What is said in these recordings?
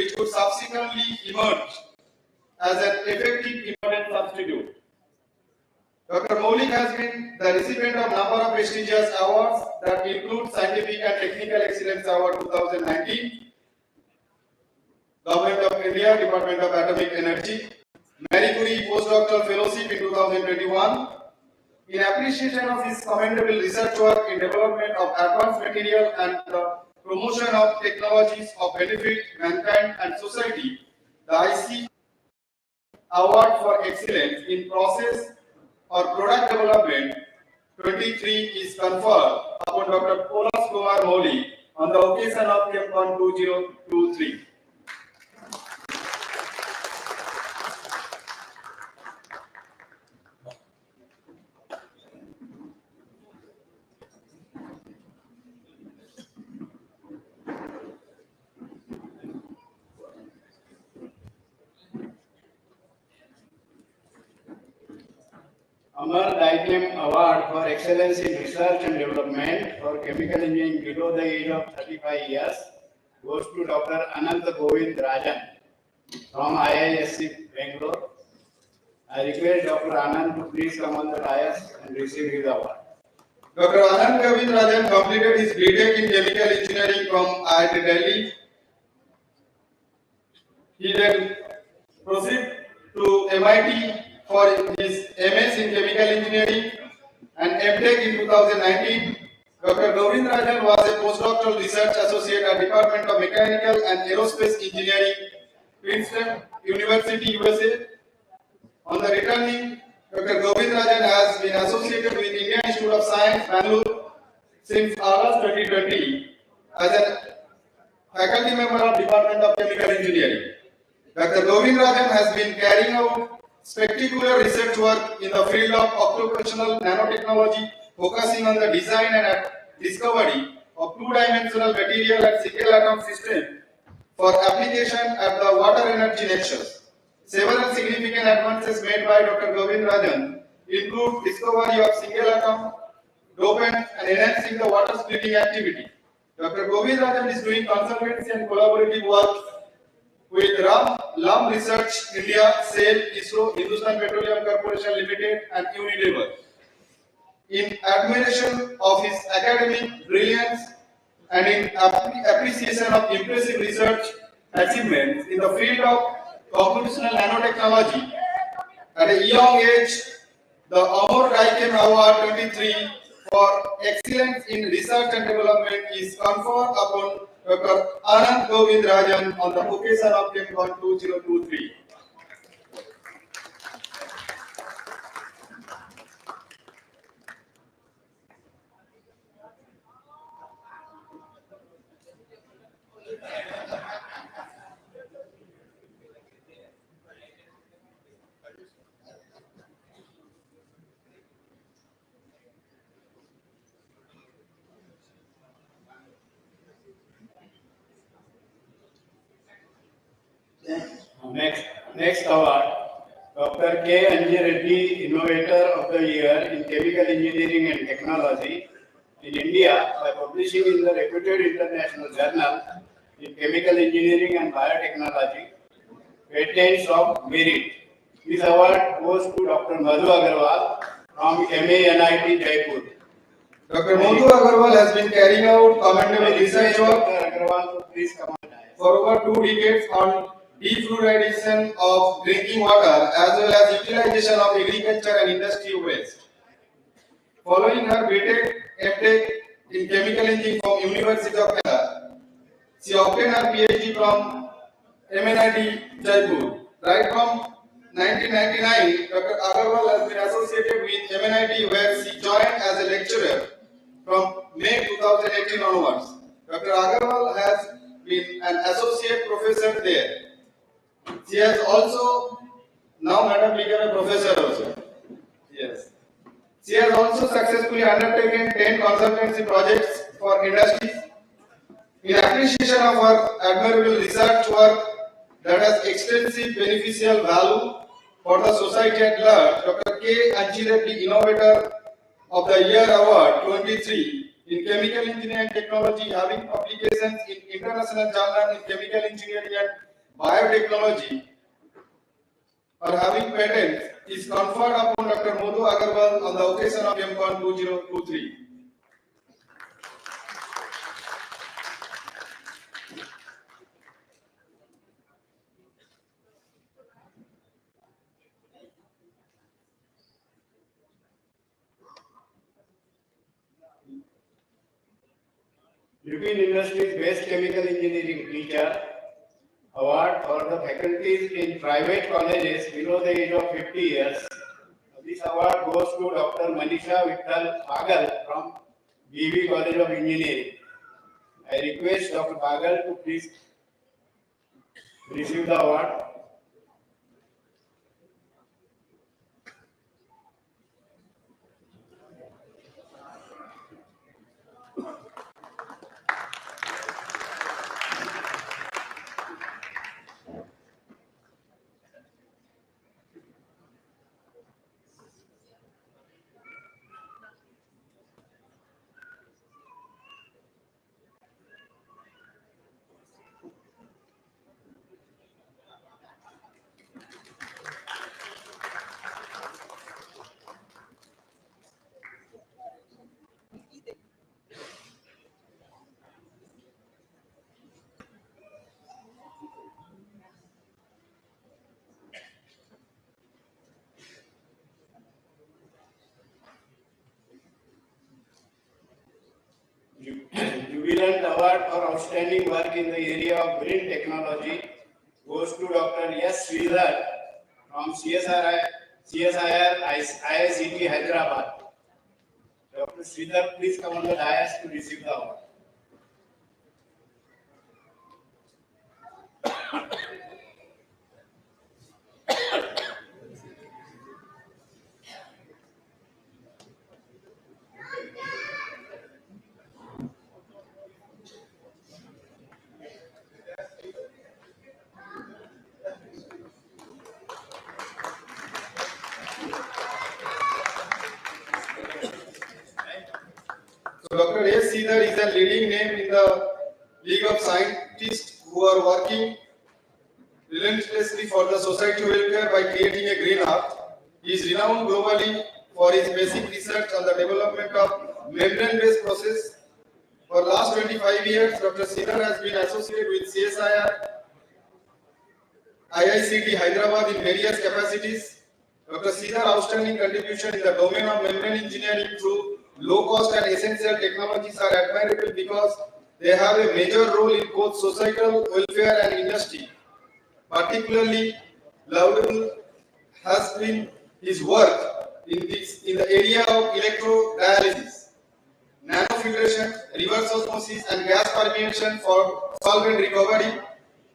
which would subsequently emerge as an effective immortal substitute. Dr. Maulik has been the recipient of a number of prestigious awards that include Scientific and Technical Excellence Award 2019, Government of India, Department of Atomic Energy, Marie Curie Postdoctoral Fellowship in 2021, in appreciation of his commendable research work in development of advanced material and the promotion of technologies of benefit mankind and society, the IIChE Award for Excellence in Process or Product Development 23 is conferred upon Dr. Polas Kumar Maulik on the occasion of ChemCon 2023. Amar Daikem Award for Excellence in Research and Development for Chemical Engineering below the age of 35 years goes to Dr. Anant Govind Rajan from IISc Bangalore. I request Dr. Anand to please come on the dais and receive his award. Dr. Anant Govind Rajan completed his BTech in Chemical Engineering from IIT Delhi. He then proceeded to MIT for his MS in Chemical Engineering and MTech in 2019. Dr. Govind Rajan was a postdoctoral research associate at Department of Mechanical and Aerospace Engineering, Princeton University, USA. On the returning, Dr. Govind Rajan has been associated with Indian Institute of Science, Bangalore since August 2020 as a faculty member of Department of Chemical Engineering. Dr. Govind Rajan has been carrying out spectacular research work in the field of occupational nanotechnology, focusing on the design and discovery of two-dimensional material and single atom system for application at the water energy nexus. Several significant advances made by Dr. Govind Rajan include discovery of single atom dopant and enhancing the water splitting activity. Dr. Govind Rajan is doing consultancy and collaborative work with LUM Research India, SAIL, ISRO, Hindustan Petroleum Corporation Limited and Unilever. In admiration of his academic brilliance and in appreciation of impressive research achievements in the field of computational nanotechnology, at a young age, the Amar Daikem Award 23 for Excellence in Research and Development is conferred upon Dr. Anant Govind Rajan on the occasion of ChemCon 2023. Next award, Dr. K. Anji Reddy, Innovator of the Year in Chemical Engineering and Technology in India by publishing in the reputed international journal in Chemical Engineering and Biotechnology, Patents of Merit. This award goes to Dr. Madhu Agarwal from MANIT Jaipur. Dr. Madhu Agarwal has been carrying out commendable research work for over 2 decades on defluoridation of drinking water as well as utilization of agriculture and industry waste. Following her BTech, MTech in Chemical Engineering from University of Canada, she obtained her PhD from MNIT Jaipur. Right from 1999, Dr. Agarwal has been associated with MNIT where she joined as a lecturer from May 2018 onwards. Dr. Agarwal has been an associate professor there. She has also, now Madam became a professor also. Yes. She has also successfully undertaken 10 consultancy projects for industries. In appreciation of her admirable research work that has extensive beneficial value for the society at large, Dr. K. Anji Reddy Innovator of the Year Award 23 in Chemical Engineering and Technology, having publications in International Journal in Chemical Engineering and biotechnology or having patents is conferred upon Dr. Madhu Agarwal on the occasion of ChemCon 2023. Lupin Industries Best Chemical Engineering Teacher Award for the faculties in private colleges below the age of 50 years. This award goes to Dr. Manisha Vittal Pagal from BV College of Engineering. I request Dr. Pagal to please receive the award. Jubilant Award for Outstanding Work in the area of Green Technology goes to Dr. S. Sridhar from CSIR IICT Hyderabad. Dr. Sridhar, please come on the dais to receive the award. So Dr. S. Sridhar is a leading name in the League of Scientists who are working relentlessly for the society welfare by creating a green earth. He is renowned globally for his basic research on the development of membrane-based process. For last 25 years, Dr. Sridhar has been associated with CSIR, IICT Hyderabad in various capacities. Dr. Sridhar's outstanding contribution in the domain of membrane engineering through low-cost and essential technologies are admirable because they have a major role in both societal welfare and industry. Particularly laudable has been his work in the area of electrodialysis, nanofiltration, reverse osmosis, and gas permeation for solvent recovery,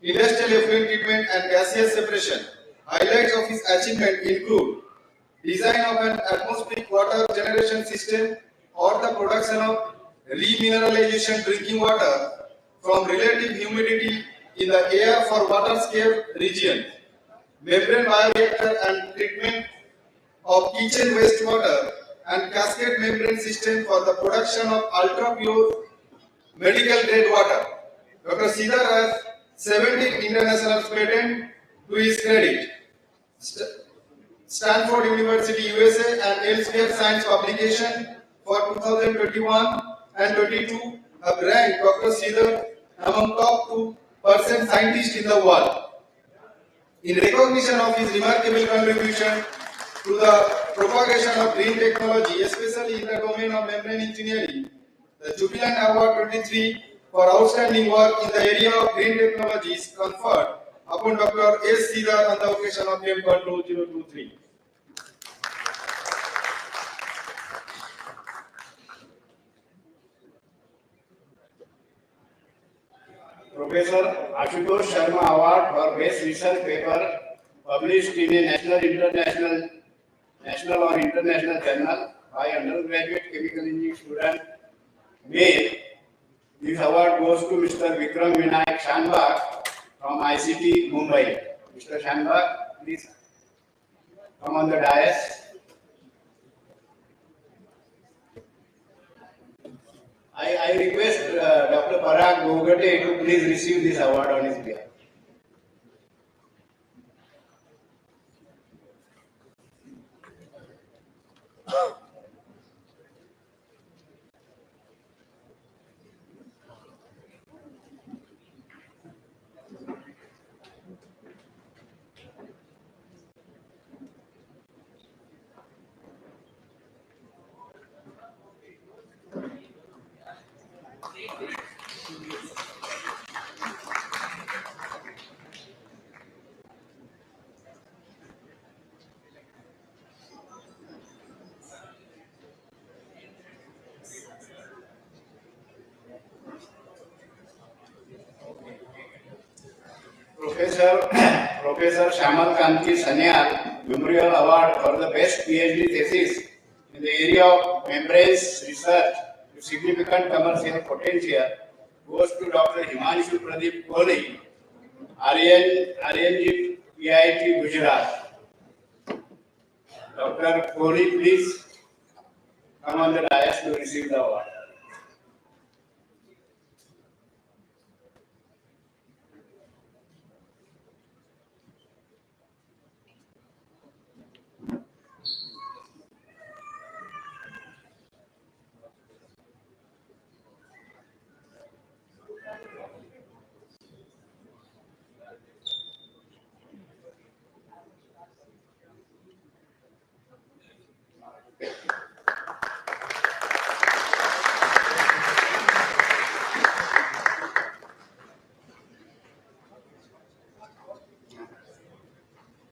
industrial effluent treatment, and gaseous separation. Highlights of his achievement include design of an atmospheric water generation system or the production of remineralization drinking water from relative humidity in the air for water-scarce regions, membrane bioreactor and treatment of kitchen wastewater, and cascade membrane system for the production of ultra-pure medical grade water. Dr. Sridhar has 17 international patents to his credit. Stanford University, USA, and Elsevier Science publication for 2021 and 22 have ranked Dr. Sridhar among top 2% scientists in the world. In recognition of his remarkable contribution to the propagation of green technology, especially in the domain of membrane engineering, the Jubilant Award 23 for outstanding work in the area of green technology is conferred upon Dr. S. Sridhar on the occasion of ChemCon 2023. Professor Ashutosh Sharma Award for Best Research Paper published in a national or international journal by undergraduate chemical engineering student male. This award goes to Mr. Vikram Vinayak Shanbag from ICT Mumbai. Mr. Shanbag, please come on the dais. I request Dr. Parag Gogate to please receive this award on his behalf. Professor Professor Shamal Kanti Sanyal Memorial Award for the best PhD thesis in the area of membranes research with significant commercial potential goes to Dr. Himanshu Pradeep Kohli, RNG IIT Gujarat. Dr. Kohli, please come on the dais to receive the award.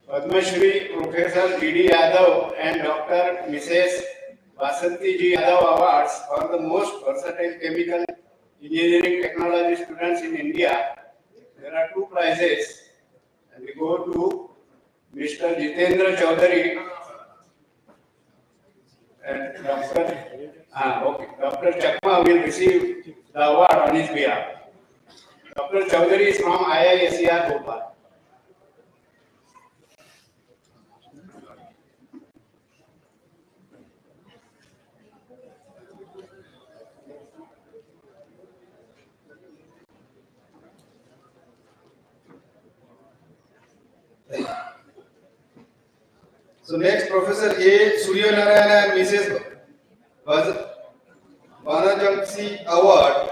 Padma Shri Professor D.D. Yadav and Dr. Mrs. Vasanti G. Yadav Awards for the most versatile chemical engineering technology students in India. There are two prizes, and we go to Mr. Jitendra Chaudhary and Dr. Chakma will receive the award on his behalf. Dr. Chaudhary is from IIChE Bhopal. So next, Professor A. Suryanarayana and Mrs. Vanajamsi Award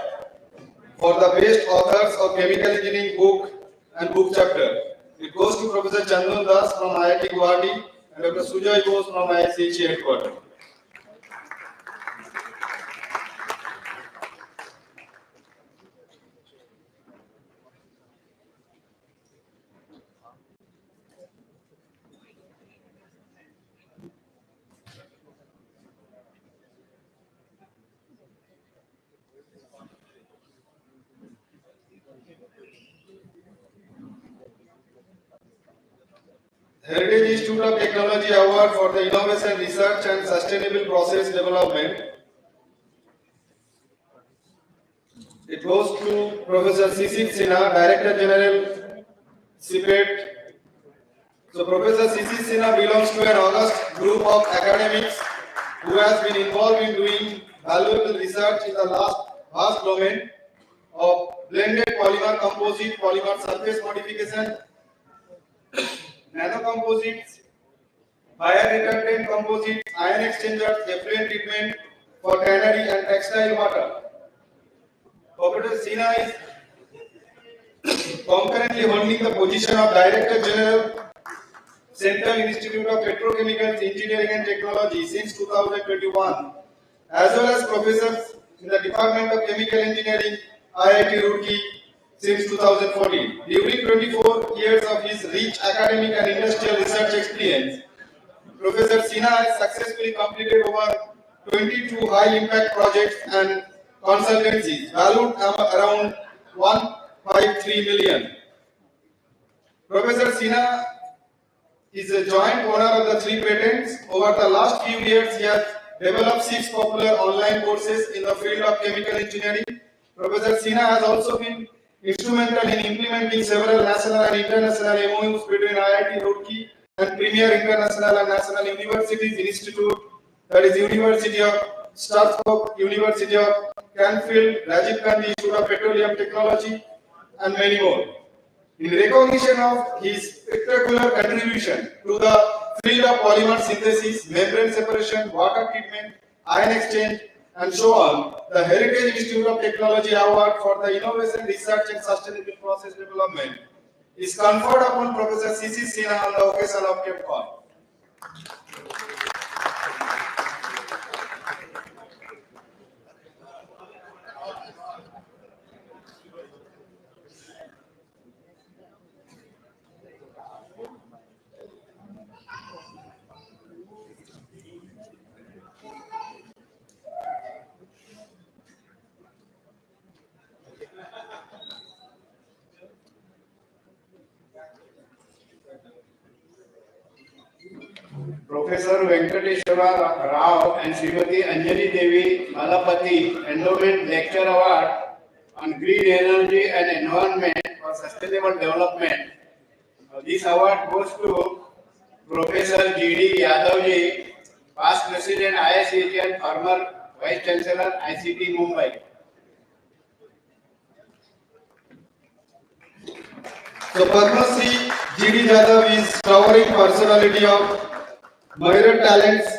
for the best authors of chemical engineering book and book chapter. It goes to Professor Chandran Das from IIT Guwahati and Dr. Sujoy Bose from IIChE headquarters. Heritage Institute of Technology Award for the Innovation Research and Sustainable Process Development. It goes to Professor C.C. Sinha, Director General, CPET. So Professor C.C. Sinha belongs to an august group of academics who has been involved in doing valuable research in the vast domain of blended polymer composite, polymer surface modification, nanocomposites, bioreductant composites, ion exchangers, effluent treatment for tannery and textile water. Professor Sinha is concurrently holding the position of Director General, Central Institute of Petrochemicals Engineering and Technology since 2021, as well as professors in the Department of Chemical Engineering, IIT Roorkee, since 2014. During 24 years of his rich academic and industrial research experience, Professor Sinha has successfully completed over 22 high-impact projects and consultancies valued around 153 million. Professor Sinha is a joint owner of the 3 patents. Over the last few years, he has developed 6 popular online courses in the field of chemical engineering. Professor Sinha has also been instrumental in implementing several national and international MOUs between IIT Roorkee and premier international and national universities institute, that is University of Strasbourg, University of Canfield, Rajiv Gandhi Institute of Petroleum Technology, and many more. In recognition of his spectacular contribution to the field of polymer synthesis, membrane separation, water treatment, ion exchange, and so on, the Heritage Institute of Technology Award for the Innovation, Research and Sustainable Process Development is conferred upon Professor C.C. Sinha on the occasion of ChemCon. Professor Venkateshwara Rao and Srimati Anjani Devi Malapati Endowment Lecture Award on Green Energy and Environment for Sustainable Development. This award goes to Professor G.D. Yadavji, past President IIChE and former Vice Chancellor ICT Mumbai. So Padma Shri G.D. Yadav is towering personality of myriad talents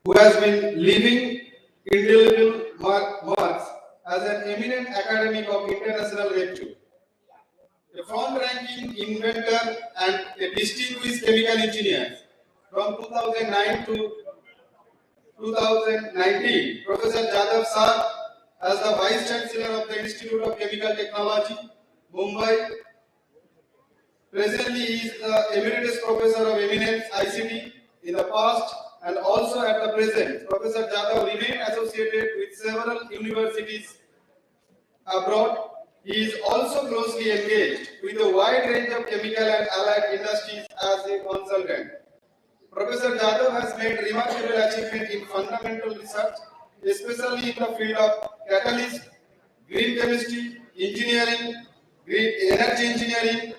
who has been leaving indelible marks as an eminent academic of international repute. A front-ranking inventor and a distinguished chemical engineer. From 2009 to 2019, Professor Jadhav served as the Vice Chancellor of the Institute of Chemical Technology, Mumbai. Presently, he is the Emeritus Professor of Eminence ICT. In the past and also at the present, Professor Jadhav remained associated with several universities abroad. He is also closely engaged with a wide range of chemical and allied industries as a consultant. Professor Jadhav has made remarkable achievement in fundamental research, especially in the field of catalyst, green chemistry, engineering, green energy engineering.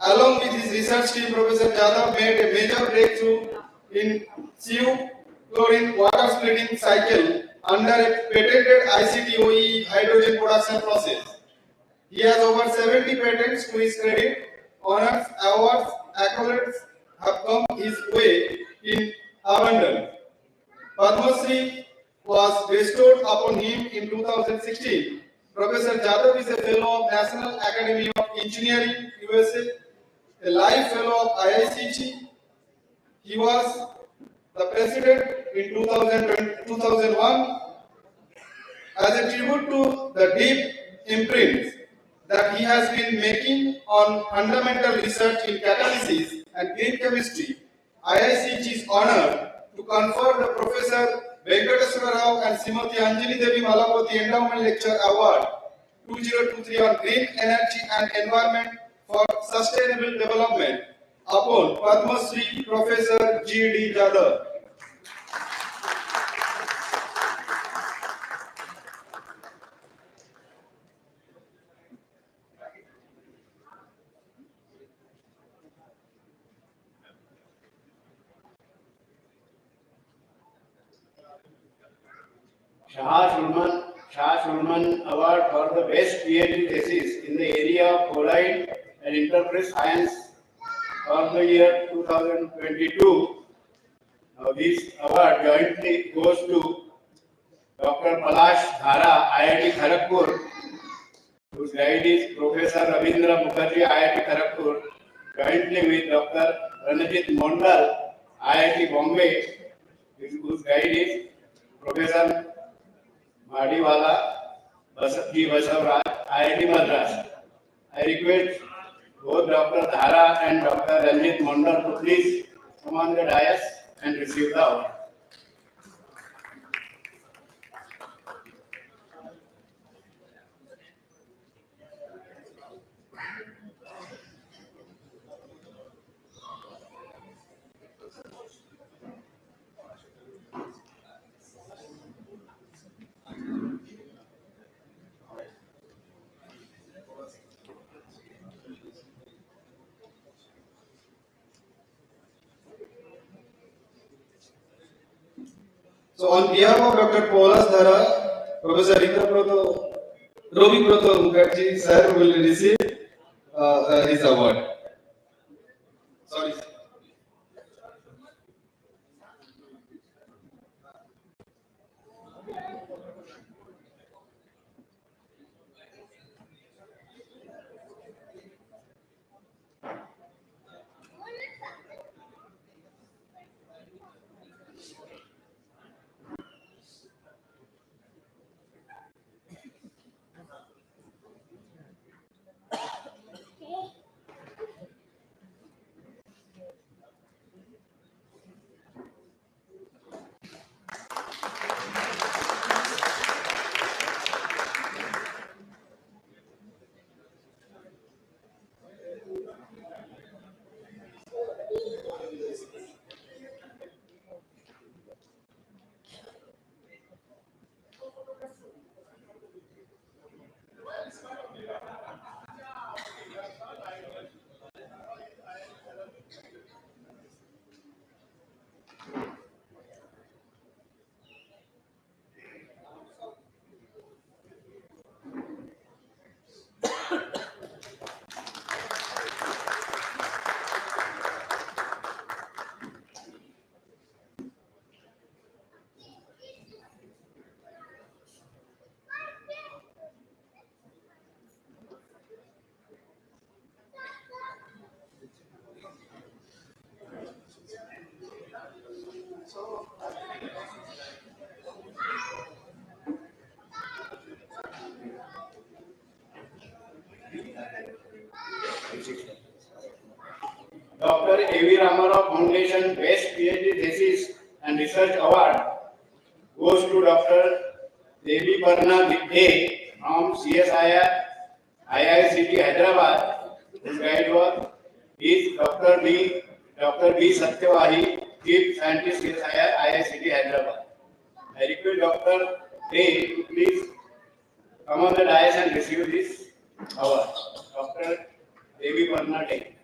Along with his research team, Professor Jadhav made a major breakthrough in CO chlorine water splitting cycle under a patented ICT-OE hydrogen production process. He has over 70 patents to his credit. Honors, awards, accolades have come his way in abundance. Padma Shri was bestowed upon him in 2016. Professor Jadhav is a fellow of National Academy of Engineering, USA, a life fellow of IIChE. He was the president in 2001. As a tribute to the deep imprints that he has been making on fundamental research in catalysis and green chemistry, IIChE is honored to confer the Professor Venkateswara Rao and Srimati Anjani Devi Malapati Endowment Lecture Award 2023 on Green Energy and Environment for Sustainable Development upon Padma Shri Professor G.D. Jadhav. Shah Shulman Award for the Best PhD Thesis in the area of Colloid and Interface Science for the year 2022. This award jointly goes to Dr. Palash Dhara, IIT Kharagpur, whose guide is Professor Ravindra Mukherjee, IIT Kharagpur, jointly with Dr. Ranajit Mondal, IIT Bombay, whose guide is Professor Madiwala Basavraj, IIT Madras. I request both Dr. Dhara and Dr. Ranjit Mondal to please come on the dais and receive the award. So on behalf of Dr. Palash Dhara, Professor Robi Proto Mukherjee, sir will receive his award. Sorry. Dr. A.V. Ramarao Foundation Best PhD Thesis and Research Award goes to Dr. Devi Parna Vidhe from CSIR IICT Hyderabad. His guide was Dr. B. Satyawahi, Chief Scientist CSIR IICT Hyderabad. I request Dr. Dey to please come on the dais and receive this award. Dr. Devi Parna Dey.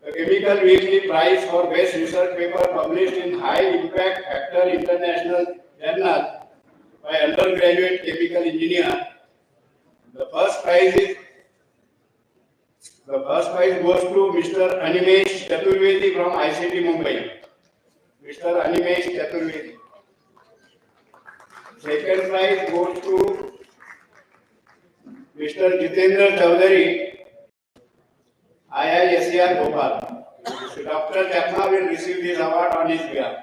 The Chemical Weekly Prize for Best Research Paper published in High Impact Factor International Journal by undergraduate chemical engineer. The first prize goes to Mr. Animesh Chaturvedi from ICT Mumbai. Mr. Animesh Chaturvedi. Second prize goes to Mr. Jitendra Chaudhary, IISER Bhopal. Dr. Chapma will receive this award on his behalf.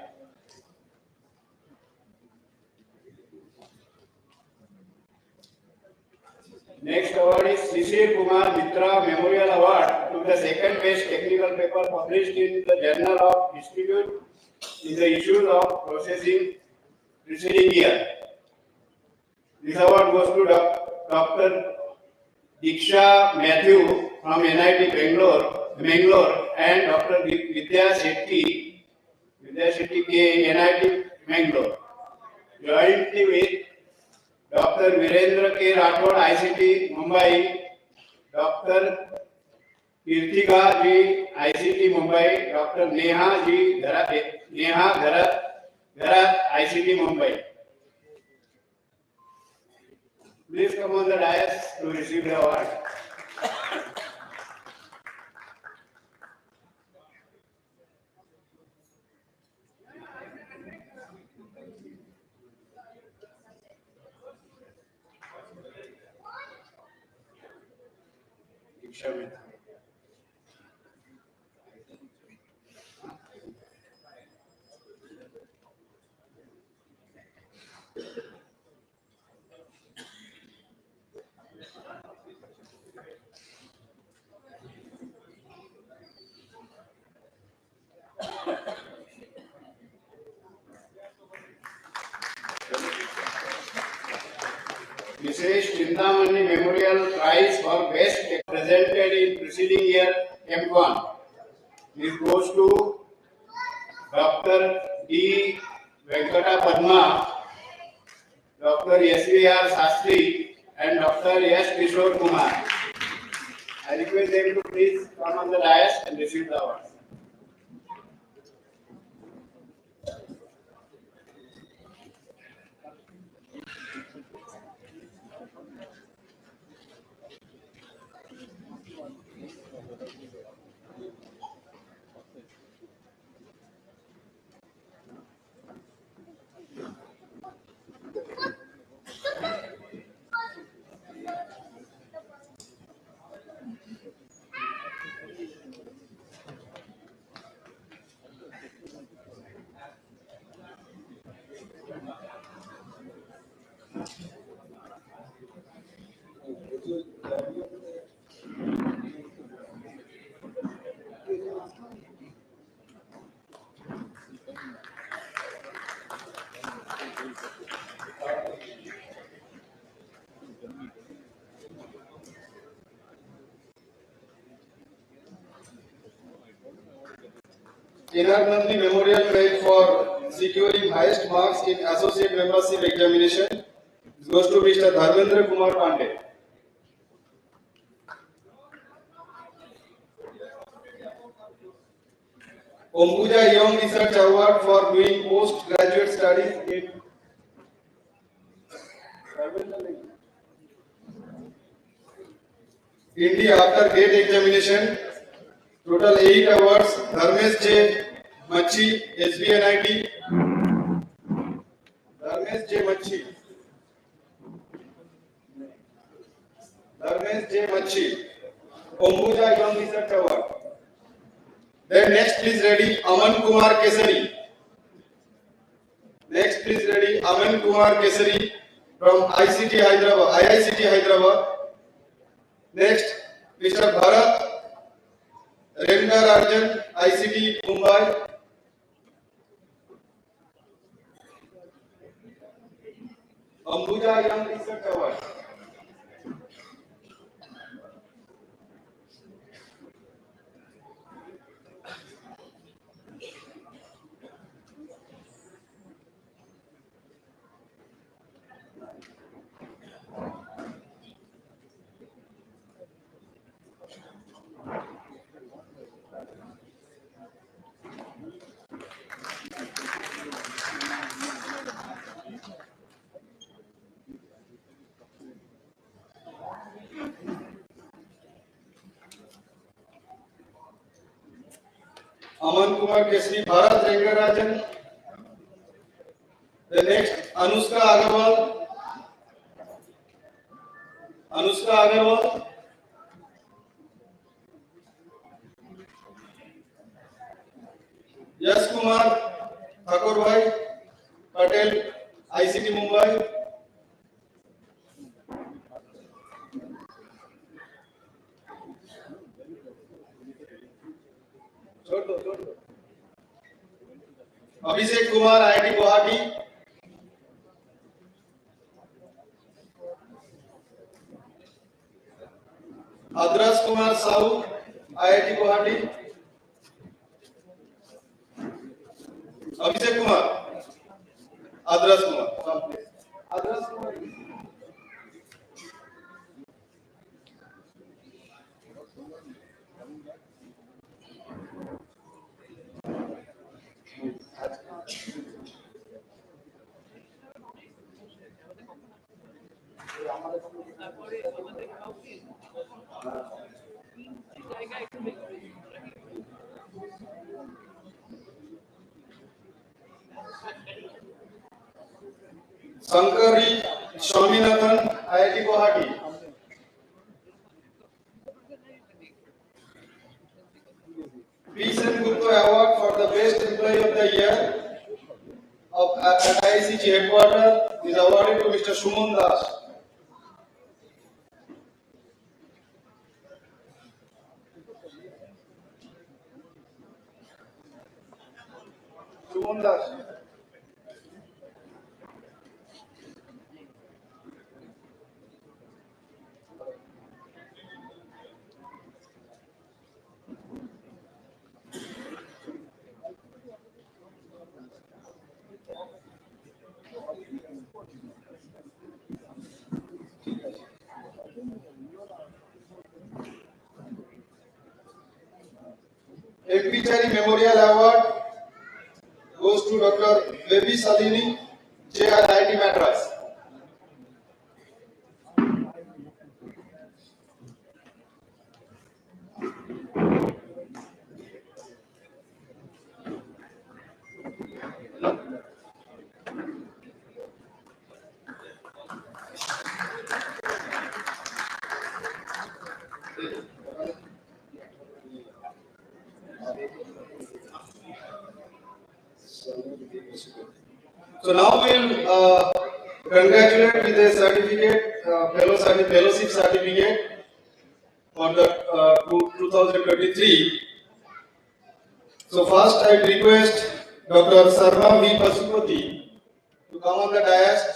Next award is Shishir Kumar Mitra Memorial Award to the second best technical paper published in the Journal of Institute in the issues of processing preceding year. This award goes to Dr. Diksha Matthew from NIT Bangalore and Dr. Vidya Shetty K, NIT Bangalore, jointly with Dr. Virendra K. Rathod, ICT Mumbai, Dr. Kirtika Ji, ICT Mumbai, Dr. Neha Dharat, ICT Mumbai. Please come on the dais to receive the award. Mrs. Chintamani Memorial Prize for Best presented in preceding year ChemCon. This goes to Dr. D. Venkata Padma, Dr. S.V.R. Sastri and Dr. S. Kishore Kumar. I request them to please come on the dais and receive the award. Inarnandi Memorial Prize for securing highest marks in associate membership examination. This goes to Mr. Dharmendra Kumar Pandey. Ombuja Young Research Award for doing postgraduate studies in India after GATE examination. Total 8 awards. Dharmesh J. Machi, SBNIT. Dharmesh J. Machi. Dharmesh J. Machi. Ombuja Young Research Award. Then next please ready Aman Kumar Kesari. Next please ready Aman Kumar Kesari from ICT Hyderabad, IICT Hyderabad. Next Mr. Bharat Rengararajan, ICT Mumbai. Ambuja Young Research Award. Aman Kumar Kesari, Bharat Rengarajan. The next Anushka Agarwal. Anushka Agarwal. Yash Kumar Thakur Bhai Patel, ICT Mumbai. Abhishek Kumar, IIT Guwahati. Adras Kumar Sahu, IIT Guwahati. Abhishek Kumar, Adras Kumar. Adras Kumar. Sankari Swaminathan, IIT Guwahati. Peace and Gurkha Award for the Best Employee of the Year at IIChE headquarters is awarded to Mr. Shumon Das. Shumon Das. IIChE Memorial Award goes to Dr. Baby Salini, Chair IIT Madras. So now we'll congratulate with a certificate, fellowship certificate for the 2023. So first I request Dr. Sarma V. Pasupati to come on the dais.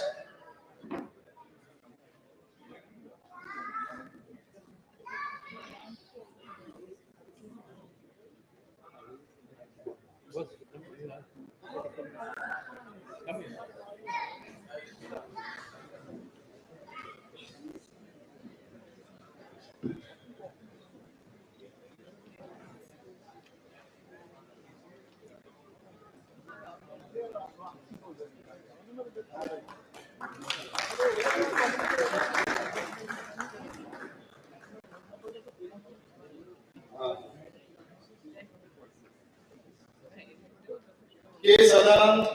K. Sadanand,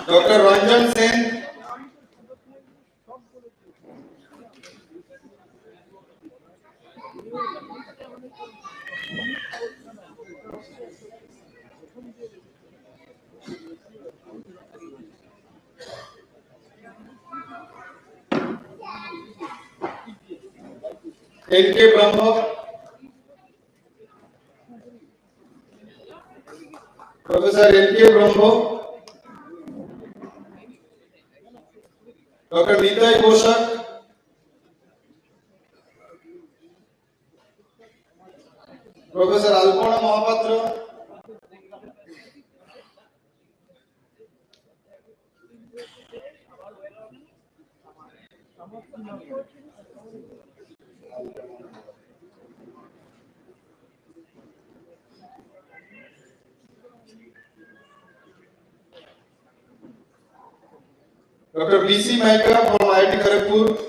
Dr. Ranjan Sen, N.K. Brahmo, Professor N.K. Brahmo, Dr. Nitai Koshak, Professor Alpona Mahapatra, Dr. B.C. Maika from IIT Kharagpur,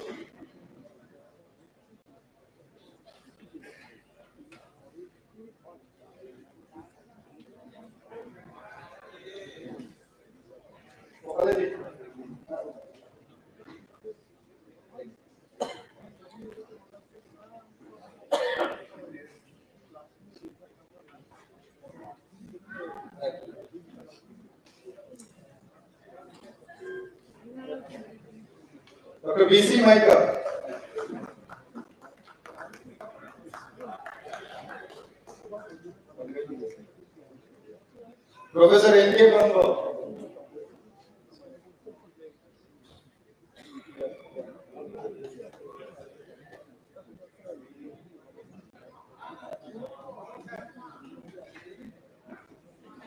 Dr. B.C. Maika, Professor N.K. Brahmo,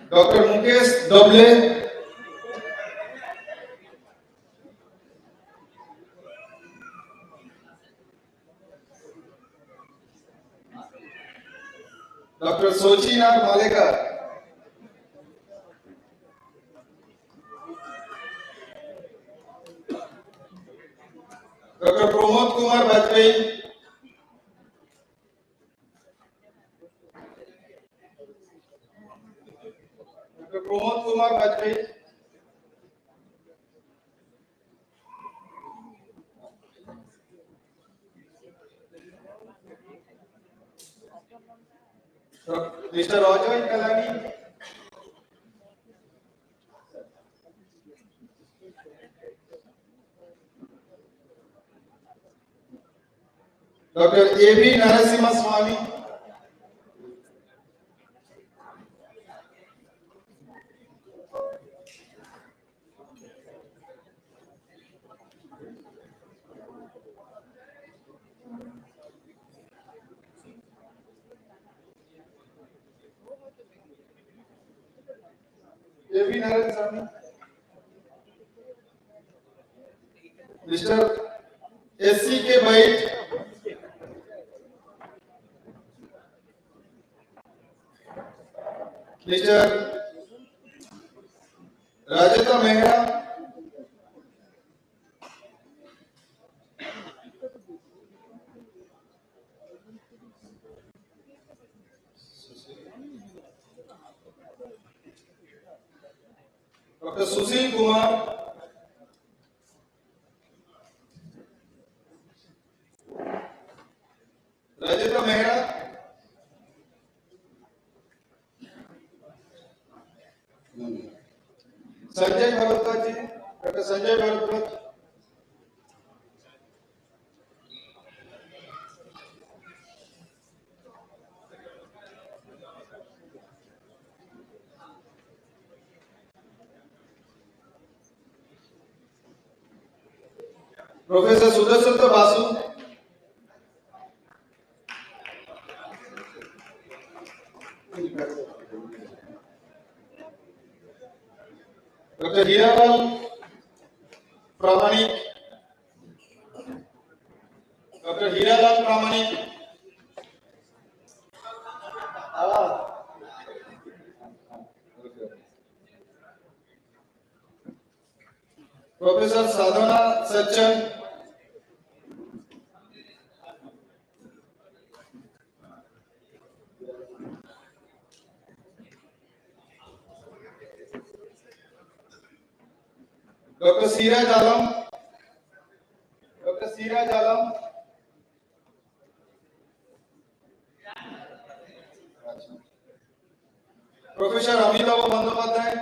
Dr. Mukesh Doble, Dr. Sochinath Malekar, Dr. Pramod Kumar Bajpai, Dr. Pramod Kumar Bajpai, Mr. Rajoy Kalani, Dr. A.B. Narasimha Swami, A.B. Narasimha, Mr. S.C.K. Bait, Mr. Rajata Mehra, Dr. Sushil Kumar, Rajata Mehra, Sanjay Bharadwaj ji, Dr. Sanjay Bharadwaj, Professor Sudarsanta Basu, Dr. Hirawal Pramanik, Dr. Hirawal Pramanik, Professor Sadhana Sachan, Dr. Siraj Alam, Dr. Siraj Alam, Professor Amitabh Bandyopadhyay,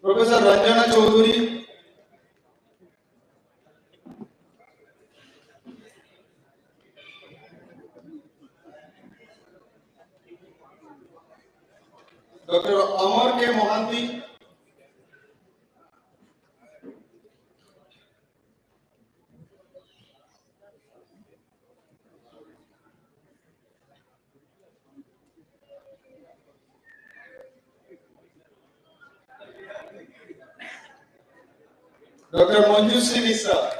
Professor Ranjana Chaudhary, Dr. Amar K. Mohanty, Dr. Manjushree Mishra,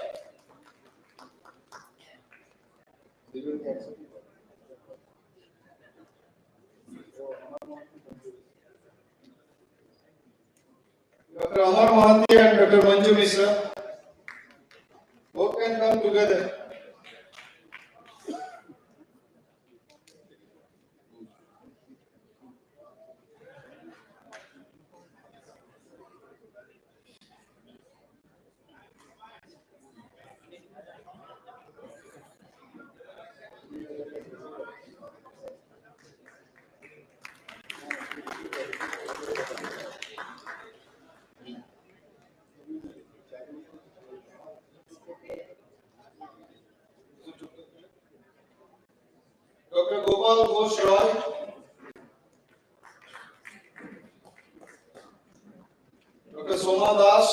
Dr. Amar Mohanty and Dr. Manju Mishra, both can come together. Dr. Gopal Ghosh Roy, Dr. Soma Das,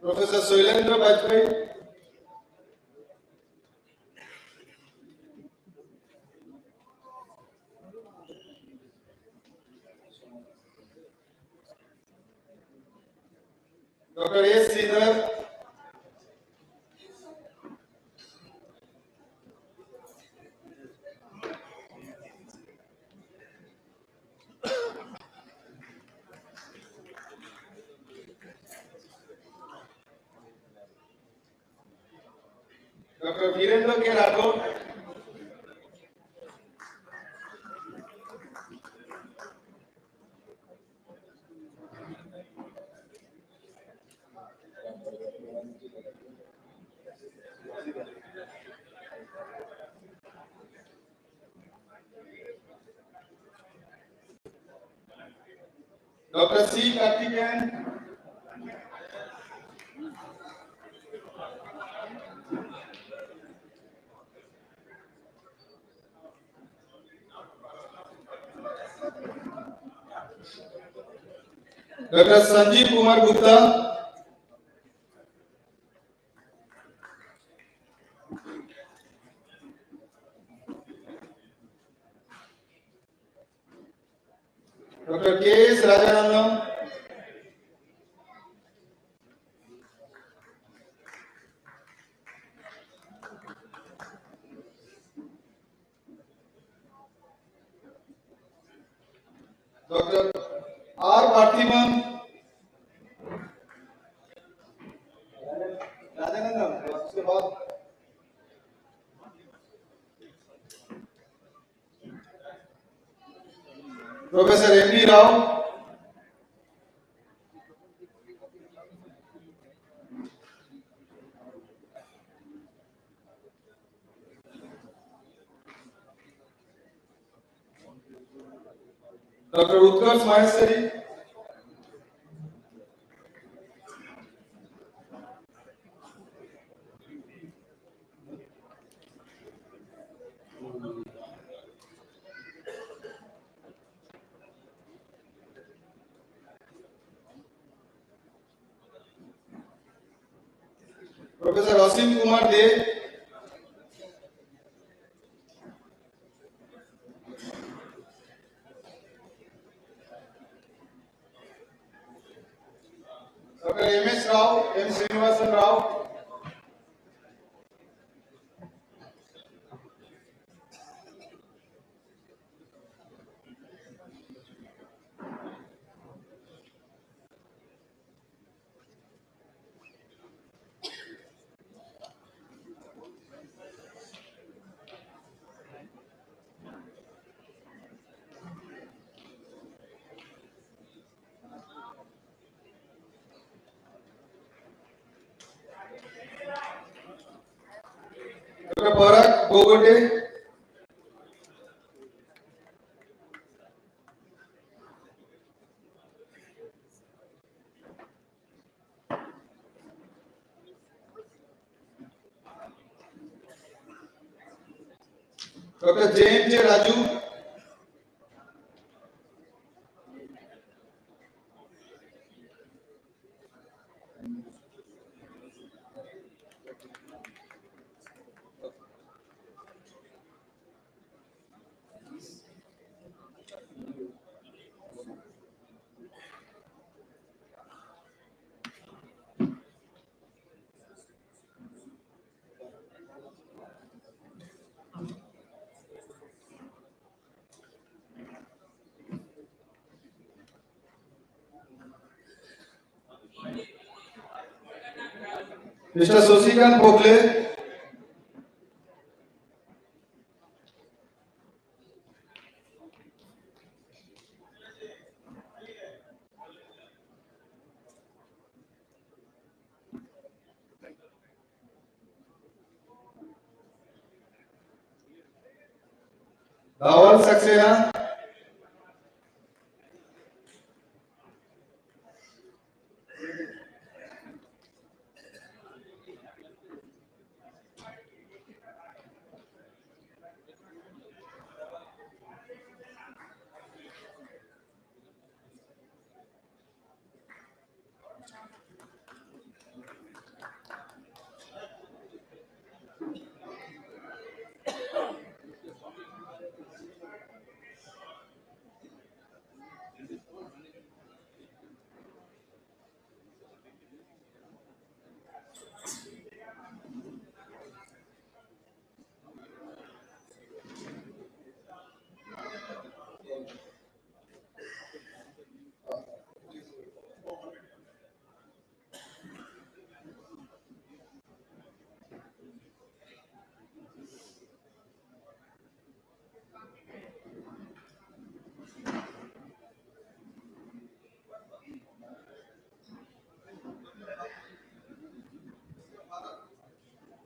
Professor Soilendra Bajpai, Dr. S. Sridhar, Dr. Virendra K. Rathod, Dr. C. Karthikeyan, Dr. Sanjeev Kumar Gupta, Dr. K. S. Rajanandam, Dr. R. Parthiban, Rajanandam, उसके बाद professor M D Rao, doctor Utkarsh Maheshwari, professor Aseem Kumar De, doctor M S Rao, M Srinivasan Rao, Dr. Parag Bogote. Dr. J. Raju. Mr. Sosikan Pogle. Dhawal Saxena.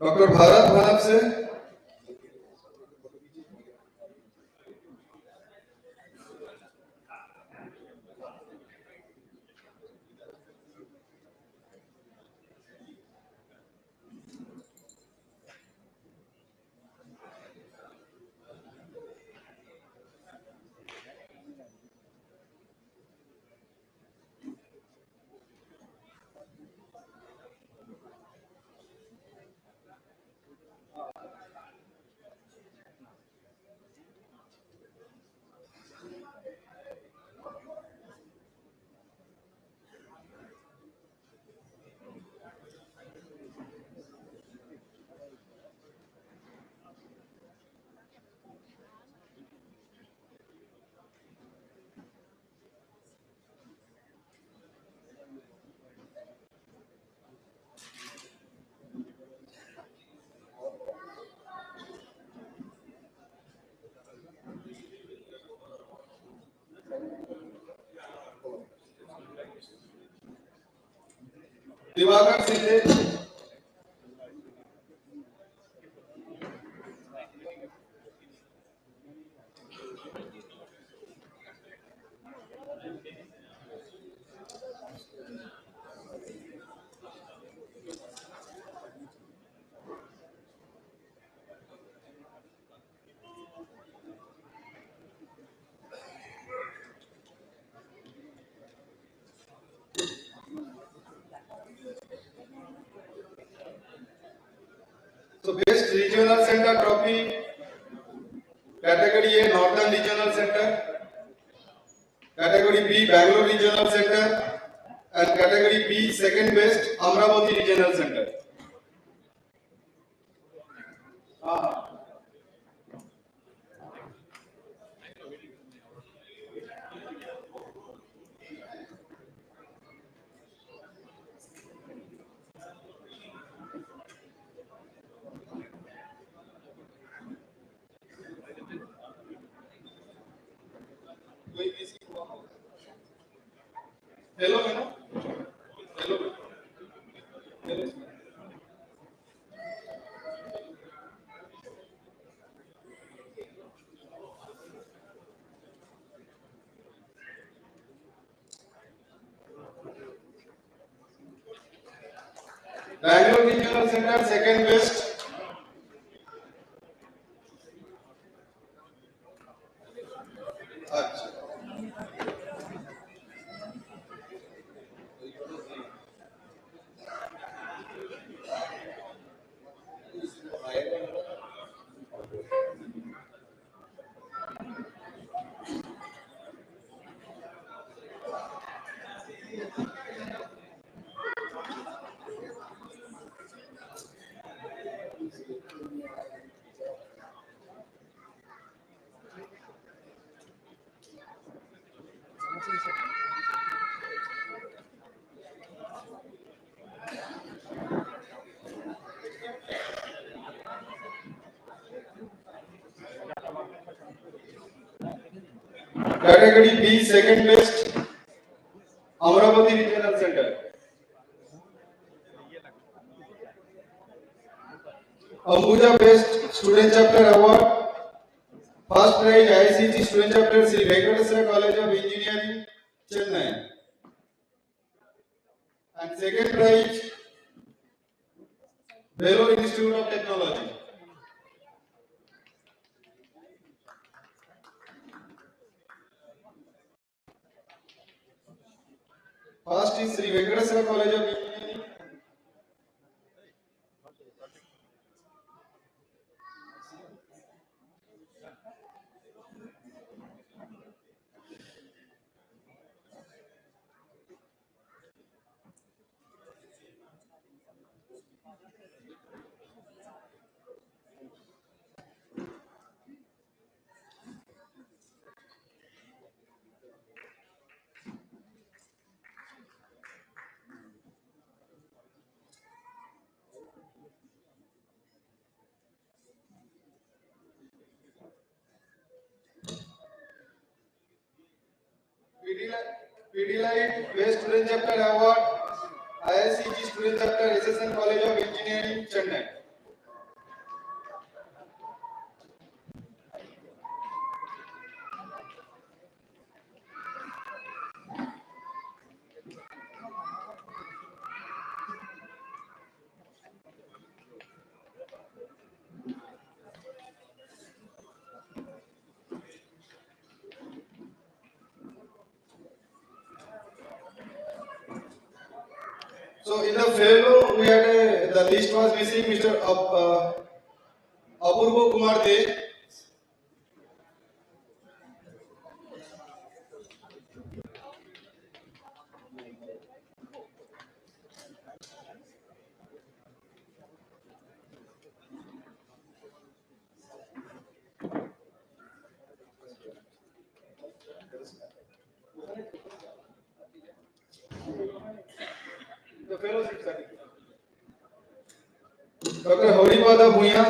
Dr. Bharat Bhanap se. Divakar Sinde. So best regional center trophy, category A Northern Regional Center, category B Bangalore Regional Center, and category B second best Amravati Regional Center. Hello, hello. Hello. Bangalore Regional Center, second best. अच्छा. Category B, second best. Amravati Regional Center. Ambuja Best Student Chapter Award. First prize IIChE Student Chapter Sri Venkateswara College of Engineering, Chennai. And second prize Vellore Institute of Technology. First is Sri Venkateswara College of Engineering. Pidilite Best Student Chapter Award, IIChE Student Chapter SSN College of Engineering, Chennai. So in the fellow, we had the list was missing Mr. Apurva Kumar De. The fellowship certificate. Dr. Horipada Bhuya.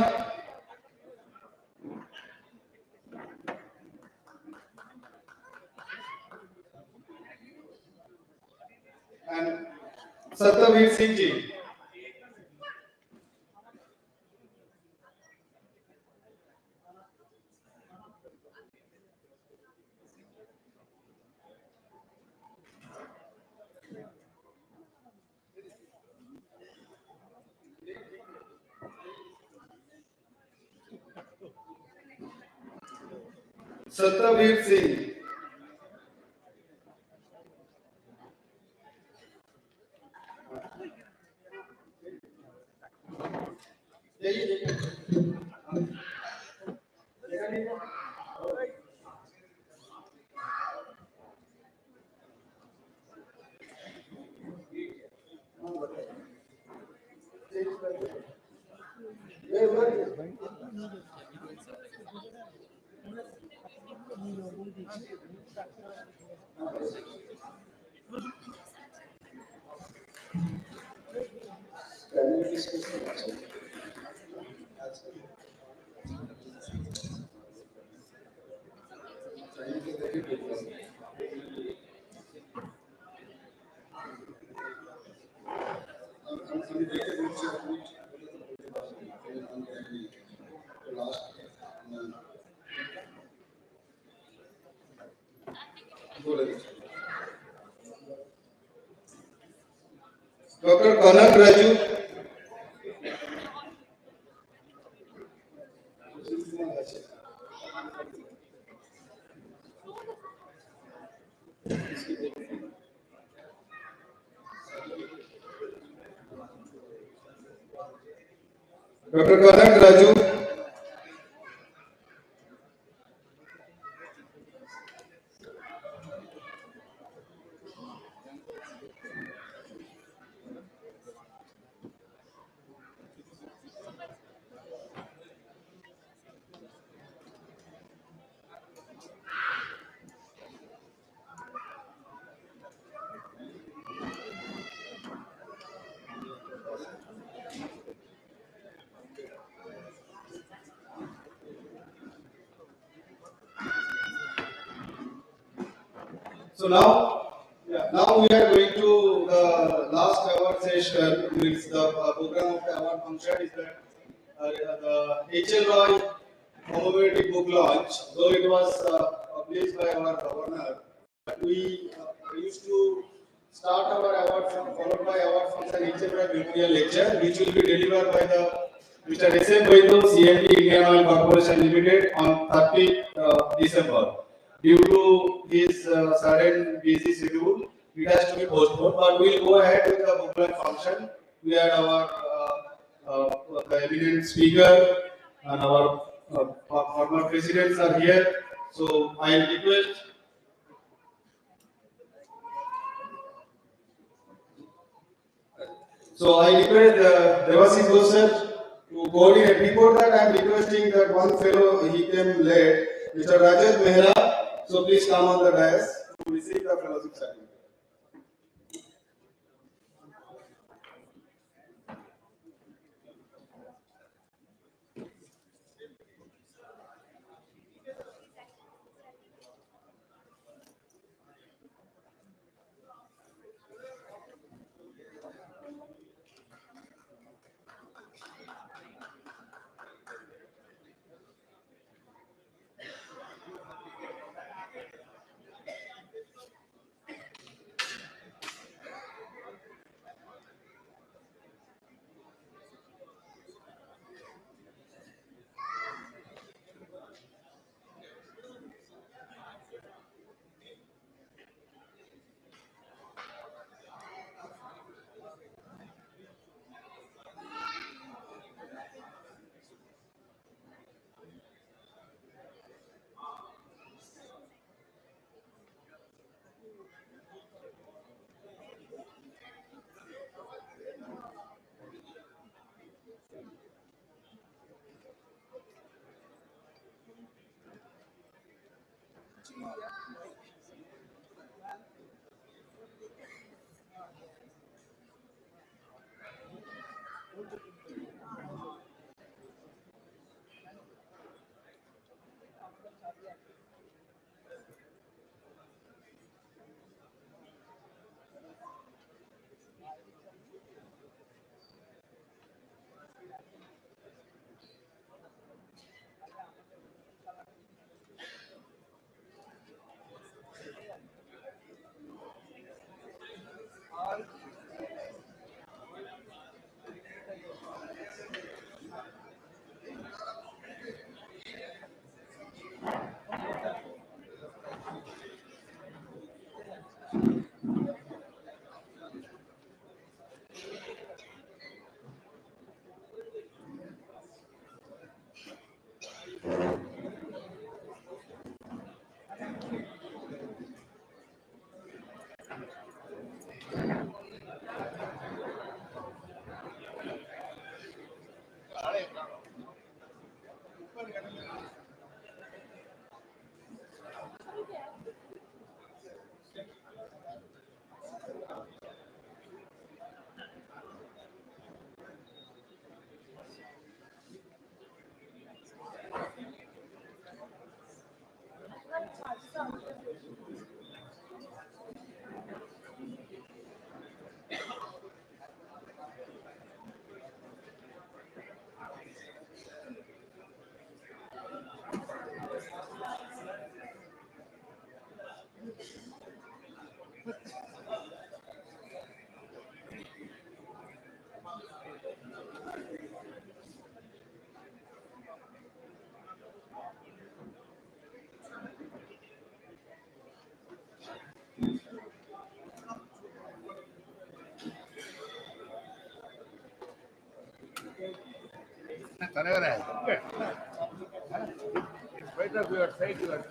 And Satyavir Singh Ji. Satyavir Singh. Dr. Kanak Raju. Dr. Kanak Raju. So now we are going to the last award session. Means the program of the award function is that the H.L. Roy commemorative book launch. Though it was published by our governor, but we used to start our award followed by award function H.L. Roy memorial lecture, which will be delivered by the Mr. S.M. Vaidhu, CMD Indian Oil Corporation Limited on 30th December. Due to his sudden busy schedule, it has to be postponed. But we'll go ahead with the book launch function. We had our the eminent speaker and our former presidents are here. So I request. So I request Devasi sir to coordinate. Before that, I am requesting that one fellow he came late, Mr. Rajat Mehra. So please come on the dais to receive the fellowship certificate. தலைவரே in spite of your side, you are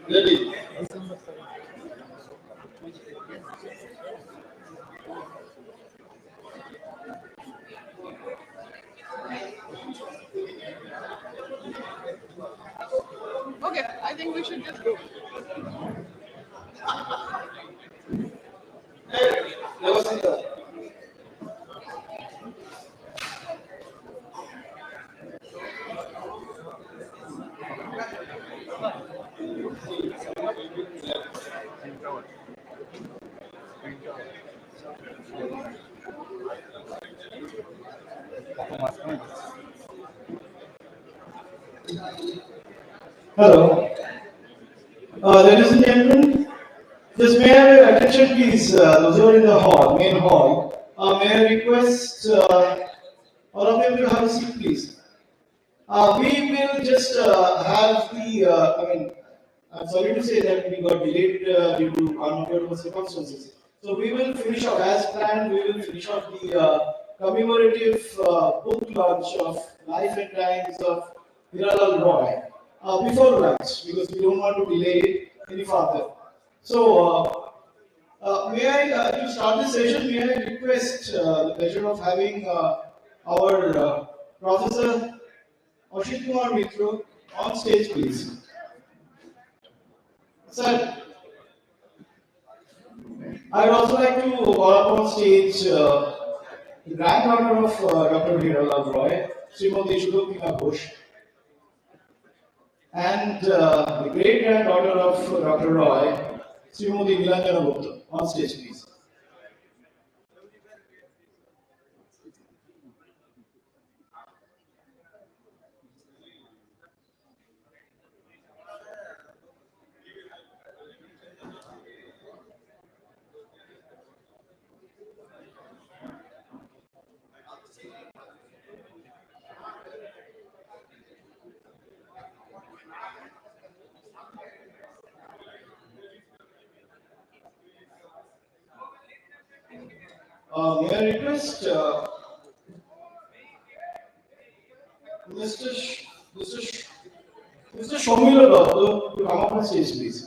ready. Okay, I think we should just go. Devasita. Hello. Ladies and gentlemen, just may I have your attention please, those who are in the hall, main hall. May I request all of them to have a seat please. We will just have the, I'm sorry to say that we got delayed due to unfavorable circumstances. So we will finish off as planned, we will finish off the commemorative book launch of Life and Times of Hiralal Roy before lunch because we don't want to delay it any further. So, may I, to start this session, may I request the pleasure of having our Professor Ashit Kumar Mitro on stage, please. Sir, I would also like to call up on stage the granddaughter of Dr. Hiralal Roy, Srimati Shubhakina Ghosh, and the great granddaughter of Dr. Roy, Srimati Nilanjana Gupta. On stage, please. May I request Mr. Mr. Shomila Dotto to come up on stage, please.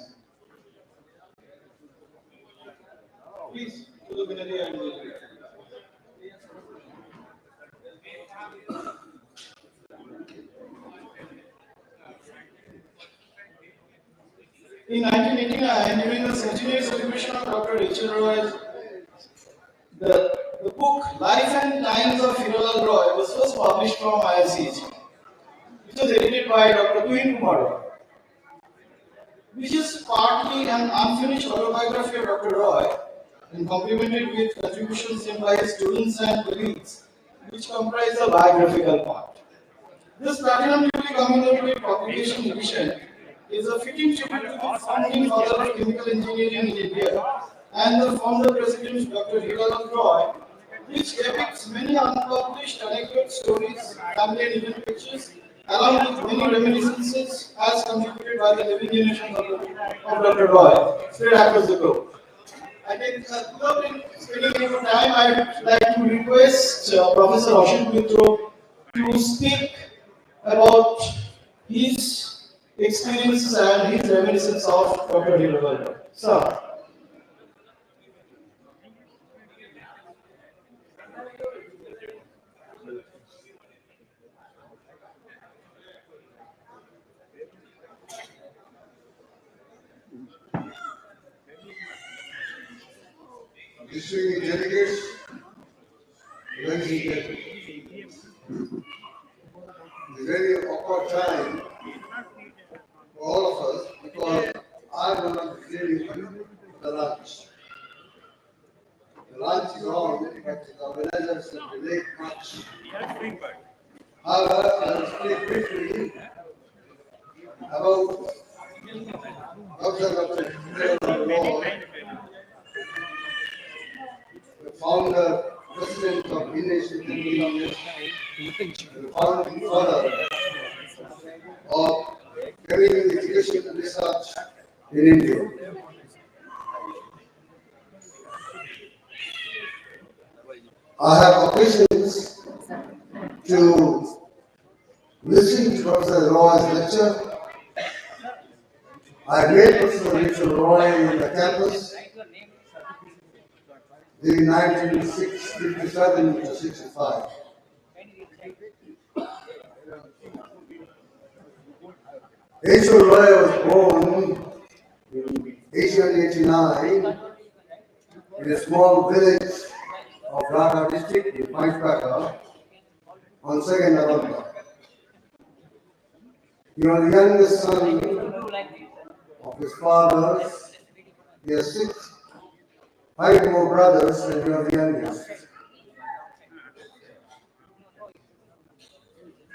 Please, to the Vinaya and In 1989, during the centenary celebration of Dr. H.L. Roy, the book Life and Times of Hiralal Roy was first published from IIChE, which was edited by Dr. Tuhin Kumar, which is partly an unfinished autobiography of Dr. Roy and complemented with contributions made by his students and colleagues, which comprise the biographical part. This platinum jubilee commemorative publication edition is a fitting tribute to the founding father of chemical engineering in India and the founder president Dr. Hiralal Roy, which depicts many unpublished anecdotes, stories, family and event pictures, along with many reminiscences as contributed by the living generations of Dr. Roy, spread across the globe. I think without spending any more time, I would like to request Professor Ashit Mitro to speak about his experiences and his reminiscence of Dr. Hiralal. Sir. Distinguished delegates, ladies and gentlemen, it's a very awkward time for all of us because I will not be clearing the lunch. The lunch is on, but the organizers have delayed much. However, I will speak briefly about Dr. the founder, president of IIChE-Chemcon, the founding father of chemical education and research in India. I have occasions to listen to Professor Roy's lecture. I met Professor Richard Roy in the campus in 1957 to 65. H.O. Roy was born in 1889 in a small village of Dhaka district in Paishpaka on 2nd November. He was the youngest son of his fathers. He has five more brothers, and he was the youngest.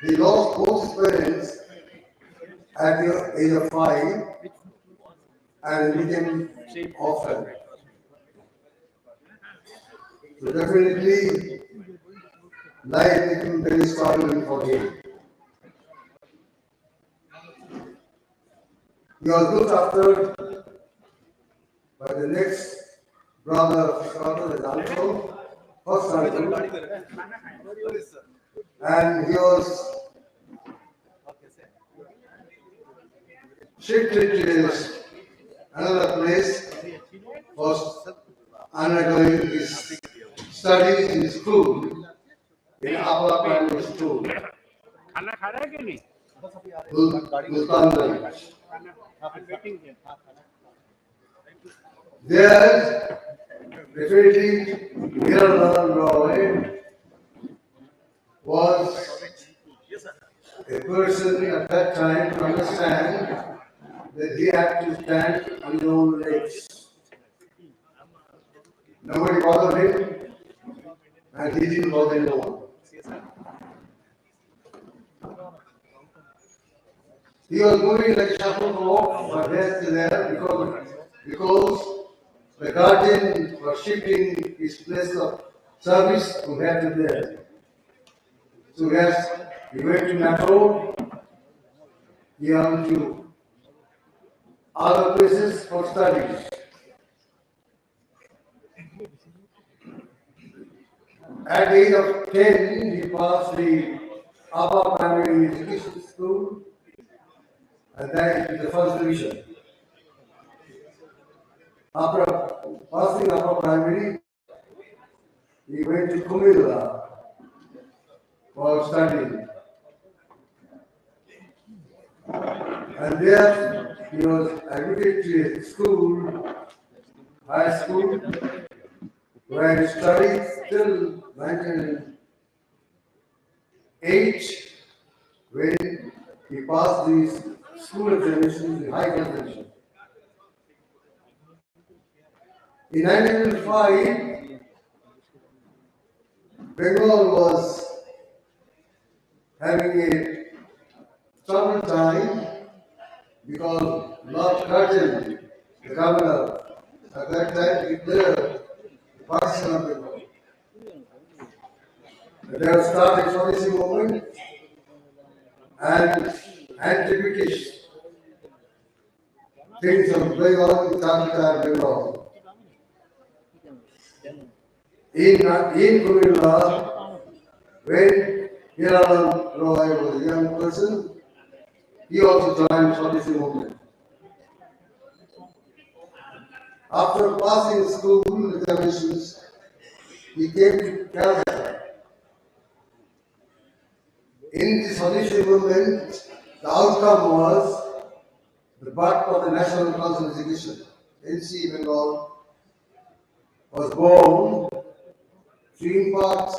He lost both his parents at the age of 5 and became orphan. So definitely, life became very struggling for him. He was looked after by the next brother of his father, his uncle, first uncle, and he was shifted to another place for undergoing his studies in school, in Upper Primary School, Multan. There, definitely, Hiralal Roy was a person at that time to understand that he had to stand on his own legs. Nobody bothered him, and he didn't bother no one. He was moving like a shuttlecock, but there to there because the guardian was shifting his place of service from here to there. So yes, he went to Metro, he went to other places for studies. At the age of 10, he passed the upper primary education school, and then in the first division. After passing upper primary, he went to Kumilla for studying. And there he was admitted to a school, high school, where he studied till 1908 when he passed these school examinations with high concentration. In 1905, Bengal was having a troubled time because Lord Curtin, the governor, at that time declared the partition of Bengal. They have started policy movement and anti-British things are going on in Calcutta and Bengal. In Kumilla, when Hiralam Roy was a young person, he also joined policy movement. After passing school examinations, he came to Calcutta. In this policy movement, the outcome was the birth of the National Council of Education. NC Bengal was born to impart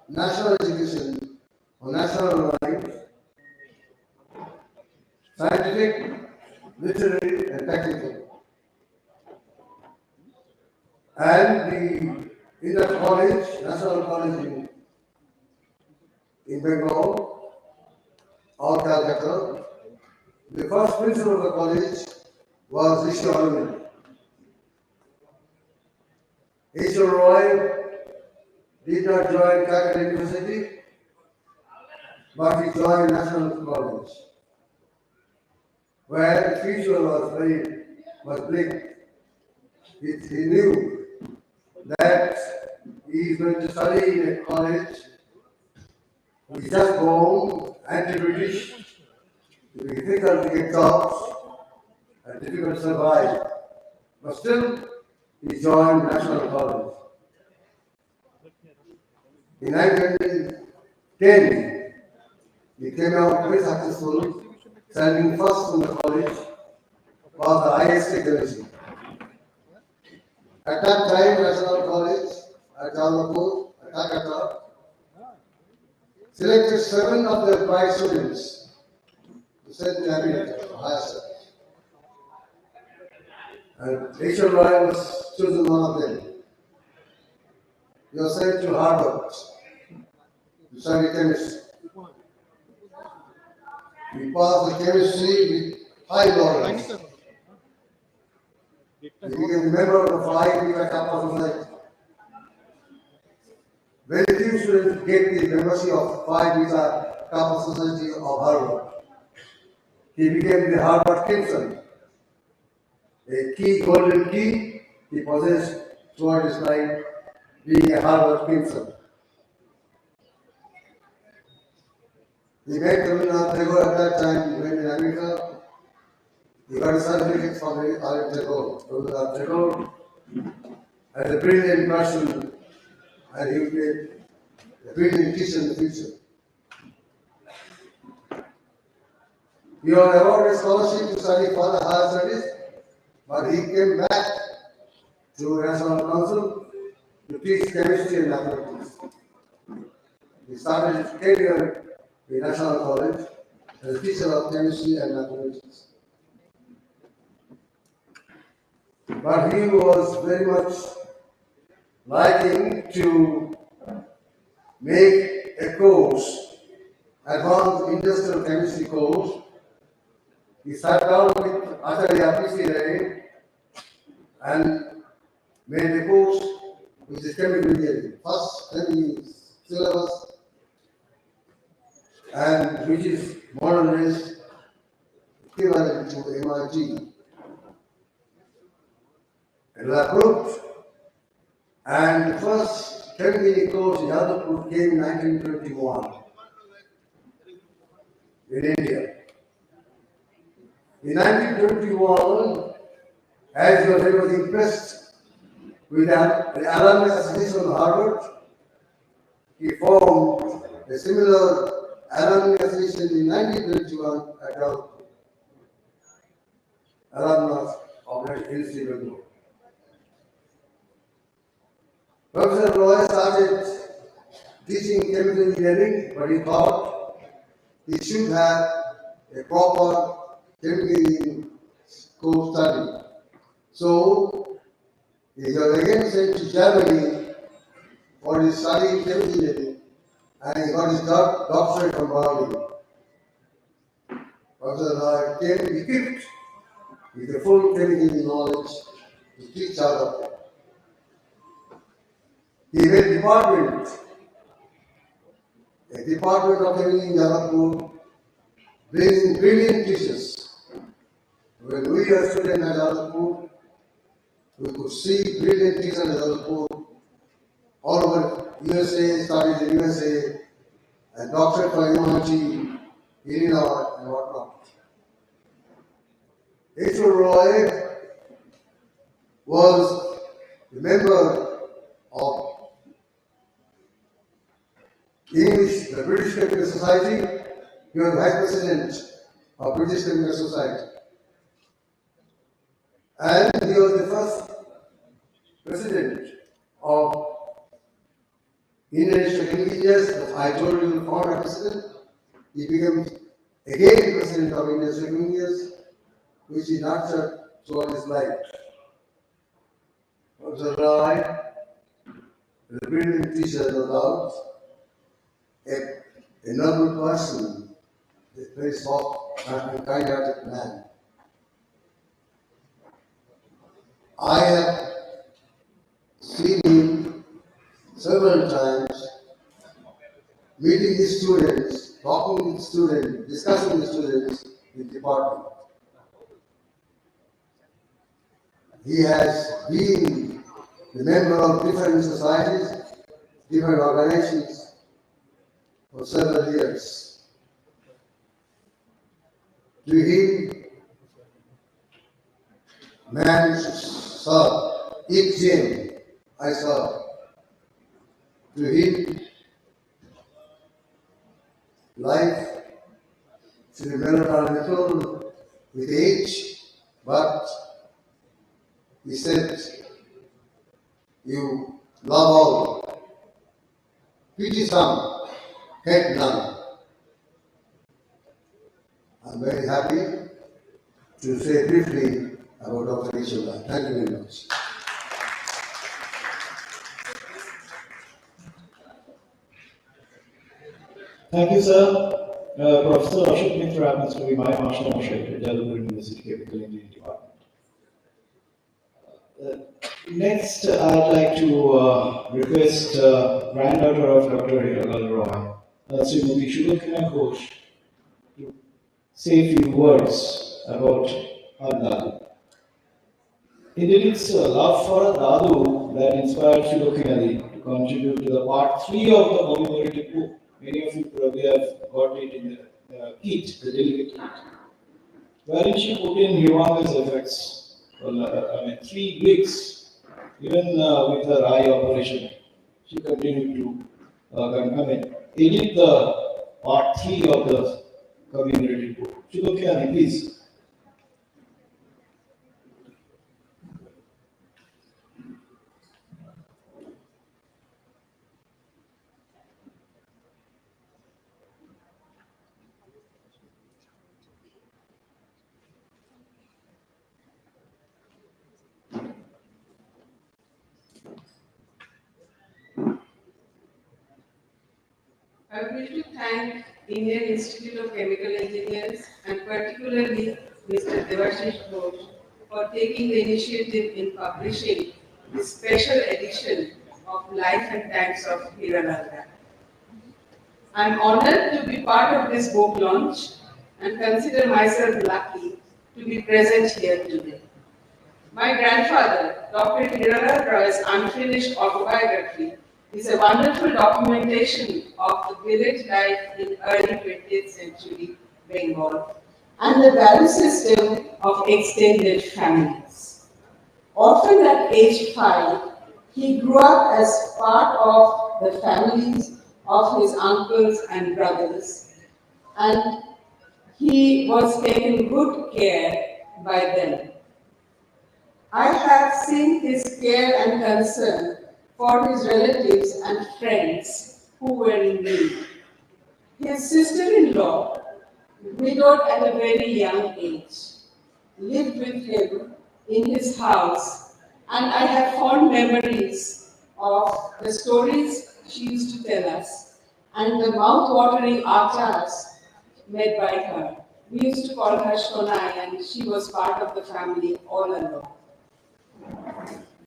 national education on national lines, scientific, literary, and technical. And in that college, National College in Bengal, or Calcutta, the first principal of the college was Ishwar. Ishwar Roy did not join Calcutta University, but he joined National College, where the future was bleak. He knew that he is going to study in a college which is just born, anti-British, it will be difficult to get jobs and difficult to survive. But still, he joined National College. In 1910, he came out very successful, standing first in the college was the IIChE-Chemcon. At that time, National College at Jabalpur, Calcutta, selected 7 of their bright students to send to America for higher studies. And Rachel Roy was chosen one of them. He was sent to Harvard to study chemistry. He passed the chemistry with high laurels. He became a member of the Phi Beta Kappa Society. Very few students get the membership of Phi Beta Kappa Society of Harvard. He became the Harvard Crimson. A key, golden key he possessed throughout his life, being a Harvard Crimson. He met Rabindranath Tagore at that time. He went in America. He got a certificate from Rabindranath Tagore. Rabindranath Tagore as a brilliant person, and he would be a brilliant teacher in the future. He was awarded a scholarship to study further higher studies, but he came back to National Council to teach chemistry and mathematics. He started his career in National College as a teacher of chemistry and mathematics. But he was very much liking to make a course, advanced industrial chemistry course. He sat down with Acharya P.C. Ray and made a course which is chemical engineering, first 10 years syllabus, and which is more or less equivalent to MIT. It was approved, and the first chemical course in Yadavpur came in 1921 in India. In 1921, as he was impressed with the alumni association of Harvard, he formed a similar alumni association in 1921 at Yadavpur. alumnus of the IIChE Chemcon. Professor Roy started teaching chemical engineering, but he thought he should have a proper chemical engineering course study. So he was again sent to Germany for his study in chemical engineering, and he got his doctorate from Berlin. Professor Roy came equipped with a full chemical engineering knowledge to teach others. He had a department of chemical in Jabalpur, bringing brilliant teachers. When we were students at Jabalpur, we could see brilliant teachers at Jabalpur, all over USA, studied in USA, and doctorate from MIT, Illinois, and whatnot. H.O. Roy was a member of the British Chemical Society. He was Vice President of British Chemical Society. And he was the first president of Indian Institute of Chemical Engineers. As I told you, the former president. He became again president of Indian Institute of Chemical Engineers, which he nurtured throughout his life. Professor Roy, the brilliant teacher, no doubt, a noble person, a very soft and kind-hearted man. I have seen him several times meeting his students, talking with students, discussing with students in the department. He has been the member of different societies, different organizations for several years. To him, man should serve, eat gym, I serve. To him, life should be melancholical with age, but he said, you love all, pity some, hate none. I'm very happy to say briefly about Dr. Ishwara. Thank you very much. Thank you, sir. Professor Ashok Mitra happens to be my Master Moshe at Jabalpur University Chemical Engineering Department. Next, I'd like to request granddaughter of Dr. Hiral Roy, Srimati IIChE-Chemcon, to say a few words about her Dadu. Indeed, it's love for a Dadu that inspired IIChE-Chemcon to contribute to the part 3 of the commemorative book. Many of you probably have got it in the kit, the delegate kit, wherein she put in humongous efforts. Well, 3 weeks, even with her eye operation, she continued to edit the part 3 of the commemorative book. IIChE-Chemcon, please. I would like to thank Indian Institute of Chemical Engineers and particularly Mr. Devashish Ghosh for taking the initiative in publishing this special edition of Life and Times of Hirananda. I am honored to be part of this book launch and consider myself lucky to be present here today. My grandfather, Dr. Hirananda Roy's unfinished autobiography, is a wonderful documentation of the village life in early 20th century Bengal and the value system of extended families. Orphaned at age 5, he grew up as part of the families of his uncles and brothers, and he was taken good care by them. I have seen his care and concern for his relatives and friends who were in need. His sister-in-law, widowed at a very young age, lived with him in his house, and I have fond memories of the stories she used to tell us and the mouth-watering achars made by her. We used to call her Shonai, and she was part of the family all along.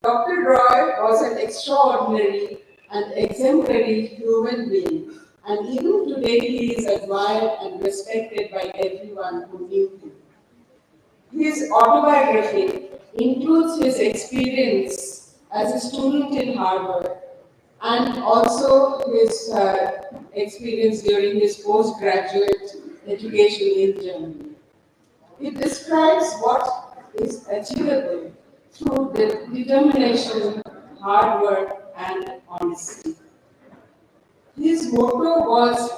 Dr. Roy was an extraordinary and exemplary human being, and even today he is admired and respected by everyone who knew him. His autobiography includes his experience as a student in Harvard and also his experience during his postgraduate education in Germany. It describes what is achievable through determination, hard work, and honesty. His motto was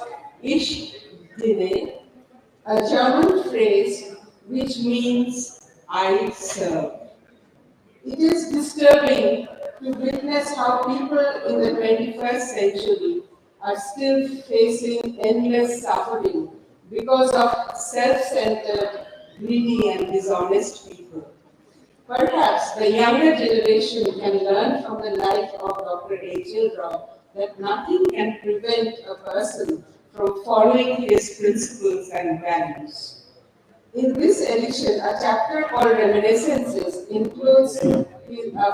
Ich diene, a German phrase which means I serve. It is disturbing to witness how people in the 21st century are still facing endless suffering because of self-centered, greedy and dishonest people. Perhaps the younger generation can learn from the life of Dr. H.L. Roy that nothing can prevent a person from following his principles and values. In this edition, a chapter called Reminiscences includes a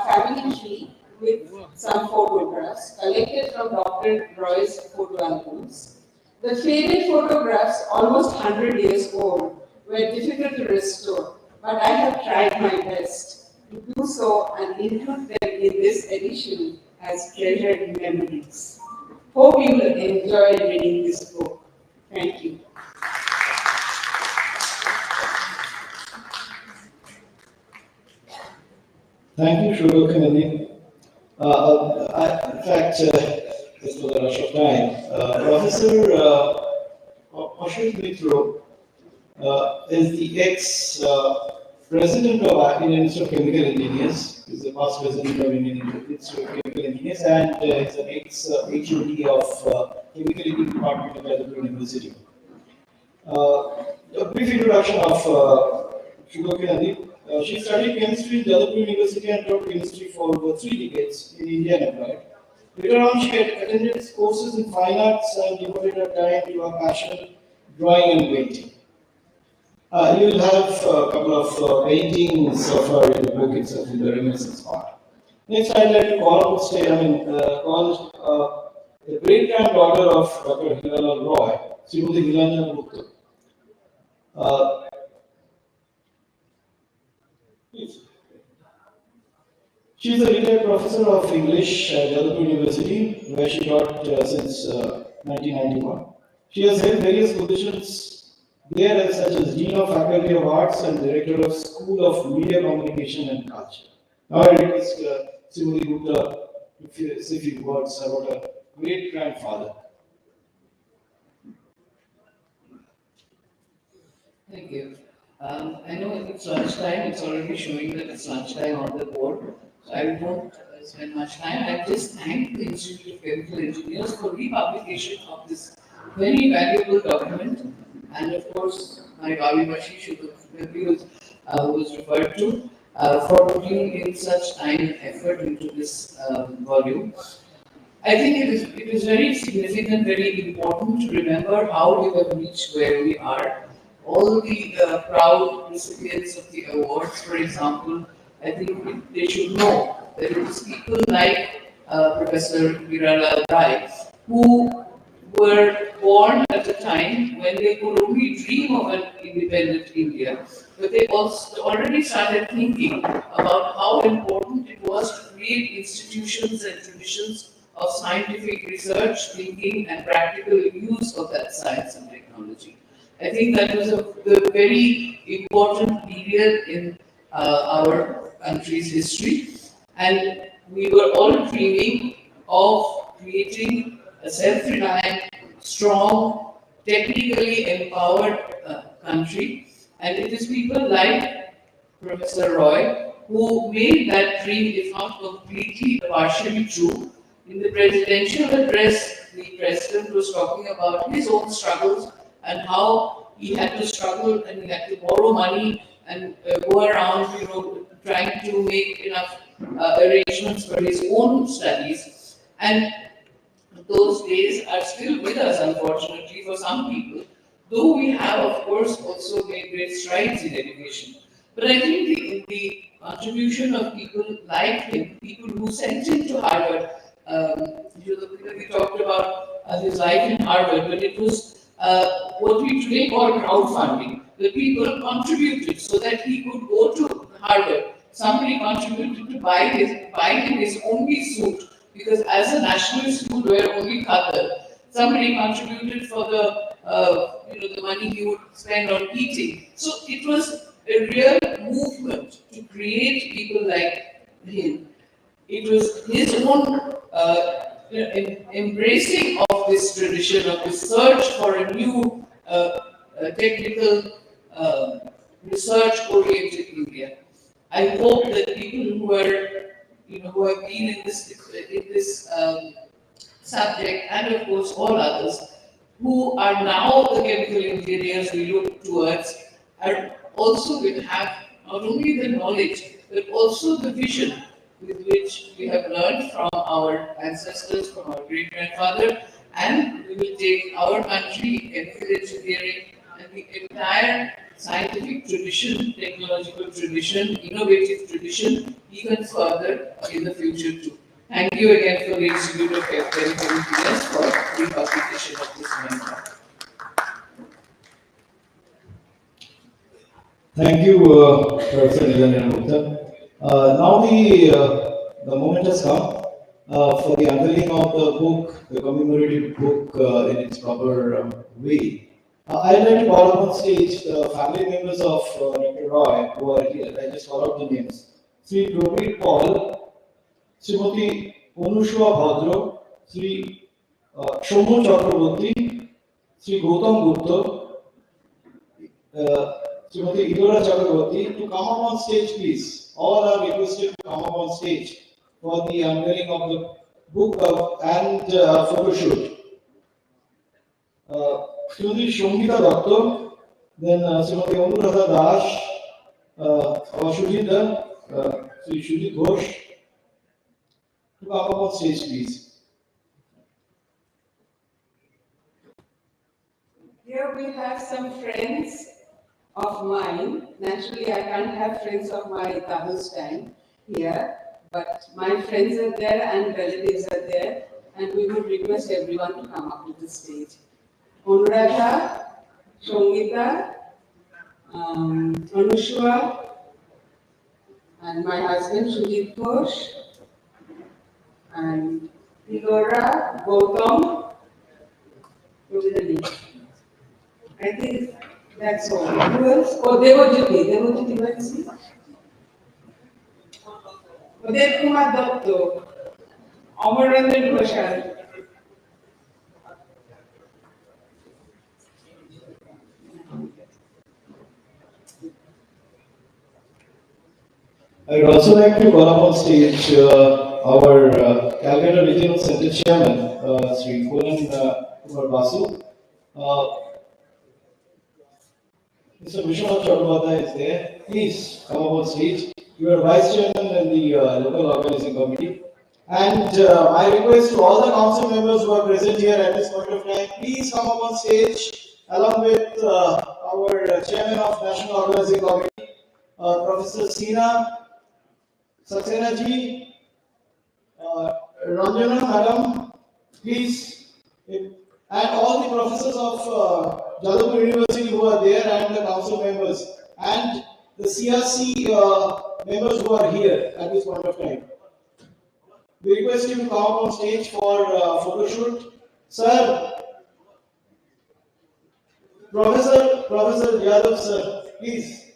family tree with some photographs collected from Dr. Roy's photo albums. The faded photographs, almost 100 years old, were difficult to restore, but I have tried my best to do so and include them in this edition as treasured memories. Hope you will enjoy reading this book. Thank you. Thank you, Shubha Kennedy. In fact, just for the rush of time, Professor Ashok Mitro is the ex-president of Indian Institute of Chemical Engineers. He's the past president of Indian Institute of Chemical Engineers, and he's an ex-HOD of Chemical Engineering Department of Jadavpur University. A brief introduction of Shubha Kennedy. She studied chemistry in Jadavpur University and taught chemistry for over 3 decades in India and abroad. Later on, she had attended courses in fine arts and devoted her time to her passion, drawing and painting. You will have a couple of paintings of her in the book itself in the reminiscence part. Next, I'd like to call the great granddaughter of Dr. Hilalal Roy, Srimati Nilanjana Gupta. Please. She is a retired professor of English at Jadavpur University, where she taught since 1991. She has held various positions there, such as Dean of Faculty of Arts and Director of School of Media Communication and Culture. Now I request Srimati Gupta to say a few words about her great grandfather. Thank you. I know it's lunchtime, it's already showing that it's lunchtime on the board, so I won't spend much time. I just thank the Institute of Chemical Engineers for republication of this very valuable document, and of course, my Bashi was referred to, for putting in such time and effort into this volume. I think it is very significant, very important to remember how we have reached where we are. All the proud recipients of the awards, for example, I think they should know that it is people like Professor Veeralal Rai who were born at a time when they could only dream of an independent India, but they also already started thinking about how important it was to create institutions and traditions of scientific research, thinking, and practical use of that science and technology. I think that was a very important period in our country's history, and we were all dreaming of creating a self-reliant, strong, technically empowered country. And it is people like Professor Roy, who made that dream, if not completely, partially true. In the presidential address, the president was talking about his own struggles and how he had to struggle and he had to borrow money and go around, trying to make enough arrangements for his own studies. And those days are still with us, unfortunately, for some people, though we have, of course, also made great strides in education. But I think the contribution of people like him, people who sent him to Harvard, we talked about his life in Harvard, but it was what we today call crowdfunding. The people contributed so that he could go to Harvard. Somebody contributed to buy him his only suit because as a nationalist he would wear only khatar. Somebody contributed for the money he would spend on eating. So it was a real movement to create people like him. It was his own embracing of this tradition, of this search for a new technical, research-oriented India. I hope that people who are, who have been in this subject, and of course all others, who are now the chemical engineers we look towards, are also will have not only the knowledge but also the vision with which we have learned from our ancestors, from our great grandfather, and we will take our country, chemical engineering, and the entire scientific tradition, technological tradition, innovative tradition, even further in the future too. Thank you again for the Institute of Chemical Engineers for the publication of this memo. Thank you, Professor Nilanjan Gupta. Now the moment has come for the unveiling of the book, the commemorative book in its proper way. I'd like to call upon stage the family members of Dr. Roy who are here. I just call out the names. Sri Prabir Paul, Srimati Onushwa Bhadra, Sri Shomu Chakraborty, Sri Gautam Gupta, Srimati Idora Chakraborty to come up on stage, please. All are requested to come up on stage for the unveiling of the book and photo shoot. Srimati Shongita Datta, then Srimati Anuradha Dash, our Shujita, Sri Shujit Ghosh, to come up on stage, please. Here we have some friends of mine. Naturally, I can't have friends of my Tahoe's time here, but my friends are there and relatives are there, and we would request everyone to come up to the stage. Anuradha, Shongita, Anushwa, and my husband Shujit Ghosh, and Igora, Gautam, go to the list. I think that's all. Who else? Oh, Devojyoti, where is he? Uday Kumar Dotto, Amarendra Ghoshal. I would also like to call up on stage our Calcutta Regional Center Chairman, Sri Konan Kumar Basu. Mr. Vishwanath Chattopadhyay is there. Please come up on stage. You are Vice Chairman in the local organizing committee. And I request to all the council members who are present here at this point of time, please come up on stage along with our Chairman of National Organizing Committee, Professor Sina Saxena ji, Ranjana Madam, please, and all the professors of Jadavpur University who are there and the council members and the CRC members who are here at this point of time. We request you to come up on stage for photo shoot. Sir, Professor Yadav sir, please.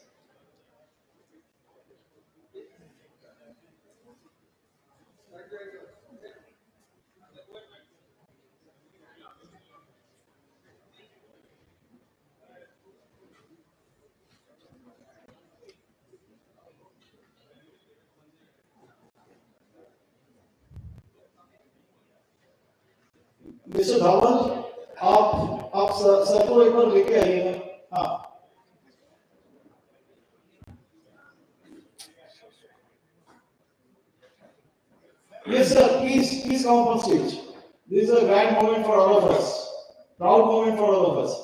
Mister Dhawal, आप sir को एक बार लेके आइएगा। हाँ, yes sir, please come on stage. This is a grand moment for all of us, proud moment for all of us.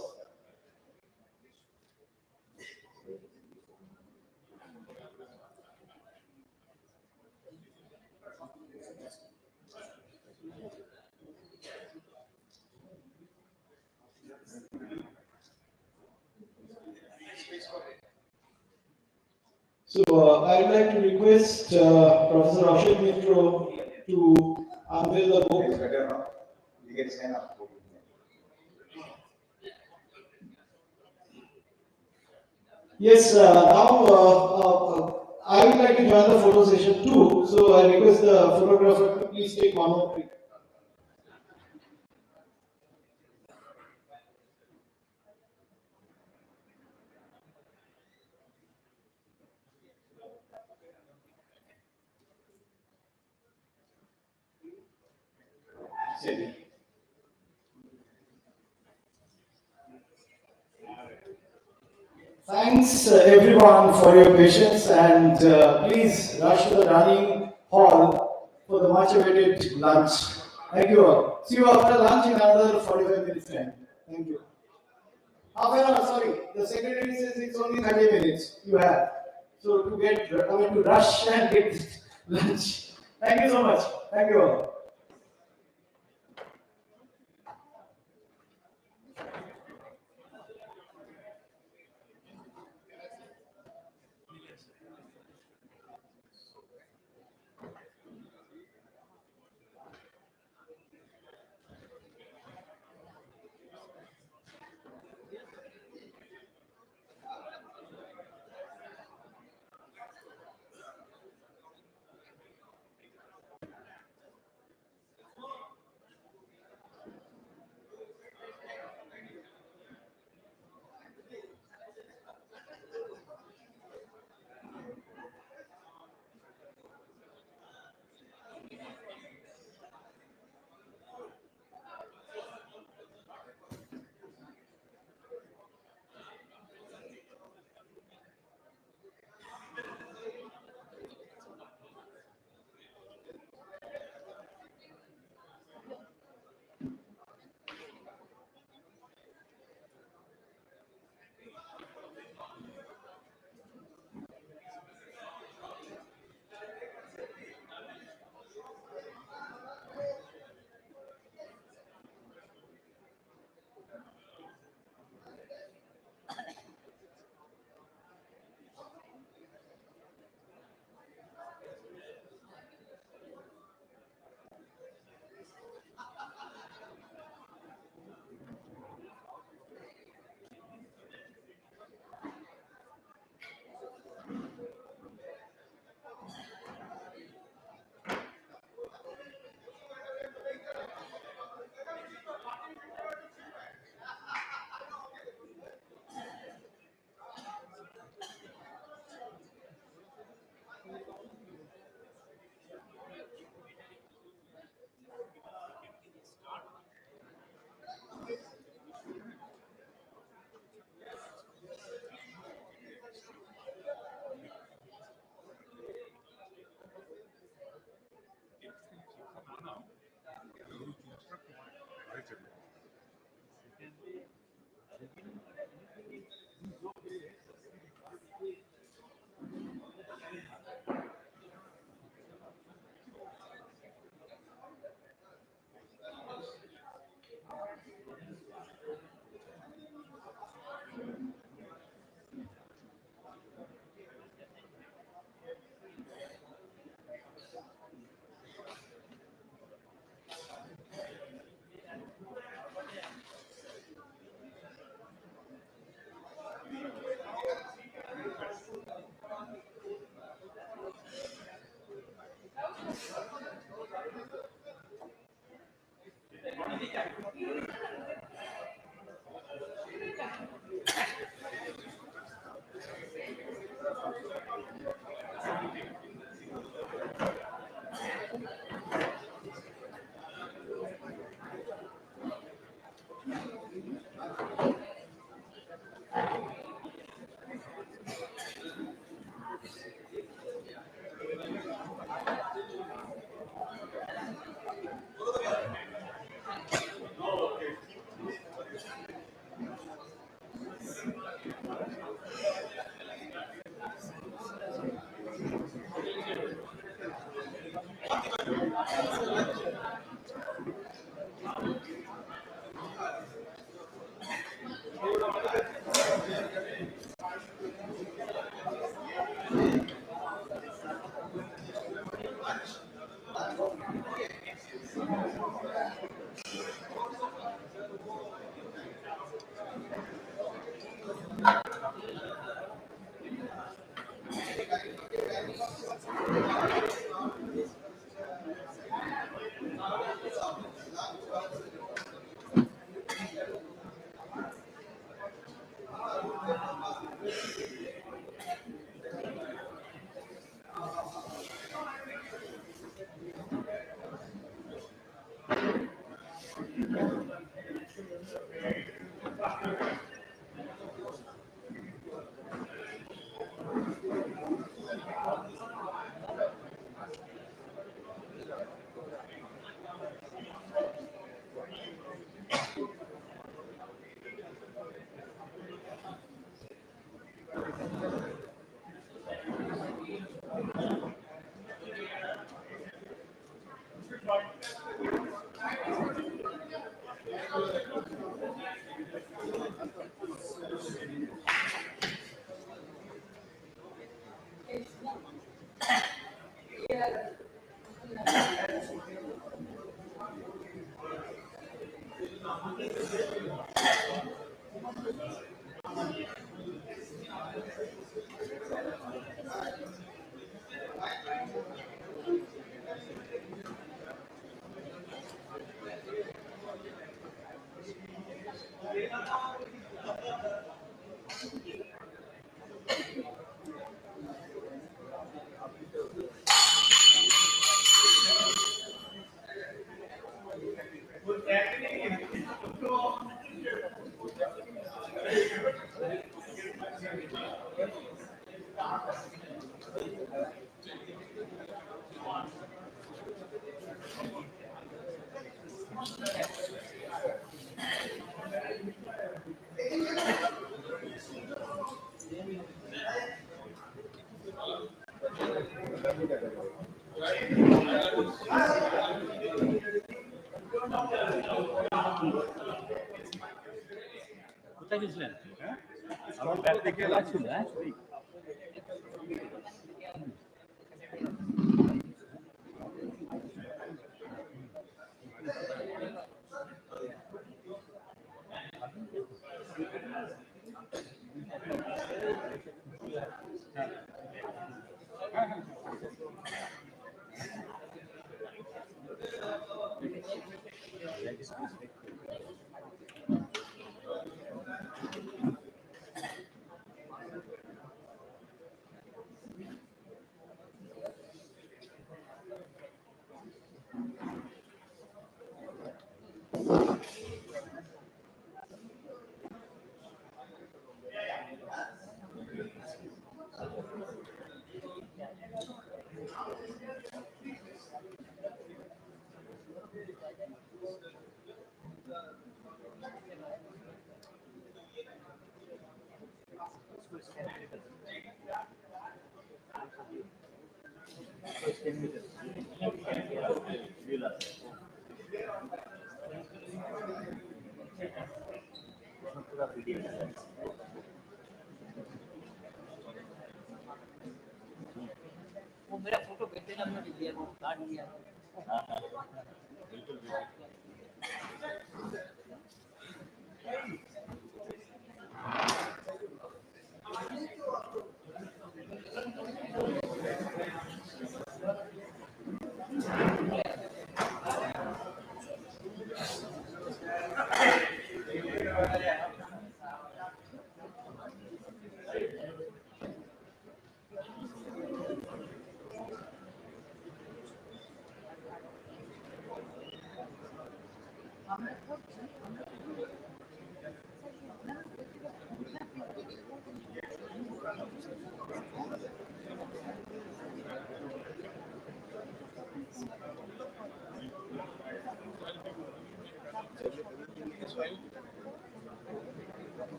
So I would like to request Professor Ashok Mitro to unveil the book. You can stand up. Yes, now I would like to join the photo session too. So I request the photographer to please take one more pic. Thanks everyone for your patience, and please rush to the dining hall for the much awaited lunch. Thank you all. See you after lunch in another 45 minutes time. Thank you. Half an hour, sorry. The secretary says it's only 30 minutes you have. So to get, to rush and get lunch. Thank you so much. Thank you all.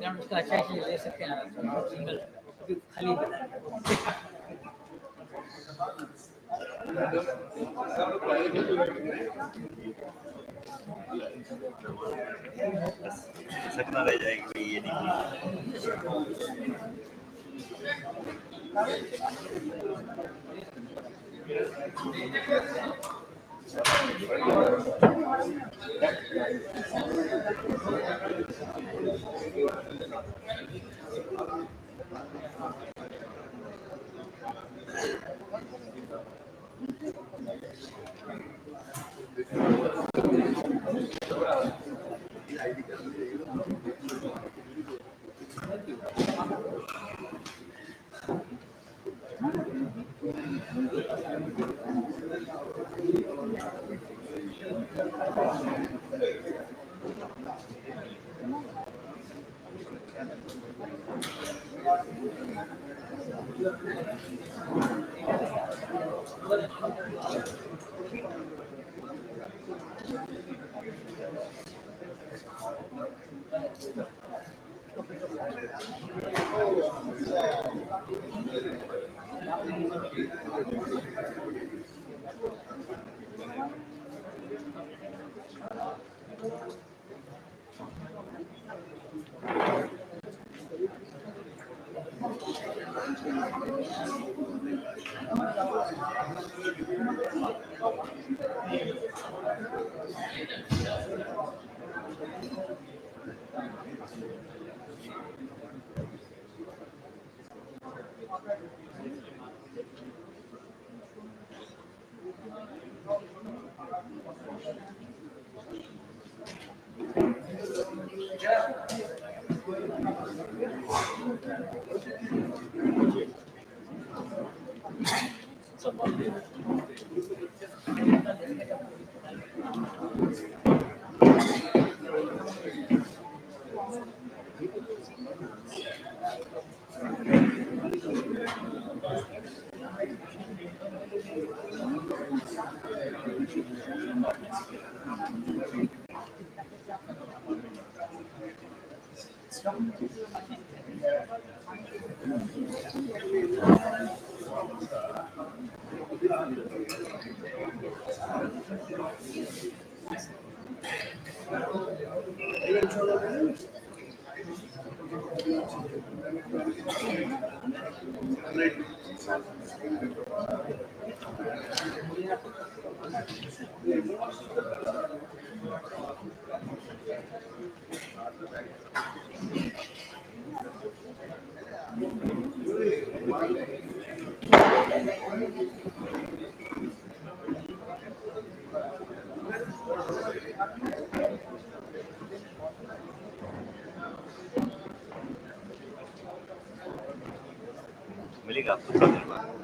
हम उसका अच्छा चीज ले सकते हैं single खाली सकना रह जाएगी ये नहीं। मिलेगा आपको थोड़ी देर बाद।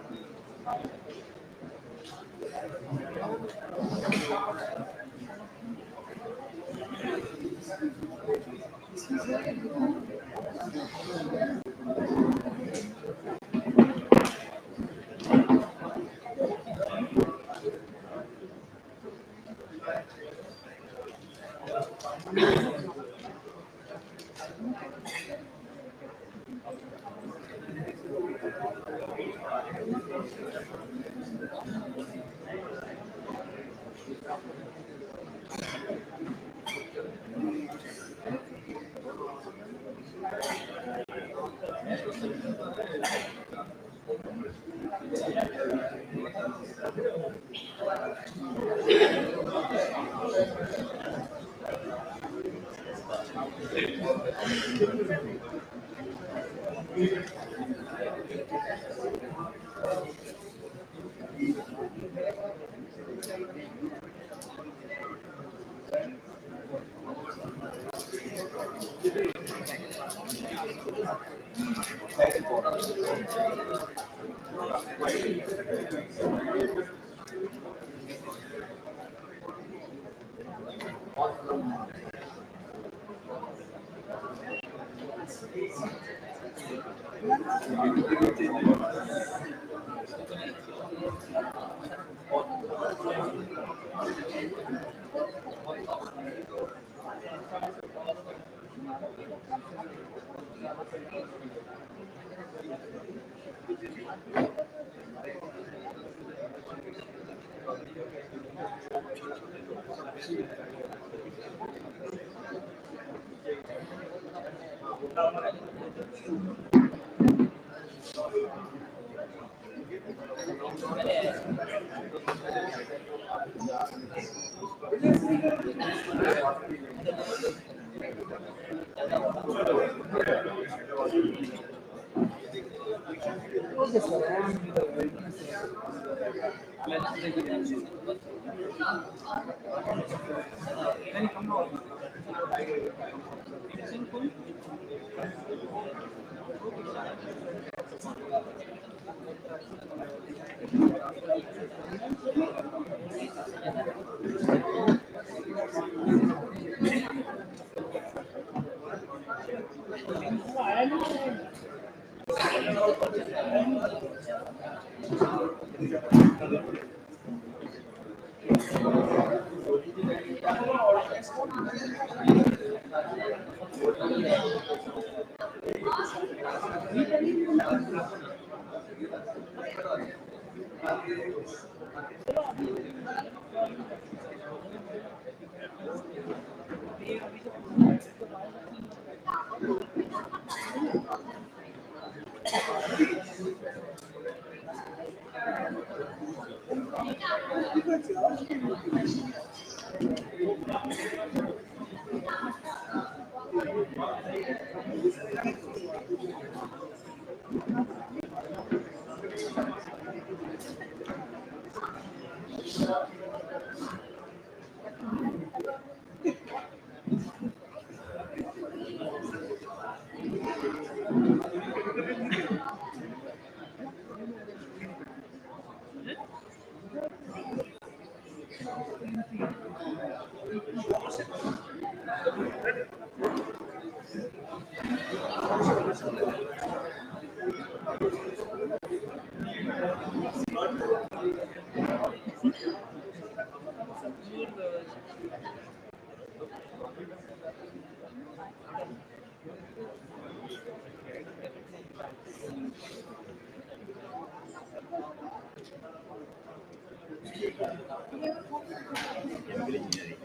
केमिकल इंजीनियरिंग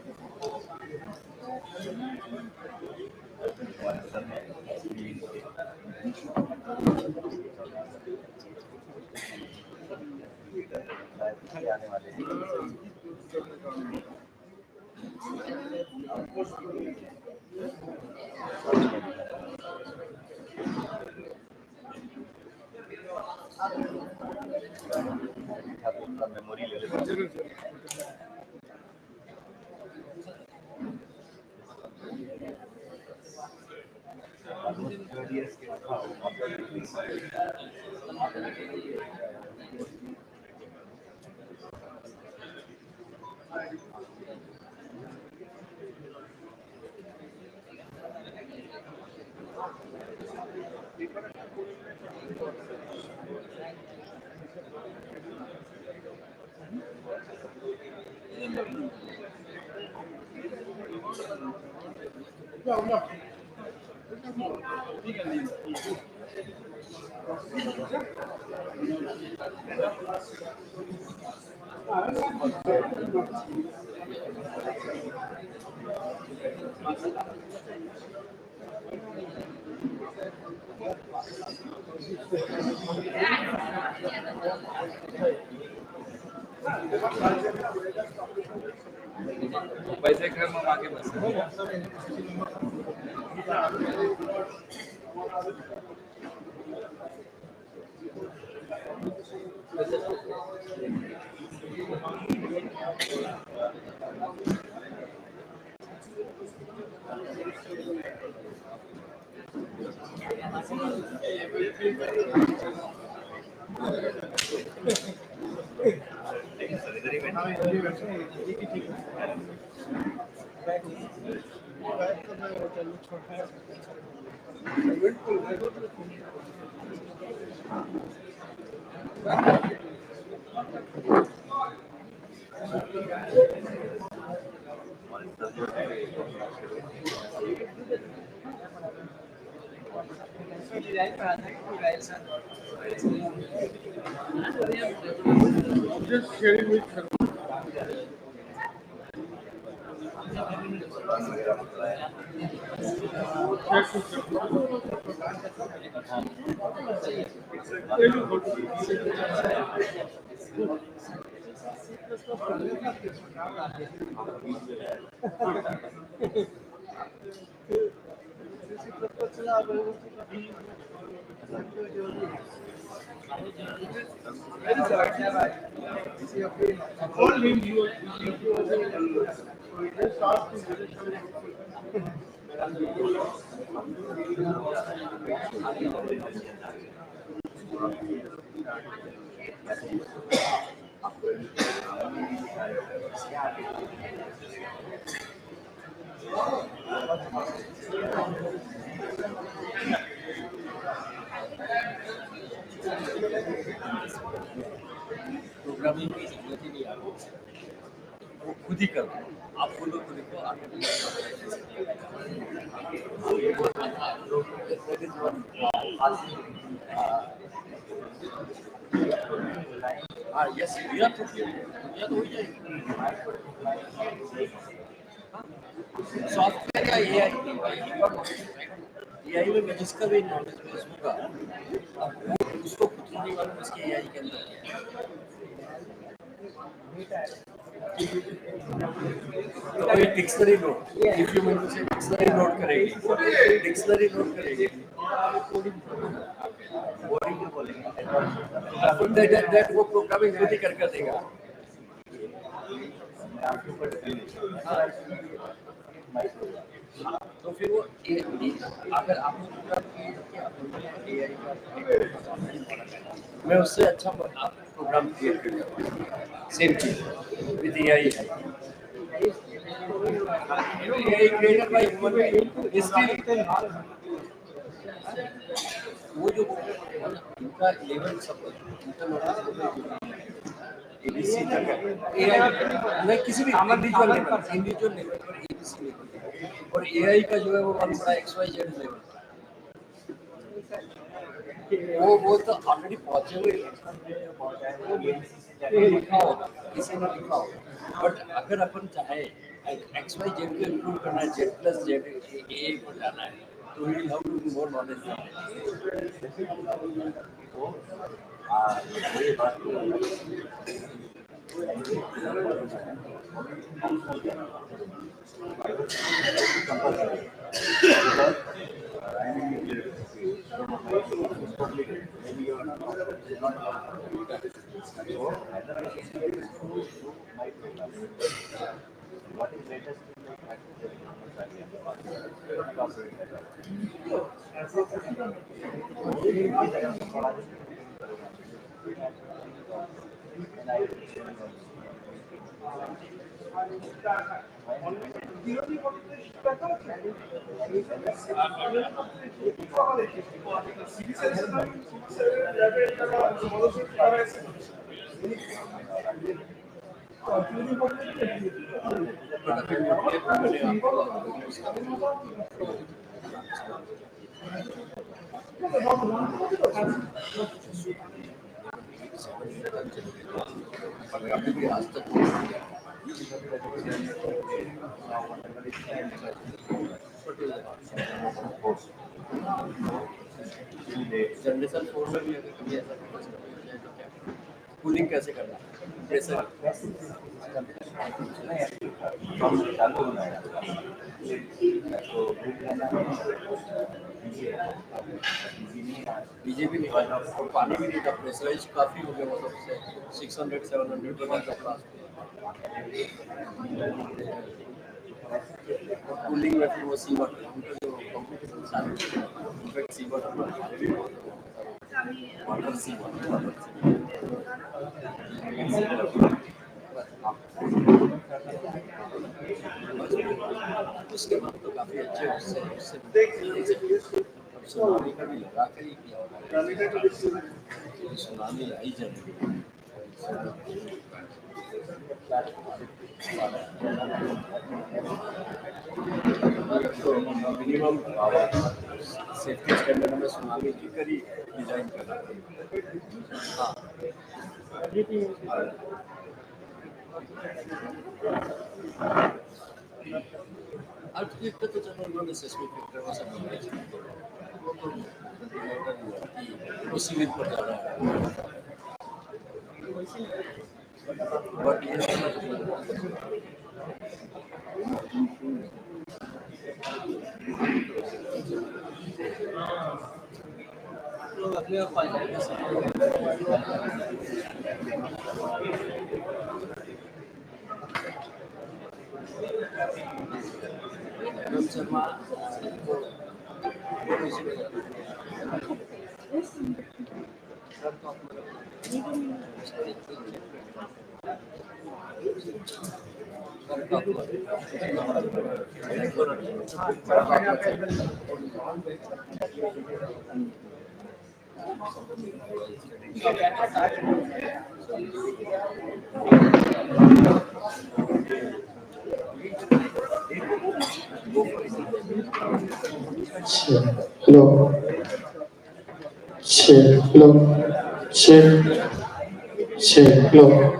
सर ने आने वाले हैं मेमोरी ले लेते हैं पैसे घर में आगे बस Just sharing with her. Programming की जरूरत ही नहीं है वो खुद ही करो आप बोलो तो देखो आगे हाँ यस दुनिया तो हो जाएगी सॉफ्टवेयर या एआई में मैं जिसका भी नॉलेज बेस होगा उसको खुद ही नहीं मालूम इसके एआई के अंदर कोई dictionary note if you mean to say dictionary note करेगी दैट वो प्रोग्रामिंग खुद ही कर देगा तो फिर वो अगर आपने मैं उससे अच्छा प्रोग्राम क्रिएट करूँगा सेम चीज with AI created by human वो जो उनका लेवल सब एबीसी तक है एआई मैं किसी भी इंडिविजुअल लेवल पर एबीसी लेवल और एआई का जो है वो बहुत बड़ा XYZ लेवल वो तो ऑलरेडी पहुंचे हुए हैं ये लिखा होगा, किसी ने लिखा होगा। बट अगर अपन चाहे एक्स वाई जेड को इम्प्रूव करना है, जेड प्लस जेड ए को जाना है, तो we will have to be more knowledge. What is latest in the अभी भी आज तक जनरेशन 4 में भी अगर कभी ऐसा फोकस करना है तो क्या कूलिंग कैसे करना है, प्रेशर चालू होना है तो बीजेपी नहीं और पानी भी नहीं था, प्रेशराइज काफी हो गया, मतलब 600-700 का क्लास। कूलिंग में फिर वो सी वाटर उनका जो कॉम्प्लिकेशन सारे इनफैक्ट सी वाटर वाटर सी उसके बाद तो काफी अच्छे उससे उससे सुनामी का भी लगा कर ही किया होगा, सुनामी आई जाएगी। तो मिनिमम सेफ्टी स्टैंडर्ड में सुनामी की करी डिजाइन करना हाँ अर्थक्वेक का तो चलो उन्होंने सिस्मिक फैक्टर वो सब वो सिविल पर जा रहा है, बट अपने आप Sharma Hello. Check. Hello. Check. Check. Hello.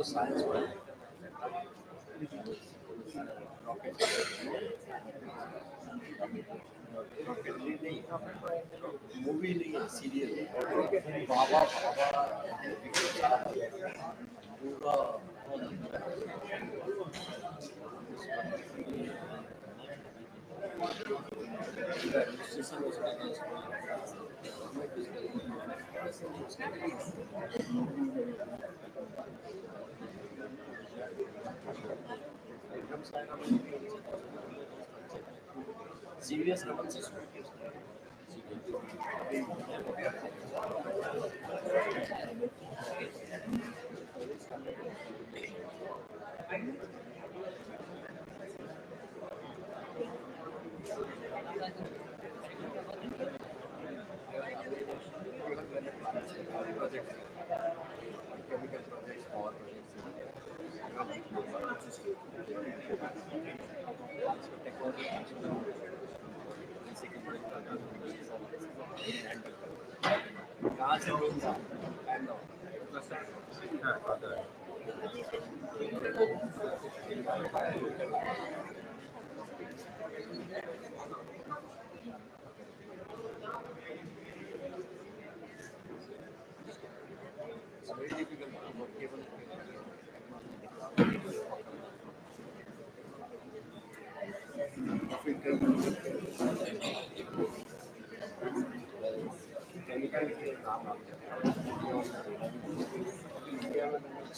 science movie नहीं है, सीरियल है। बाबा बाबा पूरा सीरियस लेवल से कहाँ से होगा? केमिकल के नाम इंडिया में डेवलप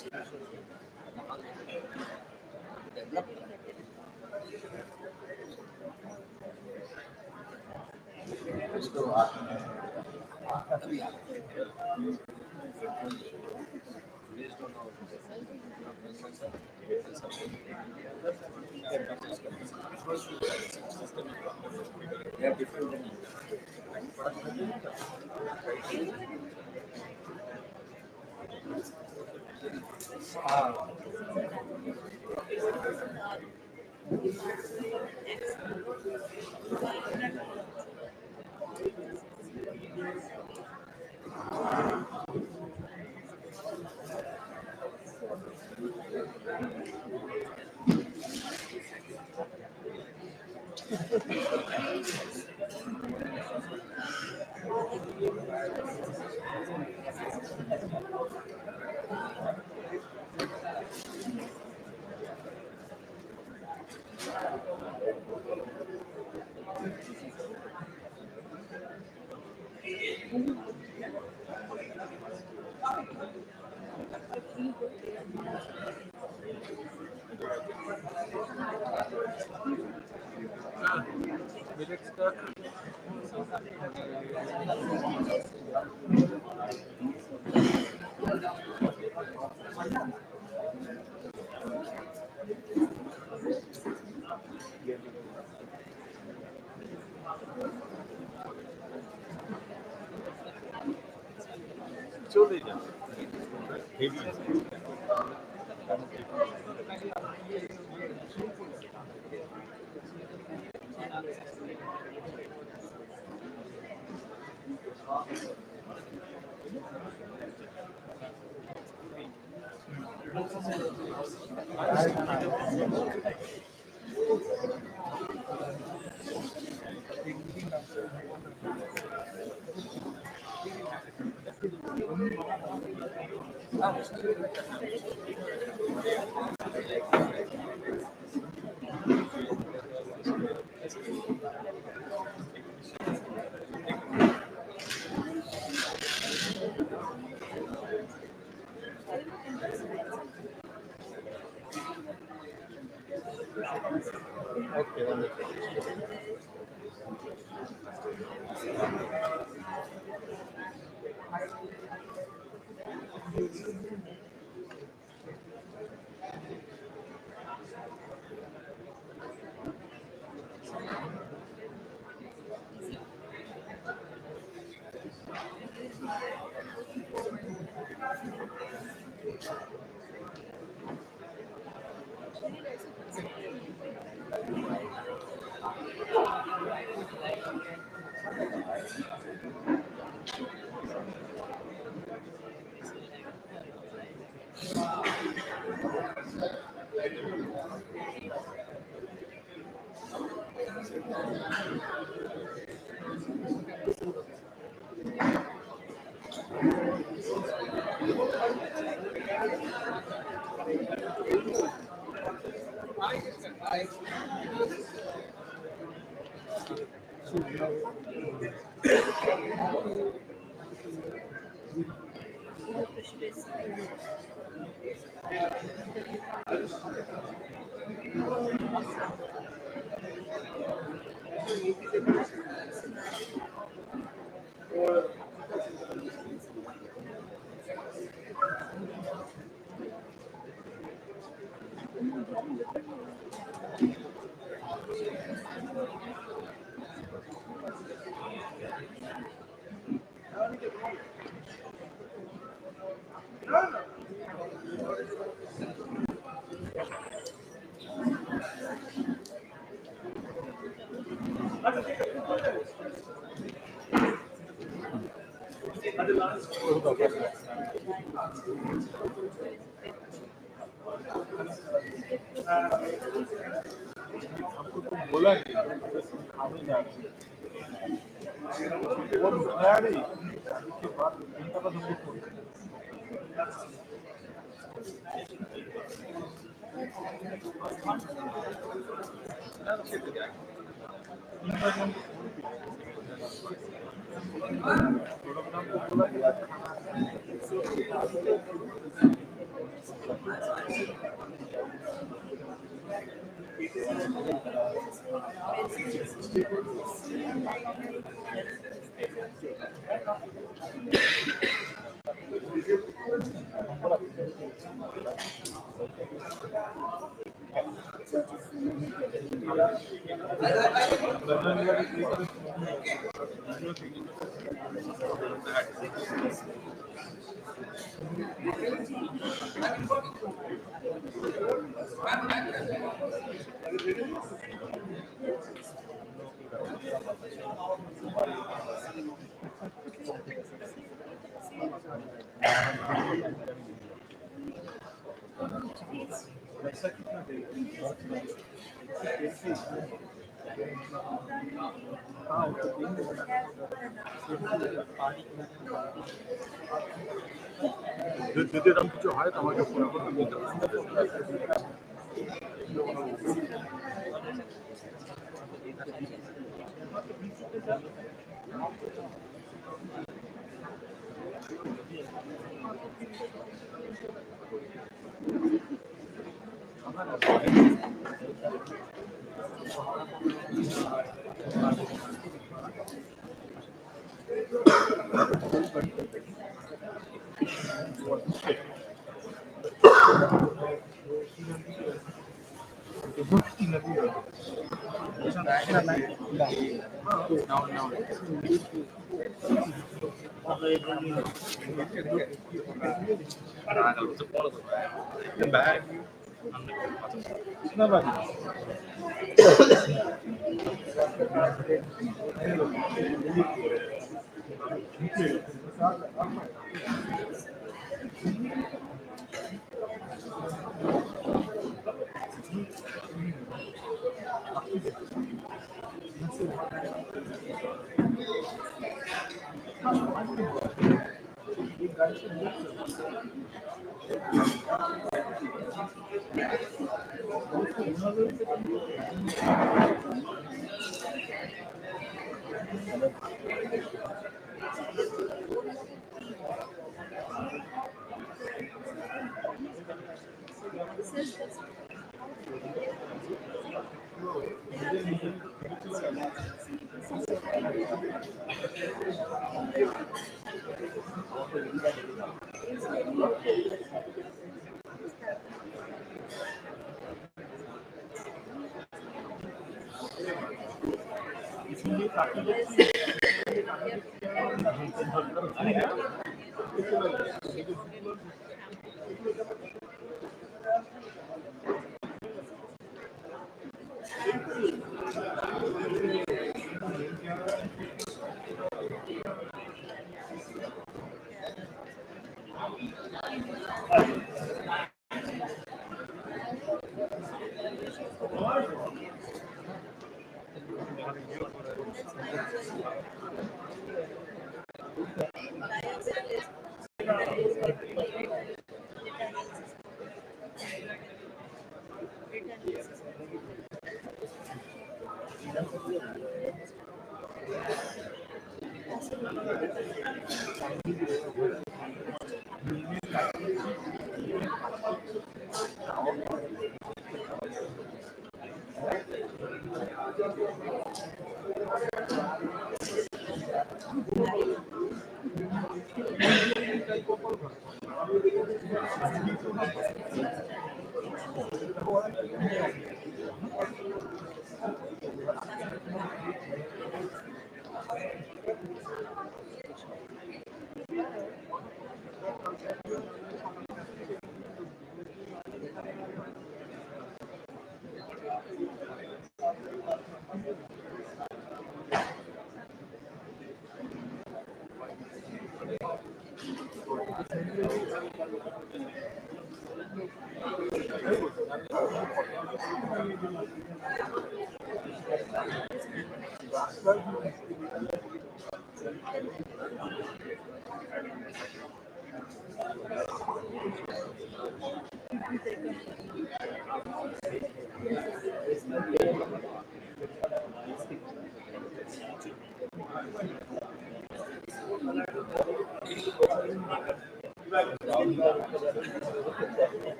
इसको अभी based on our they are different than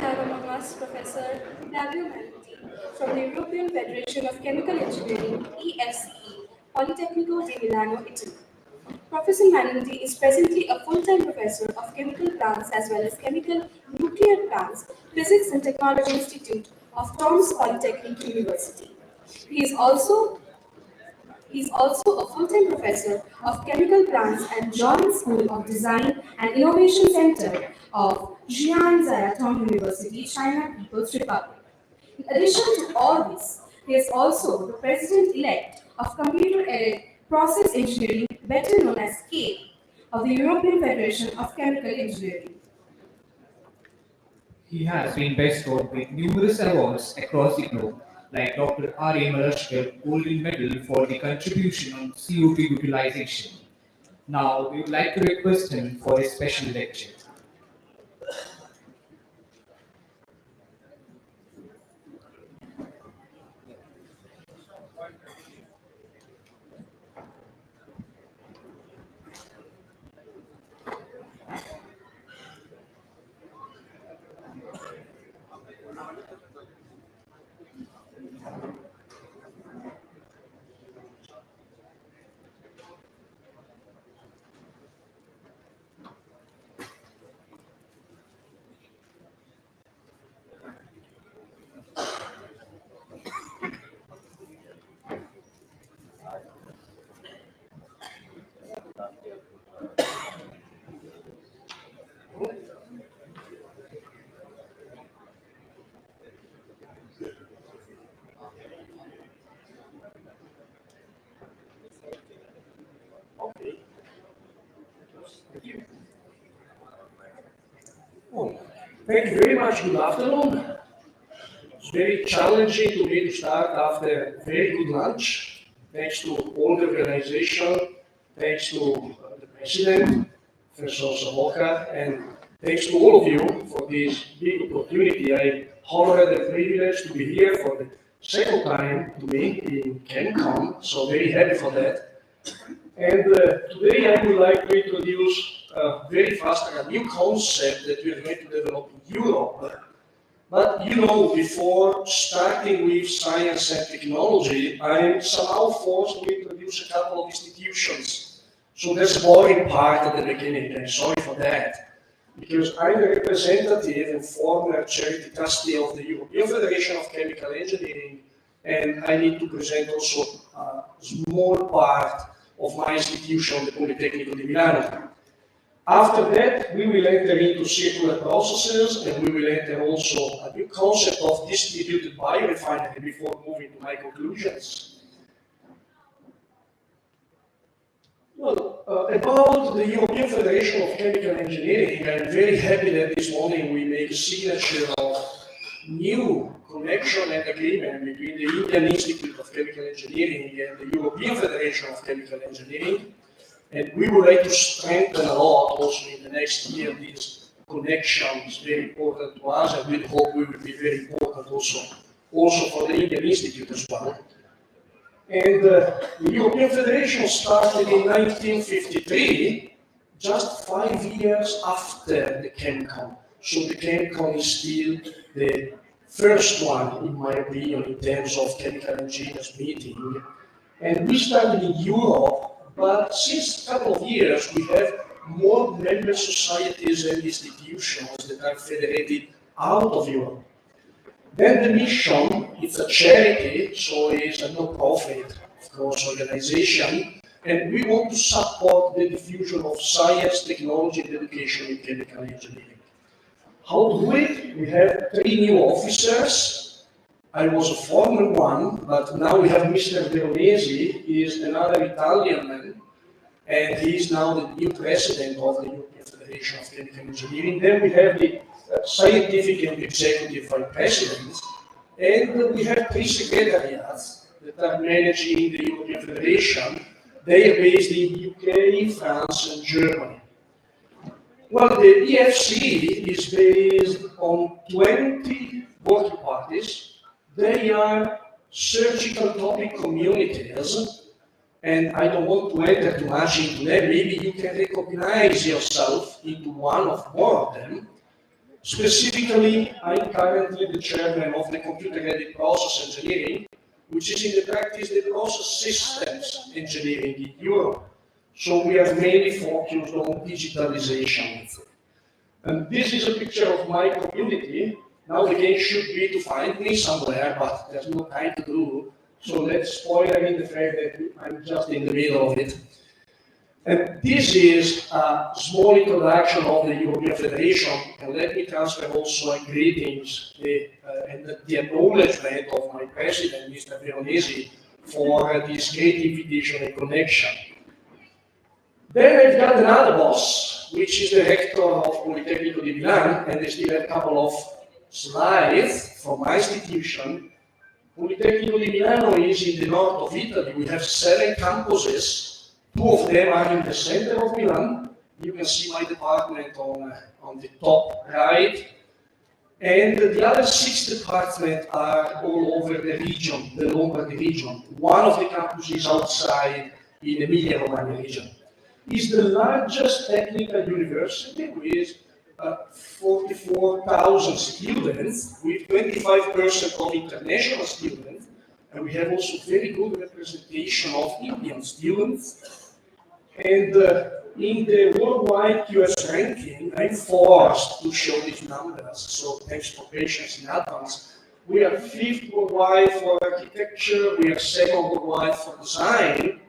have among us Professor Davio Manenti from the European Federation of Chemical Engineering, EFCE, Politecnico di Milano, Italy. Professor Manenti is presently a full-time professor of chemical plants as well as chemical nuclear plants, Physics and Technology Institute of Tom's Polytechnic University. He is also a full-time professor of chemical plants at Joint School of Design and Innovation Center of Jiangzhou University, China People's Republic. In addition to all this, he is also the president-elect of Computer-Aided Process Engineering, better known as CAPE, of the European Federation of Chemical Engineering. He has been bestowed with numerous awards across the globe, like Dr. R.A. Malashkar Golden Medal for the contribution on CO2 utilization. Now, we would like to request him for a special lecture. Thank you very much. Good afternoon. It's very challenging to me to start after a very good lunch. Thanks to all the organization, thanks to the president, Professor Savoca, and thanks to all of you for this big opportunity. I'm honored and privileged to be here for the second time to me in ChemCon, so very happy for that. And today I would like to introduce very fast a new concept that we are going to develop in Europe. But you know, before starting with science and technology, I'm somehow forced to introduce a couple of institutions. So that's the boring part at the beginning, I'm sorry for that. Because I'm a representative and former charity trustee of the European Federation of Chemical Engineering, and I need to present also a small part of my institution, the Politecnico di Milano. After that, we will enter into circular processes, and we will enter also a new concept of distributed biorefinery before moving to my conclusions. Well, about the European Federation of Chemical Engineering, I'm very happy that this morning we made a signature of new connection and agreement between the Indian Institute of Chemical Engineering and the European Federation of Chemical Engineering. And we would like to strengthen a lot also in the next year. This connection is very important to us, and we hope we will be very important also for the Indian Institute as well. And the European Federation started in 1953, just 5 years after the ChemCon. So the ChemCon is still the first one, in my opinion, in terms of chemical engineers meeting. And we started in Europe. But since a couple of years, we have more member societies and institutions that are federated out of Europe. Then the mission, it's a charity, so it's a non-profit, of course, organization, and we want to support the diffusion of science, technology, and education in chemical engineering. How to do it? We have 3 new officers. I was a former one, but now we have Mr. Veronesi. He is another Italian man, and he is now the new president of the European Federation of Chemical Engineering. Then we have the scientific and executive vice presidents, and we have 3 secretariats that are managing the European Federation. They are based in UK, France, and Germany. Well, the EFC is based on 20 working parties. They are surgical topic communities, and I don't want to enter too much into them. Maybe you can recognize yourself into one or more of them. Specifically, I'm currently the chairman of the computer-aided process engineering, which is in the practice the process systems engineering in Europe. So we are mainly focused on digitalization. And this is a picture of my community. Now the game should be to find me somewhere, but there's no time to do. So let's spoil in the fact that I'm just in the middle of it. And this is a small introduction of the European Federation, and let me transfer also a greetings and the acknowledgement of my president, Mr. Veronesi, for this great invitation and connection. Then I've got another boss, which is the rector of Politecnico di Milan, and I still have a couple of slides from my institution. Politecnico di Milano is in the north of Italy. We have 7 campuses. 2 of them are in the center of Milan. You can see my department on the top right. And the other 6 departments are all over the region, the Lombardy region. One of the campuses outside in the Emilia-Romagna region. It's the largest technical university with 44,000 students, with 25% of international students. And we have also very good representation of Indian students. And in the worldwide QS ranking, I'm forced to show these numbers, so thanks for patience in advance. We are 5th worldwide for architecture, we are 2nd worldwide for design,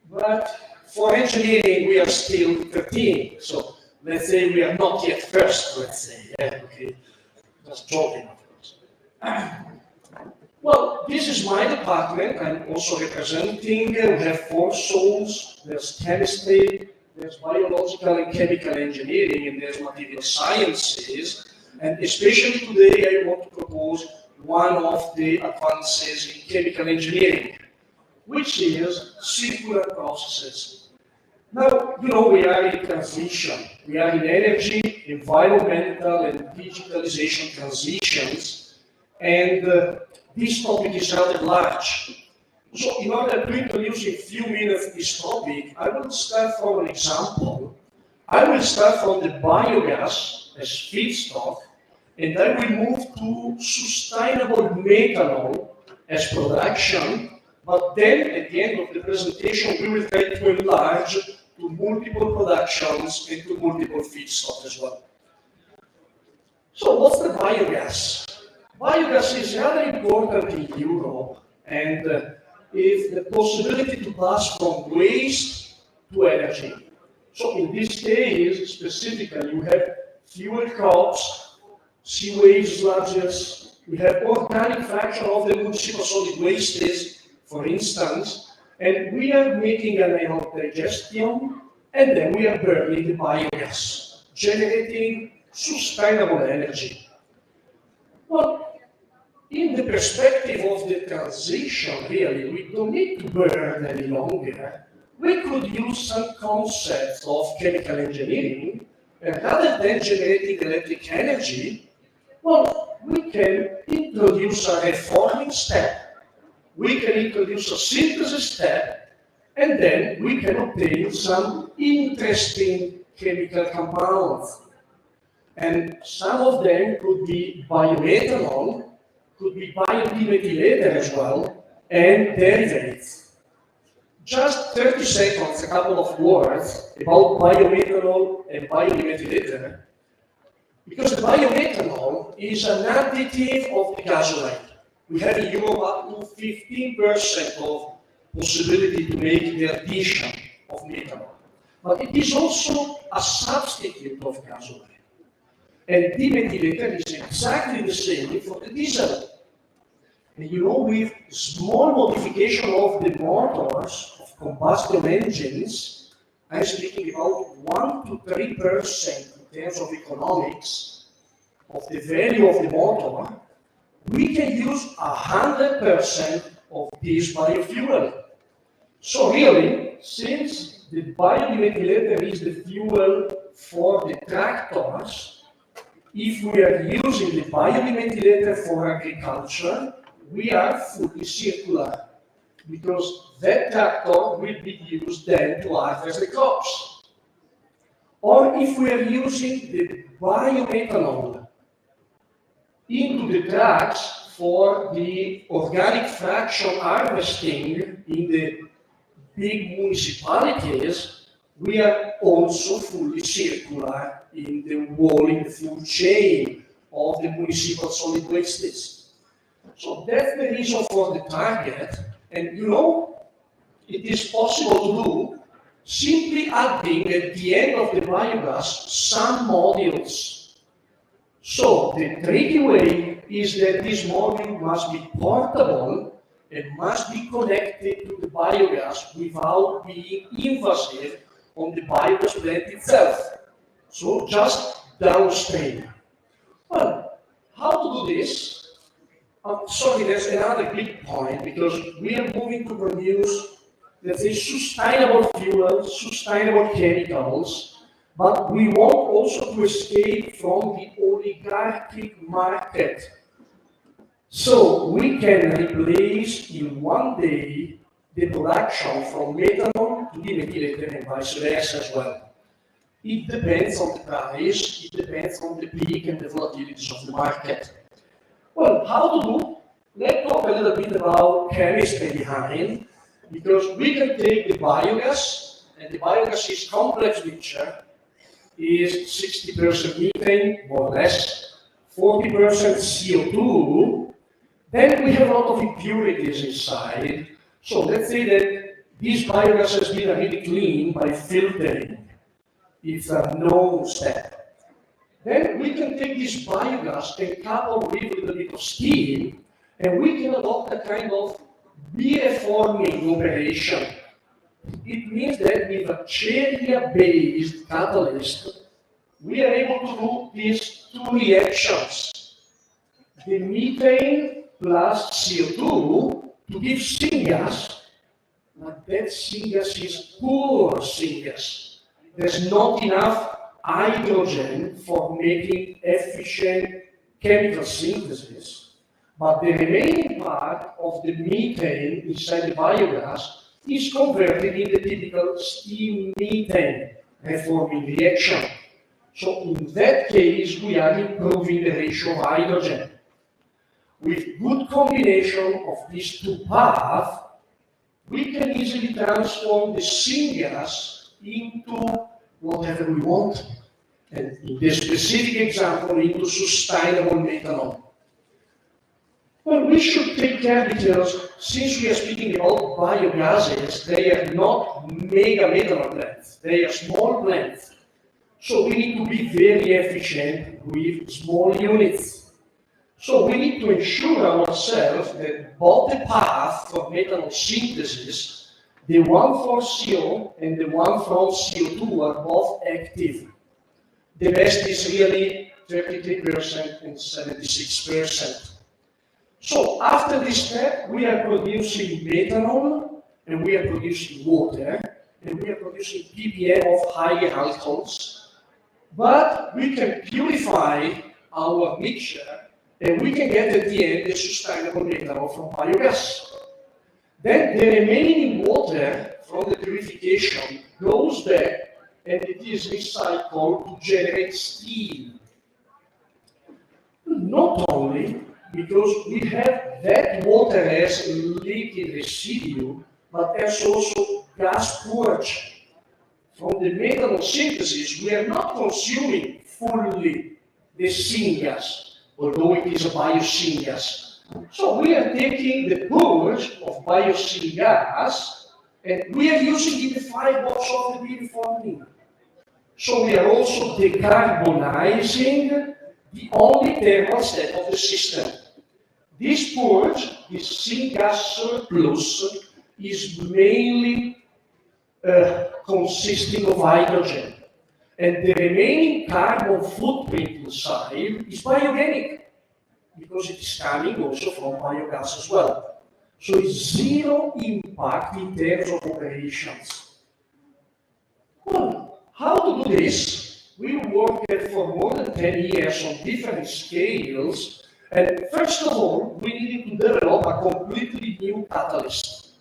but for engineering we are still 13. So let's say we are not yet first, let's say. Yeah, okay. Just joking, of course. Well, this is my department. I'm also representing. We have 4 zones. There's chemistry, there's biological and chemical engineering, and there's material sciences. And especially today, I want to propose one of the advances in chemical engineering, which is circular processes. Now, you know, we are in transition. We are in energy, environmental, and digitalization transitions. And this topic is rather large. So in order to introduce in a few minutes this topic, I will start from an example. I will start from the biogas as feedstock, and I will move to sustainable methanol as production, but then at the end of the presentation, we will try to enlarge to multiple productions and to multiple feedstock as well. So what's the biogas? Biogas is rather important in Europe, and is the possibility to pass from waste to energy. So in this case, specifically, we have fuel crops, sewage sludges, we have organic fraction of the municipal solid wastes, for instance, and we are making an anaerobic digestion, and then we are burning the biogas, generating sustainable energy. Well, in the perspective of the transition, really, we don't need to burn any longer. We could use some concepts of chemical engineering, and rather than generating electric energy, well, we can introduce a reforming step. We can introduce a synthesis step, and then we can obtain some interesting chemical compounds. And some of them could be biomethanol, could be biodimethylated as well, and derivatives. Just 30 seconds, a couple of words about biomethanol and biodimethylator, because the biomethanol is an additive of the gasoline. We have in Europe up to 15% of possibility to make the addition of methanol. But it is also a substitute of gasoline. And dimethylator is exactly the same for the diesel. And you know, with small modification of the motors of combustion engines, I'm speaking about 1 to 3% in terms of economics of the value of the motor, we can use 100% of this biofuel. So really, since the biodimethylator is the fuel for the tractors, if we are using the biodimethylator for agriculture, we are fully circular, because that tractor will be used then to harvest the crops. or if we are using the biomethanol into the trucks for the organic fraction harvesting in the big municipalities, we are also fully circular in the whole, in the food chain of the municipal solid wastes. So that's the reason for the target, and you know, it is possible to do simply adding at the end of the biogas some modules. So the tricky way is that this module must be portable and must be connected to the biogas without being invasive on the biogas plant itself. So just downstream. Well, how to do this? Sorry, there's another big point because we are moving to produce, let's say, sustainable fuels, sustainable chemicals, but we want also to escape from the oligarchic market. So we can replace in one day the production from methanol to the methylated and vice versa as well. It depends on the price, it depends on the peak and the volatilities of the market. Well, how to do? Let's talk a little bit about chemistry behind, because we can take the biogas, and the biogas is complex mixture, is 60% methane, more or less, 40% CO2, then we have a lot of impurities inside. So let's say that this biogas has been really cleaned by filtering. It's a known step. Then we can take this biogas and couple with a little bit of steam, and we can adopt a kind of beer-forming operation. It means that with a Cheria-based catalyst, we are able to do these two reactions. The methane plus CO2 to give syngas, but that syngas is poor syngas. There's not enough hydrogen for making efficient chemical synthesis. But the remaining part of the methane inside the biogas is converted in the typical steam methane reforming reaction. So in that case, we are improving the ratio of hydrogen. With good combination of these two paths, we can easily transform the syngas into whatever we want. And in this specific example, into sustainable methanol. Well, we should take care because since we are speaking about biogases, they are not mega methanol plants, they are small plants. So we need to be very efficient with small units. So we need to ensure ourselves that both the path for methanol synthesis, the one for CO and the one from CO2 are both active. The best is really 33% and 76%. So after this step, we are producing methanol, and we are producing water, and we are producing ppm of higher alcohols. But we can purify our mixture, and we can get at the end the sustainable methanol from biogas. Then the remaining water from the purification goes back, and it is recycled to generate steam. Not only because we have that water as liquid residue, but as also gas purge. From the methanol synthesis, we are not consuming fully the syngas, although it is a biosyngas. So we are taking the purge of biosyngas, and we are using the fibers of the reforming. So we are also decarbonizing the only thermal step of the system. This purge, this syngas surplus, is mainly consisting of hydrogen. And the remaining carbon footprint inside is biogenic, because it is coming also from biogas as well. So it's zero impact in terms of operations. Well, how to do this? We worked for more than 10 years on different scales. And first of all, we needed to develop a completely new catalyst.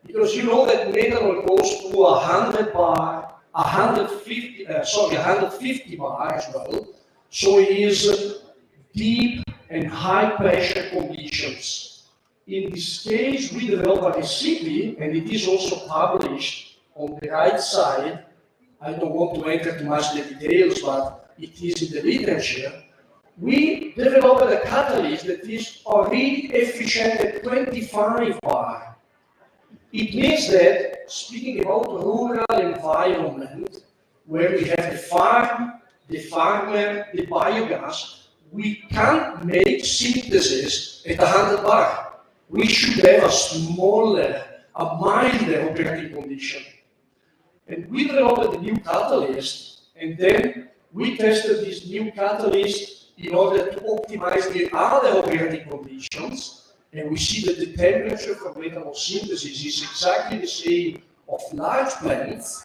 Because you know that methanol goes to 100 bar, 150 bar as well. So it is deep and high pressure conditions. In this case, we develop a recipe, and it is also published on the right side. I don't want to enter too much the details, but it is in the literature. We developed a catalyst that is already efficient at 25 bar. It means that, speaking about rural environment, where we have the farm, the farmer, the biogas, we can't make synthesis at 100 bar. We should have a smaller, a milder operating condition. And we developed a new catalyst, and then we tested this new catalyst in order to optimize the other operating conditions, and we see that the temperature for methanol synthesis is exactly the same of large plants.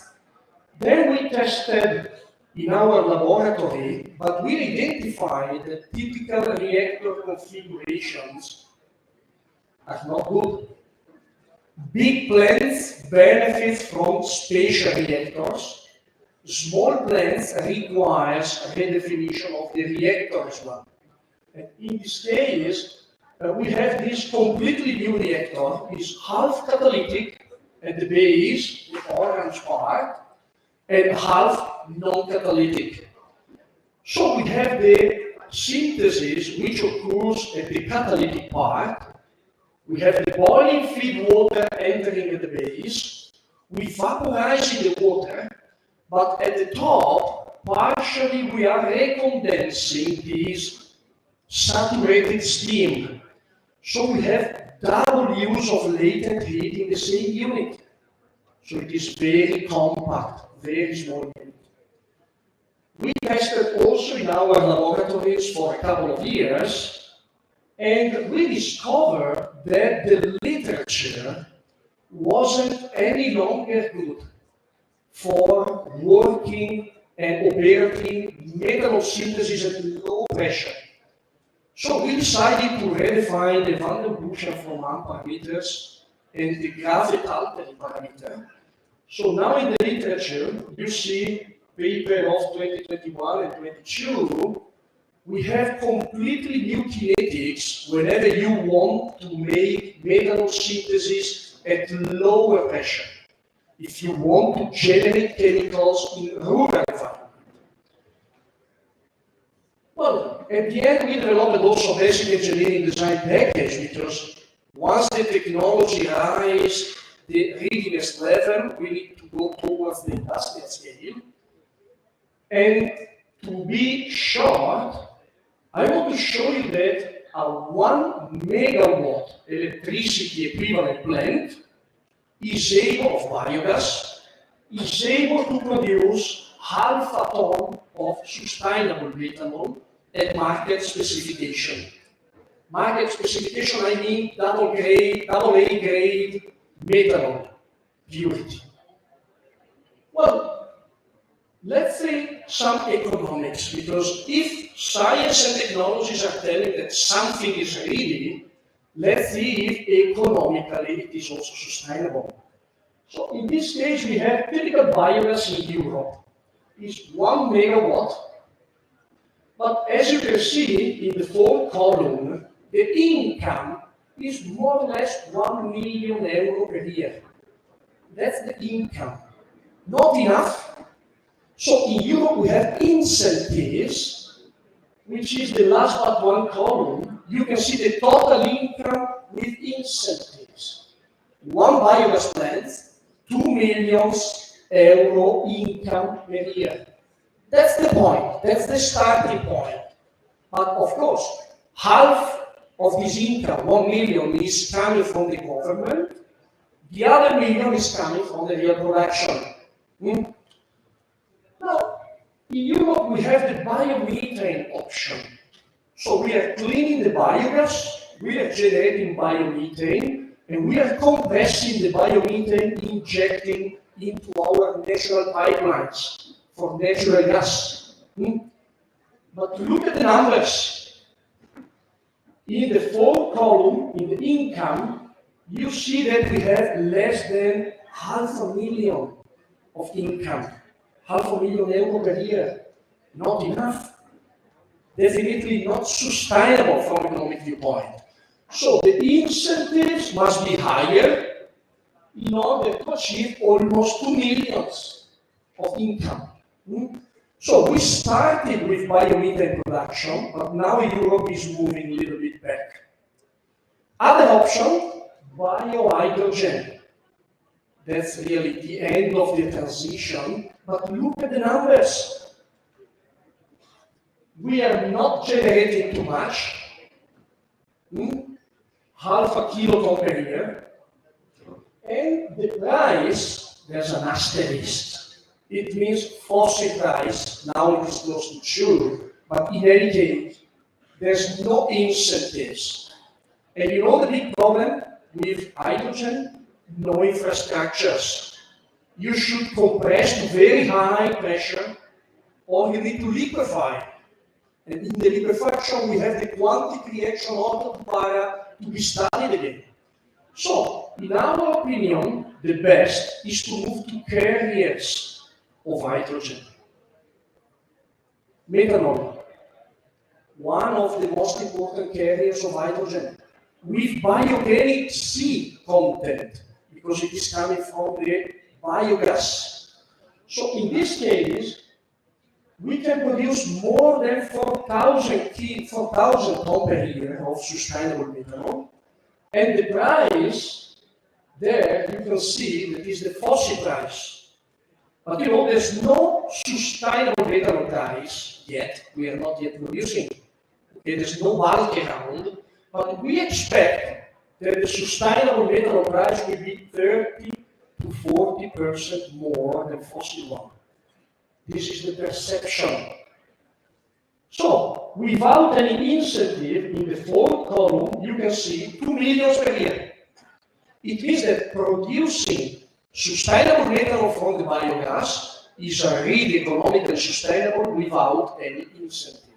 Then we tested in our laboratory, but we identified that typical reactor configurations are not good. Big plants benefit from spatial reactors. Small plants requires a redefinition of the reactor as well. And in this case, we have this completely new reactor. It's half catalytic at the base, the orange part, and half non-catalytic. So we have the synthesis which occurs at the catalytic part. We have the boiling feed water entering at the base. We vaporize the water, but at the top, partially we are recondensing this saturated steam. So we have double use of latent heat in the same unit. So it is very compact, very small unit. We tested also in our laboratories for a couple of years, and we discovered that the literature wasn't any longer good for working and operating methanol synthesis at low pressure. So we decided to redefine the Van der Busch and Froment parameters and the Gravet-Altering parameter. So now in the literature, you see paper of 2021 and 22, we have completely new kinetics whenever you want to make methanol synthesis at lower pressure. If you want to generate chemicals in rural environment. Well, at the end we developed also basic engineering design package because once the technology rises the readiness level, we need to go towards the industrial scale. And to be short, I want to show you that a 1 megawatt electricity equivalent plant is able of biogas, is able to produce half a ton of sustainable methanol at market specification. Market specification, I mean double A grade methanol purity. Well, let's say some economics, because if science and technologies are telling that something is ready, let's see if economically it is also sustainable. So in this case, we have typical biogas in Europe. It's 1 megawatt, but as you can see in the fourth column, the income is more or less 1 million euro per year. That's the income. Not enough. So in Europe we have incentives, which is the last but one column. You can see the total income with incentives. One biogas plant, 2 million euro income per year. That's the point, that's the starting point. But of course, half of this income, 1 million, is coming from the government. The other million is coming from the real production. Now, in Europe, we have the biomethane option. So we are cleaning the biogas, we are generating biomethane, and we are compressing the biomethane, injecting into our national pipelines for natural gas. But look at the numbers. In the fourth column, in the income, you see that we have less than 500,000 of income. €500,000 per year. Not enough. Definitely not sustainable from economic viewpoint. So the incentives must be higher in order to achieve almost 2 million of income. So we started with biomethane production, but now Europe is moving a little bit back. Other option, biohydrogen. That's really the end of the transition, but look at the numbers. We are not generating too much, half a kiloton per year, and the price, there's an asterisk. It means fossil price, now it is close to 2, but in any case, there's no incentives. And you know the big problem with hydrogen? No infrastructures. You should compress to very high pressure, or you need to liquefy. And in the liquefaction, we have the quantity reaction order to be studied again. So, in our opinion, the best is to move to carriers of hydrogen. Methanol, one of the most important carriers of hydrogen, with biogenic C content, because it is coming from the biogas. So, in this case, we can produce more than 4,000 tons per year of sustainable methanol. And the price, there you can see that is the fossil price. But you know, there's no sustainable methanol price yet. We are not yet producing. Okay, there's no bulk around. But we expect that the sustainable methanol price will be 30 to 40% more than fossil one. This is the perception. So, without any incentive, in the fourth column, you can see 2 million per year. It means that producing sustainable methanol from the biogas is really economically sustainable without any incentive.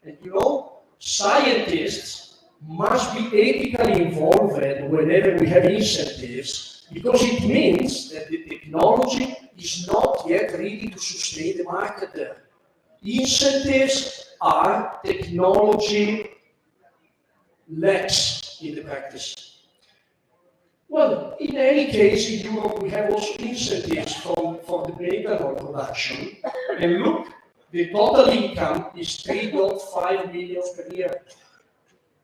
And you know, scientists must be ethically involved whenever we have incentives, because it means that the technology is not yet ready to sustain the market there. Incentives are technology lacks in the practice. Well, in any case, in Europe, we have also incentives for the methanol production. And look, the total income is 3.5 million per year.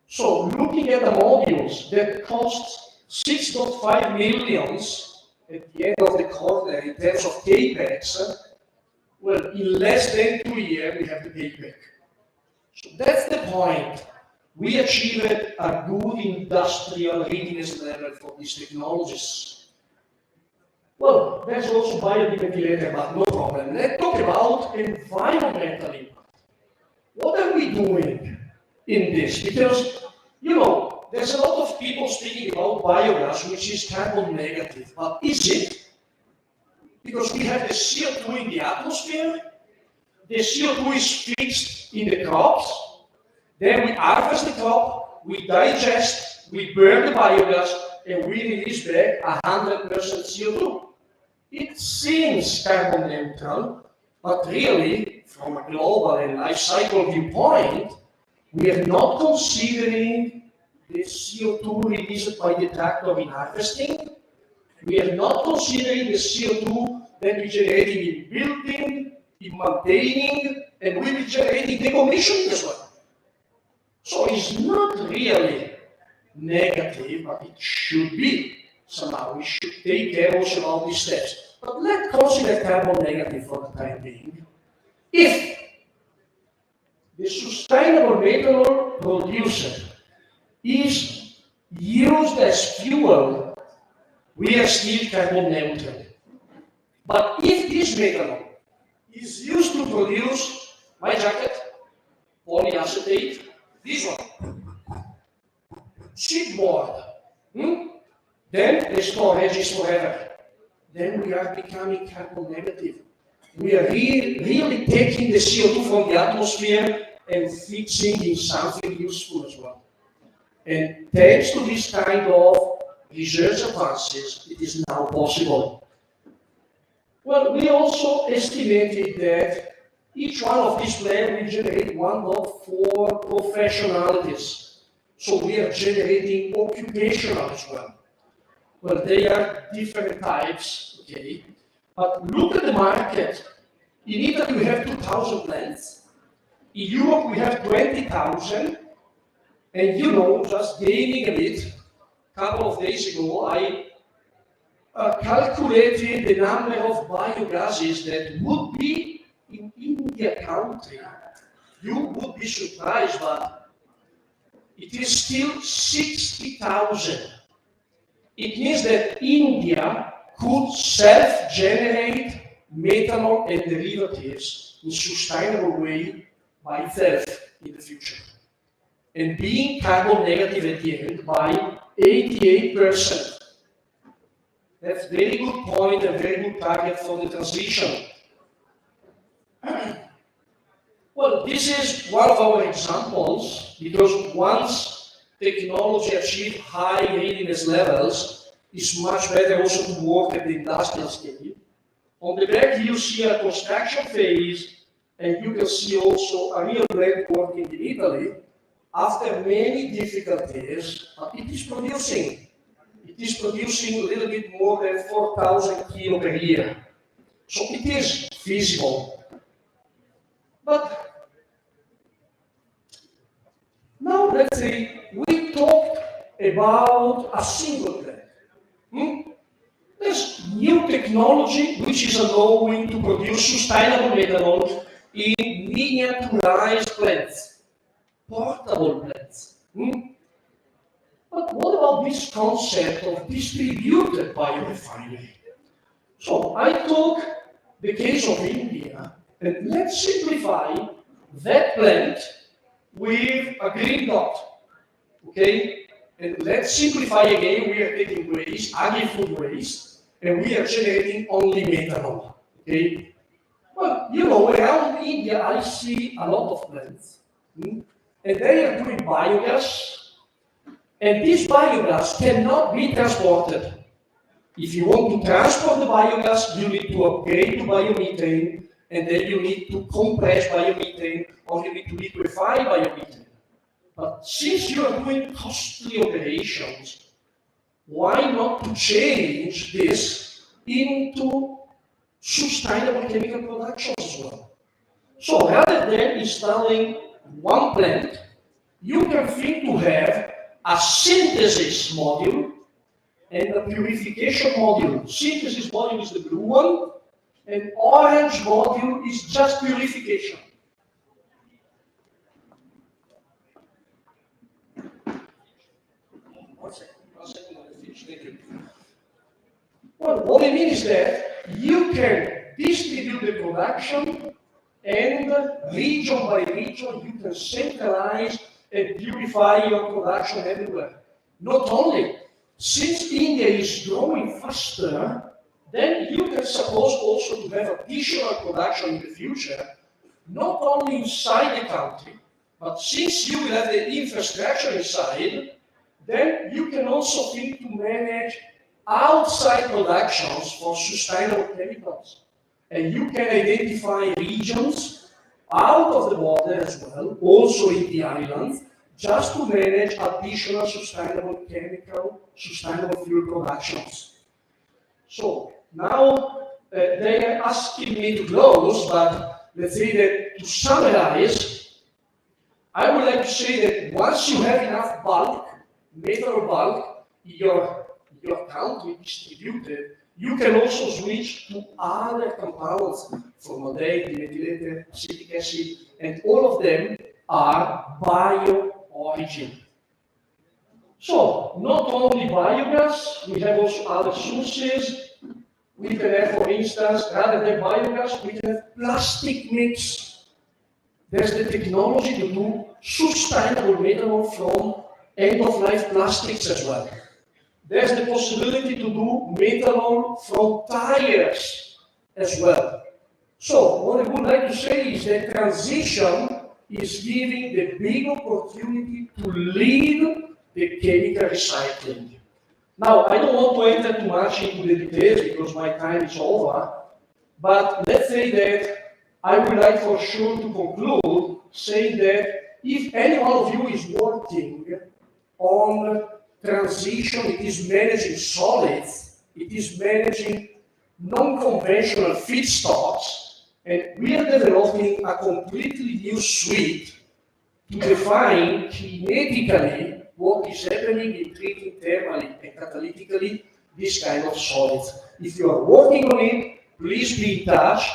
So, looking at the modules that cost 6.5 millions at the end of the quarter in terms of capex, well, in less than 2 years, we have the payback. So that's the point. We achieved a good industrial readiness level for these technologies. Well, there's also biodiversity, but no problem. Let's talk about environmental impact. What are we doing in this? Because, you know, there's a lot of people speaking about biogas, which is carbon negative, but is it? Because we have the CO2 in the atmosphere, the CO2 is fixed in the crops, then we harvest the crop, we digest, we burn the biogas, and we release back 100% CO2. It seems carbon neutral, but really, from a global and life cycle viewpoint, we are not considering the CO2 released by the tractor in harvesting. We are not considering the CO2 that we're generating in building, in maintaining, and we will be generating decommissioning as well. So it's not really negative, but it should be somehow. We should take care also of these steps. But let's consider carbon negative for the time being. If the sustainable methanol producer is used as fuel, we are still carbon neutral. But if this methanol is used to produce my jacket, polyacetate, this one, shipboard, then the storage is forever. Then we are becoming carbon negative. We are really taking the CO2 from the atmosphere and fixing in something useful as well. And thanks to this kind of research advances, it is now possible. Well, we also estimated that each one of these plants will generate 1.4 professionalities. So we are generating occupational as well. Well, they are different types, okay? But look at the market. In Italy, we have 2,000 plants. In Europe, we have 20,000. And you know, just gaming a bit, a couple of days ago, I calculated the number of biogases that would be in India country. You would be surprised, but it is still 60,000. It means that India could self-generate methanol and derivatives in sustainable way by itself in the future. And being carbon negative at the end by 88%. That's very good point and very good target for the transition. Well, this is one of our examples because once technology achieves high readiness levels, it's much better also to work at the industrial scale. On the back, you see a construction phase, and you can see also a real plant working in Italy. After many difficulties, it is producing. It is producing a little bit more than 4,000 kilo per year. So it is feasible. But now let's say we talked about a single plant. There's new technology which is allowing to produce sustainable methanol in miniaturized plants, portable plants. But what about this concept of distributed biorefinery? So I took the case of India, and let's simplify that plant with a green dot, okay? And let's simplify again, we are taking waste, agri-food waste, and we are generating only methanol, okay? Well, you know, around India, I see a lot of plants, and they are doing biogas, and this biogas cannot be transported. If you want to transport the biogas, you need to upgrade to biomethane, and then you need to compress biomethane, or you need to liquefy biomethane. But since you are doing costly operations, why not to change this into sustainable chemical production as well? So rather than installing one plant, you can think to have a synthesis module and a purification module. Synthesis module is the blue one, and orange module is just purification. One second, let me finish. Thank you. Well, what I mean is that you can distribute the production and region by region, you can centralize and purify your production everywhere. Not only, since India is growing faster, then you can suppose also to have additional production in the future, not only inside the country, but since you will have the infrastructure inside, then you can also think to manage outside productions for sustainable chemicals. And you can identify regions out of the border as well, also in the islands, just to manage additional sustainable chemical, sustainable fuel productions. So now they are asking me to close, but let's say that to summarize, I would like to say that once you have enough bulk, methanol bulk, your country distributed, you can also switch to other compounds, formaldehyde, methylated acetic acid, and all of them are bio-origin. So, not only biogas, we have also other sources. We can have, for instance, rather than biogas, we can have plastic mix. There's the technology to do sustainable methanol from end-of-life plastics as well. There's the possibility to do methanol from tires as well. So, what I would like to say is that transition is giving the big opportunity to lead the chemical recycling. Now, I don't want to enter too much into the details because my time is over, But let's say that I would like for sure to conclude saying that if any one of you is working on transition, it is managing solids, it is managing non-conventional feedstocks, and we are developing a completely new suite to define kinetically what is happening in treating thermally and catalytically this kind of solids. If you are working on it, please be in touch.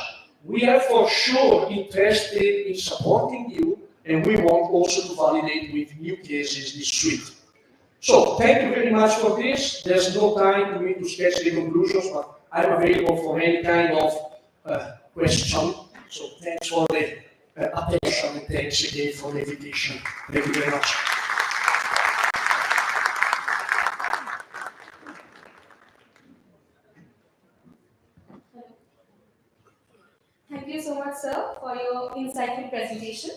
We are for sure interested in supporting you, and we want also to validate with new cases this suite. So, thank you very much for this. There's no time for me to sketch the conclusions, but I'm available for any kind of question. So, thanks for the attention, and thanks again for the invitation. Thank you very much. Thank you so much, sir, for your insightful presentation.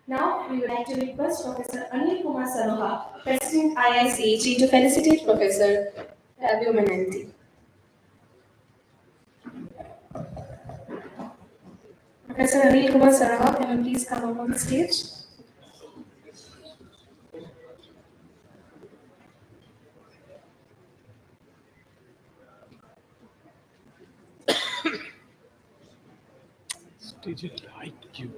Now, we would like to request Professor Anil Kumar Saroha, President IIChE, to felicitate Professor Fabio Menenti. Professor Anil Kumar Saroha, can you please come up on the stage? Stage like you.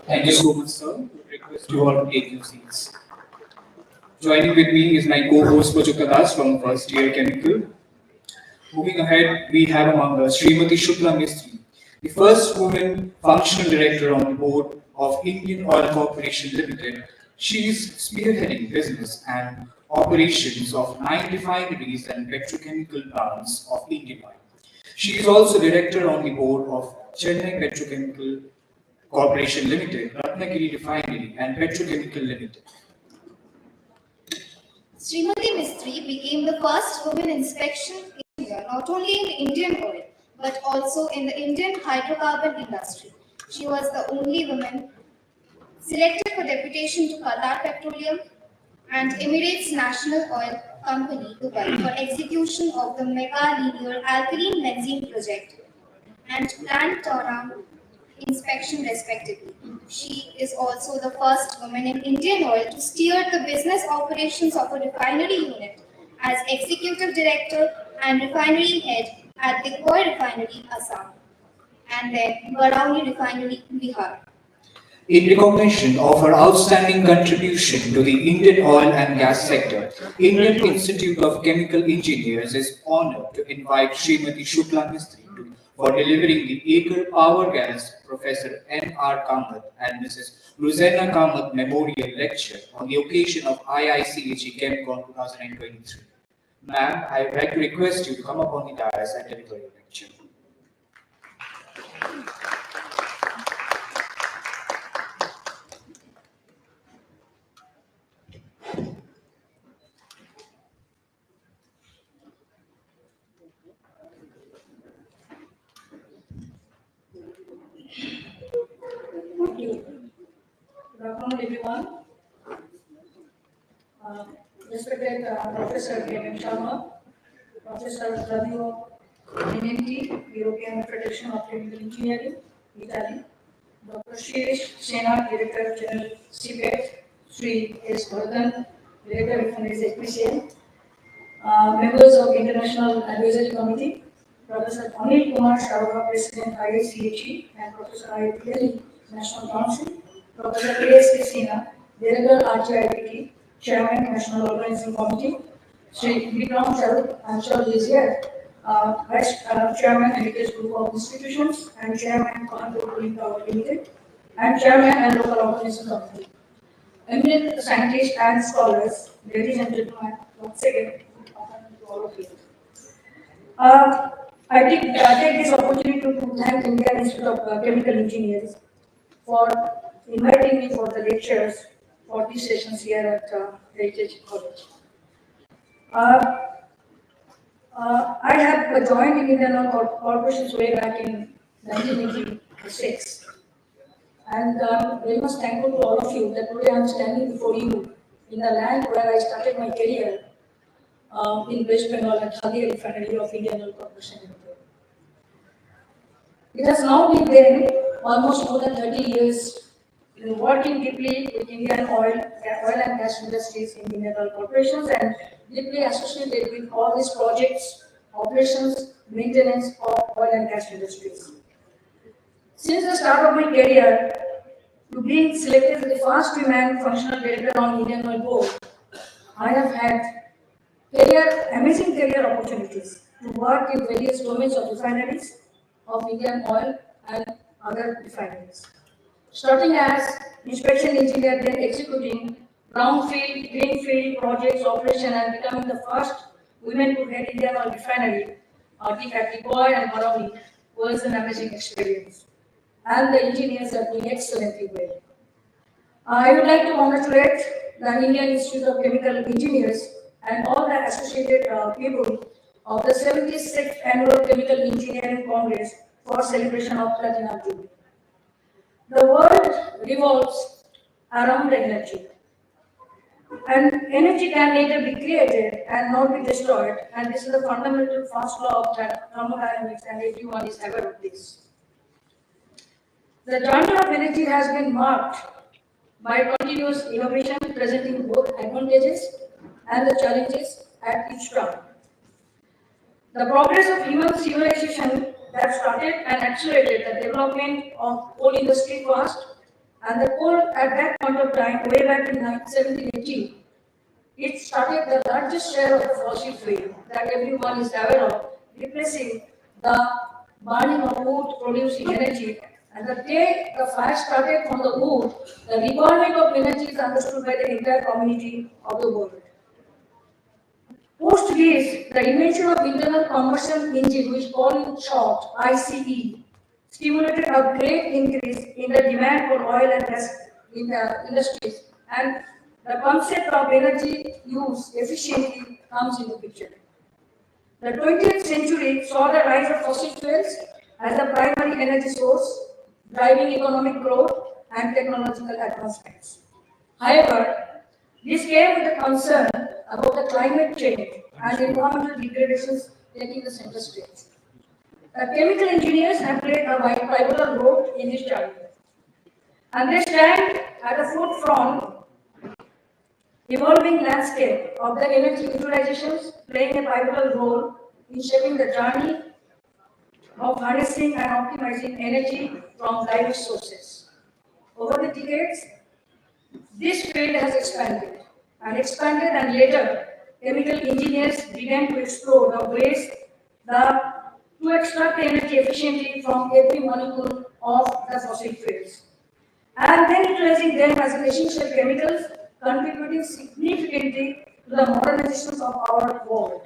Thank you so much, sir. I request you all to take your seats. Joining with me is my co-host Prachukadas from first year chemical. Moving ahead, we have among us Srimati Shukla Mistry, the first woman functional director on the board of Indian Oil Corporation Limited. She is spearheading business and operations of 9 refineries and petrochemical plants of Indian Oil. She is also director on the board of Chennai Petrochemical Corporation Limited, Ratnagiri Refinery and Petrochemical Limited. Srimati Mistry became the first woman inspection engineer not only in Indian oil but also in the Indian hydrocarbon industry. She was the only woman selected for deputation to Qatar Petroleum and Emirates National Oil Company, Dubai, for execution of the mega linear alkaline benzene project and plant turnaround inspection respectively. She is also the first woman in Indian Oil to steer the business operations of a refinery unit as executive director and refinery head at the Koi Refinery, Assam, and then Barauni Refinery, Bihar. In recognition of her outstanding contribution to the Indian oil and gas sector, Indian Institute of Chemical Engineers is honored to invite Srimati Shukla Mistry for delivering the Acre Power Gas Professor N.R. Kamath and Mrs. Rosanna Kamath Memorial Lecture on the occasion of IIChE-Chemcon 2023. Ma'am, I would like to request you to come up on the dais and deliver your lecture. Good afternoon, everyone. Respected Professor K.M. Sharma, Professor Fabio Menenti, European Federation of Chemical Engineering, Italy, Dr. Shirish Sena, Director General CPET, Sri S. Vardhan, Director Refineries HPCL, members of International Advisory Committee, Professor Anil Kumar Saroha, President IIChE, and Professor I.P.L. National Council, Professor A.S.K. Sinha, Director RTIPT, Chairman National Organizing Committee, Sri Vikram Charu, I'm sure he is here, Vice Chairman Heritage Group of Institutions, and Chairman Control Cooling Power Limited, and Chairman and Local Organizing Committee. Eminent scientists and scholars, ladies and gentlemen, once again, good afternoon to all of you. I take this opportunity to thank Indian Institute of Chemical Engineers for inviting me for the lectures for these sessions here at IIChE College. Uh, I have joined in Indian Oil Corporations way back in 1986, and I'm very much thankful to all of you that today I'm standing before you in the land where I started my career in West Bengal at Haldia Refinery of Indian Oil Corporation Limited. It has now been there almost more than 30 years in working deeply with Indian oil and gas industries in Indian oil corporations and deeply associated with all these projects, operations, maintenance of oil and gas industries. Since the start of my career, to being selected as the first women functional director on Indian Oil Board, I have had amazing career opportunities to work in various domains of refineries, of Indian oil and other refineries. Starting as inspection engineer, then executing brownfield, greenfield projects operation and becoming the first women to head Indian oil refinery, at Tigoy and Barauni was an amazing experience. And the engineers are doing excellently well. I would like to congratulate the Indian Institute of Chemical Engineers and all the associated people of the 76th Annual Chemical Engineering Congress for celebration of Platinum Jubilee. The world revolves around energy, and energy can neither be created and not be destroyed, and this is the fundamental first law of thermodynamics, and everyone is aware of this. The journey of energy has been marked by continuous innovation, presenting both advantages and the challenges at each turn. The progress of human civilization that started and accelerated the development of coal industry first, and the coal at that point of time, way back in 1780, it started the largest share of the fossil fuel that everyone is aware of, replacing the burning of wood producing energy. And the day the fire started from the wood, the requirement of energy is understood by the entire community of the world. Post this, the invention of internal combustion engine, which call in short ICE, stimulated a great increase in the demand for oil and gas in the industries, and the concept of energy use efficiently comes into picture. The 20th century saw the rise of fossil fuels as the primary energy source, driving economic growth and technological advancements. However, this came with a concern about the climate change and environmental degradations taking the center stage. The chemical engineers have played a pivotal role in this journey, and they stand at the forefront evolving landscape of the energy utilizations, playing a pivotal role in shaping the journey of harnessing and optimizing energy from diverse sources. Over the decades, this field has expanded, and later, chemical engineers began to explore the ways to extract energy efficiently from every molecule of the fossil fuels, and then utilizing them as essential chemicals, contributing significantly to the modernization of our world.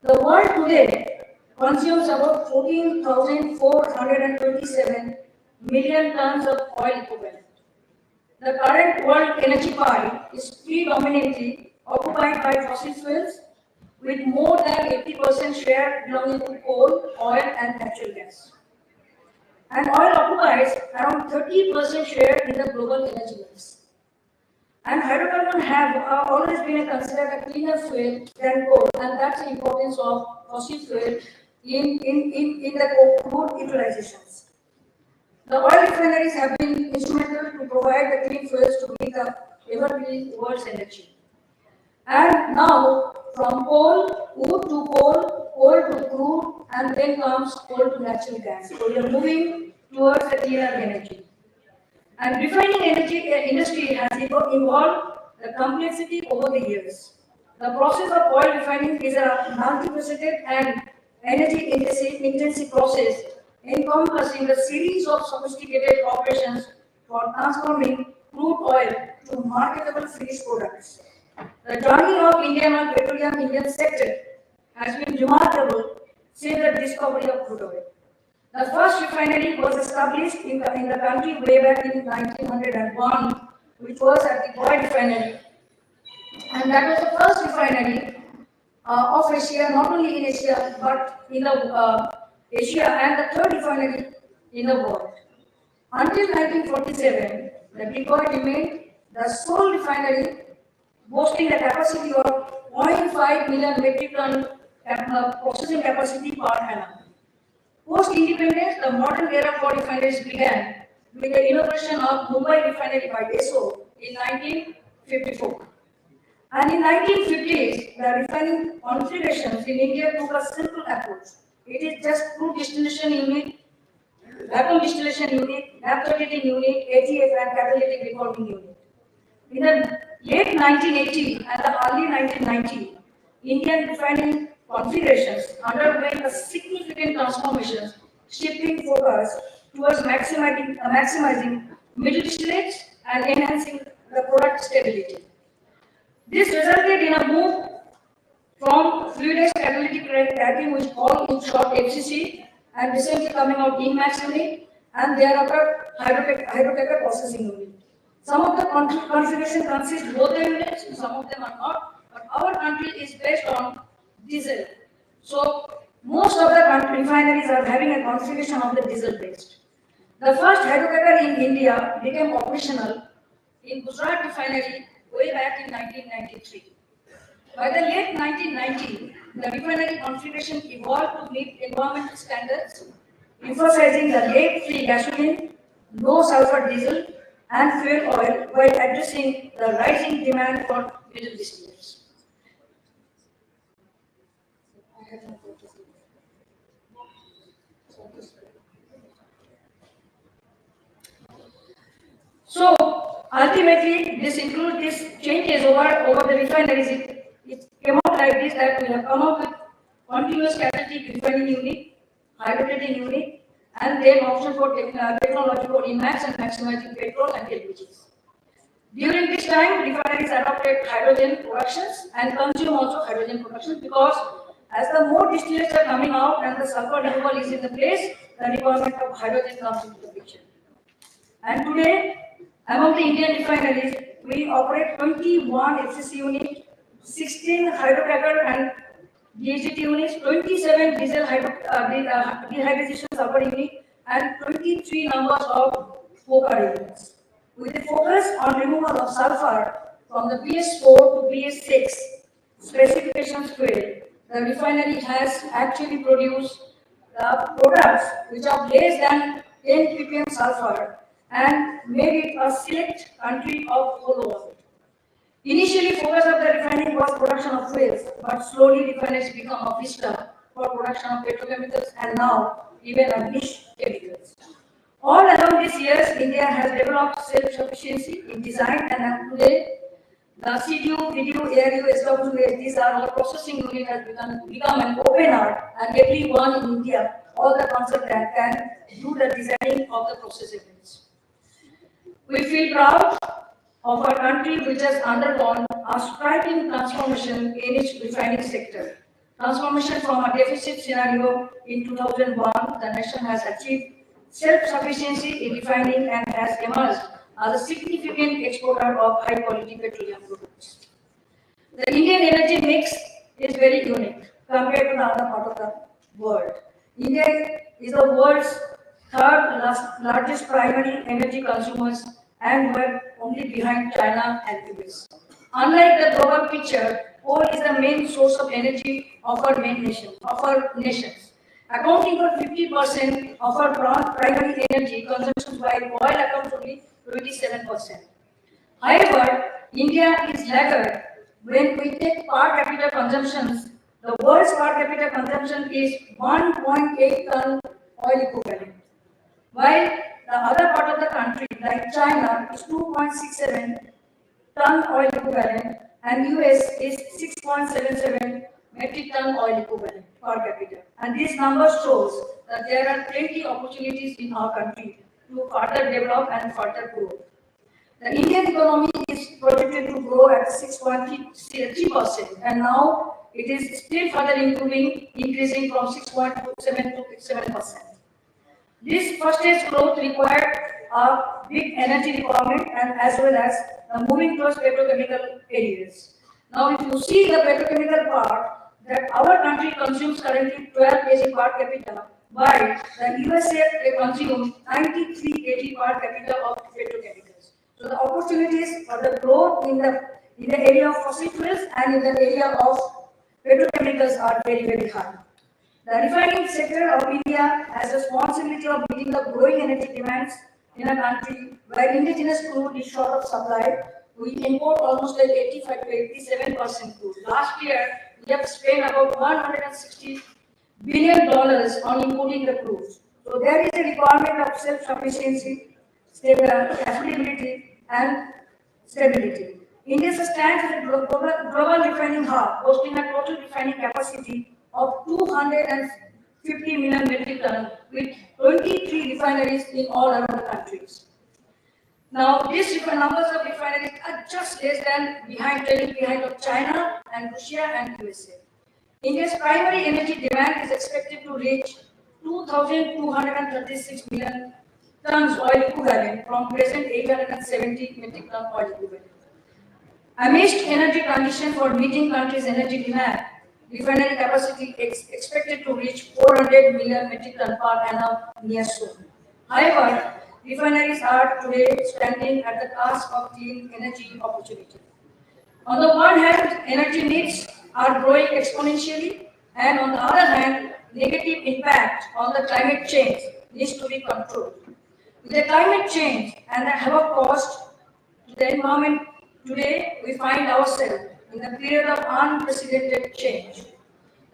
The world today consumes about 14,427 million tons of oil equivalent. The current world energy pie is predominantly occupied by fossil fuels, with more than 80% share belonging to coal, oil, and natural gas. And oil occupies around 30% share in the global energy mix. And hydrocarbons have always been considered a cleaner fuel than coal, and that's the importance of fossil fuel in the crude utilizations. The oil refineries have been instrumental to provide the clean fuels to meet the ever-growing world's energy. And now, from wood to coal to crude, and then comes coal to natural gas. So we are moving towards the cleaner energy. And refining energy industry has evolved the complexity over the years. The process of oil refining is a multifaceted and energy-intensive process encompassing a series of sophisticated operations for transforming crude oil to marketable finished products. The journey of Indian oil petroleum Indian sector has been remarkable since the discovery of crude oil. The first refinery was established in the country way back in 1901, which was at the Boy Refinery. And that was the first refinery of Asia, not only in Asia, but in the Asia, and the third refinery in the world. Until 1947, the Big Boy remained the sole refinery boasting a capacity of 0.5 million metric ton processing capacity per annum. Post-independence, the modern era for refineries began with the inauguration of Mumbai Refinery by DESO in 1954. And in 1950s, the refining configurations in India took a simple approach. It is just crude distillation unit, vacuum distillation unit, naphthalene unit, ATF and catalytic reforming unit. In the late 1980 and the early 1990, Indian refining configurations underwent a significant transformation, shifting focus towards maximizing middle distillates and enhancing the product stability. This resulted in a move from fluidized catalytic cracking, which called in short FCC, and recently coming out IIChE unit, and thereafter hydrocracker processing unit. Some of the configuration consist both the units, some of them are not, but our country is based on diesel. So most of the refineries are having a configuration of the diesel based. The first hydrocracker in India became operational in Gujarat refinery way back in 1993. By the late 1990s, the refinery configuration evolved to meet environmental standards, emphasizing the lead-free gasoline, low sulfur diesel, and fuel oil while addressing the rising demand for middle distillates. So ultimately, this includes these changes over the refineries. It came out like this, that we have come up with continuous catalytic refining unit, hydrotreating unit, and then option for technology for IIChE and maximizing petrol and LPGs. During this time, refineries adopted hydrogen productions and consume also hydrogen productions, because as the more distillates are coming out and the sulfur removal is in the place, the requirement of hydrogen comes into the picture. And today, among the Indian refineries, we operate 21 FCC units, 16 hydrocracker and DHT units, 27 diesel dehydration sulfur units, and 23 numbers of coker units. With a focus on removal of sulfur from the BS4 to BS6 specifications fuel, the refinery has actually produced products which are less than 10 ppm sulfur and made it a select country of whole world. Initially, focus of the refining was production of fuels, but slowly refineries become a vista for production of petrochemicals and now even a niche chemicals. All along these years, India has developed self-sufficiency in design, and today the CDU, VDU, ARU, SWA, these are all processing units has become an open art, and everyone in India, all the consultants can do the designing of the process units. We feel proud of our country, which has undergone a striking transformation in its refining sector. Transformation from a deficit scenario in 2001, the nation has achieved self-sufficiency in refining and has emerged as a significant exporter of high-quality petroleum products. The Indian energy mix is very unique compared to the other part of the world. India is the world's third largest primary energy consumers, and we're only behind China and US. Unlike the global picture, coal is the main source of energy of our nations, accounting for 50% of our primary energy consumption, while oil accounts only 27%. However, India is laggard when we take per capita consumptions. The world's per capita consumption is 1.8 ton oil equivalent, while the other part of the country, like China, is 2.67 ton oil equivalent, and US is 6.77 metric ton oil equivalent per capita. And this number shows that there are plenty of opportunities in our country to further develop and further grow. The Indian economy is projected to grow at 6.3%, and now it is still further improving, increasing from 6.27 to 7%. This first stage growth required a big energy requirement and as well as moving towards petrochemical areas. Now, if you see the petrochemical part, that our country consumes currently 12 kg per capita, while the USA consumes 93 kg per capita of petrochemicals. So the opportunities for the growth in the area of fossil fuels and in the area of petrochemicals are very, very high. The refining sector of India has responsibility of meeting the growing energy demands in a country where indigenous crude is short of supply. We import almost like 85 to 87% crude. Last year, we have spent about $160 billion on importing the crude. So there is a requirement of self-sufficiency, affordability, and stability. India stands as a global refining hub, boasting a total refining capacity of 250 million metric tons, with 23 refineries in all around the countries. Now, these numbers of refineries are just less than trailing behind of China and Russia and USA. India's primary energy demand is expected to reach 2,236 million tons oil equivalent from present 870 metric ton oil equivalent. Amidst energy transition for meeting country's energy demand, refinery capacity is expected to reach 400 million metric ton per annum near soon. However, refineries are today standing at the cusp of clean energy opportunity. On the one hand, energy needs are growing exponentially, and on the other hand, negative impact on the climate change needs to be controlled. With the climate change and the havoc caused to the environment, today we find ourselves in a period of unprecedented change.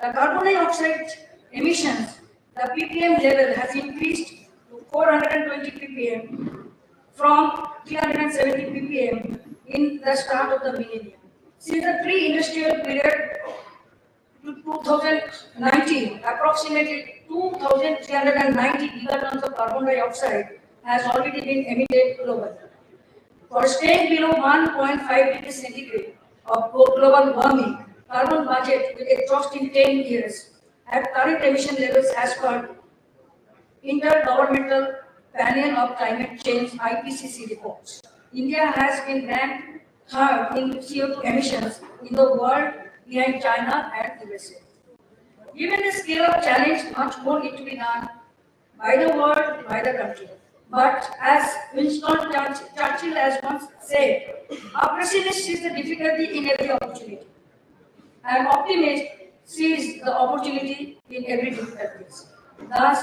The carbon dioxide emissions, the ppm level has increased to 420 ppm from 370 ppm in the start of the millennium. Since the pre-industrial period to 2019, approximately 2,390 gigatons of carbon dioxide has already been emitted globally. For staying below 1.5 degrees centigrade of global warming, carbon budget will exhaust in 10 years at current emission levels as per Intergovernmental Panel of Climate Change IPCC reports. India has been ranked third in CO2 emissions in the world behind China and USA. Given the scale of challenge, much more need to be done by the world, by the country. But as Winston Churchill has once said, a pessimist sees the difficulty in every opportunity. An optimist sees the opportunity in every difficulty. Thus,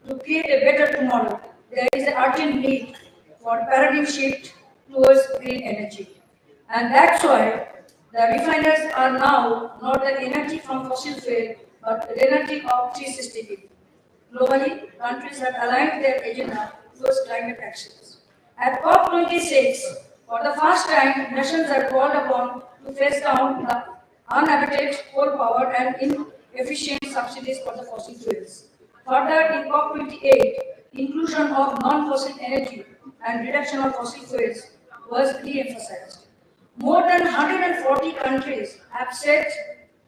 to create a better tomorrow, there is an urgent need for paradigm shift towards green energy. And that's why the refiners are now not the energy from fossil fuel, but the energy of 360 Globally, countries have aligned their agenda towards climate actions. At COP26, for the first time, nations are called upon to phase down the unabated coal power and inefficient subsidies for the fossil fuels. Further, in COP28, inclusion of non-fossil energy and reduction of fossil fuels was re-emphasized. More than 140 countries have set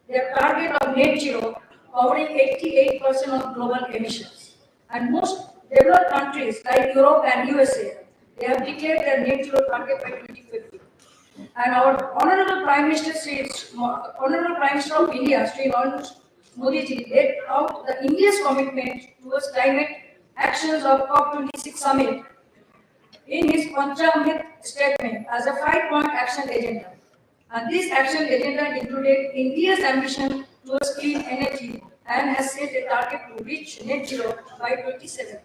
their target of net zero, covering 88% of global emissions. And most developed countries like Europe and USA, they have declared their net zero target by 2050. And our Honorable Prime Minister of India, Sri Modi ji, laid out the India's commitment towards climate actions of COP26 summit in his Panchamrit statement as a 5-point action agenda. And this action agenda included India's ambition towards clean energy and has set a target to reach net zero by 2070.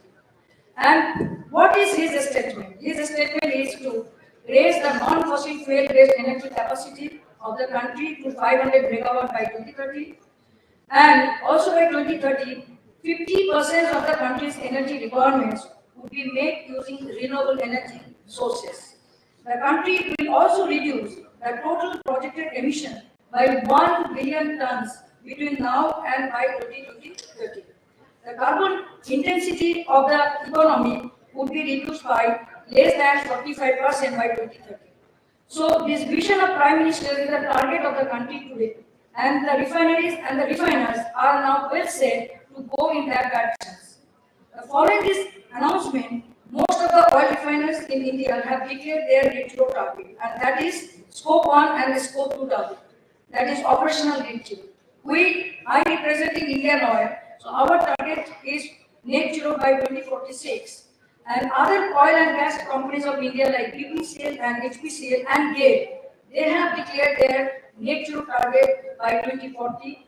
And what is his statement? His statement is to raise the non-fossil fuel-based energy capacity of the country to 500 megawatt by 2030. And also by 2030, 50% of the country's energy requirements would be made using renewable energy sources. The country will also reduce the total projected emission by 1 billion tons between now and by 2030. The carbon intensity of the economy would be reduced by less than 45% by 2030. So this vision of Prime Minister is the target of the country today. and the refineries and the refiners are now well set to go in that directions. Following this announcement, most of the oil refiners in India have declared their net zero target, and that is Scope 1 and Scope 2 target. That is operational net zero. I representing Indian Oil, so our target is net zero by 2046. And other oil and gas companies of India like BPCL and HPCL and GAIL, they have declared their net zero target by 2040,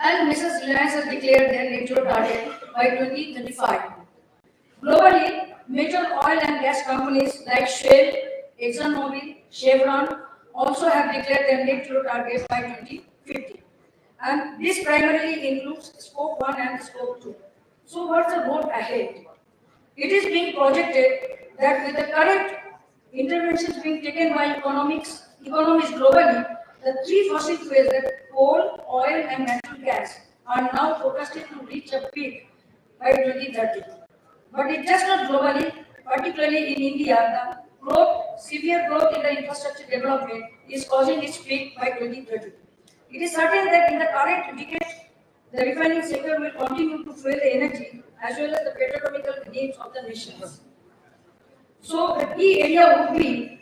and Mrs. Reliance has declared their net zero target by 2035. Globally, major oil and gas companies like Shell, ExxonMobil, Chevron also have declared their net zero targets by 2050. And this primarily includes Scope 1 and Scope 2. So what's the road ahead? It is being projected that with the current interventions being taken by economics globally, the three fossil fuels, that coal, oil, and natural gas, are now forecasted to reach a peak by 2030. But it's just not globally, particularly in India, severe growth in the infrastructure development is causing its peak by 2030. It is certain that in the current decade, the refining sector will continue to fuel the energy as well as the petrochemical needs of the nations. So the key area would be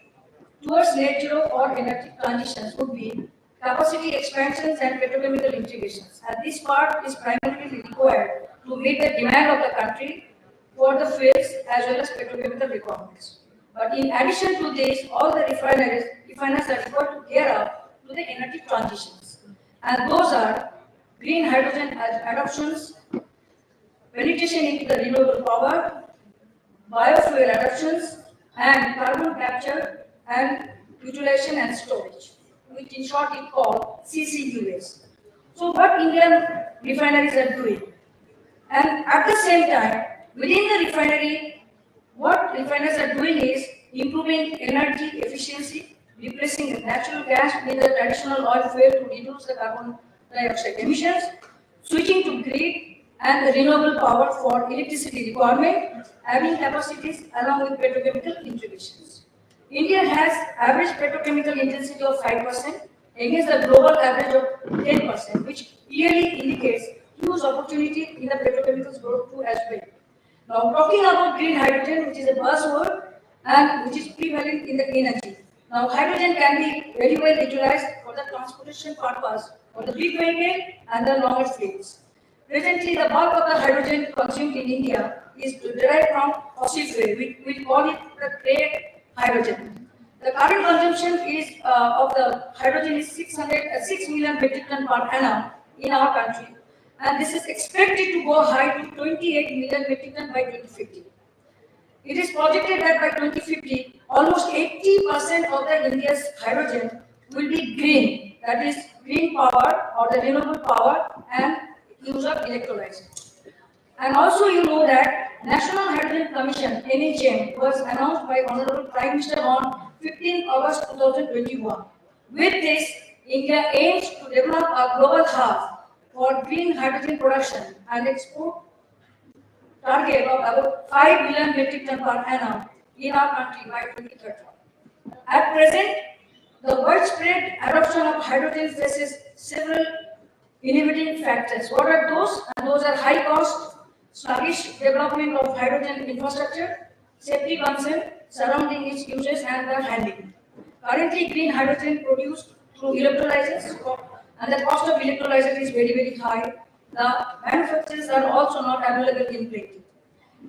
towards net zero or energy transitions would be capacity expansions and petrochemical integrations. And this part is primarily required to meet the demand of the country for the fuels as well as petrochemical requirements. But in addition to this, all the refiners are required to gear up to the energy transitions. And those are green hydrogen adoptions, penetration into the renewable power, biofuel adoptions, and carbon capture and utilization and storage, which in short is called CCUS. So what Indian refineries are doing? And at the same time, within the refinery, what refiners are doing is improving energy efficiency, replacing natural gas with the traditional oil fuel to reduce the carbon dioxide emissions, switching to grid and the renewable power for electricity requirement, adding capacities along with petrochemical integrations. India has average petrochemical intensity of 5% against the global average of 10%, which clearly indicates huge opportunity in the petrochemicals growth too as well. Now, talking about green hydrogen, which is a buzzword and which is prevalent in the energy. Now, hydrogen can be very well utilized for the transportation purpose for the big vehicle and the longer fleets. Presently, the bulk of the hydrogen consumed in India is derived from fossil fuel. We call it the gray hydrogen. The current consumption of the hydrogen is 6 million metric ton per annum in our country, and this is expected to go high to 28 million metric ton by 2050. It is projected that by 2050, almost 80% of the India's hydrogen will be green, that is green power or the renewable power and use of electrolyzers. And also you know that National Hydrogen Commission, NHM, was announced by Honorable Prime Minister on 15 August 2021. With this, India aims to develop a global hub for green hydrogen production and export target of about 5 billion metric ton per annum in our country by 2030. At present, the widespread adoption of hydrogen faces several inhibiting factors. What are those? And those are high cost, sluggish development of hydrogen infrastructure, safety concern surrounding its uses and the handling. Currently, green hydrogen produced through electrolyzers, and the cost of electrolyzer is very, very high. The manufacturers are also not available in plenty.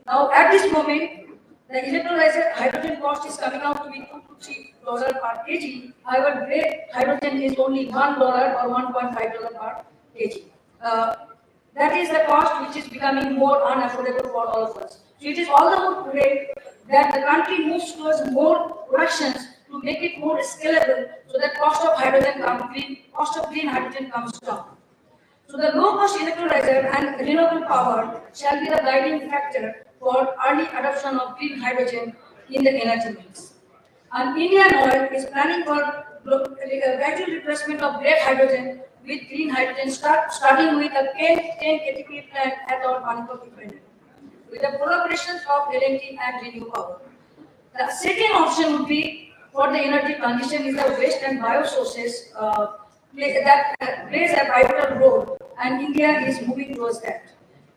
Now, at this moment, the electrolyzer hydrogen cost is coming out to be $2 to $3 per kg. However, gray hydrogen is only $1 or $1.5 per kg. That is the cost which is becoming more unaffordable for all of us. So it is all the more great that the country moves towards more productions to make it more scalable, so that cost of green hydrogen comes down. So the low-cost electrolyzer and renewable power shall be the guiding factor for early adoption of green hydrogen in the energy mix. And Indian Oil is planning for gradual replacement of gray hydrogen with green hydrogen, starting with a 10 category plant at our Panipat refinery, with the collaboration of L&T and Renew Power. The second option would be for the energy transition is the waste and biosources plays a pivotal role, and India is moving towards that.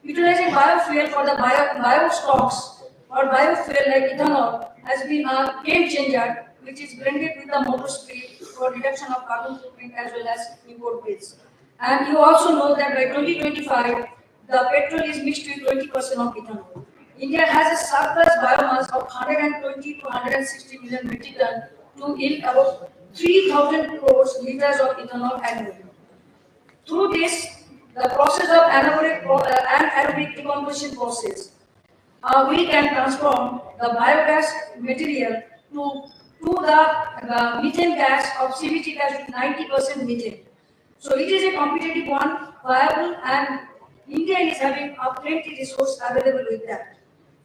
Utilizing biofuel for the biostocks or biofuel like ethanol has been a game changer, which is blended with the motor spirit for reduction of carbon footprint as well as import bills. And you also know that by 2025, the petrol is mixed with 20% of ethanol. India has a surplus biomass of 120 to 160 million metric ton to yield about 3,000 crores liters of ethanol annually. Through this, the process of anaerobic decomposition process, we can transform the biogas material to the methane gas of CBG gas with 90% methane. So it is a competitive one, viable, and India is having a plenty resource available with that.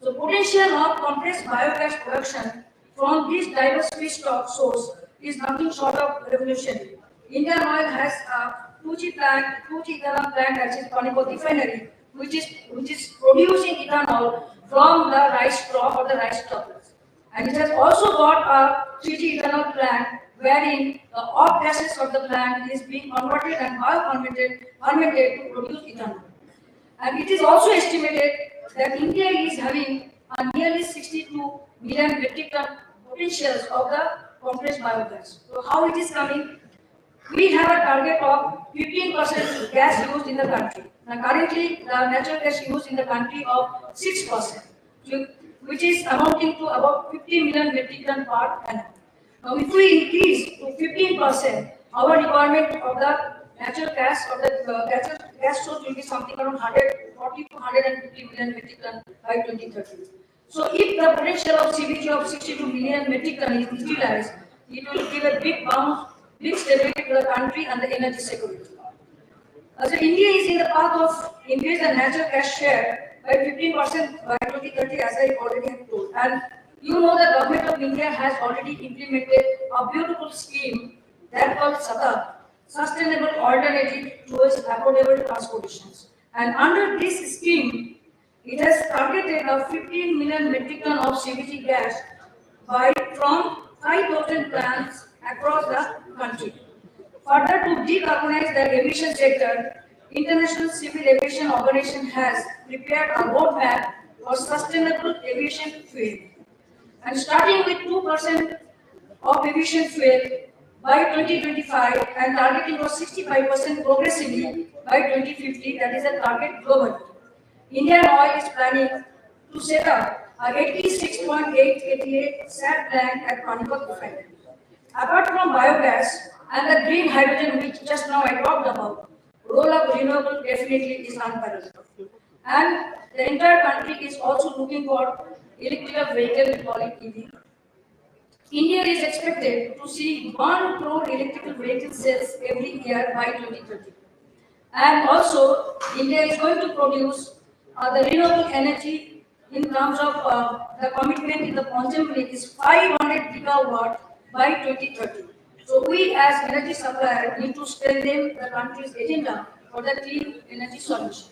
So potential of compressed biogas production from this diverse feedstock source is nothing short of revolutionary. Indian Oil has a 2G plant, 2G ethanol plant, that is Panipat refinery, which is producing ethanol from the rice straw or the rice stubbles. And it has also got a 3G ethanol plant wherein the off gases of the plant is being converted and fermented to produce ethanol. And it is also estimated that India is having a nearly 62 million metric ton potentials of the compressed biogas. So how it is coming? We have a target of 15% gas used in the country. Now currently the natural gas used in the country of 6%, which is amounting to about 50 million metric ton per annum. Now if we increase to 15%, our requirement of the natural gas or the natural gas source will be something around 140 to 150 million metric ton by 2030. So if the potential of CBG of 62 million metric ton is utilized, it will give a big stability to the country and the energy security. So India is in the path of increase the natural gas share by 15% by 2030, as I already have told. And you know the government of India has already implemented a beautiful scheme that called SATA, Sustainable Alternative Towards Affordable Transportations. And under this scheme, it has targeted a 15 million metric ton of CBG gas from 5,000 plants across the country. Further, to decarbonize the aviation sector, International Civil Aviation Organization has prepared a roadmap for sustainable aviation fuel. And starting with 2% of aviation fuel by 2025 and targeting for 65% progressively by 2050, that is a target globally. Indian Oil is planning to set up a 86.888 SAT plant at Panipat refinery. Apart from biogas and the green hydrogen, which just now I talked about, role of renewable definitely is unparalleled. And the entire country is also looking for electrical vehicle, we call it EV. India is expected to see 1 crore electrical vehicle sales every year by 2030. And also, India is going to produce the renewable energy in terms of the commitment in the Consumption is 500 gigawatt by 2030. So we as energy supplier need to strengthen the country's agenda for the clean energy solution.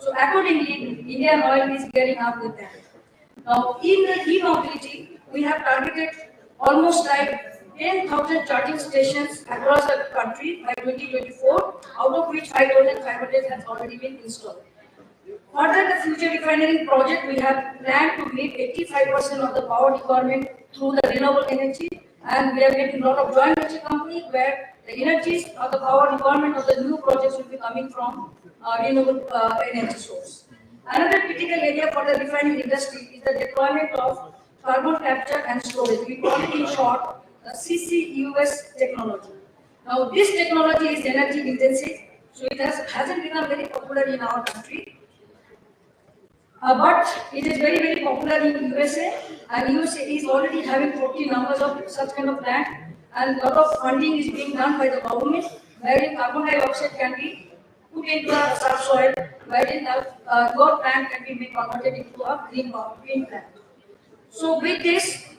So accordingly, Indian Oil is gearing up with that. Now in the e-mobility, we have targeted almost like 10,000 charging stations across the country by 2024, out of which 5,500 has already been installed. Further, the future refinery project, we have planned to meet 85% of the power requirement through the renewable energy, and we are getting a lot of joint venture companies where the energies or the power requirement of the new projects will be coming from renewable energy source. Another critical area for the refining industry is the deployment of carbon capture and storage. We call it in short the CCUS technology. Now, this technology is energy intensive, so it hasn't become very popular in our country. But it is very, very popular in USA, and USA is already having 40 numbers of such kind of plant, and a lot of funding is being done by the government, wherein carbon dioxide can be put into the subsoil, wherein your plant can be converted into a green plant. So with this,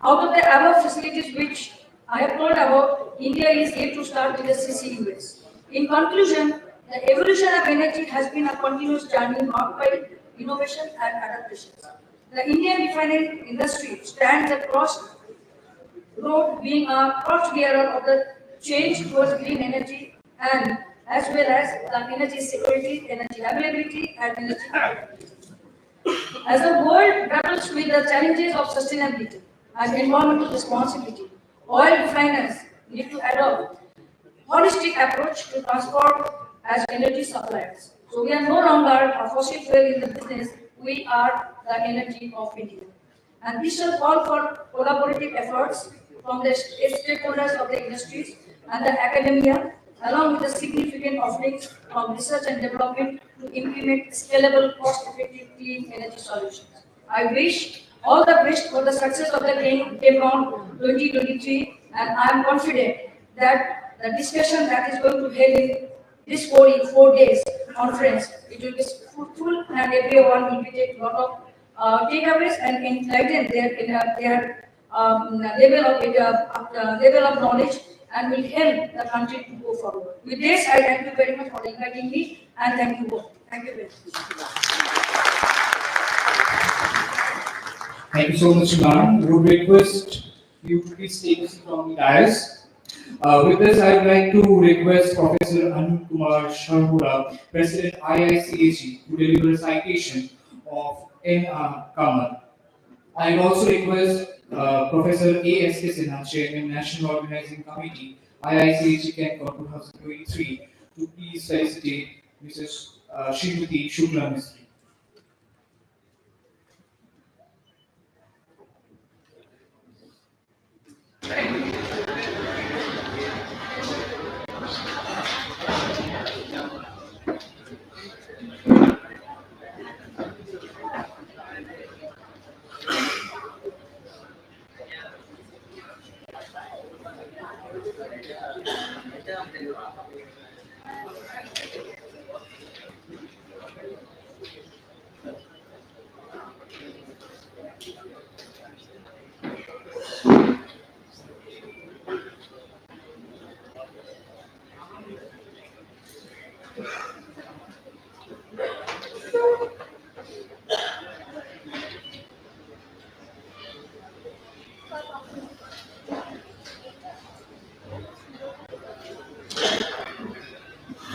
out of the above facilities which I have told about, India is yet to start with the CCUS. In conclusion, the evolution of energy has been a continuous journey marked by innovation and adaptation. The Indian refining industry stands at crossroad, being a cross bearer of the change towards green energy and as well as the energy security, energy availability, and energy capability. As the world grapples with the challenges of sustainability and environmental responsibility, oil refiners need to adopt holistic approach to transport as energy suppliers. So we are no longer a fossil fuel in the business, we are the energy of India. And this shall call for collaborative efforts from the stakeholders of the industries and the academia, along with the significant offerings from research and development to implement scalable, cost-effective clean energy solutions. I wish all the best for the success of the ChemCon 2023, and I am confident that the discussion that is going to held in this 4 days conference, it will be fruitful and everyone will be taking a lot of takeaways and enlighten their level of knowledge and will help the country to go forward. With this, I thank you very much for inviting me and thank you both. Thank you very much. Thank you so much, ma'am. We would request you to please take a seat on the dais. With this, I would like to request Professor Anu Kumar Sharhura, President IIChE, to deliver a citation of N.R. Kamal. I would also request Professor A.S.K. Sinha, Chairman, National Organizing Committee, IIChE-Chemcon 2023, to please felicitate Mrs. Srimati Shukla Mistry.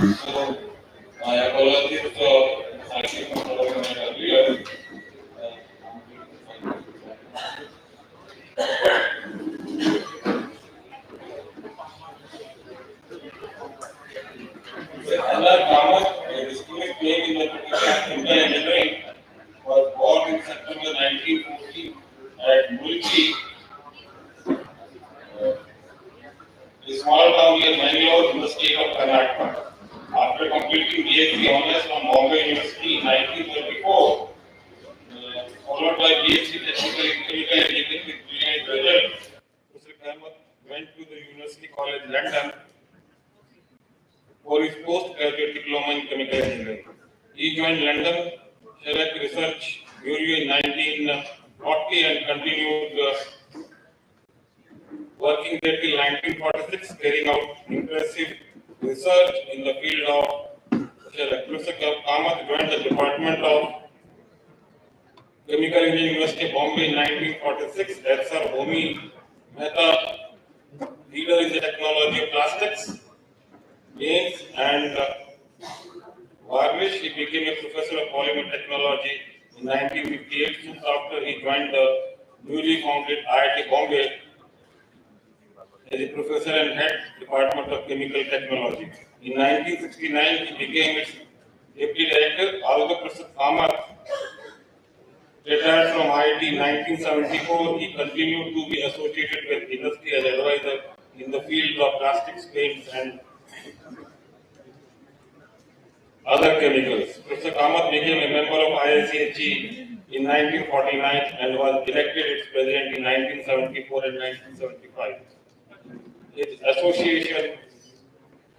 So, my apologies for asking for earlier. Another Kamath, a distinguished name in the chemical engineering, was born in September 1940 at Mulki, a small town near Mangalore in the state of Karnataka. After completing BSc Honors from Bombay University in 1934, followed by BSc Technical in Chemical Engineering with brilliant results, Mr. Kamath went to the University College London for his postgraduate diploma in chemical engineering. He joined London Select Research Bureau in 1940 and continued working there till 1946, carrying out impressive research in the field of Select. Mr. Kamath joined the Department of Chemical Engineering University of Bombay in 1946 as Sir Homi Mehta, leader in the technology of plastics, paints and varnish. He became a professor of polymer technology in 1958, soon after he joined the newly founded IIT Bombay as a professor and head department of chemical technology. In 1969, he became its deputy director. Although Professor Kamath retired from IIT in 1974, he continued to be associated with industry as advisor in the field of plastics, paints and other chemicals. Professor Kamath became a member of IIChE in 1949 and was elected its president in 1974 and 1975. His association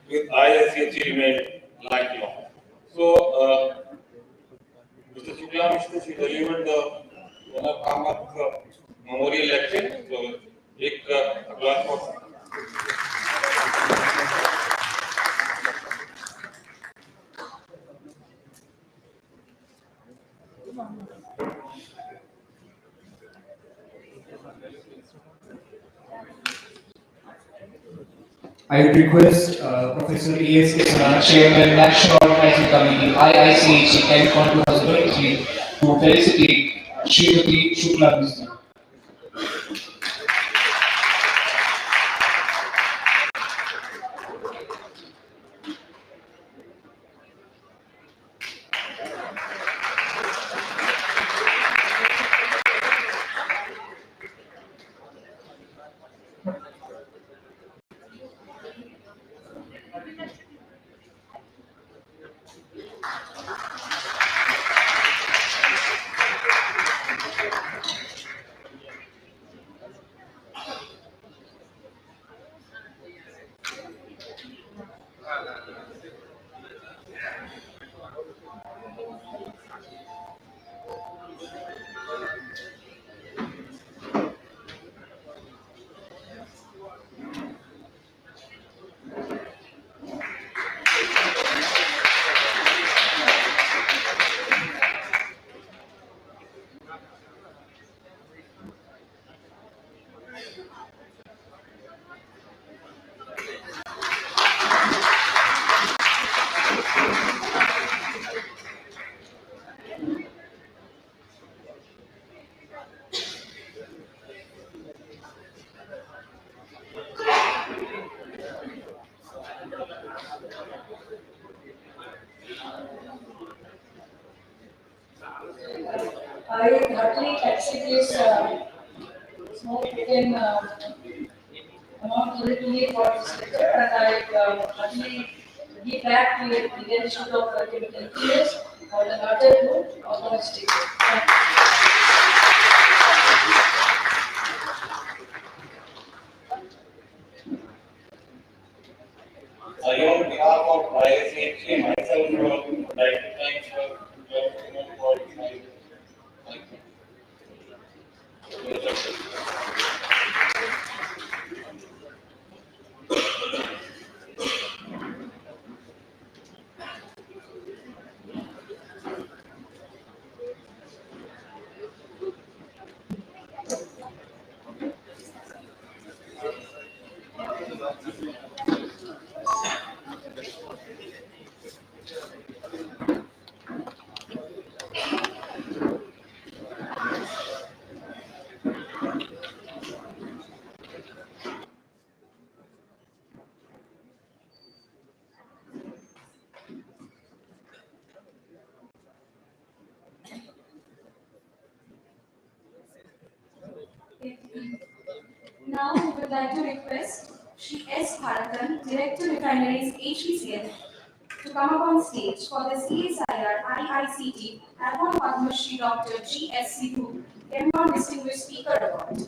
with IIChE remained lifelong. So, Mr. Shukla Mishra, she delivered the Kamath Memorial Lecture. So, take applause for I would request Professor E.S. Krishna, Chairman, National Organizing Committee, IIChE-Chemcon 2023, to felicitate Srimati Shukla Mishra. I heartily accept this significant amount curriculum for this lecture, and I heartily give back to the Indian Institute of Chemical Engineers for the larger group of the state. Thank you. On behalf of IIChE, myself, would like to thank you for Now we would like to request Shri S. Bharatan, Director Refineries HPCL, to come up on stage for the CSIR IICT Advan Padma Shri Dr. G.S. Sidhu Chemcon Distinguished Speaker Award.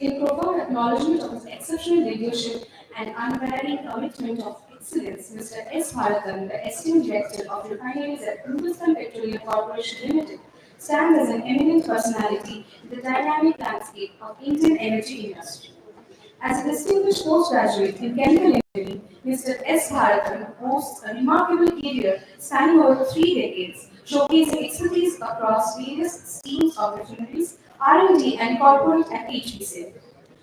In profound acknowledgement of his exceptional leadership and unvarying commitment of excellence, Mr. S. Bharatan, the esteemed director of refineries at Hindustan Petroleum Corporation Limited, stands as an eminent personality in the dynamic landscape of Indian energy industry. As a distinguished postgraduate in chemical engineering, Mr. S. Bharatan boasts a remarkable career spanning over 3 decades, showcasing expertise across various streams of refineries, R&D, and corporate and HPCL.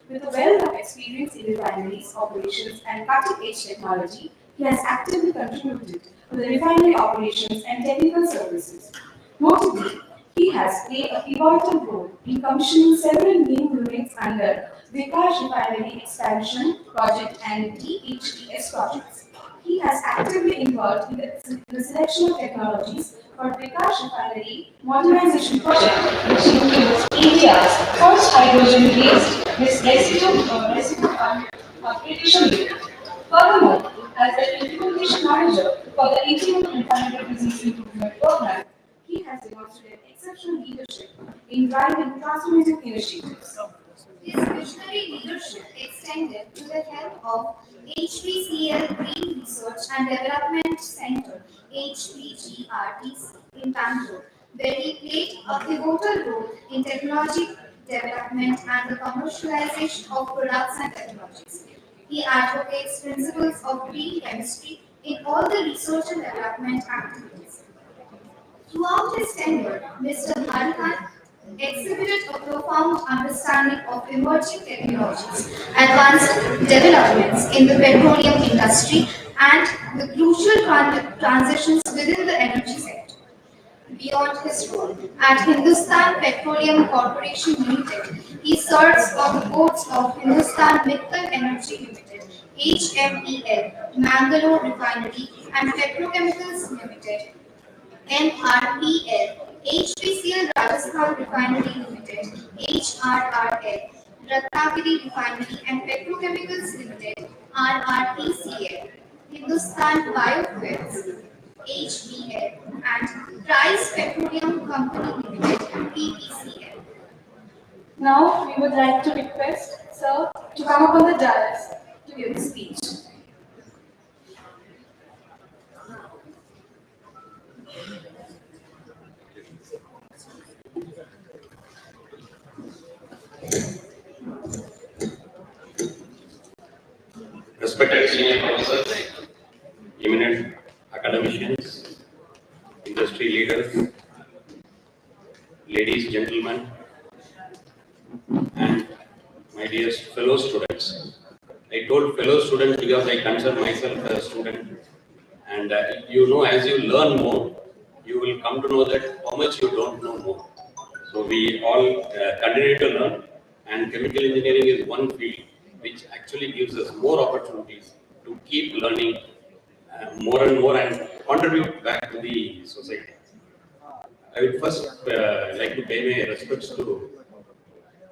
With a wealth of experience in refineries, operations, and cutting-edge technology, he has actively contributed to the refinery operations and technical services. Notably, he has played a pivotal role in commissioning several new units under Vikash Refinery Expansion Project and DHES projects. He has actively involved in the selection of technologies for Vikash Refinery Modernization Project, which includes India's first hydrogen-based residue upgradation unit. Furthermore, Distinguished Manager for the 18th Refinery Business Improvement Program, he has demonstrated exceptional leadership in driving transformative initiatives. His visionary leadership extended to the help of HPCL Green Research and Development Center (HPGRDC) in Bangalore, where he played a pivotal role in technology development and the commercialization of products and technologies. He advocates principles of green chemistry in all the research and development activities. Throughout his tenure, Mr. Bharatan exhibited a profound understanding of emerging technologies, advanced developments in the petroleum industry, and the crucial transitions within the energy sector. Beyond his role at Hindustan Petroleum Corporation Limited, he serves on the boards of Hindustan Mittal Energy Limited, HMEL, Mangalore Refinery, and Petrochemicals Limited, MRPL, HPCL Rajasthan Refinery Limited, HRRL, Ratnagiri Refinery and Petrochemicals Limited, RRPCL, Hindustan Biofuels, HBL, and Price Petroleum Company Limited, PPCL. Now, we would like to request Sir to come up on the dais to give a speech. Respected senior professors, eminent academicians, industry leaders, ladies, gentlemen, and my dear fellow students. I told fellow students because I consider myself a student, and as you learn more, you will come to know that how much you don't know more. So we all continue to learn, and chemical engineering is one field which actually gives us more opportunities to keep learning more and more and contribute back to the society. I would first like to pay my respects to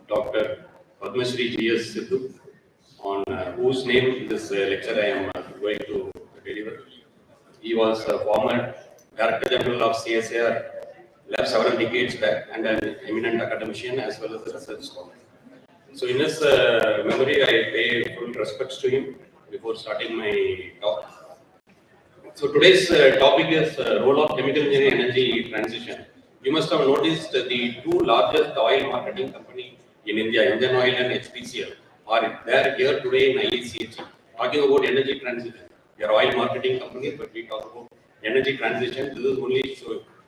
Dr. Padma Shri G.S. Sidhu, on whose name this lecture I am going to deliver. He was a former Director General of CSIR, left several decades back, and an eminent academician as well as a research scholar. So in his memory, I pay full respects to him before starting my talk. So today's topic is role of chemical engineering energy transition. You must have noticed the two largest oil marketing company in India, Indian Oil and HPCL, are there here today in IIChE, talking about energy transition. We are oil marketing company, but we talk about energy transition.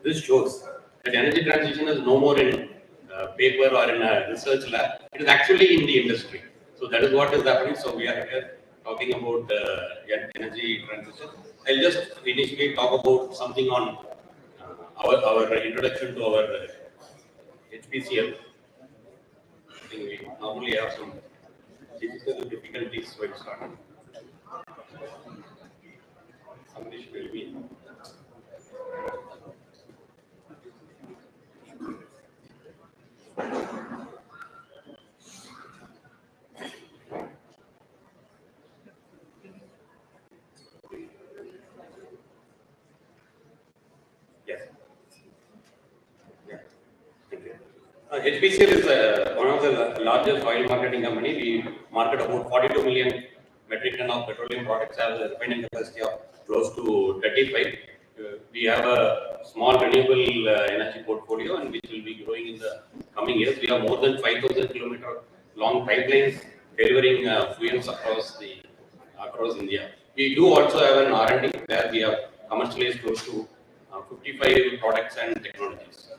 This shows that energy transition is no more in paper or in a research lab. It is actually in the industry. So that is what is happening. So we are here talking about energy transition. I'll just initially talk about something on our introduction to our HPCL. I think we normally have some difficulties when starting. Somebody should tell me. Yes. Yeah. Okay. HPCL is one of the largest oil marketing company. We market about 42 million metric ton of petroleum products, have a refining capacity of close to 35. We have a small renewable energy portfolio, and which will be growing in the coming years. We have more than 5,000 kilometer long pipelines delivering fuels across India. We do also have an R&D where we have commercialized close to 55 products and technologies.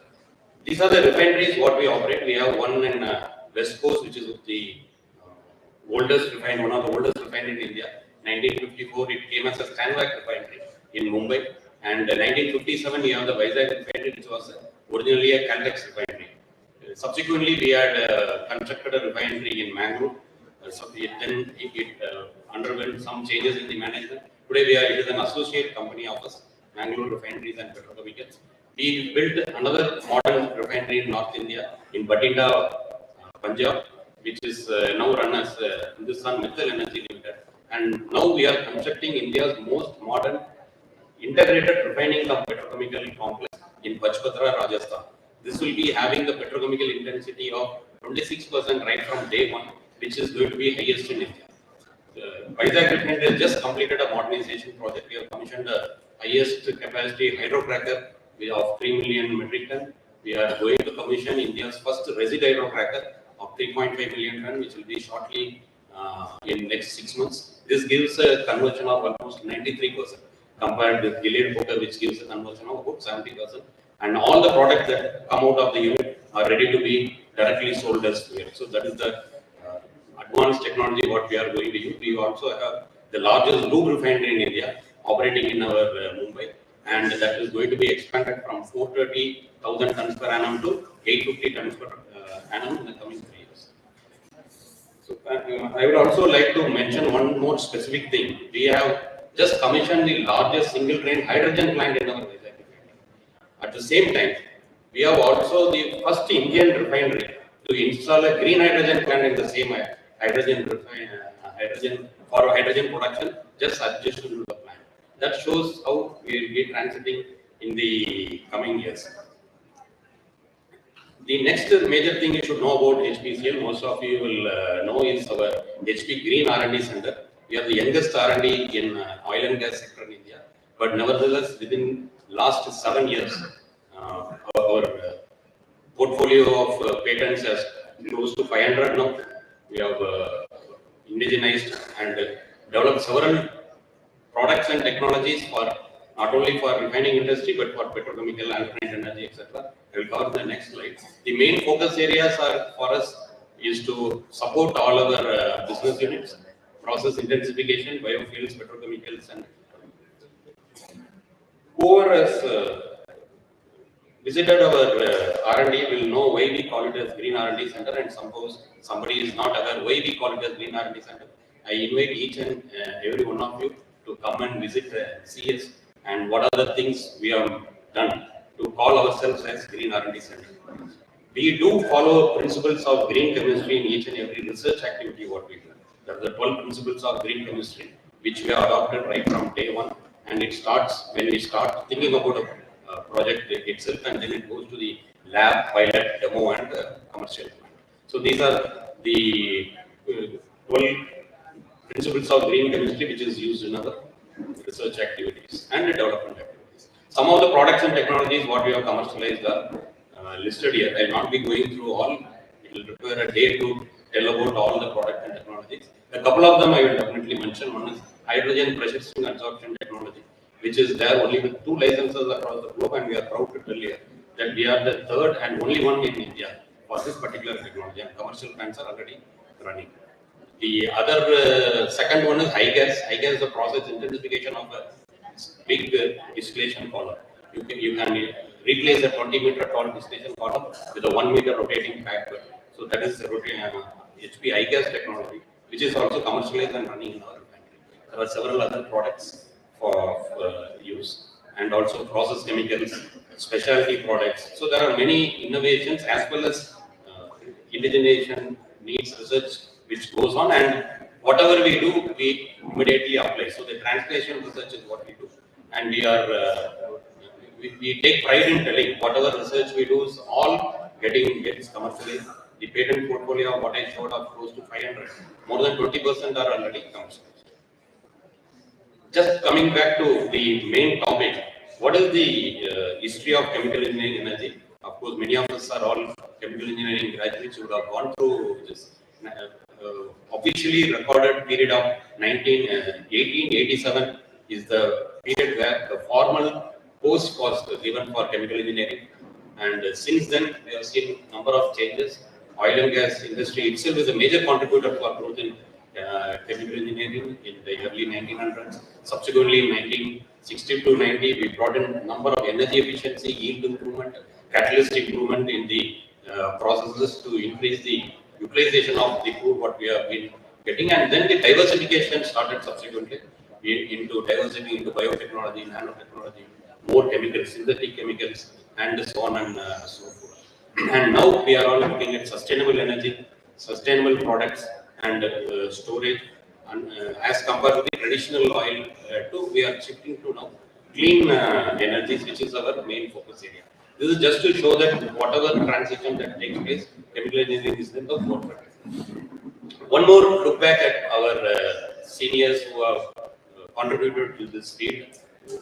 These are the refineries what we operate. We have one in West Coast, which is the oldest refinery, one of the oldest refinery in India. 1954, it came as a Stanwag refinery in Mumbai, and 1957 we have the Vizag refinery, which was originally a Caltex refinery. Subsequently, we had constructed a refinery in Mangalore. Then it underwent some changes in the management. Today, it is an associate company of us, Mangalore Refineries and Petrochemicals. We built another modern refinery in North India, in Batinda, Punjab, which is now run as Hindustan Mittal Energy Limited. And now we are constructing India's most modern integrated refining cum petrochemical complex in Pachpatra, Rajasthan. This will be having the petrochemical intensity of 26% right from day one, which is going to be highest in India. Vizag Refinery has just completed a modernization project. We have commissioned the highest capacity hydrocracker of 3 million metric ton. We are going to commission India's first resid hydrocracker of 3.5 million ton, which will be shortly in next 6 months. This gives a conversion of almost 93% compared with Gilead Coker, which gives a conversion of about 70%. And all the products that come out of the unit are ready to be directly sold as fuel. So that is the advanced technology what we are going to use. We also have the largest lube refinery in India operating in our Mumbai, and that is going to be expanded from 430,000 tons per annum to 850 tons per annum in the coming 3 years. So I would also like to mention one more specific thing. We have just commissioned the largest single train hydrogen plant in our Vizag refinery. At the same time, we have also the first Indian refinery to install a green hydrogen plant in the same hydrogen for hydrogen production just adjacent to the plant. That shows how we will be transiting in the coming years. The next major thing you should know about HPCL, most of you will know, is our HP Green R&D Center. We are the youngest R&D in oil and gas sector in India, but nevertheless, within last 7 years, our portfolio of patents has close to 500 now. We have indigenized and developed several products and technologies for not only for refining industry but for petrochemical, alternate energy, etc. I will cover the next slide. The main focus areas are for us is to support all our business units, process intensification, biofuels, petrochemicals, and whoever has visited our R&D will know why we call it as Green R&D Center, and suppose somebody is not aware why we call it as Green R&D Center, I invite each and every one of you to come and visit CS and what are the things we have done to call ourselves as Green R&D Center. We do follow principles of green chemistry in each and every research activity what we do. There are the 12 principles of green chemistry which we have adopted right from day one, and it starts when we start thinking about a project itself, and then it goes to the lab, pilot, demo, and commercial plant. So these are the 12 principles of green chemistry which is used in our research activities and development activities. Some of the products and technologies what we have commercialized are listed here. I will not be going through all. It will require a day to tell about all the products and technologies. A couple of them I will definitely mention. One is hydrogen pressure swing adsorption technology, which is there only with 2 licenses across the globe, and we are proud to tell you that we are the third and only one in India for this particular technology, and commercial plants are already running. The other second one is high gas. High gas is the process intensification of a big distillation column. You can replace a 20-meter tall distillation column with a 1-meter rotating pack. So that is the HP high gas technology, which is also commercialized and running in our refinery. There are several other products for use, and also process chemicals, specialty products. So there are many innovations as well as indigenization needs research which goes on, and whatever we do, we immediately apply. So the translation research is what we do, and we take pride in telling whatever research we do is all gets commercialized. The patent portfolio of what I showed of close to 500, more than 20% are already commercialized. Just coming back to the main topic, what is the history of chemical engineering energy? Of course, many of us are all chemical engineering graduates who have gone through this officially recorded period of 1887 is the period where the formal course was given for chemical engineering, and since then we have seen number of changes. Oil and gas industry itself is a major contributor for growth in chemical engineering in the early 1900s. Subsequently, in 1960 to 90, we brought in number of energy efficiency, yield improvement, catalyst improvement in the processes to increase the utilization of the crude what we have been getting, and then the diversification started subsequently into diversity into biotechnology, nanotechnology, more chemicals, synthetic chemicals, and so on and so forth. And now we are all looking at sustainable energy, sustainable products, and storage, as compared to the traditional oil, we are shifting to now clean energies, which is our main focus area. This is just to show that whatever transition that takes place, chemical engineering is in the forefront. One more look back at our seniors who have contributed to this field.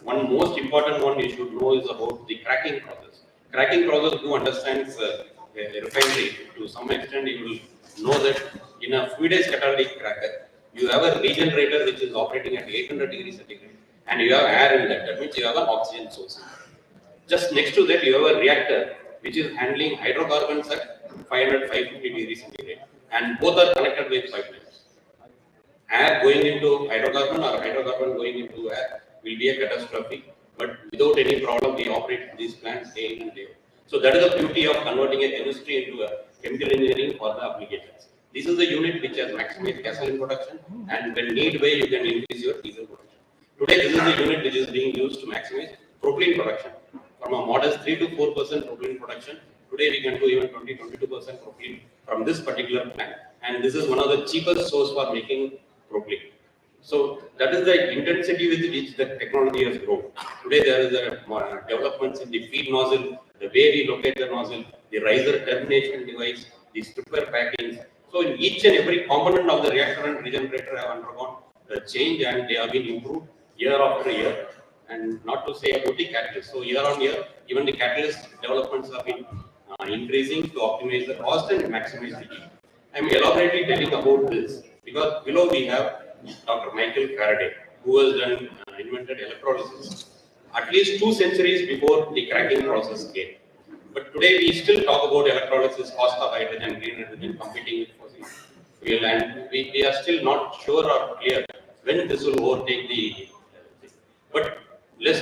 One most important one you should know is about the cracking process. Cracking process, who understands refinery to some extent, you will know that in a fluidized catalytic cracker, you have a regenerator which is operating at 800 degrees centigrade, and you have air in that. That means you have an oxygen source. Just next to that, you have a reactor which is handling hydrocarbons at 550 degrees centigrade, and both are connected with pipelines. Air going into hydrocarbon or hydrocarbon going into air will be a catastrophe, but without any problem, we operate these plants day in and day out. So that is the beauty of converting a chemistry into a chemical engineering for the applications. This is the unit which has maximized gasoline production, and when need be, you can increase your diesel production. Today, this is the unit which is being used to maximize propylene production. From a modest 3 to 4% propylene production, today we can do even 20-22% propylene from this particular plant, and this is one of the cheapest source for making propylene. So that is the intensity with which the technology has grown. Today there is a developments in the feed nozzle, the way we locate the nozzle, the riser termination device, the stripper packings. So in each and every component of the reactor and regenerator have undergone a change, and they have been improved year after year. And not to say about the catalyst. So year on year, even the catalyst developments have been increasing to optimize the cost and maximize the yield. I am elaborately telling about this because below we have Dr. Michael Faraday, who has invented electrolysis at least 2 centuries before the cracking process came. But today we still talk about electrolysis, cost of hydrogen, green hydrogen, competing with fossil fuel, and we are still not sure or clear when this will overtake the. But let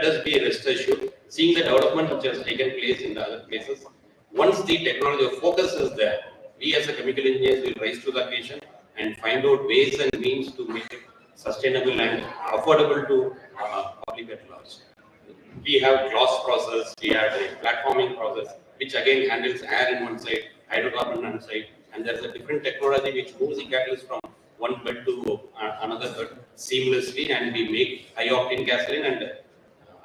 us be rest assured, seeing the development which has taken place in the other places, once the technology focus is there, we as a chemical engineers will rise to the occasion and find out ways and means to make it sustainable and affordable to public at large. We have gloss process, we have a platforming process, which again handles air in one side, hydrocarbon on one side, and there's a different technology which moves the catalyst from one bed to another bed seamlessly, and we make high octane gasoline and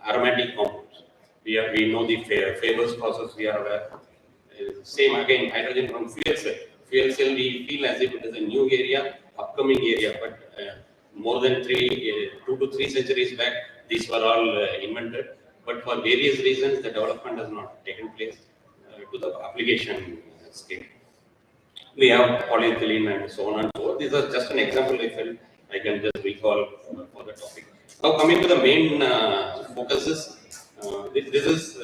aromatic compounds. We know the Faber's process, we are aware. Same again, hydrogen from fuel cell. Fuel cell, we feel as if it is a new area, upcoming area, but more than 2 to 3 centuries back, these were all invented. But for various reasons, the development has not taken place to the application scale. We have polyethylene and so on and so forth. These are just an example I felt I can just recall for the topic. Now coming to the main focuses, this is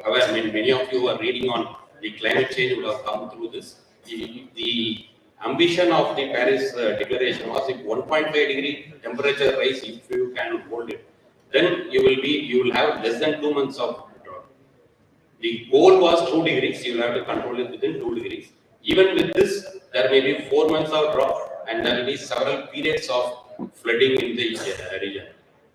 aware. I mean, many of you are reading on the climate change would have come through this. The ambition of the Paris Declaration was if 1.5 degree temperature rise, if you can hold it, then you will have less than 2 months of drought. The goal was 2 degrees, you will have to control it within 2 degrees. Even with this, there may be 4 months of drought, and there will be several periods of flooding in the region.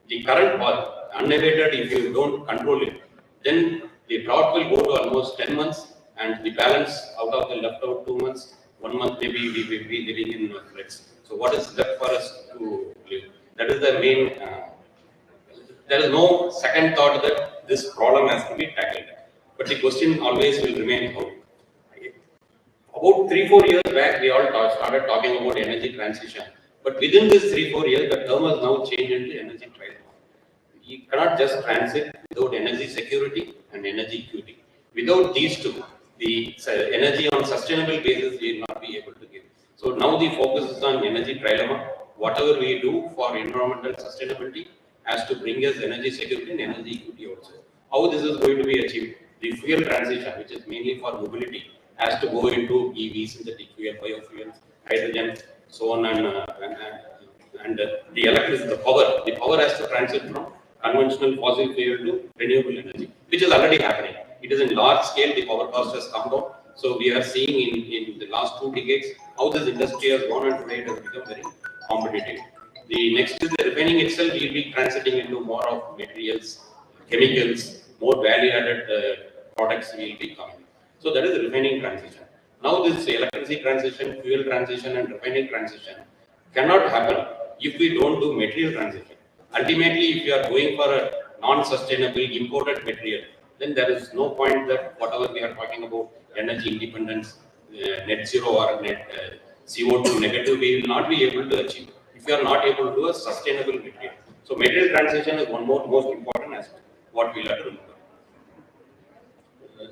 The current path, unabated, if you don't control it, then the drought will go to almost 10 months, and the balance out of the left out 2 months, 1 month maybe we will be living in floods. So what is left for us to live? That is the main. There is no second thought that this problem has to be tackled. But the question always will remain how. About 3-4 years back, we all started talking about energy transition. But within this 3-4 years, the term has now changed into energy trilemma. You cannot just transit without energy security and energy equity. Without these two, the energy on sustainable basis we will not be able to give. So now the focus is on energy trilemma. Whatever we do for environmental sustainability has to bring us energy security and energy equity also. How this is going to be achieved? The fuel transition, which is mainly for mobility, has to go into EV, synthetic fuel, biofuels, hydrogen, so on, and the electricity, the power has to transit from conventional fossil fuel to renewable energy, which is already happening. It is in large scale, the power cost has come down. So we are seeing in the last 2 decades how this industry has gone, and today it has become very competitive. The next is the refining itself will be transiting into more of materials, chemicals, more value-added products will be coming. So that is the refining transition. Now this electricity transition, fuel transition, and refining transition cannot happen if we don't do material transition. Ultimately, if you are going for a non-sustainable imported material, then there is no point that whatever we are talking about energy independence, net zero or net CO2 negative, we will not be able to achieve if you are not able to do a sustainable material. So material transition is one more most important aspect, what we have to remember.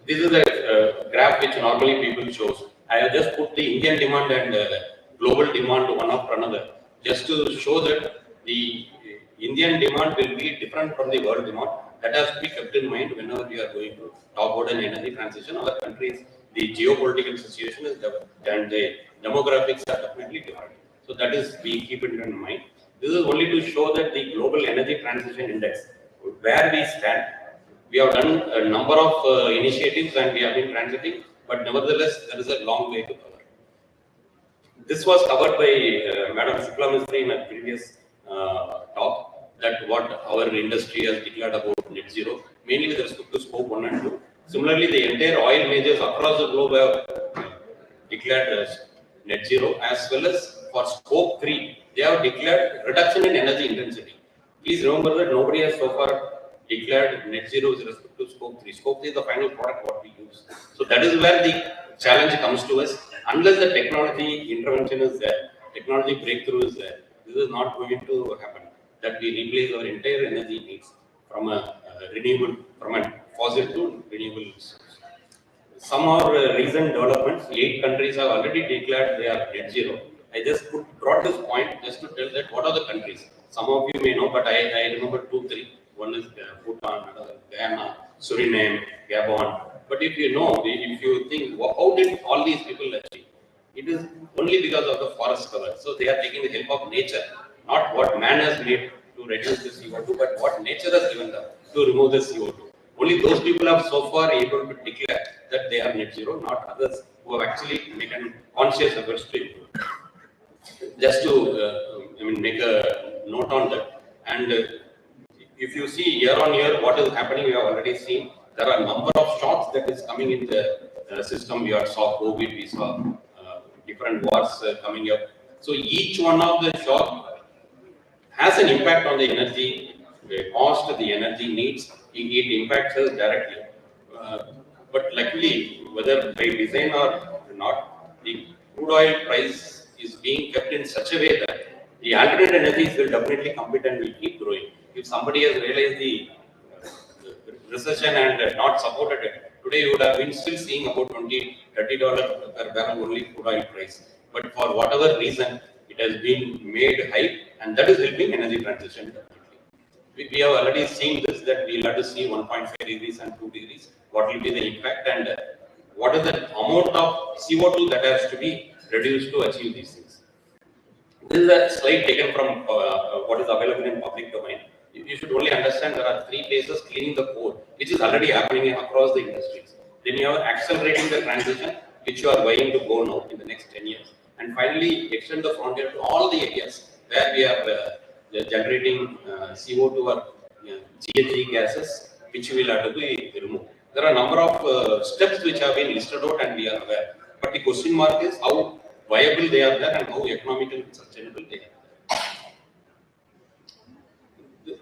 This is a graph which normally people shows. I have just put the Indian demand and global demand one after another, just to show that the Indian demand will be different from the world demand. That has to be kept in mind whenever we are going to talk about an energy transition. Our countries, the geopolitical situation is different and the demographics are definitely different. So that is, we keep it in mind. This is only to show that the global energy transition index, where we stand. We have done a number of initiatives and we have been transiting, but nevertheless, there is a long way to cover. This was covered by Madam Shukla Mistry in a previous talk, that what our industry has declared about net zero, mainly with respect to scope 1 and 2. Similarly, the entire oil majors across the globe have declared net zero, as well as for scope 3, they have declared reduction in energy intensity. Please remember that nobody has so far declared net zero with respect to scope 3. Scope 3 is the final product what we use. So that is where the challenge comes to us. Unless the technology intervention is there, technology breakthrough is there, this is not going to happen. That we replace our entire energy needs from a renewable, from a fossil to renewable source. Some are recent developments. 8 countries have already declared they are net zero. I just brought this point just to tell that what are the countries. Some of you may know, but I remember 2, 3. One is Bhutan, Guyana, Suriname, Gabon. But if you know, if you think, how did all these people achieve? It is only because of the forest cover. So they are taking the help of nature, not what man has made to reduce the CO2, but what nature has given them to remove the CO2. Only those people have so far able to declare that they are net zero, not others who have actually made a conscious effort to improve. Just to make a note on that. And if you see year on year what is happening, we have already seen there are a number of shocks that is coming in the system. We saw COVID, we saw different wars coming up. So each one of the shock has an impact on the energy cost, the energy needs. It impacts us directly. But luckily, whether by design or not, the crude oil price is being kept in such a way that the alternate energies will definitely compete and will keep growing. If somebody has realized the recession and not supported it, today you would have been still seeing about $20-30 per barrel only crude oil price. But for whatever reason, it has been made high, and that is helping energy transition. We have already seen this, that we will have to see 1.5 degrees and 2 degrees, what will be the impact and what is the amount of CO2 that has to be reduced to achieve these things. This is a slide taken from what is available in public domain. You should only understand there are 3 places cleaning the core, which is already happening across the industries. Then you have accelerating the transition, which you are going to go now in the next 10 years. And finally, extend the frontier to all the areas where we are generating CO2 or GHG gases, which will have to be removed. There are a number of steps which have been listed out and we are aware. But the question mark is how viable they are there and how economical and sustainable they are.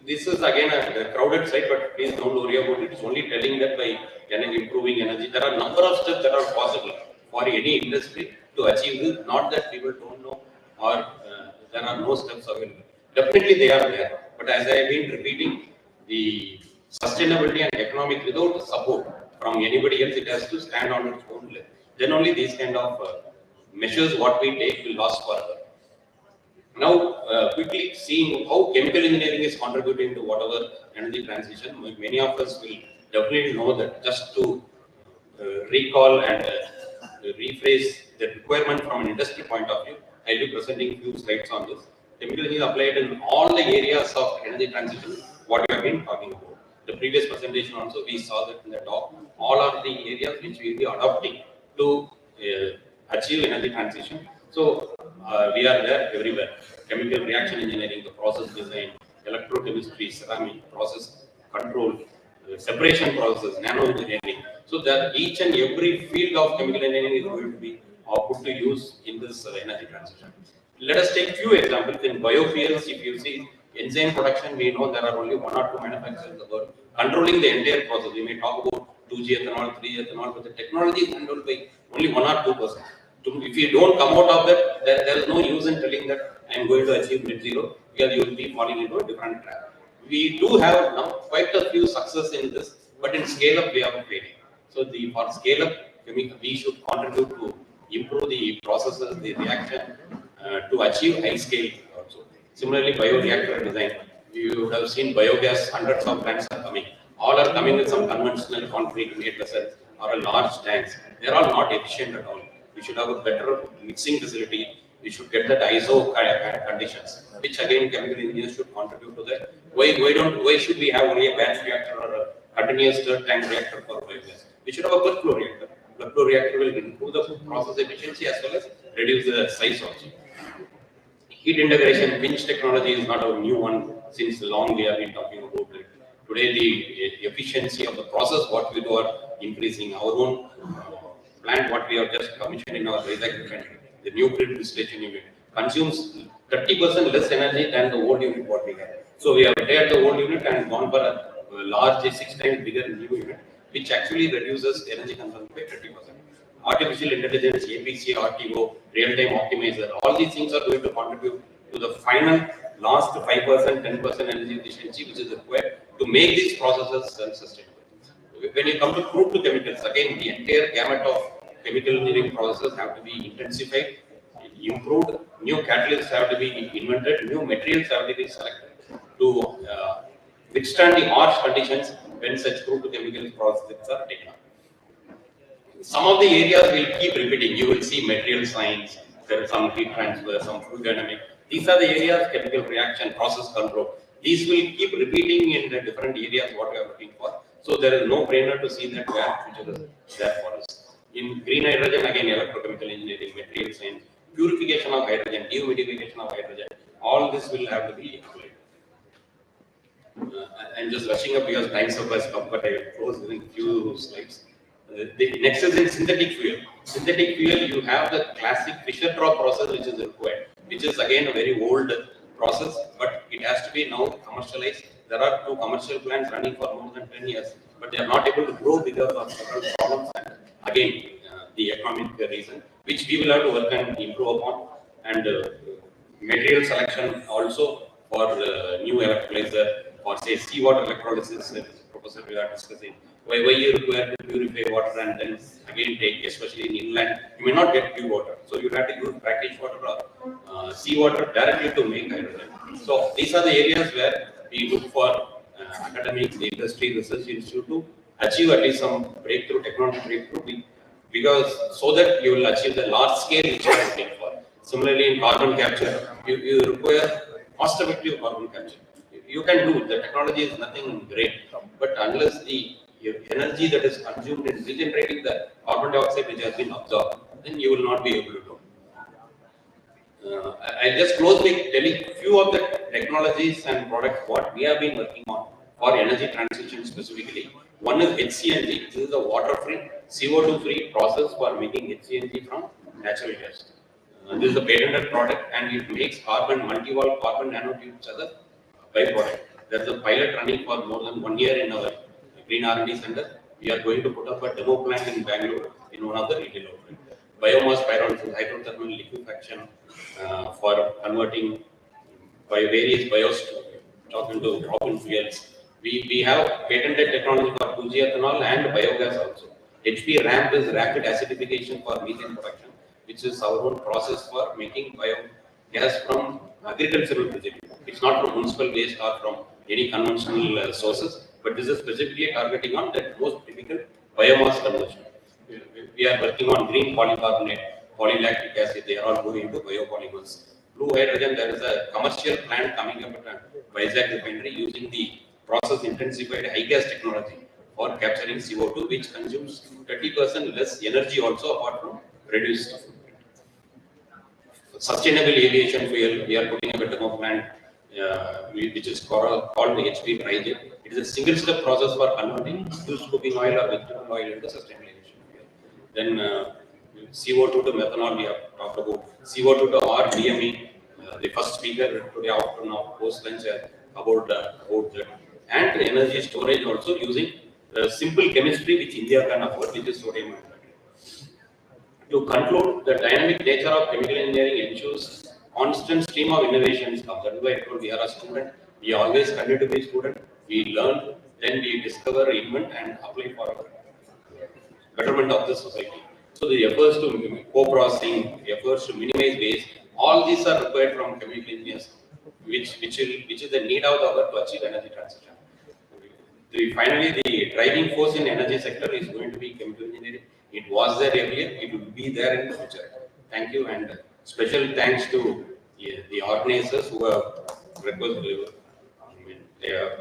This is again a crowded site, but please don't worry about it. It's only telling that by improving energy, there are a number of steps that are possible for any industry to achieve this. Not that people don't know or there are no steps available. Definitely they are there. But as I have been repeating, the sustainability and economic without support from anybody else, it has to stand on its own leg. Then only these kind of measures what we take will last forever. Now, quickly seeing how chemical engineering is contributing to whatever energy transition, many of us will definitely know that. Just to recall and rephrase the requirement from an industry point of view, I will be presenting few slides on this. Chemical engineering is applied in all the areas of energy transition, what we have been talking about. The previous presentation also, we saw that in the talk, all are the areas which we will be adopting to achieve energy transition. So, we are there everywhere. Chemical reaction engineering, the process design, electrochemistry, ceramic, process control, separation process, nano engineering. So that each and every field of chemical engineering is going to be put to use in this energy transition. Let us take few examples. In biofuels, if you see enzyme production, we know there are only one or two manufacturers in the world controlling the entire process. We may talk about 2G ethanol, 3G ethanol, but the technology is handled by only 1 or 2%. If you don't come out of that, there is no use in telling that I am going to achieve net zero, because you will be falling into a different trap. We do have now quite a few success in this, but in scale up we have a failure. So for scale up, we should contribute to improve the processes, the reaction, to achieve high scale also. Similarly, bioreactor design, you would have seen biogas, hundreds of plants are coming. All are coming with some conventional concrete made vessels or a large tanks. They are all not efficient at all. We should have a better mixing facility. We should get that ISO kind of conditions, which again chemical engineers should contribute to that. Why should we have only a batch reactor or a continuous stirred tank reactor for biogas? We should have a blood flow reactor. Blood flow reactor will improve the process efficiency as well as reduce the size also. Heat integration, pinch technology is not a new one. Since long we have been talking about it. Today the efficiency of the process, what we do are increasing. Our own plant, what we have just commissioned in our IIChE-Chemcon, the new grid distillation unit, consumes 30% less energy than the old unit what we have. So we have retired the old unit and gone for a large 6 times bigger new unit, which actually reduces energy consumption by 30%. Artificial intelligence, APC, RTO, real-time optimizer, all these things are going to contribute to the final last 5%, 10% energy efficiency which is required to make these processes self-sustainable. When you come to crude to chemicals, again the entire gamut of chemical engineering processes have to be intensified, improved, new catalysts have to be invented, new materials have to be selected to withstand the harsh conditions when such crude to chemicals processes are taken up. Some of the areas will keep repeating. You will see material science, there is some heat transfer, some fluid dynamics. These are the areas, chemical reaction, process control. These will keep repeating in the different areas what we are looking for. So there is no brainer to see that where future is there for us. In green hydrogen, again, electrochemical engineering, material science, purification of hydrogen, dehumidification of hydrogen, all this will have to be applied. I'm just rushing up because time has come, but I will close within few slides. The next is in synthetic fuel. Synthetic fuel, you have the classic Fischer-Tropsch process which is required, which is again a very old process, but it has to be now commercialized. There are 2 commercial plants running for more than 10 years, but they are not able to grow because of several problems. And again, the economic reason, which we will have to work and improve upon. And material selection also for new electrolyzer, or say seawater electrolysis, Professor we are discussing. Why you require to purify water and then again take, especially in inland, you may not get pure water. So you have to use brackish water or seawater directly to make hydrogen. So these are the areas where we look for academics, the industry, research institute to achieve at least some breakthrough, technology breakthrough, because so that you will achieve the large scale which you are looking for. Similarly, in carbon capture, you require cost-effective carbon capture. You can do it. The technology is nothing great, but unless the energy that is consumed in regenerating the carbon dioxide which has been absorbed, then you will not be able to do. I just close by telling few of the technologies and products what we have been working on for energy transition specifically. One is HCNG. This is a water-free, CO2-free process for making HCNG from natural gas. This is a patented product and it makes multi-wall carbon nanotubes as a byproduct. There is a pilot running for more than 1 year in our Green R&D Center. We are going to put up a demo plant in Bangalore in one of the retail outlets. Biomass pyrolysis, hydrothermal liquefaction for converting by various biostock into drop-in fuels. We have patented technology for 2G ethanol and biogas also. HP RAMP is rapid acidification for methane production, which is our own process for making biogas from agricultural facility. It's not from municipal waste or from any conventional sources, but this is specifically targeting on that most typical biomass conversion. We are working on green polycarbonate, polylactic acid, they are all going into biopolymers. Blue hydrogen, there is a commercial plant coming up at IIChE refinery using the process intensified high gas technology for capturing CO2, which consumes 30% less energy also apart from reduced. Sustainable aviation fuel, we are putting up a demo plant which is called the HP Trijet. It is a single step process for converting used cooking oil or vegetable oil into sustainable aviation fuel. Then CO2 to methanol, we have talked about CO2 to RDME. The first speaker today afternoon of post lunch about that, and energy storage also using simple chemistry which India can afford, which is sodium ion battery. To conclude, the dynamic nature of chemical engineering ensures constant stream of innovations comes. That is why I told we are a student. We always continue to be a student. We learn, then we discover, invent, and apply for our betterment of the society. So the efforts to co-processing, the efforts to minimize waste, all these are required from chemical engineers, which is the need of the hour to achieve energy transition. Finally, the driving force in energy sector is going to be chemical engineering. It was there earlier, it will be there in the future. Thank you, and special thanks to the organizers who have they have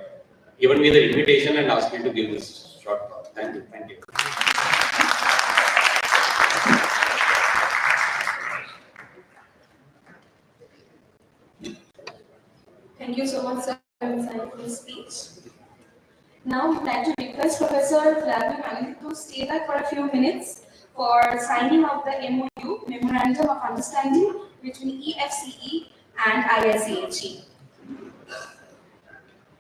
given me the invitation and asked me to give this short talk. Thank you. Thank you. Thank you so much, sir, for your insightful speech. Now, we'd like to request Professor Flavio Manning to stay back for a few minutes for signing of the MOU, Memorandum of Understanding, between EFCE and IICHE.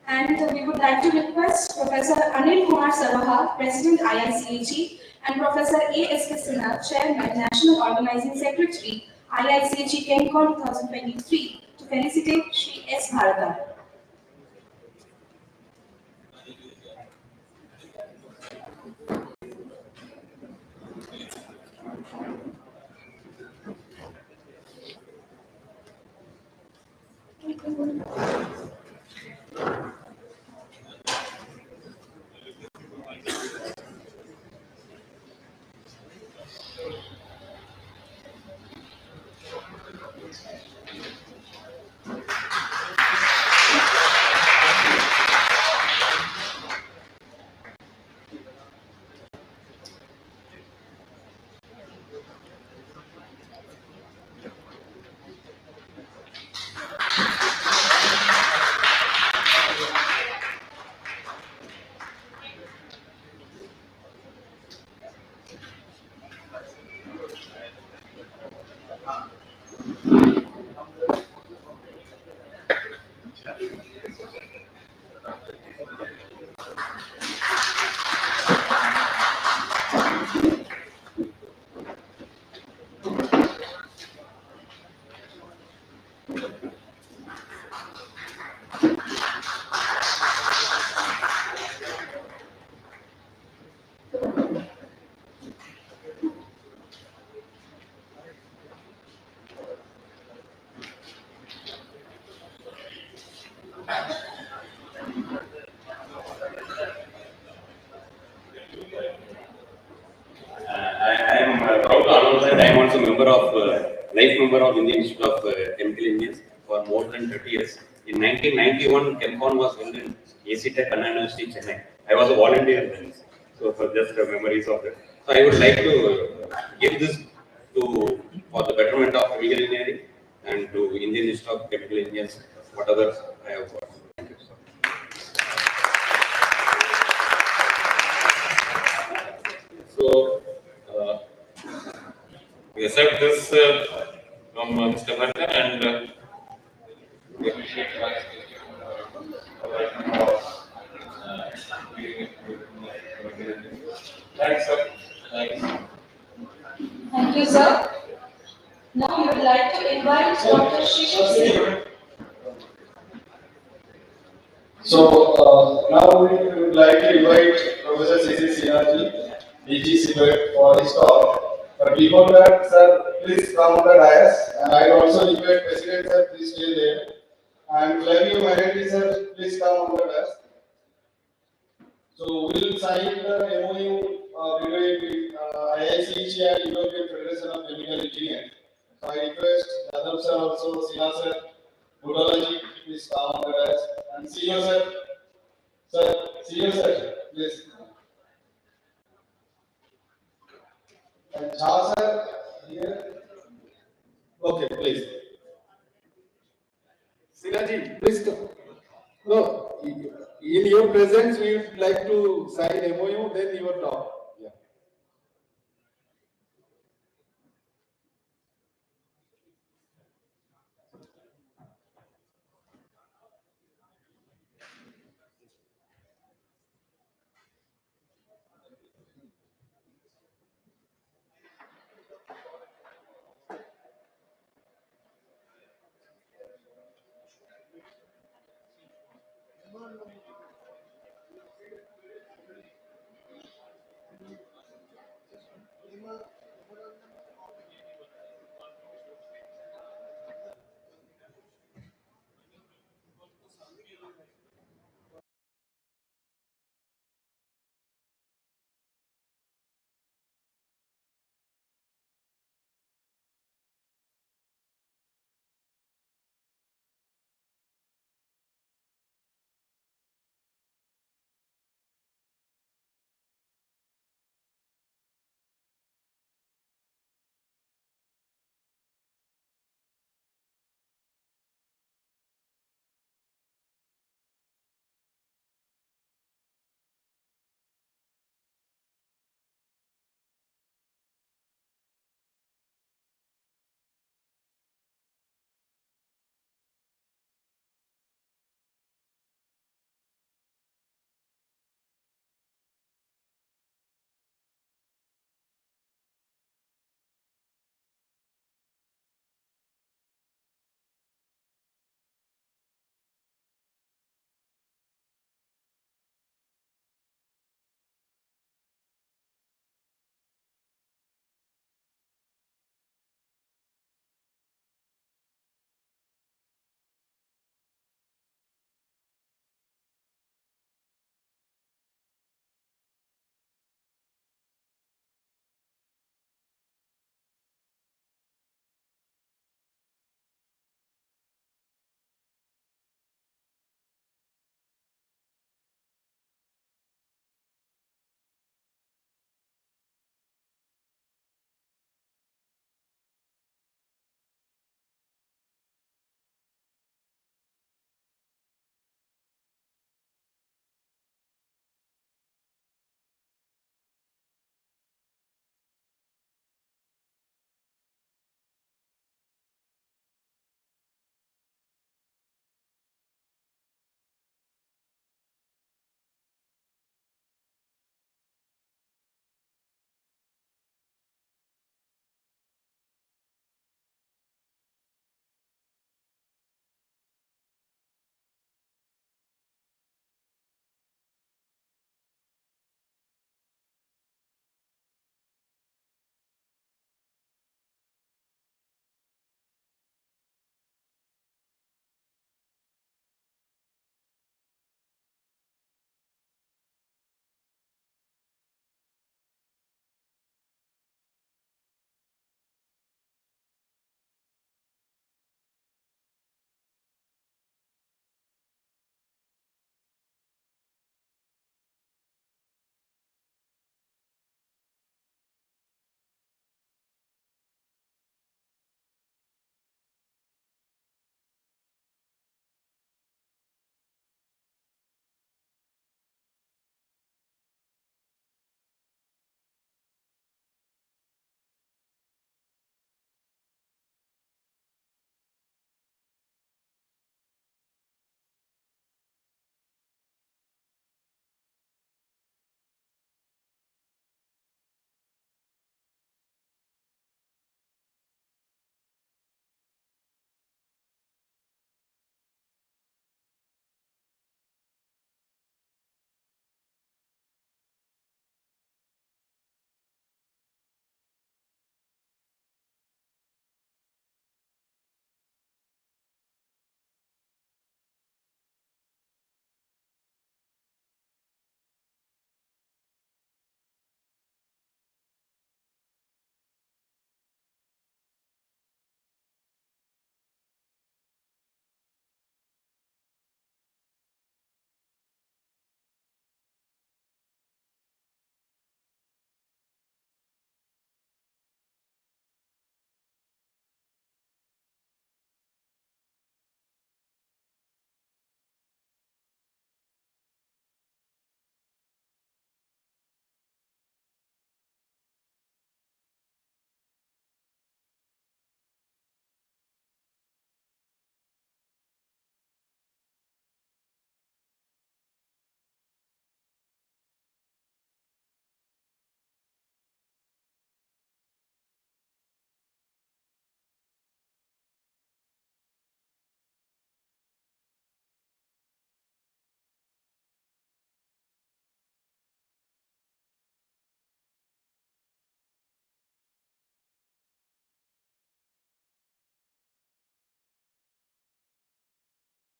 And we would like to request Professor Anil Kumar Sarvaha, President IIChE, and Professor A.S.K. Sinha, Chairman, National Organizing Secretary, IIChE-Chemcon 2023, to felicitate Shri S. Bharata. I am proud to announce that I am also life member of Indian Institute of Chemical Engineers for more than 30 years. In 1991, Chemcon was held in IIChE-Tech Anna University, Chennai. I was a volunteer then, so for just memories of it. So I would like to give this for the betterment of chemical engineering and to Indian Institute of Chemical Engineers, whatever I have got. Thank you. So, we accept this from Mr. Bhatta and we appreciate Thanks, sir. Thanks. Thank you, sir. Now we would like to invite Dr. Shishi. So now we would like to invite Professor C.C. Sinha, DG CBET, for his talk. But before that, sir, please come on the dais. And I also invite President sir, please stay there. And Flavio Manning sir, please come on the dais. So we will sign the MOU between IIChE and European Federation of Chemical Engineers. So I request Yadav sir also, Sinha sir, Budalaji, please come on the dais. And CEO sir. Sir, CEO sir, please. And Jha sir, here. Okay, please. Sinaji, please come. No, in your presence, we would like to sign MOU, then your talk. Yeah.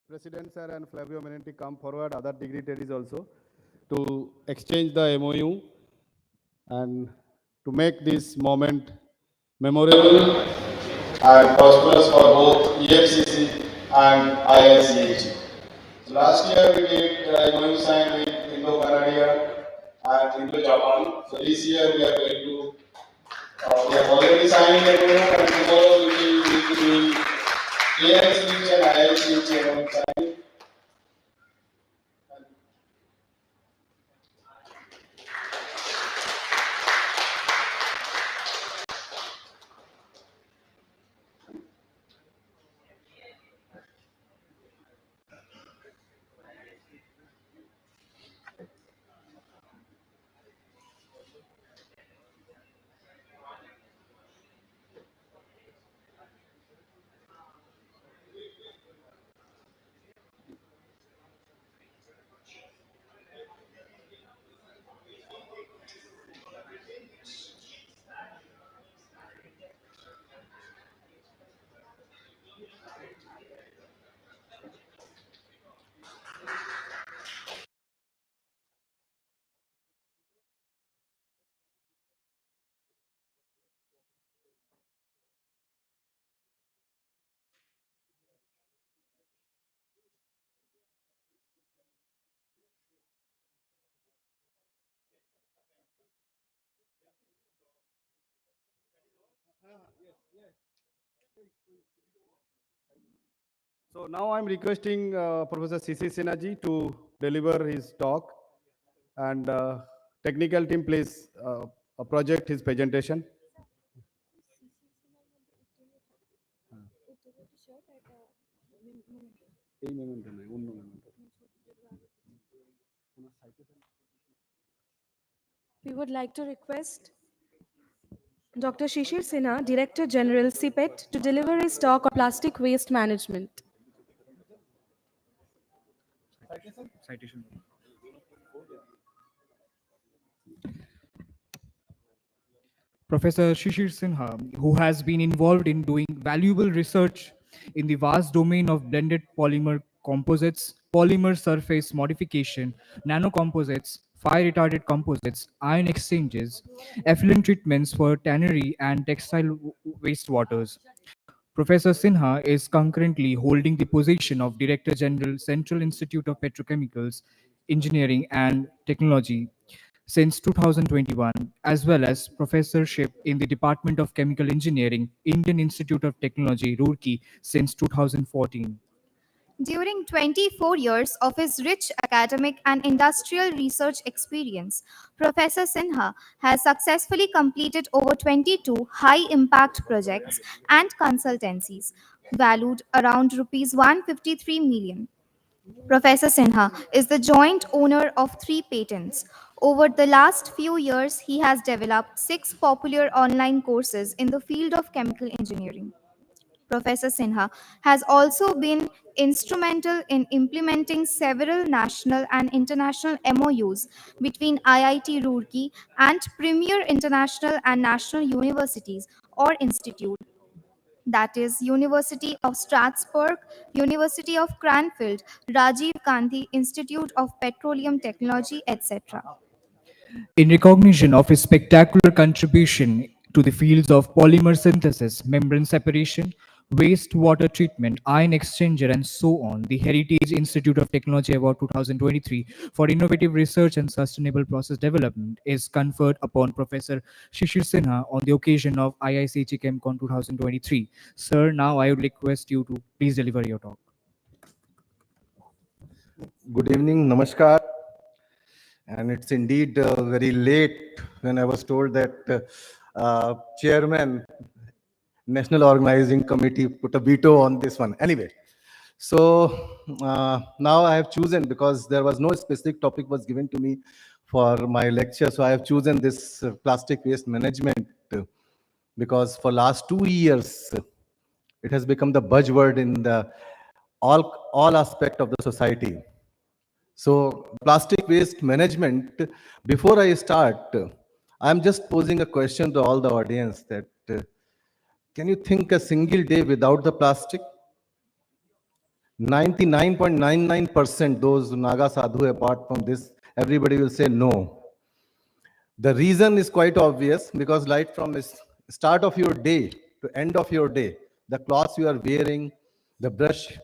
President sir and Flavio Menenti come forward, other dignitaries also, to exchange the MOU and to make this moment memorable and prosperous for both EFCC and IIChE. So last year we did MOU signed with Indo-Canada and Indo-Japan. So this year we are going to, we have already signed MOU and tomorrow we will be doing AIChE and IIChE MOU signing. So now I'm requesting Professor C.C. Sinha to deliver his talk, and technical team please project his presentation. We would like to request Dr. Shishir Sinha, Director General CPET, to deliver his talk on plastic waste management. Citation. Professor Shishir Sinha, who has been involved in doing valuable research in the vast domain of blended polymer composites, polymer surface modification, nanocomposites, fire retardant composites, ion exchanges, effluent treatments for tannery and textile wastewaters. Professor Sinha is concurrently holding the position of Director General, Central Institute of Petrochemicals, Engineering and Technology since 2021, as well as professorship in the Department of Chemical Engineering, Indian Institute of Technology, Roorkee since 2014. During 24 years of his rich academic and industrial research experience, Professor Sinha has successfully completed over 22 high impact projects and consultancies, valued around Rs 153 million. Professor Sinha is the joint owner of 3 patents. Over the last few years, he has developed 6 popular online courses in the field of chemical engineering. Professor Sinha has also been instrumental in implementing several national and international MOUs between IIT Roorkee and premier international and national universities or institutes, that is University of Strasbourg, University of Cranfield, Rajiv Gandhi Institute of Petroleum Technology, etc. In recognition of his spectacular contribution to the fields of polymer synthesis, membrane separation, wastewater treatment, ion exchanger, and so on, the Heritage Institute of Technology Award 2023 for Innovative Research and Sustainable Process Development is conferred upon Professor Shishir Sinha on the occasion of IIChE-Chemcon 2023. Sir, now I would request you to please deliver your talk. Good evening, namaskar. And it's indeed very late when I was told that chairman, National Organizing Committee put a veto on this one. Anyway, so now I have chosen, because there was no specific topic was given to me for my lecture, so I have chosen this plastic waste management because for last 2 years, it has become the buzzword in the all aspect of the society. So plastic waste management, before I start, I'm just posing a question to all the audience that can you think a single day without the plastic? 99.99% those Naga sadhu, apart from this, everybody will say no. The reason is quite obvious, because right from the start of your day to end of your day, the clothes you are wearing, the brush,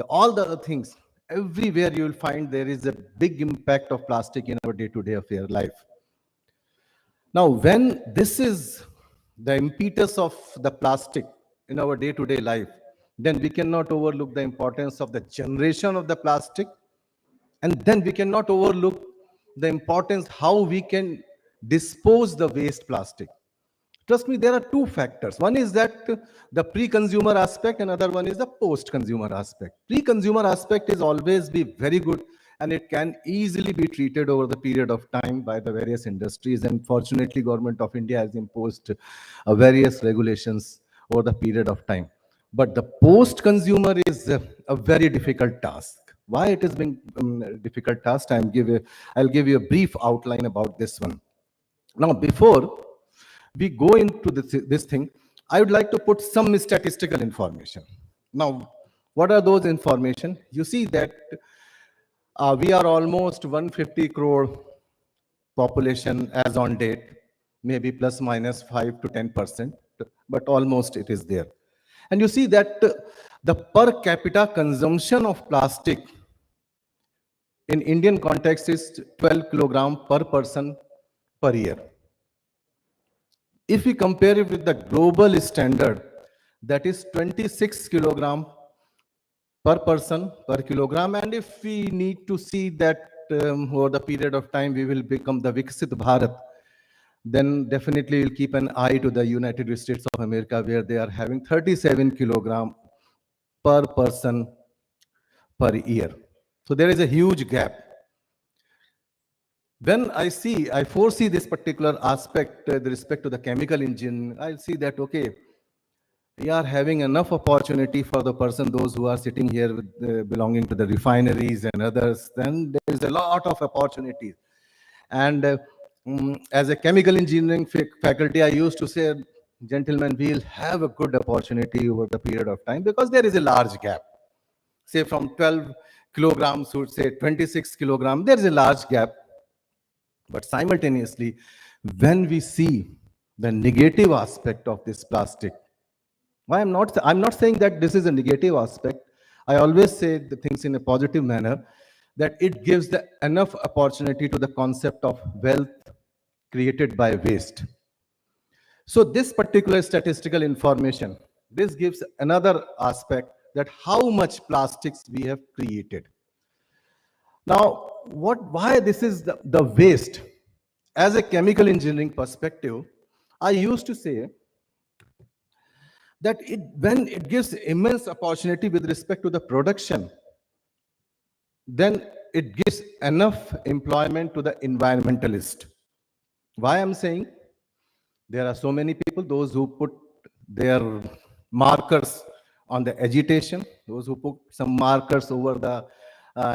all the other things, everywhere you will find there is a big impact of plastic in our day-to-day affair life. Now, when this is the impetus of the plastic in our day-to-day life, then we cannot overlook the importance of the generation of the plastic, and then we cannot overlook the importance how we can dispose the waste plastic. Trust me, there are two factors. One is that the pre-consumer aspect, and other one is the post-consumer aspect. Pre-consumer aspect is always be very good, and it can easily be treated over the period of time by the various industries. And fortunately, Government of India has imposed various regulations over the period of time. But the post-consumer is a very difficult task. Why it is being difficult task? I'll give you a brief outline about this one. Now, before we go into this thing, I would like to put some statistical information. Now, what are those information? You see that we are almost 150 crore population as on date, maybe plus minus 5 to 10%, but almost it is there. And you see that the per capita consumption of plastic in Indian context is 12 kilogram per person per year. If we compare it with the global standard, that is 26 kilogram per person per kilogram. And if we need to see that over the period of time we will become the Viksit Bharat, then definitely we'll keep an eye to the United States of America, where they are having 37 kilogram per person per year. So there is a huge gap. When I foresee this particular aspect with respect to the chemical engine, I see that, okay, we are having enough opportunity for the person, those who are sitting here with, belonging to the refineries and others, then there is a lot of opportunities. And as a chemical engineering faculty, I used to say, gentlemen, we'll have a good opportunity over the period of time, because there is a large gap. Say from 12 kilograms to say 26 kilograms, there is a large gap. But simultaneously, when we see the negative aspect of this plastic, I'm not saying that this is a negative aspect. I always say the things in a positive manner, that it gives the enough opportunity to the concept of wealth created by waste. So this particular statistical information, this gives another aspect, that how much plastics we have created. Now, why this is the waste? As a chemical engineering perspective, I used to say that when it gives immense opportunity with respect to the production, then it gives enough employment to the environmentalist. Why I'm saying? There are so many people, those who put their markers on the agitation, those who put some markers over the,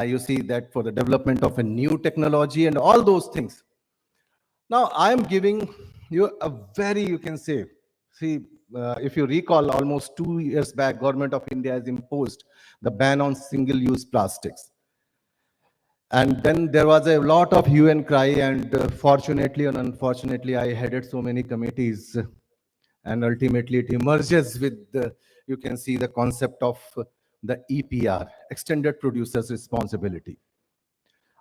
you see that for the development of a new technology and all those things. Now, I'm giving you a very, you can say, if you recall, almost 2 years back, Government of India has imposed the ban on single-use plastics. And then there was a lot of hue and cry, and fortunately and unfortunately, I headed so many committees, and ultimately it emerges with the, you can see the concept of the EPR, Extended Producer's Responsibility.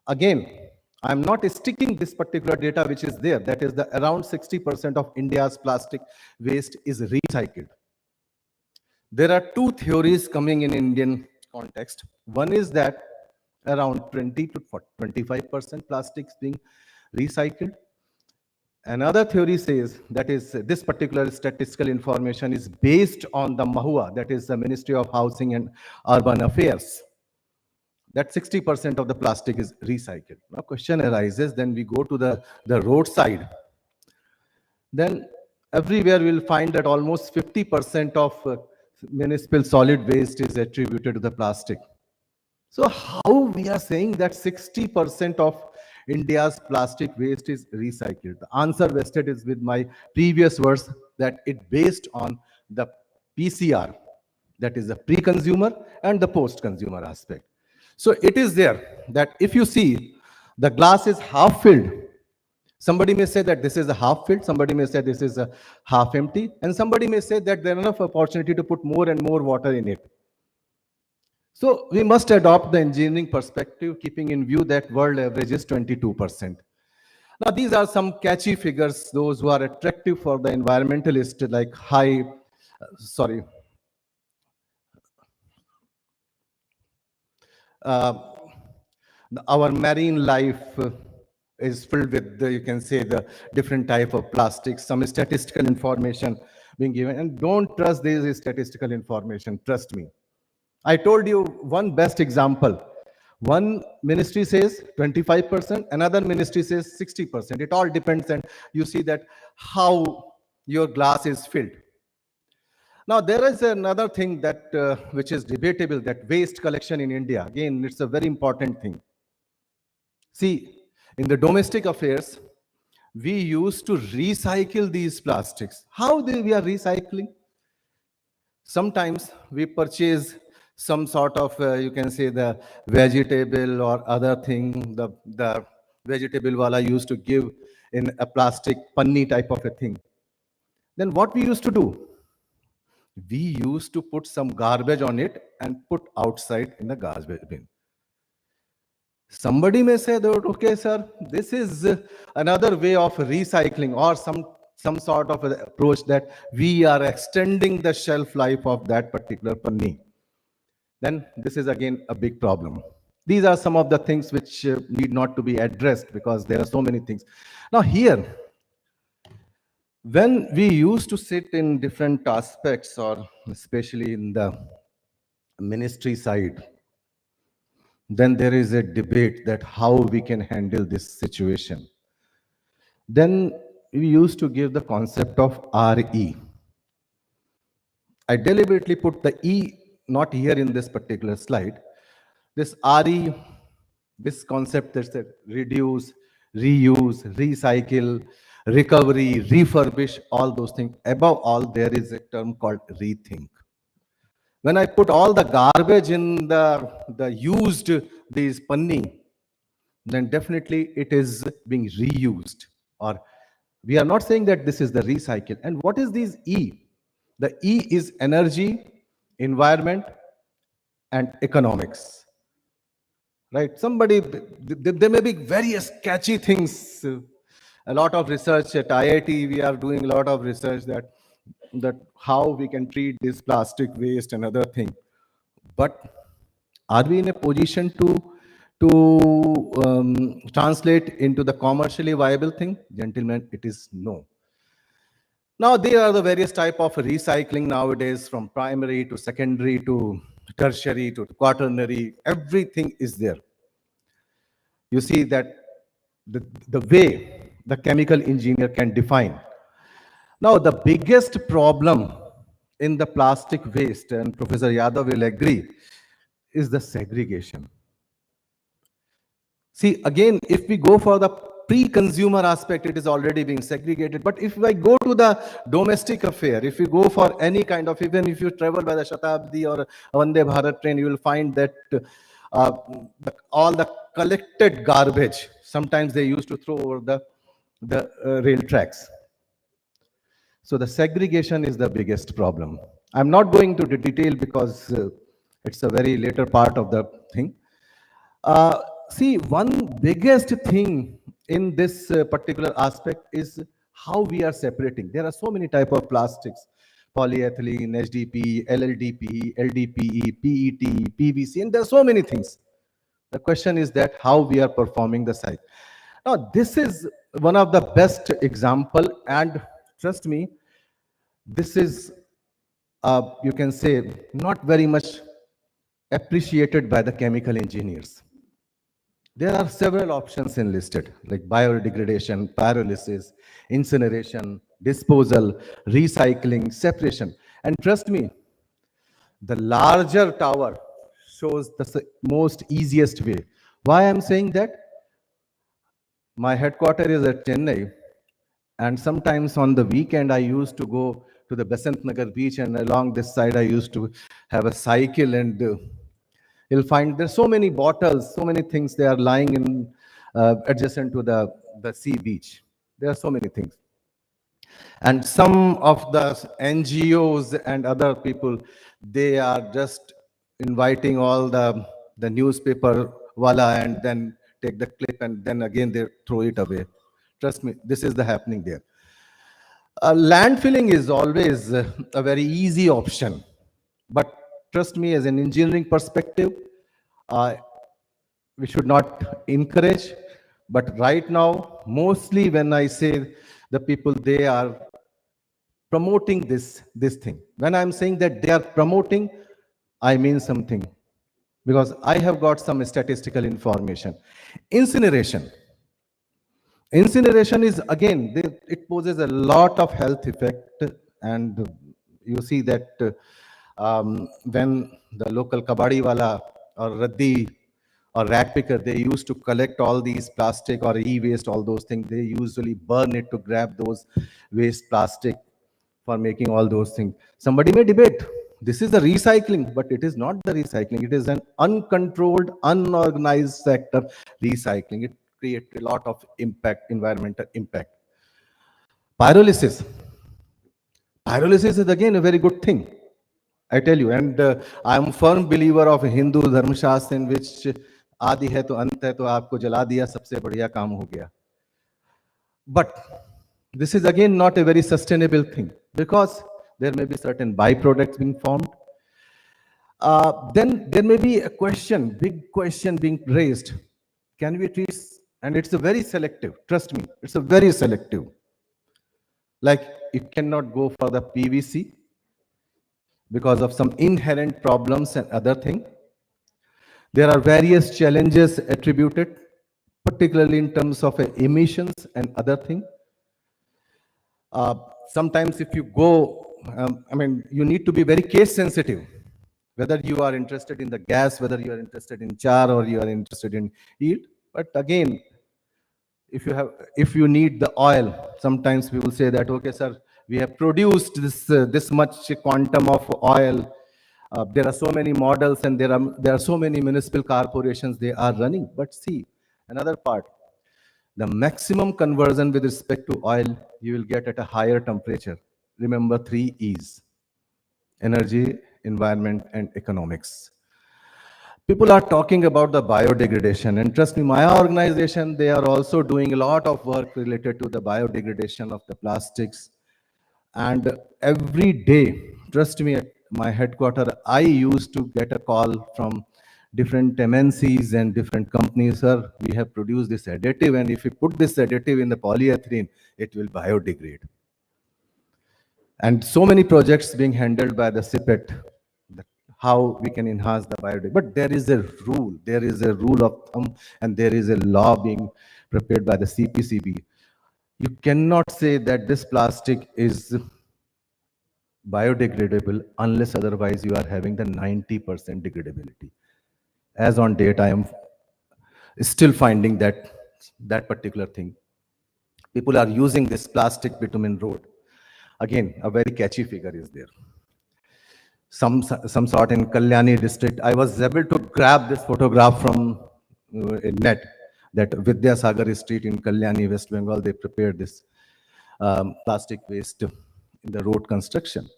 Again, I'm not sticking this particular data which is there, that is the around 60% of India's plastic waste is recycled. There are two theories coming in Indian context. One is that around 20 to 25% plastics being recycled. Another theory says, that is this particular statistical information is based on the MAHUA, that is the Ministry of Housing and Urban Affairs, that 60% of the plastic is recycled. Now question arises, then we go to the roadside. Then everywhere we'll find that almost 50% of municipal solid waste is attributed to the plastic. So how we are saying that 60% of India's plastic waste is recycled? The answer vested is with my previous words, that it based on the PCR, That is the pre-consumer and the post-consumer aspect. So it is there that if you see the glass is half filled, somebody may say that this is a half filled, somebody may say this is a half empty, and somebody may say that there is enough opportunity to put more and more water in it. So we must adopt the engineering perspective, keeping in view that world average is 22%. Now, these are some catchy figures, those who are attractive for the environmentalist, like uh, our marine life is filled with you can say the different type of plastics, some statistical information being given, and don't trust this statistical information, trust me. I told you one best example. One ministry says 25%, another ministry says 60%. It all depends, and you see that how your glass is filled. Now, there is another thing that which is debatable, that waste collection in India. Again, it's a very important thing. See, in the domestic affairs, we used to recycle these plastics. How we are recycling? Sometimes we purchase some sort of, you can say the vegetable or other thing, the vegetable wala used to give in a plastic panni type of a thing. Then what we used to do? We used to put some garbage on it and put outside in the garbage bin. Somebody may say that, okay, sir, this is another way of recycling, or some sort of approach that we are extending the shelf life of that particular panni. Then this is again a big problem. These are some of the things which need not to be addressed because there are so many things. Now here, when we used to sit in different aspects, or especially in the ministry side, then there is a debate that how we can handle this situation. Then we used to give the concept of RE. I deliberately put the E not here in this particular slide. This RE, this concept that said reduce, reuse, recycle, recovery, refurbish, all those things. Above all, there is a term called rethink. When I put all the garbage in the used, these panni, then definitely it is being reused. Or we are not saying that this is the recycle. And what is this E? The E is energy, environment, and economics. Right? Somebody, there may be various catchy things. A lot of research at IIT, we are doing a lot of research that how we can treat this plastic waste and other thing. But are we in a position to translate into the commercially viable thing? Gentlemen, it is no. Now, there are the various type of recycling nowadays, from primary to secondary to tertiary to quaternary. Everything is there. You see that the way the chemical engineer can define. Now, the biggest problem in the plastic waste, and Professor Yadav will agree, is the segregation. See, again, if we go for the pre-consumer aspect, it is already being segregated. But if I go to the domestic affair, if you go for any kind of, even if you travel by the Shatabdi or Vande Bharat train, you will find that all the collected garbage, sometimes they used to throw over the rail tracks. So the segregation is the biggest problem. I'm not going to the detail because it's a very later part of the thing. See, one biggest thing in this particular aspect is how we are separating. There are so many type of plastics: polyethylene, HDPE, LLDPE, LDPE, PET, PVC, and there are so many things. The question is that how we are performing the site. Now, this is one of the best example, and trust me, this is, you can say, not very much appreciated by the chemical engineers. There are several options enlisted, like biodegradation, pyrolysis, incineration, disposal, recycling, separation. And trust me, the larger tower shows the most easiest way. Why I'm saying that? My headquarters is at Chennai, and sometimes on the weekend I used to go to the Besant Nagar beach, and along this side I used to have a cycle, and you'll find there's so many bottles, so many things they are lying in adjacent to the sea beach. There are so many things. And some of the NGOs and other people, they are just inviting all the newspaper wala and then take the clip and then again they throw it away. Trust me, this is the happening there. Landfilling is always a very easy option, but trust me, as an engineering perspective, uh, we should not encourage. But right now, mostly when I say the people, they are promoting this thing. When I'm saying that they are promoting, I mean something, because I have got some statistical information. Incineration. Incineration is, again, it poses a lot of health effect, and you see that when the local kabadi wala or raddi or rat picker, they used to collect all these plastic or e-waste, all those things, they usually burn it to grab those waste plastic for making all those things. Somebody may debate, this is the recycling, but it is not the recycling. It is an uncontrolled, unorganized sector recycling. It creates a lot of impact, environmental impact. Pyrolysis. Pyrolysis is again a very good thing, I tell you. And I am a firm believer of Hindu Dharma Shastra, in which आदि है तो अंत है, तो आपको जला दिया, सबसे बढ़िया काम हो गया. But this is again not a very sustainable thing, because there may be certain byproducts being formed. Then there may be a question, big question being raised. Can we treat, and it's a very selective, trust me, it's a very selective. Like, you cannot go for the PVC because of some inherent problems and other thing. There are various challenges attributed, particularly in terms of emissions and other thing. Sometimes if you go, you need to be very case sensitive, whether you are interested in the gas, whether you are interested in char, or you are interested in yield. But again, if you need the oil, sometimes we will say that, okay, sir, we have produced this much quantum of oil. There are so many models, and there are so many municipal corporations, they are running. But see, another part, the maximum conversion with respect to oil, you will get at a higher temperature. Remember 3 E's: energy, environment, and economics. People are talking about the biodegradation, and trust me, my organization, they are also doing a lot of work related to the biodegradation of the plastics. And every day, trust me, at my headquarters, I used to get a call from different MNCs and different companies. Sir, we have produced this additive, and if you put this additive in the polyethylene, it will biodegrade. And so many projects being handled by the CPET, how we can enhance the biodiversity. But there is a rule of thumb, and there is a law being prepared by the CPCB. You cannot say that this plastic is biodegradable unless otherwise you are having the 90% degradability. As on date, I am still finding that particular thing. People are using this plastic bitumen road. Again, a very catchy figure is there. Some sort in Kalyani district. I was able to grab this photograph from net, that Vidyasagar Street in Kalyani, West Bengal, they prepared this plastic waste in the road construction.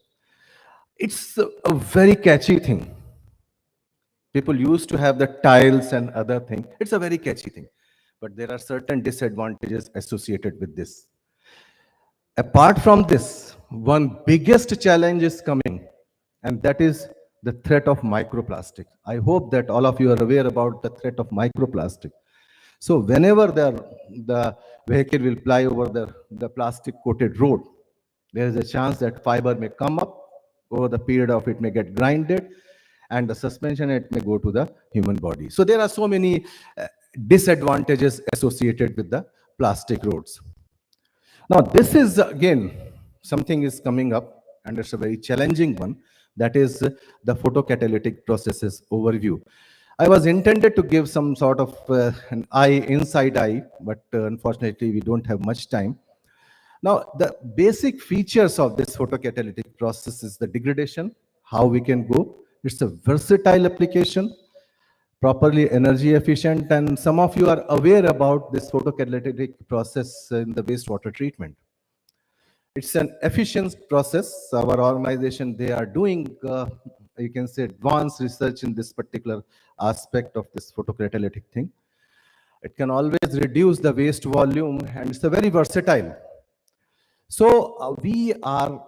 It's a very catchy thing. People used to have the tiles and other thing. It's a very catchy thing. But there are certain disadvantages associated with this. Apart from this, one biggest challenge is coming, and that is the threat of microplastic. I hope that all of you are aware about the threat of microplastic. So whenever the vehicle will ply over the plastic coated road, there is a chance that fiber may come up. Over the period of it may get grinded, and the suspension, it may go to the human body. So there are so many disadvantages associated with the plastic roads. Now, this is again, something is coming up, and it's a very challenging one. That is the photocatalytic processes overview. I was intended to give some sort of an inside eye, but unfortunately, we don't have much time. Now, the basic features of this photocatalytic process is the degradation, how we can go. It's a versatile application, properly energy efficient, and some of you are aware about this photocatalytic process in the wastewater treatment. It's an efficient process. Our organization, they are doing, you can say, advanced research in this particular aspect of this photocatalytic thing. It can always reduce the waste volume, and it's a very versatile. So we are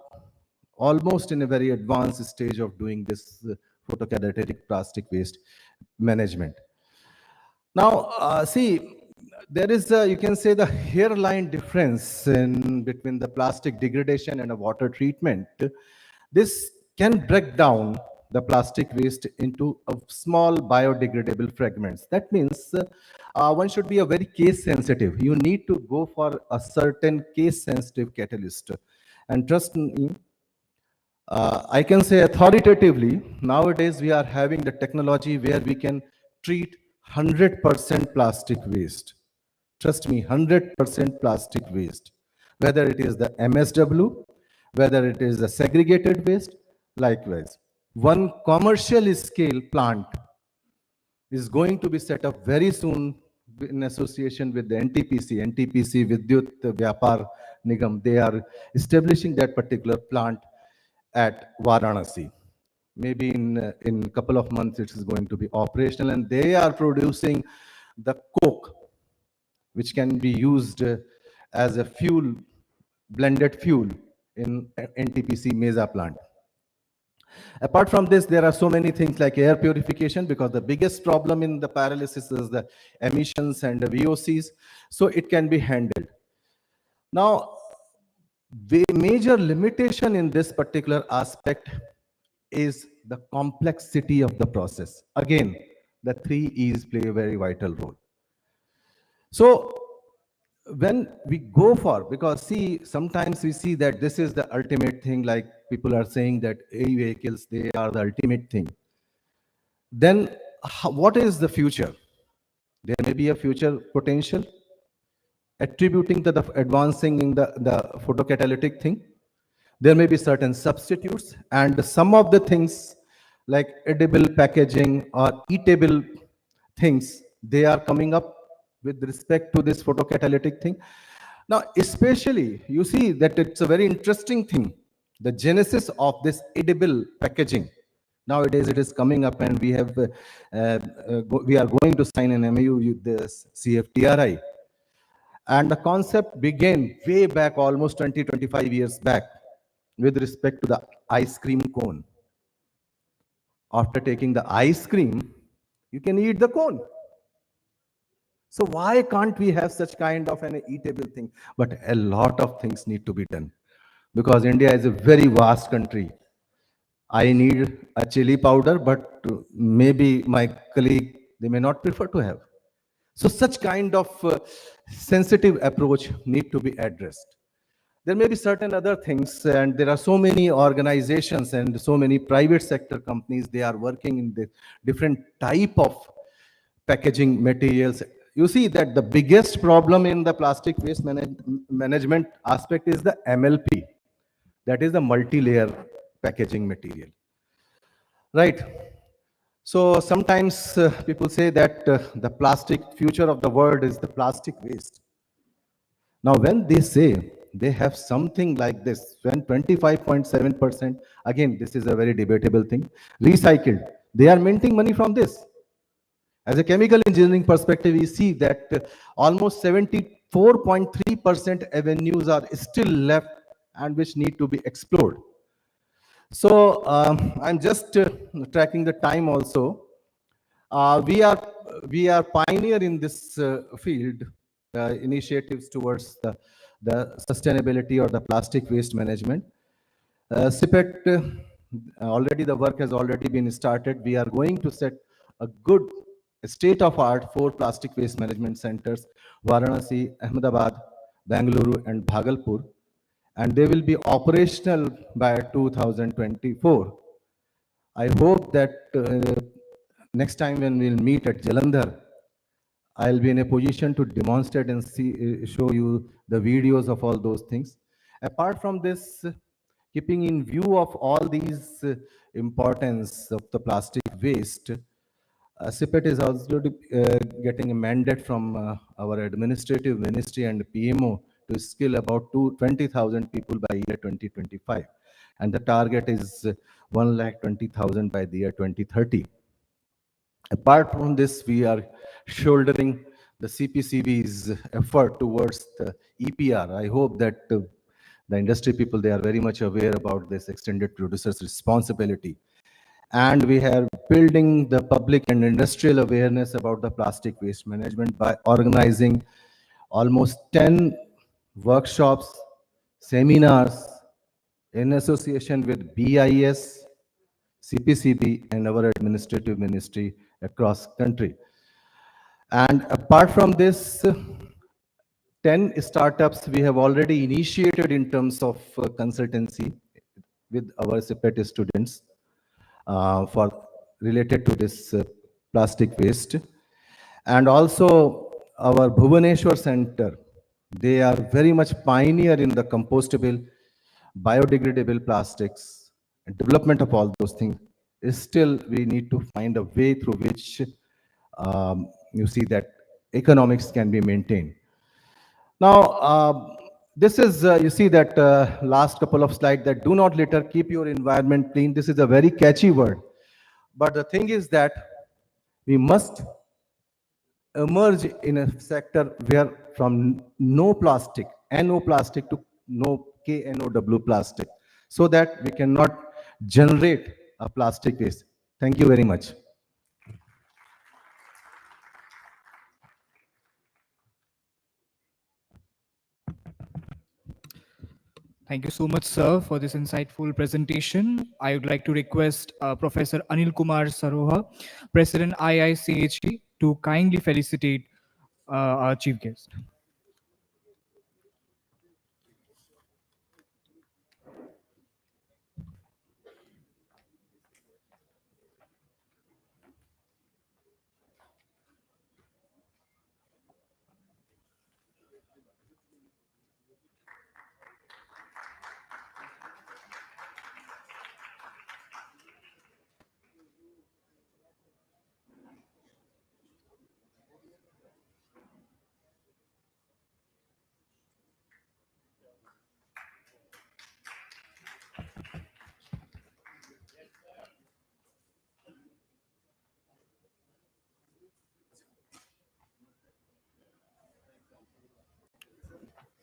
almost in a very advanced stage of doing this photocatalytic plastic waste management. Now, see, there is, you can say, the hairline difference in between the plastic degradation and a water treatment. This can break down the plastic waste into a small biodegradable fragments. That means one should be a very case sensitive. You need to go for a certain case sensitive catalyst. And trust me, I can say authoritatively, nowadays we are having the technology where we can treat 100% plastic waste. Trust me, 100% plastic waste. Whether it is the MSW, whether it is the segregated waste, likewise. One commercial scale plant is going to be set up very soon in association with the NTPC Vidyut Vyapar Nigam. They are establishing that particular plant at Varanasi. Maybe in a couple of months it is going to be operational, and they are producing the coke, which can be used as a fuel, blended fuel in NTPC Meza plant. Apart from this, there are so many things like air purification, because the biggest problem in the pyrolysis is the emissions and the VOCs, so it can be handled. Now, the major limitation in this particular aspect is the complexity of the process. Again, the 3 E's play a very vital role. So when we go for, because see, sometimes we see that this is the ultimate thing, like people are saying that e-vehicles, they are the ultimate thing. Then what is the future? There may be a future potential attributing to the advancing in the photocatalytic thing. There may be certain substitutes, and some of the things like edible packaging or eatable things, they are coming up with respect to this photocatalytic thing. Now, especially, you see that it's a very interesting thing, the genesis of this edible packaging. Nowadays, it is coming up, and we have we are going to sign an MOU with the CFTRI. And the concept began way back, almost 20-25 years back, with respect to the ice cream cone. After taking the ice cream, you can eat the cone. So why can't we have such kind of an eatable thing? But a lot of things need to be done, because India is a very vast country. I need a chili powder, but maybe my colleague, they may not prefer to have. So such kind of sensitive approach need to be addressed. There may be certain other things, and there are so many organizations and so many private sector companies, they are working in the different type of packaging materials. You see that the biggest problem in the plastic waste management aspect is the MLP. That is the multi-layer packaging material. Right. So sometimes people say that the plastic future of the world is the plastic waste. Now, when they say they have something like this, when 25.7%, again, this is a very debatable thing, recycled, they are minting money from this. As a chemical engineering perspective, we see that almost 74.3% avenues are still left and which need to be explored. So I'm just tracking the time also. We are pioneer in this field, initiatives towards the sustainability or the plastic waste management. CPET, already the work has already been started. We are going to set a good state-of-art 4 plastic waste management centers, Varanasi, Ahmedabad, Bangalore, and Bhagalpur, and they will be operational by 2024. I hope that next time when we'll meet at Jalandhar, I'll be in a position to demonstrate and show you the videos of all those things. Apart from this, keeping in view of all these importance of the plastic waste, CPET is also getting a mandate from our administrative ministry and PMO to skill about 20,000 people by year 2025. And the target is 1,20,000 by the year 2030. Apart from this, we are shouldering the CPCB's effort towards the EPR. I hope that the industry people, they are very much aware about this extended producer's responsibility. And we are building the public and industrial awareness about the plastic waste management by organizing almost 10 workshops, seminars in association with BIS, CPCB, and our administrative ministry across country. And apart from this, 10 startups we have already initiated in terms of consultancy with our CPET students for related to this plastic waste. And also our Bhubaneswar Center, they are very much pioneer in the compostable, biodegradable plastics, and development of all those things. Still, we need to find a way through which you see that economics can be maintained. Now, this is, you see that last couple of slides, that do not litter, keep your environment clean. This is a very catchy word. But the thing is that we must emerge in a sector where from no plastic, NO plastic, to no KNOW plastic, so that we cannot generate a plastic waste. Thank you very much. Thank you so much, sir, for this insightful presentation. I would like to request Professor Anil Kumar Saroha, President IIChE, to kindly felicitate our chief guest.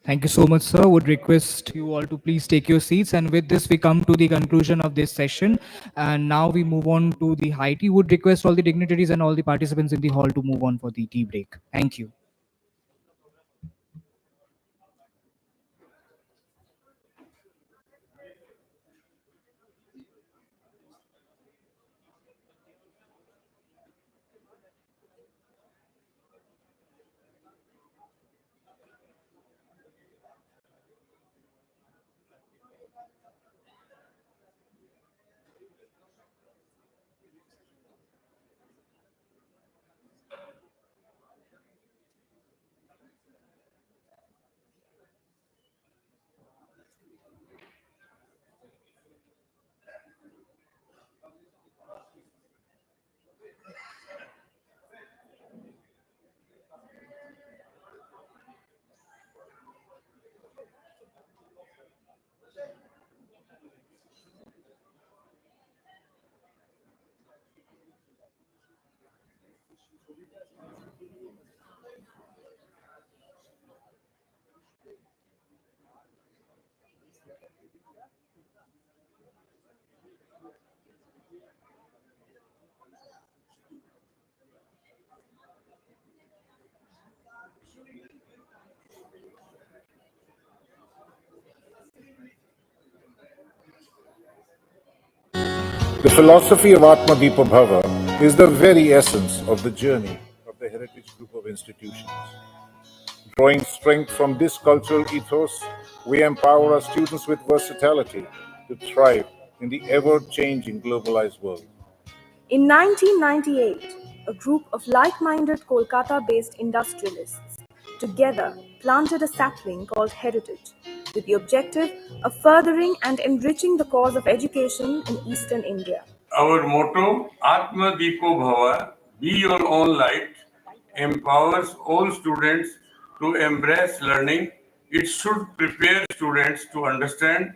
Thank you so much, sir. Would request you all to please take your seats. And with this, we come to the conclusion of this session. And now we move on to the high tea. Would request all the dignitaries and all the participants in the hall to move on for the tea break. Thank you. The philosophy of Atma Deepa Bhava is the very essence of the journey of the Heritage Group of Institutions. Drawing strength from this cultural ethos, we empower our students with versatility to thrive in the ever-changing globalized world. In 1998, a group of like-minded Kolkata-based industrialists together planted a sapling called Heritage. with the objective of furthering and enriching the cause of education in Eastern India. Our motto, Atma Deepo Bhava, be your own light, empowers all students to embrace learning. It should prepare students to understand,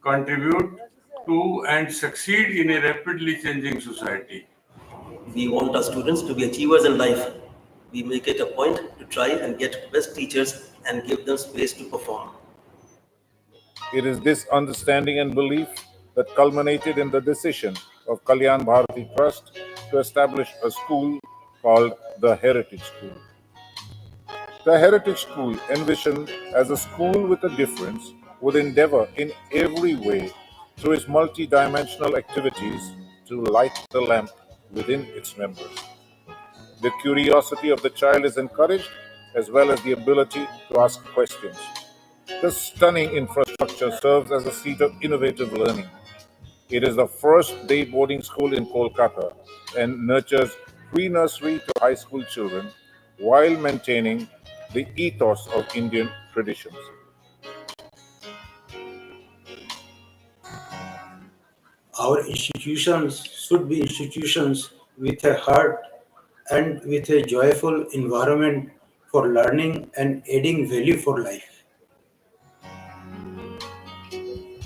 contribute to, and succeed in a rapidly changing society. We want our students to be achievers in life. We make it a point to try and get best teachers and give them space to perform. It is this understanding and belief that culminated in the decision of Kalyan Bharati Trust to establish a school called the Heritage School. The Heritage School, envisioned as a school with a difference, would endeavor in every way through its multi-dimensional activities to light the lamp within its members. The curiosity of the child is encouraged, as well as the ability to ask questions. The stunning infrastructure serves as a seat of innovative learning. It is the first day boarding school in Kolkata and nurtures pre-nursery to high school children while maintaining the ethos of Indian traditions. Our institutions should be institutions with a heart and with a joyful environment for learning and adding value for life.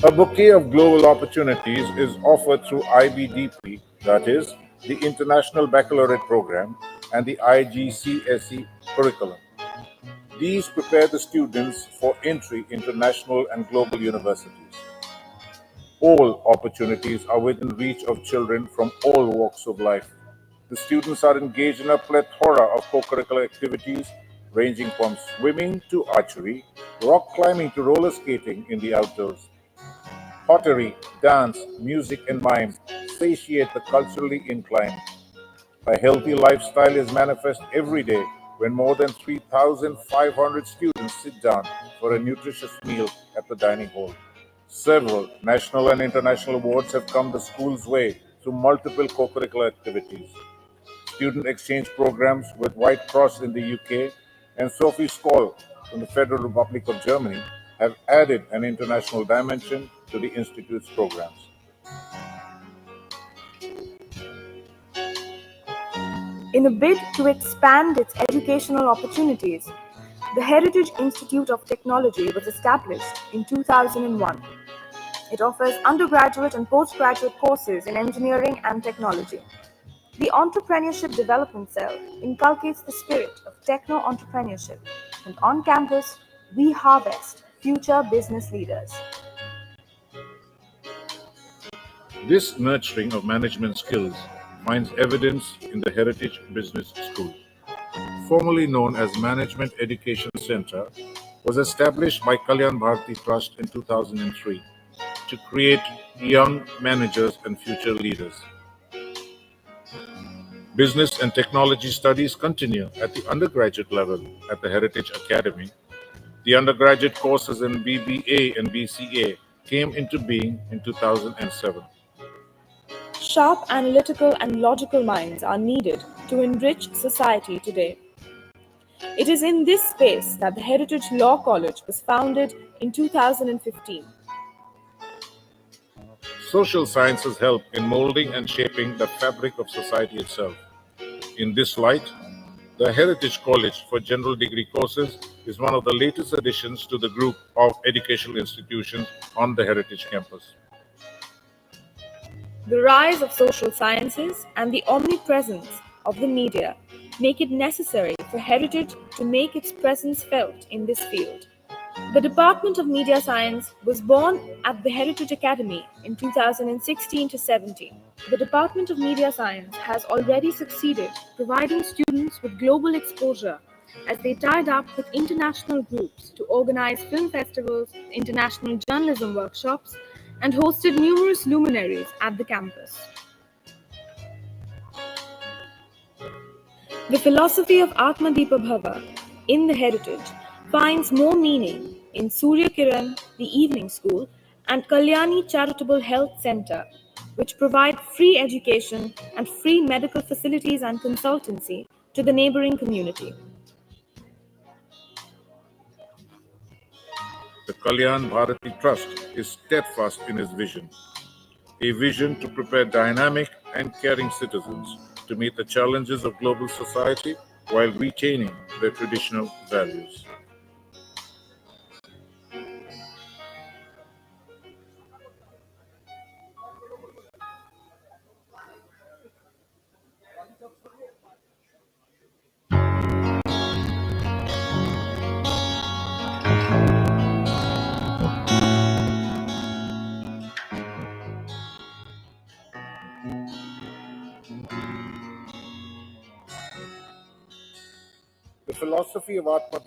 A bouquet of global opportunities is offered through IBDP, that is, the International Baccalaureate Program, and the IIChE curriculum. These prepare the students for entry into national and global universities. All opportunities are within reach of children from all walks of life. The students are engaged in a plethora of co-curricular activities ranging from swimming to archery, rock climbing to roller skating in the outdoors. Pottery, dance, music, and mime satiate the culturally inclined. A healthy lifestyle is manifest every day when more than 3,500 students sit down for a nutritious meal at the dining hall. Several national and international awards have come the school's way through multiple co-curricular activities. Student exchange programs with White Cross in the UK and Sophie Scholl from the Federal Republic of Germany have added an international dimension to the Institute's programs. In a bid to expand its educational opportunities, the Heritage Institute of Technology was established in 2001. It offers undergraduate and postgraduate courses in engineering and technology. The Entrepreneurship Development Cell inculcates the spirit of techno-entrepreneurship, and on campus, we harvest future business leaders. This nurturing of management skills finds evidence in the Heritage Business School. Formerly known as Management Education Center, was established by Kalyan Bharati Trust in 2003 to create young managers and future leaders. Business and technology studies continue at the undergraduate level at the Heritage Academy. The undergraduate courses in BBA and BCA came into being in 2007. Sharp analytical and logical minds are needed to enrich society today. It is in this space that the Heritage Law College was founded in 2015. Social sciences help in molding and shaping the fabric of society itself. In this light, the Heritage College for General Degree Courses is one of the latest additions to the group of educational institutions on the Heritage campus. The rise of social sciences and the omnipresence of the media make it necessary for Heritage to make its presence felt in this field. The Department of Media Science was born at the Heritage Academy in 2016-17. The Department of Media Science has already succeeded providing students with global exposure as they tied up with international groups to organize film festivals, international journalism workshops, and hosted numerous luminaries at the campus. The philosophy of Atma Deepa Bhava in the Heritage finds more meaning in Surya Kiran, the evening school, and Kalyani Charitable Health Center, which provide free education and free medical facilities and consultancy to the neighboring community. The Kalyan Bharati Trust is steadfast in its vision, a vision to prepare dynamic and caring citizens to meet the challenges of global society while retaining their traditional values. The philosophy of Atma.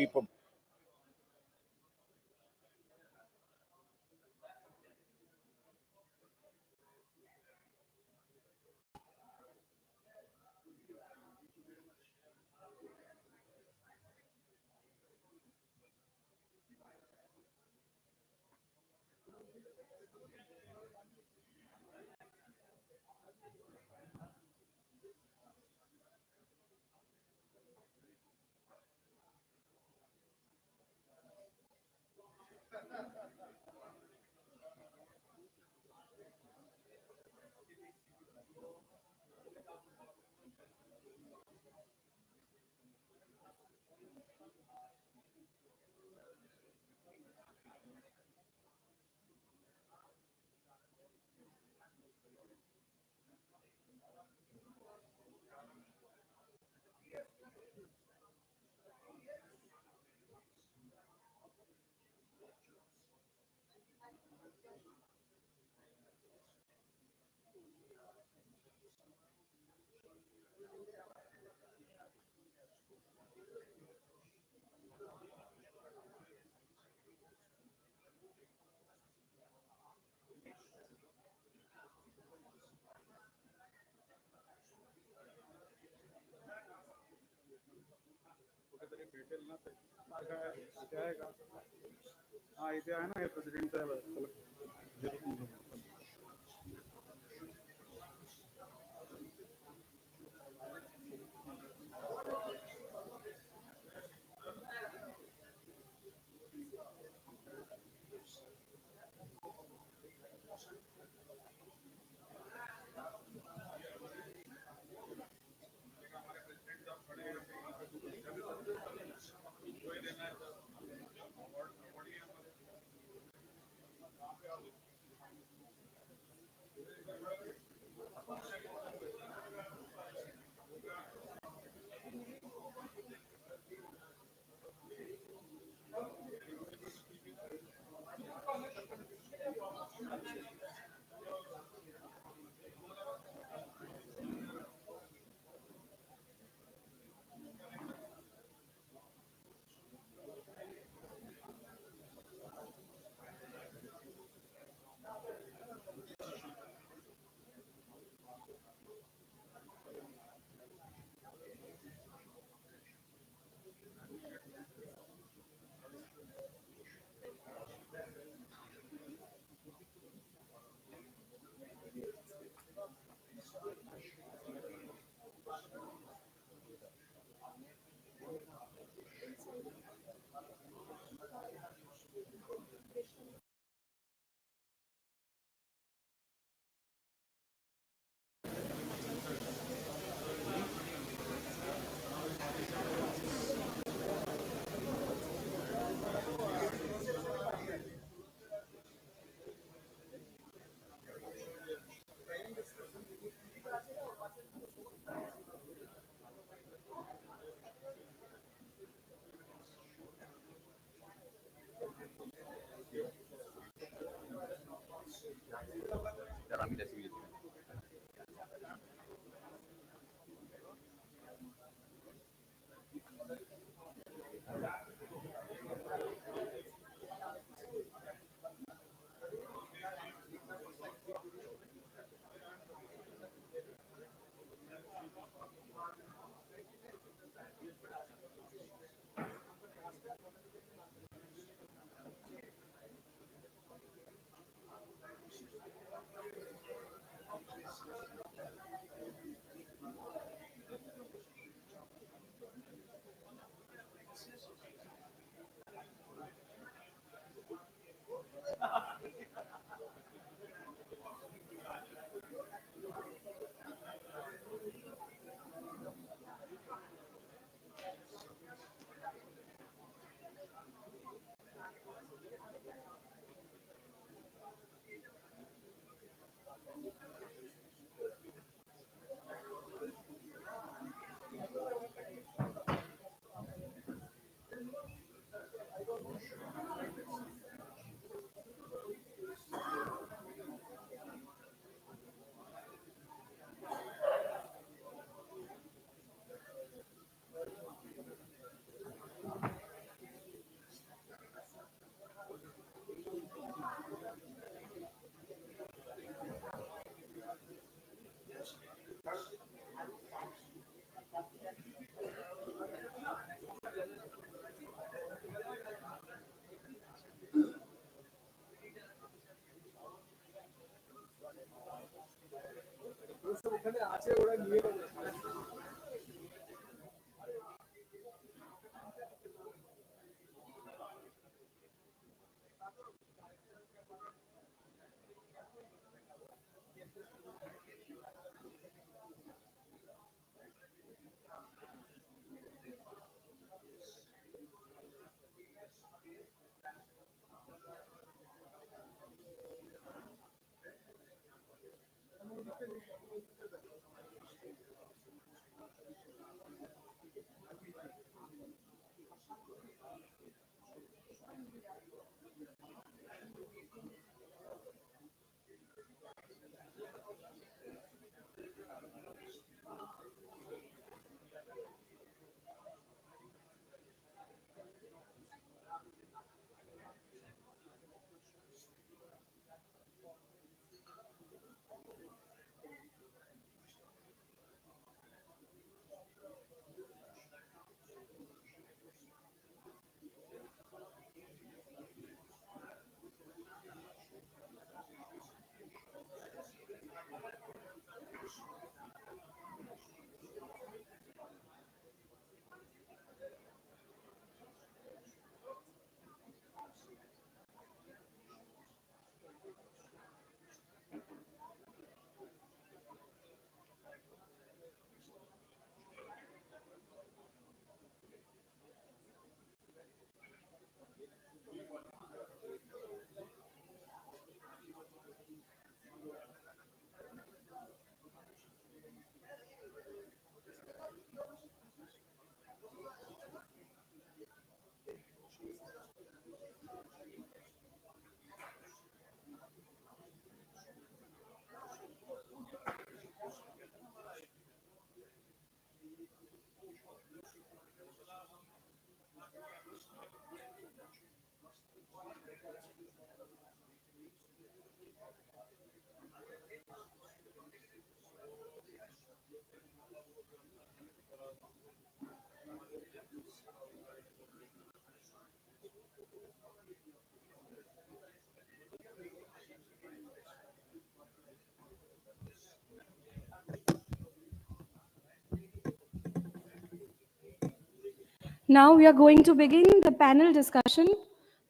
Now we are going to begin the panel discussion.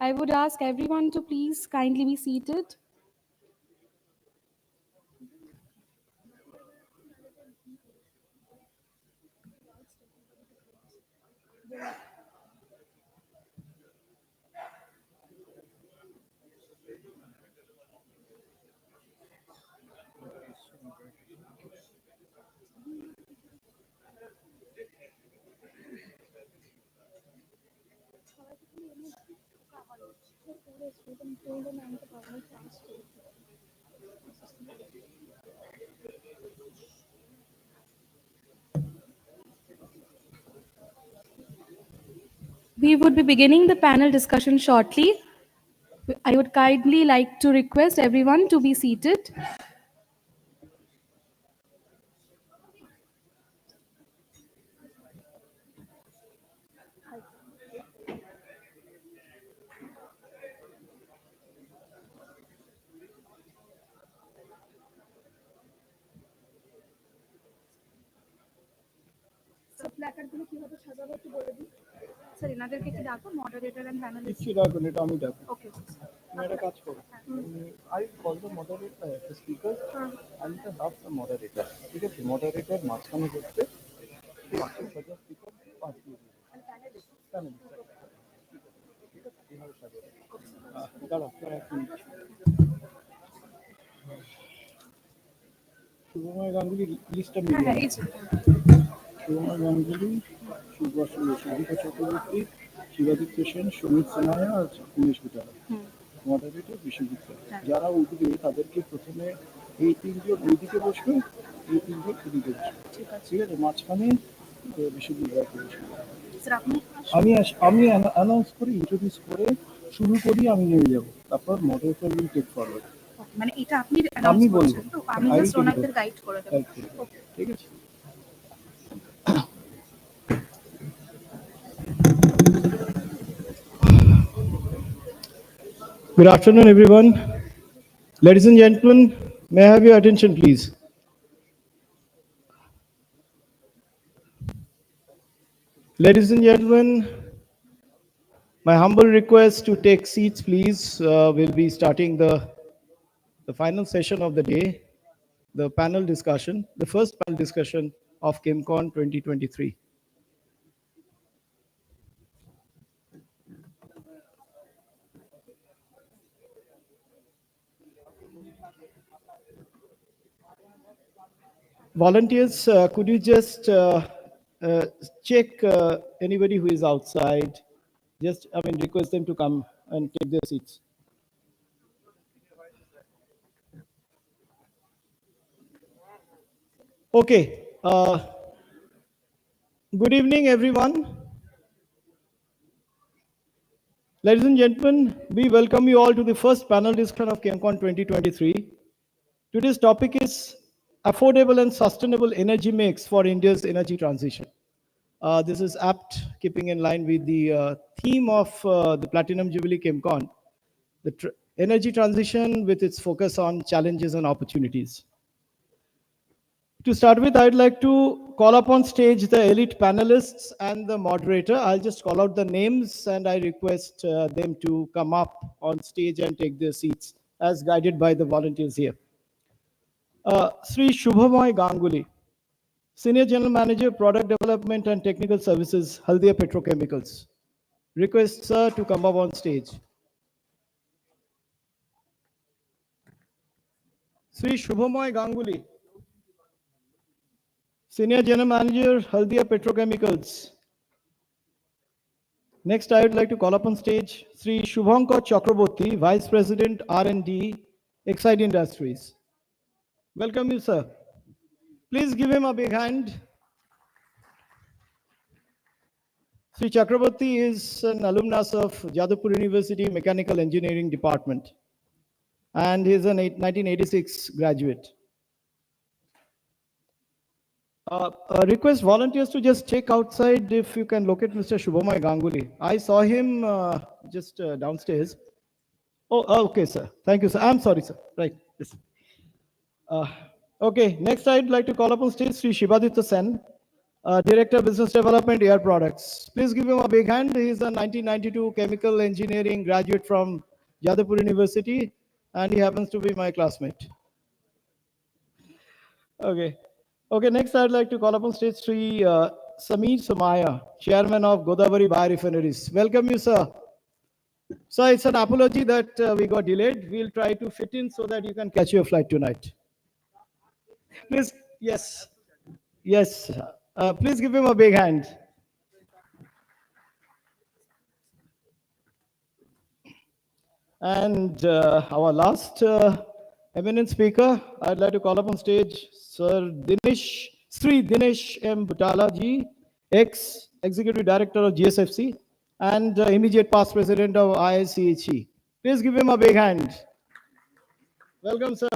I would ask everyone to please kindly be seated. We would be beginning the panel discussion shortly. I would kindly like to request everyone to be seated. প্ল্যাকার্ডগুলো কিভাবে সাজাবো একটু বলে দিন sir এনাদেরকে কি ডাকো moderator and panelist কিছু ডাকবেন এটা আমি ডাকবো ওকে তুমি একটা কাজ করো I call the moderator the speaker and the half the moderator ঠিক আছে মডারেটর মাঝখানে বসতে বাকি সাজা স্পিকার পাঁচ দিয়ে দিবে প্যানেলিস্ট ঠিক আছে এইভাবে সাজাবে দাঁড়াও এক মিনিট শুভময় গাঙ্গুলি লিস্টটা হ্যাঁ মিলিয়ে হ্যাঁ এই যে শুভময় গাঙ্গুলি, সুজিতা চক্রবর্তী, শিবাদিত্য সেন, সুমিত সেনায়া আর উমেশ বিটারা। Moderator Biswajit sir. যারা উঠবে তাদেরকে প্রথমে এই তিনজন ওইদিকে বসবে, এই তিনজন এদিকে বসবে, ঠিক আছে? মাঝখানে বিশ্বজিৎ রায়কে বসবে। আমি অ্যানাউন্স করে ইন্ট্রোডিউস করে শুরু করি, আমি নিয়ে যাবো, তারপর মডারেটর উইল টেক ফরওয়ার্ড। মানে এটা আপনি আমি বলবো, তো আমি জাস্ট ওনাদের গাইড করে দেব। ঠিক আছে? Good afternoon, everyone. Ladies and gentlemen, may I have your attention, please? Ladies and gentlemen, my humble request to take seats, please. We'll be starting the final session of the day, the panel discussion, the first panel discussion of ChemCon 2023. Volunteers, could you just check anybody who is outside? Just, request them to come and take their seats. Okay. Good evening, everyone. Ladies and gentlemen, we welcome you all to the first panel discussion of ChemCon 2023. Today's topic is affordable and sustainable energy mix for India's energy transition. This is apt, keeping in line with the theme of the Platinum Jubilee ChemCon, the energy transition with its focus on challenges and opportunities. To start with, I'd like to call upon stage the elite panelists and the moderator. I'll just call out the names and I request them to come up on stage and take their seats as guided by the volunteers here. Sri Shubhamoy Ganguly, Senior General Manager, Product Development and Technical Services, Haldia Petrochemicals. Request sir to come up on stage. Sri Shubhamoy Ganguly, Senior General Manager, Haldia Petrochemicals. Next, I would like to call up on stage Sri Shubhankar Chakraborty, Vice President R&D, Exide Industries. Welcome you, sir. Please give him a big hand. Sri Chakraborty is an alumnus of Jadavpur University Mechanical Engineering Department, and he is a 1986 graduate. Request volunteers to just check outside if you can locate Mr. Shubhamoy Ganguly. I saw him just downstairs. Oh, okay, sir. Thank you, sir. I'm sorry, sir. Right. Yes. Okay, next I'd like to call upon stage Sri Shibaditya Sen, Director of Business Development, Air Products. Please give him a big hand. He is a 1992 Chemical Engineering graduate from Jadavpur University, and he happens to be my classmate. Okay. Okay, next I'd like to call upon stage Sri Sameer Somaya, Chairman of Godavari Biorefineries. Welcome you, sir. Sir, it's an apology that we got delayed. We'll try to fit in so that you can catch your flight tonight. Please, yes. Yes. Please give him a big hand. And our last eminent speaker, I'd like to call up on stage Sir Sri Dinesh M. Butala ji, ex-Executive Director of GSFC and immediate past President of IIChE. Please give him a big hand. Welcome, sir.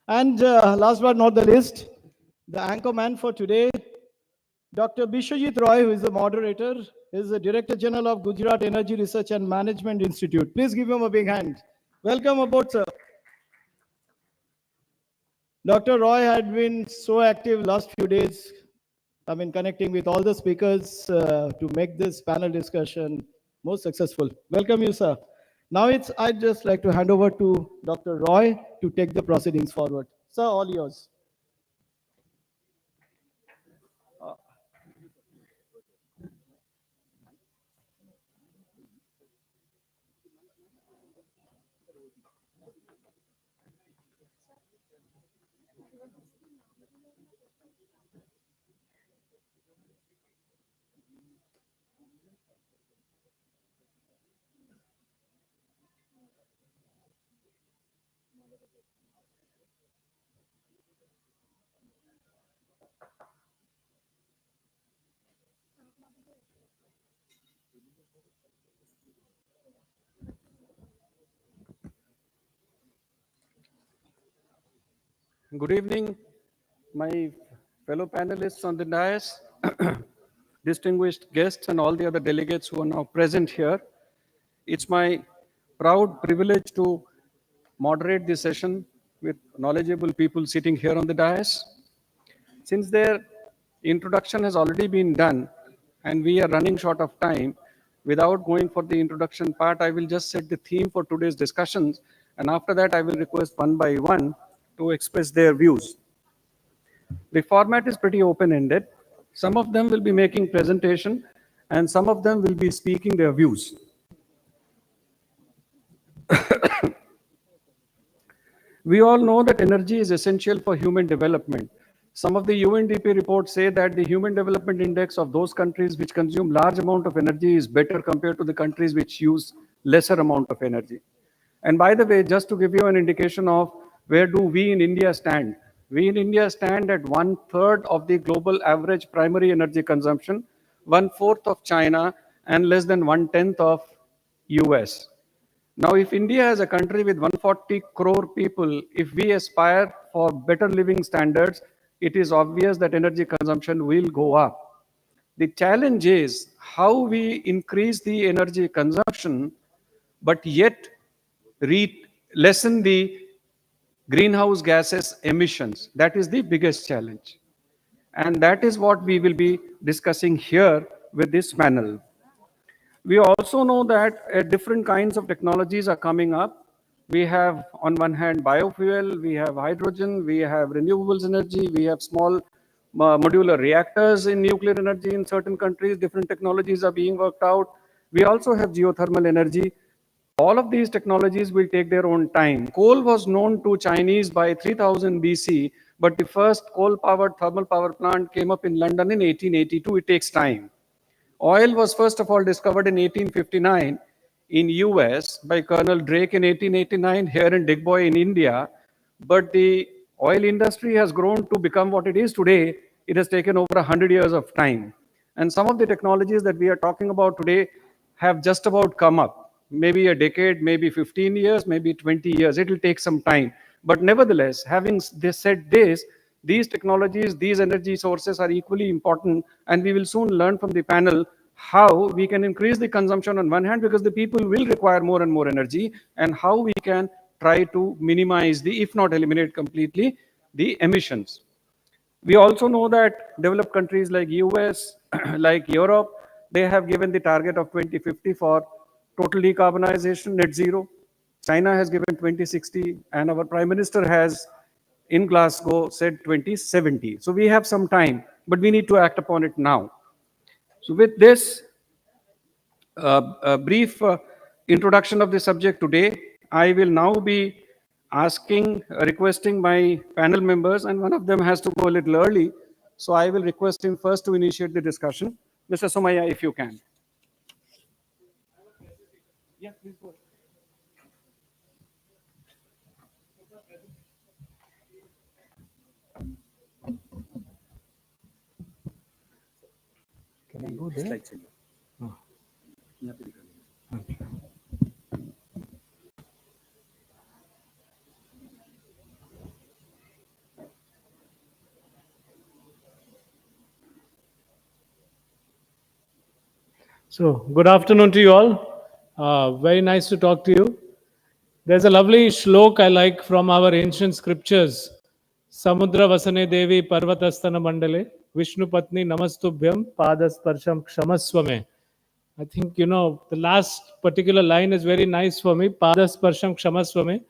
And last but not the least, the anchor man for today, Dr. Bishwajit Roy, who is the moderator, is the Director General of Gujarat Energy Research and Management Institute. Please give him a big hand. Welcome aboard, sir. Dr. Roy had been so active last few days, connecting with all the speakers to make this panel discussion most successful. Welcome you, sir. Now I'd just like to hand over to Dr. Roy to take the proceedings forward. Sir, all yours. Good evening, my fellow panelists on the dais, distinguished guests, and all the other delegates who are now present here. It's my proud privilege to moderate this session with knowledgeable people sitting here on the dais. Since their introduction has already been done and we are running short of time, without going for the introduction part, I will just set the theme for today's discussions, and after that I will request one by one to express their views. The format is pretty open-ended. Some of them will be making presentation and some of them will be speaking their views. We all know that energy is essential for human development. Some of the UNDP reports say that the Human Development Index of those countries which consume large amount of energy is better compared to the countries which use lesser amount of energy. And by the way, just to give you an indication of where do we in India stand, we in India stand at 1/3 of the global average primary energy consumption, 1/4 of China, and less than 1/10 of US. Now, if India is a country with 140 crore people, if we aspire for better living standards, it is obvious that energy consumption will go up. The challenge is how we increase the energy consumption, but yet lessen the greenhouse gases emissions. That is the biggest challenge. And that is what we will be discussing here with this panel. We also know that different kinds of technologies are coming up. We have, on one hand, biofuel, we have hydrogen, we have renewables energy, we have small modular reactors in nuclear energy in certain countries. Different technologies are being worked out. We also have geothermal energy. All of these technologies will take their own time. Coal was known to Chinese by 3000 BC, but the first coal-powered thermal power plant came up in London in 1882. It takes time. Oil was first of all discovered in 1859 in US by Colonel Drake in 1889 here in Digboy in India. But the oil industry has grown to become what it is today. It has taken over 100 years of time. And some of the technologies that we are talking about today have just about come up. Maybe a decade, maybe 15 years, maybe 20 years. It will take some time. But nevertheless, having said this, these technologies, these energy sources are equally important, and we will soon learn from the panel how we can increase the consumption on one hand because the people will require more and more energy, and how we can try to minimize the, if not eliminate completely, the emissions. We also know that developed countries like US, like Europe, they have given the target of 2050 for total decarbonization, net zero. China has given 2060, and our Prime Minister has in Glasgow said 2070. So we have some time, but we need to act upon it now. So with this brief introduction of the subject today, I will now be requesting my panel members, and one of them has to go a little early. So I will request him first to initiate the discussion. Mr. Somaya, if you can. Yeah, please go ahead. Can I go there? Oh. So, good afternoon to you all. Very nice to talk to you. There's a lovely shlok I like from our ancient scriptures. Samudra Vasane Devi Parvatastana Mandale, Vishnu Patni Namastubhyam Padasparsham Kshamaswame. I think, the last particular line is very nice for me. Padasparsham Kshamaswame.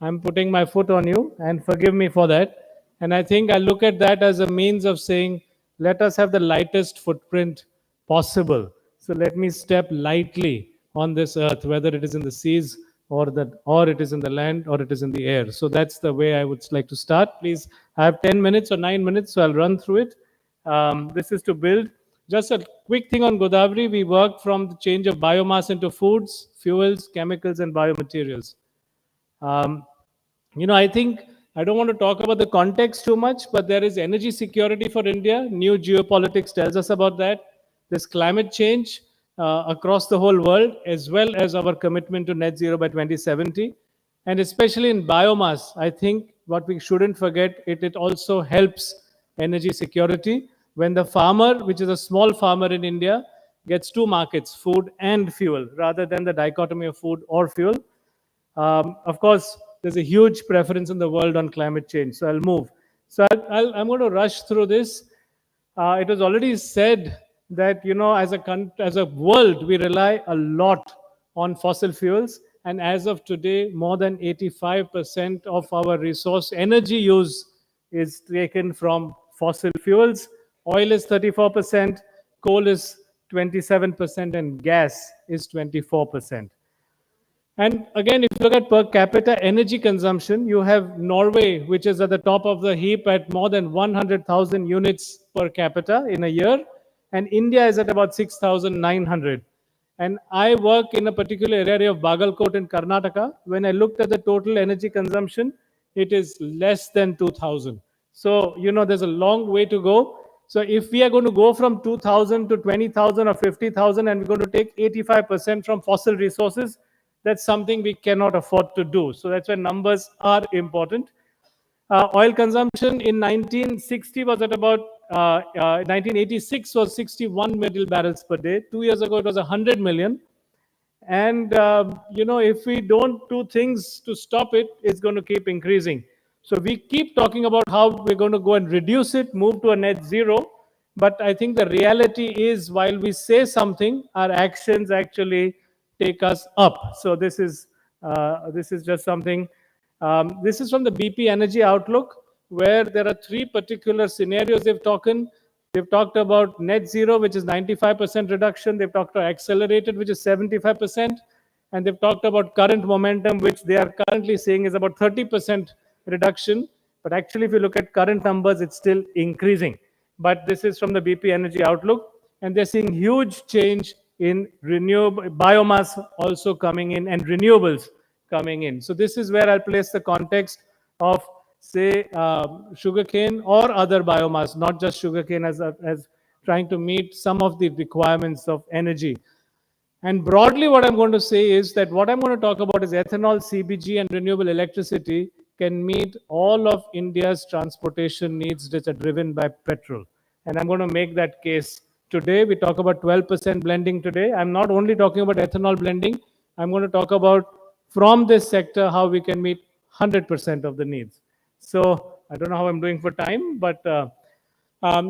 I'm putting my foot on you and forgive me for that. And I think I look at that as a means of saying, let us have the lightest footprint possible. So let me step lightly on this earth, whether it is in the seas, or it is in the land, or it is in the air. So that's the way I would like to start. Please, I have 10 minutes or 9 minutes, so I'll run through it. This is to build. Just a quick thing on Godavari. We work from the change of biomass into foods, fuels, chemicals, and biomaterials. Um, I think I don't want to talk about the context too much, but there is energy security for India. New geopolitics tells us about that. There's climate change across the whole world, as well as our commitment to net zero by 2070. And especially in biomass, I think what we shouldn't forget, it also helps energy security. When the farmer, which is a small farmer in India, gets two markets, food and fuel, rather than the dichotomy of food or fuel. Of course, there's a huge preference in the world on climate change. So I'll move. So I'm going to rush through this. It was already said that, as a world, we rely a lot on fossil fuels. And as of today, more than 85% of our resource energy use is taken from fossil fuels. Oil is 34%, coal is 27%, and gas is 24%. And again, if you look at per capita energy consumption, you have Norway, which is at the top of the heap at more than 100,000 units per capita in a year. And India is at about 6,900. And I work in a particular area of Bagalkot in Karnataka. When I looked at the total energy consumption, it is less than 2,000. So, there's a long way to go. So if we are going to go from 2,000 to 20,000 or 50,000 and we're going to take 85% from fossil resources, that's something we cannot afford to do. So that's why numbers are important. Oil consumption in 1960 was at about 1986 was 61 million barrels per day. 2 years ago, it was 100 million. And, if we don't do things to stop it, it's going to keep increasing. So we keep talking about how we're going to go and reduce it, move to a net zero. But I think the reality is, while we say something, our actions actually take us up. So this is just something. This is from the BP Energy Outlook, where there are three particular scenarios they've talked about net zero, which is 95% reduction. They've talked about accelerated, which is 75%. And they've talked about current momentum, which they are currently saying is about 30% reduction. But actually, if you look at current numbers, it's still increasing. But this is from the BP Energy Outlook. And they're seeing huge change in renewable biomass also coming in and renewables coming in. So this is where I'll place the context of, say, sugarcane or other biomass, not just sugarcane, as trying to meet some of the requirements of energy. And broadly, what I'm going to say is that what I'm going to talk about is ethanol, CBG, and renewable electricity can meet all of India's transportation needs that are driven by petrol. And I'm going to make that case today. We talk about 12% blending today. I'm not only talking about ethanol blending. I'm going to talk about, from this sector, how we can meet 100% of the needs. So I don't know how I'm doing for time, but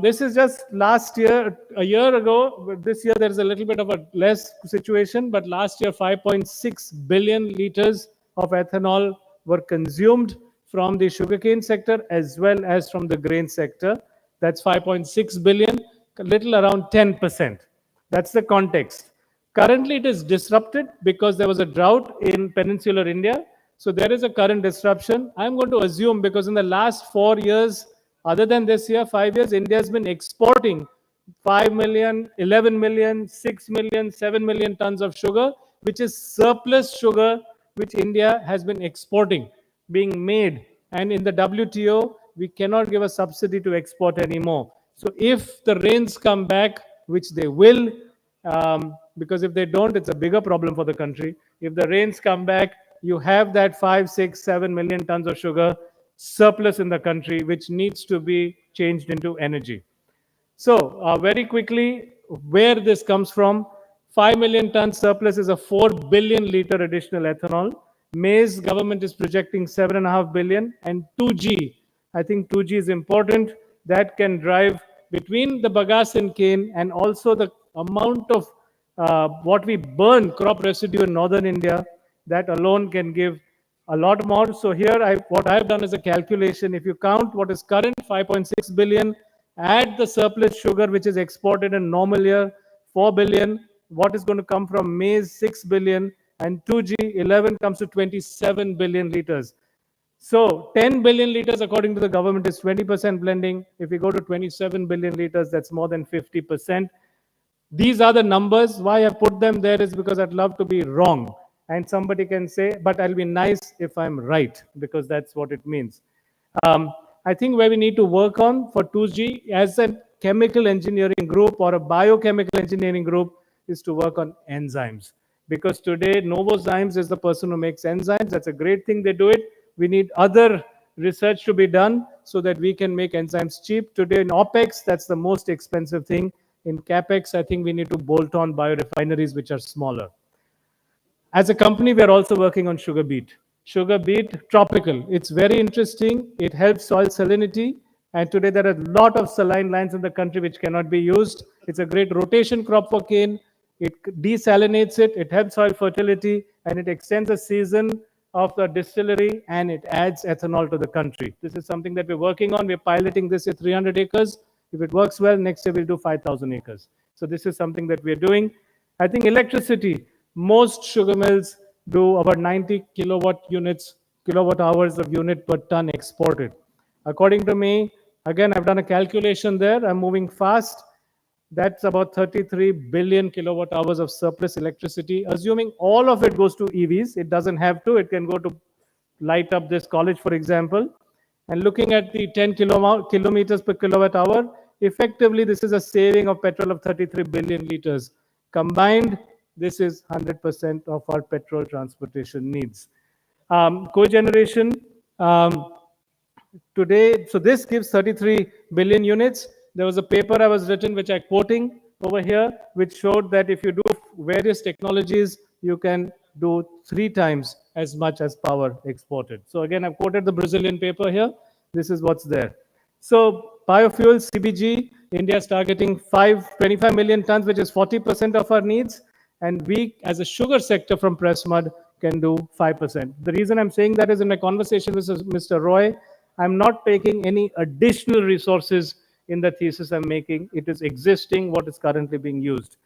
this is just last year, a year ago. This year, there's a little bit of a less situation, but last year, 5.6 billion liters of ethanol were consumed from the sugarcane sector as well as from the grain sector. That's 5.6 billion, a little around 10%. That's the context. Currently, it is disrupted because there was a drought in peninsular India. So there is a current disruption. I'm going to assume, because in the last 4 years, other than this year, 5 years, India has been exporting 5 million, 11 million, 6 million, 7 million tons of sugar, which is surplus sugar, which India has been exporting, being made. And in the WTO, we cannot give a subsidy to export anymore. So if the rains come back, which they will, because if they don't, it's a bigger problem for the country. If the rains come back, you have that 5, 6, 7 million tons of sugar surplus in the country, which needs to be changed into energy. So very quickly, where this comes from, 5 million ton surplus is a 4 billion liter additional ethanol. Maize government is projecting 7.5 billion, and 2G. I think 2G is important. That can drive between the bagasse and cane, and also the amount of what we burn crop residue in northern India. That alone can give a lot more. So here, what I've done is a calculation. If you count what is current 5.6 billion, add the surplus sugar which is exported in normal year, 4 billion. What is going to come from maize, 6 billion. and 2G, 11 comes to 27 billion liters. So 10 billion liters, according to the government, is 20% blending. If we go to 27 billion liters, that's more than 50%. These are the numbers. Why I put them there is because I'd love to be wrong. And somebody can say, but I'll be nice if I'm right, because that's what it means. I think where we need to work on for 2G as a chemical engineering group or a biochemical engineering group is to work on enzymes. Because today, Novozymes is the person who makes enzymes. That's a great thing they do it. We need other research to be done so that we can make enzymes cheap. Today in OPEX, that's the most expensive thing. In CAPEX, I think we need to bolt on biorefineries which are smaller. As a company, we are also working on sugar beet. Sugar beet, tropical. It's very interesting. It helps soil salinity. And today there are a lot of saline lands in the country which cannot be used. It's a great rotation crop for cane. It desalinates it, it helps soil fertility, and it extends the season of the distillery, and it adds ethanol to the country. This is something that we're working on. We're piloting this at 300 acres. If it works well, next year we'll do 5,000 acres. So this is something that we're doing. I think electricity, most sugar mills do about 90 kilowatt hours of unit per ton exported. According to me, again, I've done a calculation there. I'm moving fast. That's about 33 billion kilowatt hours of surplus electricity, assuming all of it goes to EVs. It doesn't have to. It can go to light up this college, for example. And looking at the 10 kilometers per kilowatt hour, effectively, this is a saving of petrol of 33 billion liters. Combined, this is 100% of our petrol transportation needs. Cogeneration, today, so this gives 33 billion units. There was a paper I was written, which I'm quoting over here, which showed that if you do various technologies, you can do 3 times as much as power exported. So again, I've quoted the Brazilian paper here. This is what's there. So biofuels, CBG, India is targeting 25 million tons, which is 40% of our needs. And we, as a sugar sector from press mud, can do 5%. The reason I'm saying that is in a conversation with Mr. Roy, I'm not taking any additional resources in the thesis I'm making. It is existing, what is currently being used.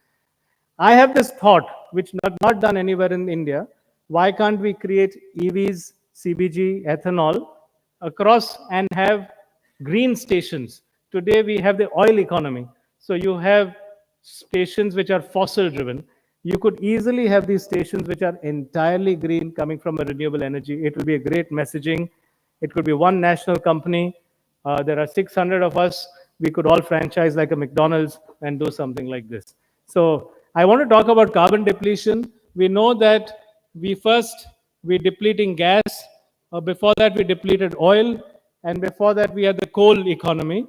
I have this thought, which not done anywhere in India. Why can't we create EVs, CBG, ethanol across and have green stations? Today we have the oil economy. So you have stations which are fossil driven. You could easily have these stations which are entirely green coming from a renewable energy. It will be a great messaging. It could be one national company. There are 600 of us. We could all franchise like a McDonald's and do something like this. So I want to talk about carbon depletion. We know that we're depleting gas. Before that, we depleted oil. And before that, we had the coal economy.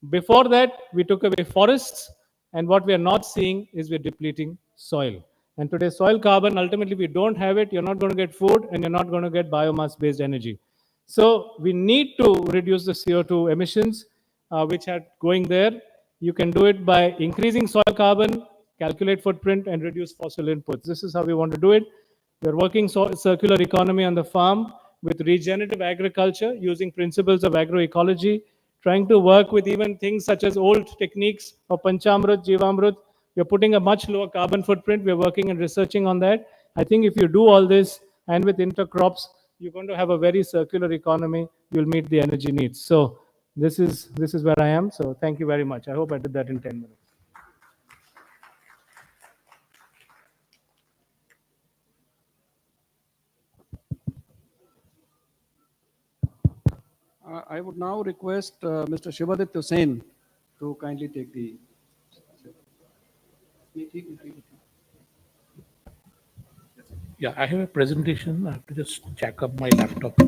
Before that, we took away forests. And what we are not seeing is we're depleting soil. And today, soil carbon, ultimately, if you don't have it, you're not going to get food and you're not going to get biomass-based energy. So we need to reduce the CO2 emissions, which are going there. You can do it by increasing soil carbon, calculate footprint, and reduce fossil inputs. This is how we want to do it. We're working circular economy on the farm with regenerative agriculture using principles of agroecology, trying to work with even things such as old techniques of Panchamrut, Jivamrut. We're putting a much lower carbon footprint. We're working and researching on that. I think if you do all this and with intercrops, you're going to have a very circular economy. You'll meet the energy needs. So this is where I am. So thank you very much. I hope I did that in 10 minutes. I would now request Mr. Shivaditya Sen to kindly take the. Yeah, I have a presentation. I have to just check up my laptop.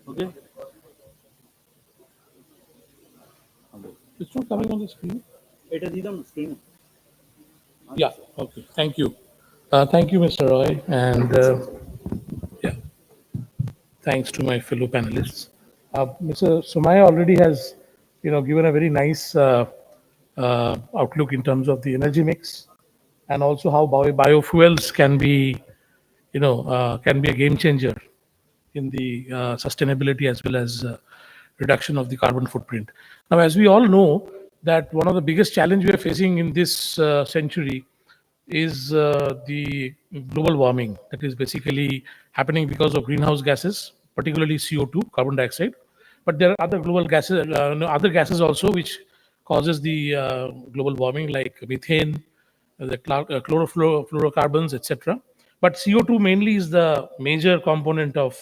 Okay. It's not coming on the screen. It is on the screen. Yeah. Okay. Thank you. Thank you, Mr. Roy, and yeah, thanks to my fellow panelists. Mr. Sumaya already has, given a very nice outlook in terms of the energy mix, and also how biofuels can be, can be a game changer in the sustainability as well as reduction of the carbon footprint. Now, as we all know, that one of the biggest challenge we are facing in this century is the global warming that is basically happening because of greenhouse gases, particularly CO2, carbon dioxide. But there are other global gases, no, other gases also which causes the global warming, like methane, the chlorofluorocarbons, etc. But CO2 mainly is the major component of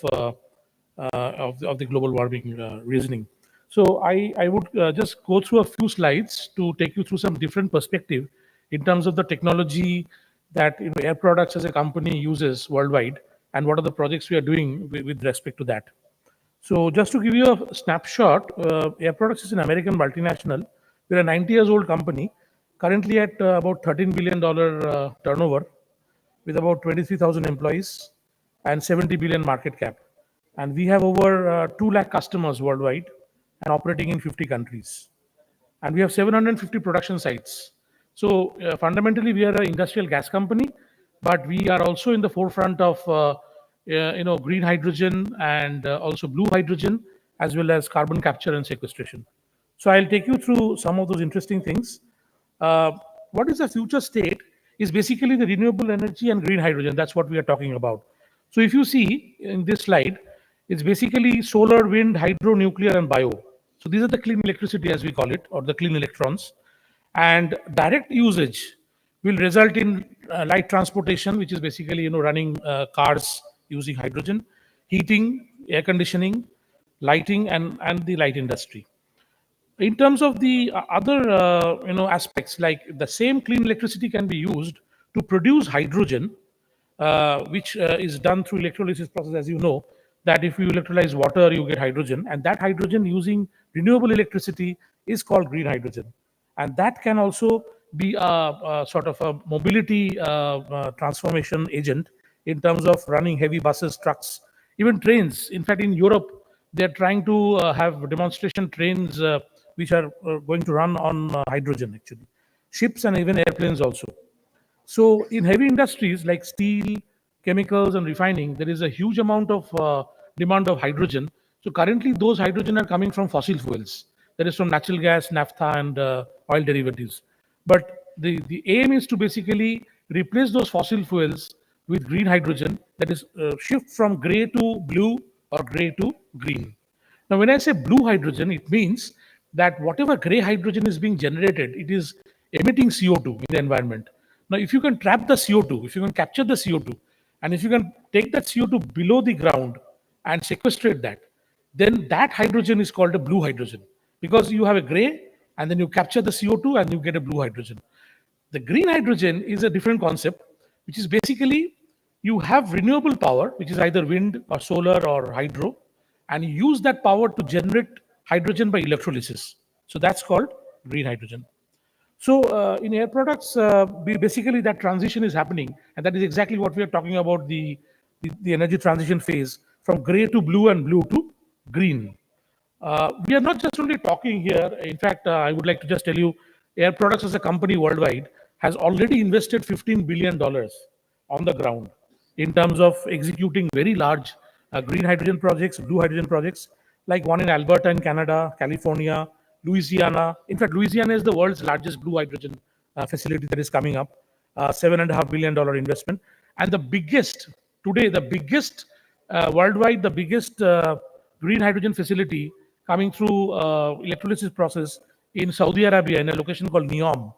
the global warming reasoning. So I would just go through a few slides to take you through some different perspective in terms of the technology that Air Products as a company uses worldwide, and what are the projects we are doing with respect to that. So just to give you a snapshot, Air Products is an American multinational. We're a 90 years old company, currently at about $13 billion turnover, with about 23,000 employees and 70 billion market cap. And we have over 2 lakh customers worldwide and operating in 50 countries. And we have 750 production sites. So fundamentally, we are an industrial gas company, but we are also in the forefront of green hydrogen and also blue hydrogen, as well as carbon capture and sequestration. So I'll take you through some of those interesting things. What is the future state is basically the renewable energy and green hydrogen. That's what we are talking about. So if you see in this slide, it's basically solar, wind, hydro, nuclear, and bio. So these are the clean electricity, as we call it, or the clean electrons. And direct usage will result in light transportation, which is basically running cars using hydrogen, heating, air conditioning, lighting, and the light industry. In terms of the other aspects, like the same clean electricity can be used to produce hydrogen, which is done through electrolysis process. As you know, that if you electrolyze water, you get hydrogen, and that hydrogen using renewable electricity is called green hydrogen. And that can also be a sort of a mobility transformation agent in terms of running heavy buses, trucks, even trains. In fact, in Europe, they're trying to have demonstration trains which are going to run on hydrogen, actually. Ships and even airplanes also. So in heavy industries like steel, chemicals, and refining, there is a huge amount of demand of hydrogen. So currently, those hydrogen are coming from fossil fuels. That is from natural gas, naphtha, and oil derivatives. But the aim is to basically replace those fossil fuels with green hydrogen, that is shift from gray to blue or gray to green. Now, when I say blue hydrogen, it means that whatever gray hydrogen is being generated, it is emitting CO2 in the environment. Now, if you can trap the CO2, if you can capture the CO2, and if you can take that CO2 below the ground and sequestrate that, then that hydrogen is called a blue hydrogen, because you have a gray and then you capture the CO2 and you get a blue hydrogen. The green hydrogen is a different concept, which is basically you have renewable power, which is either wind or solar or hydro, and use that power to generate hydrogen by electrolysis. So that's called green hydrogen. So in air products, basically that transition is happening, and that is exactly what we are talking about, the energy transition phase from gray to blue and blue to green. We are not just only talking here. In fact, I would like to just tell you, Air Products as a company worldwide has already invested $15 billion on the ground in terms of executing very large green hydrogen projects, blue hydrogen projects, like one in Alberta in Canada, California, Louisiana. In fact, Louisiana is the world's largest blue hydrogen facility that is coming up, $7.5 billion investment. And the biggest, today, the biggest worldwide, the biggest green hydrogen facility coming through electrolysis process in Saudi Arabia in a location called NEOM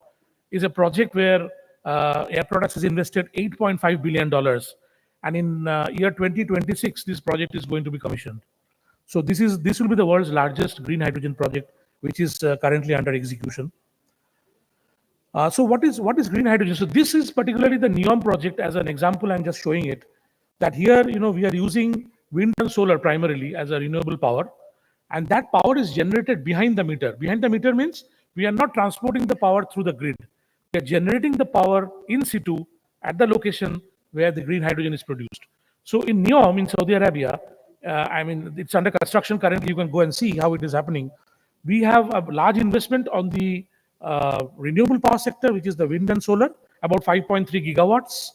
is a project where Air Products has invested $8.5 billion. And in year 2026, this project is going to be commissioned. So this will be the world's largest green hydrogen project, which is currently under execution. So what is green hydrogen? So this is particularly the NEOM project. As an example, I'm just showing it, that here, we are using wind and solar primarily as a renewable power, and that power is generated behind the meter. Behind the meter means we are not transporting the power through the grid. We are generating the power in situ at the location where the green hydrogen is produced. So in NEOM in Saudi Arabia, it's under construction currently. You can go and see how it is happening. We have a large investment on the renewable power sector, which is the wind and solar, about 5.3 gigawatts.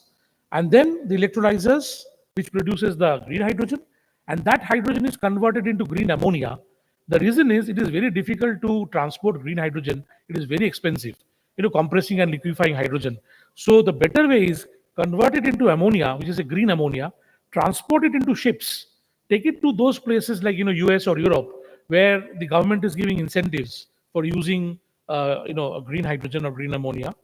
And then the electrolyzers, which produces the green hydrogen, and that hydrogen is converted into green ammonia. The reason is it is very difficult to transport green hydrogen. It is very expensive, compressing and liquefying hydrogen. So the better way is convert it into ammonia, which is a green ammonia, transport it into ships, take it to those places like US or Europe, where the government is giving incentives for using green hydrogen or green ammonia.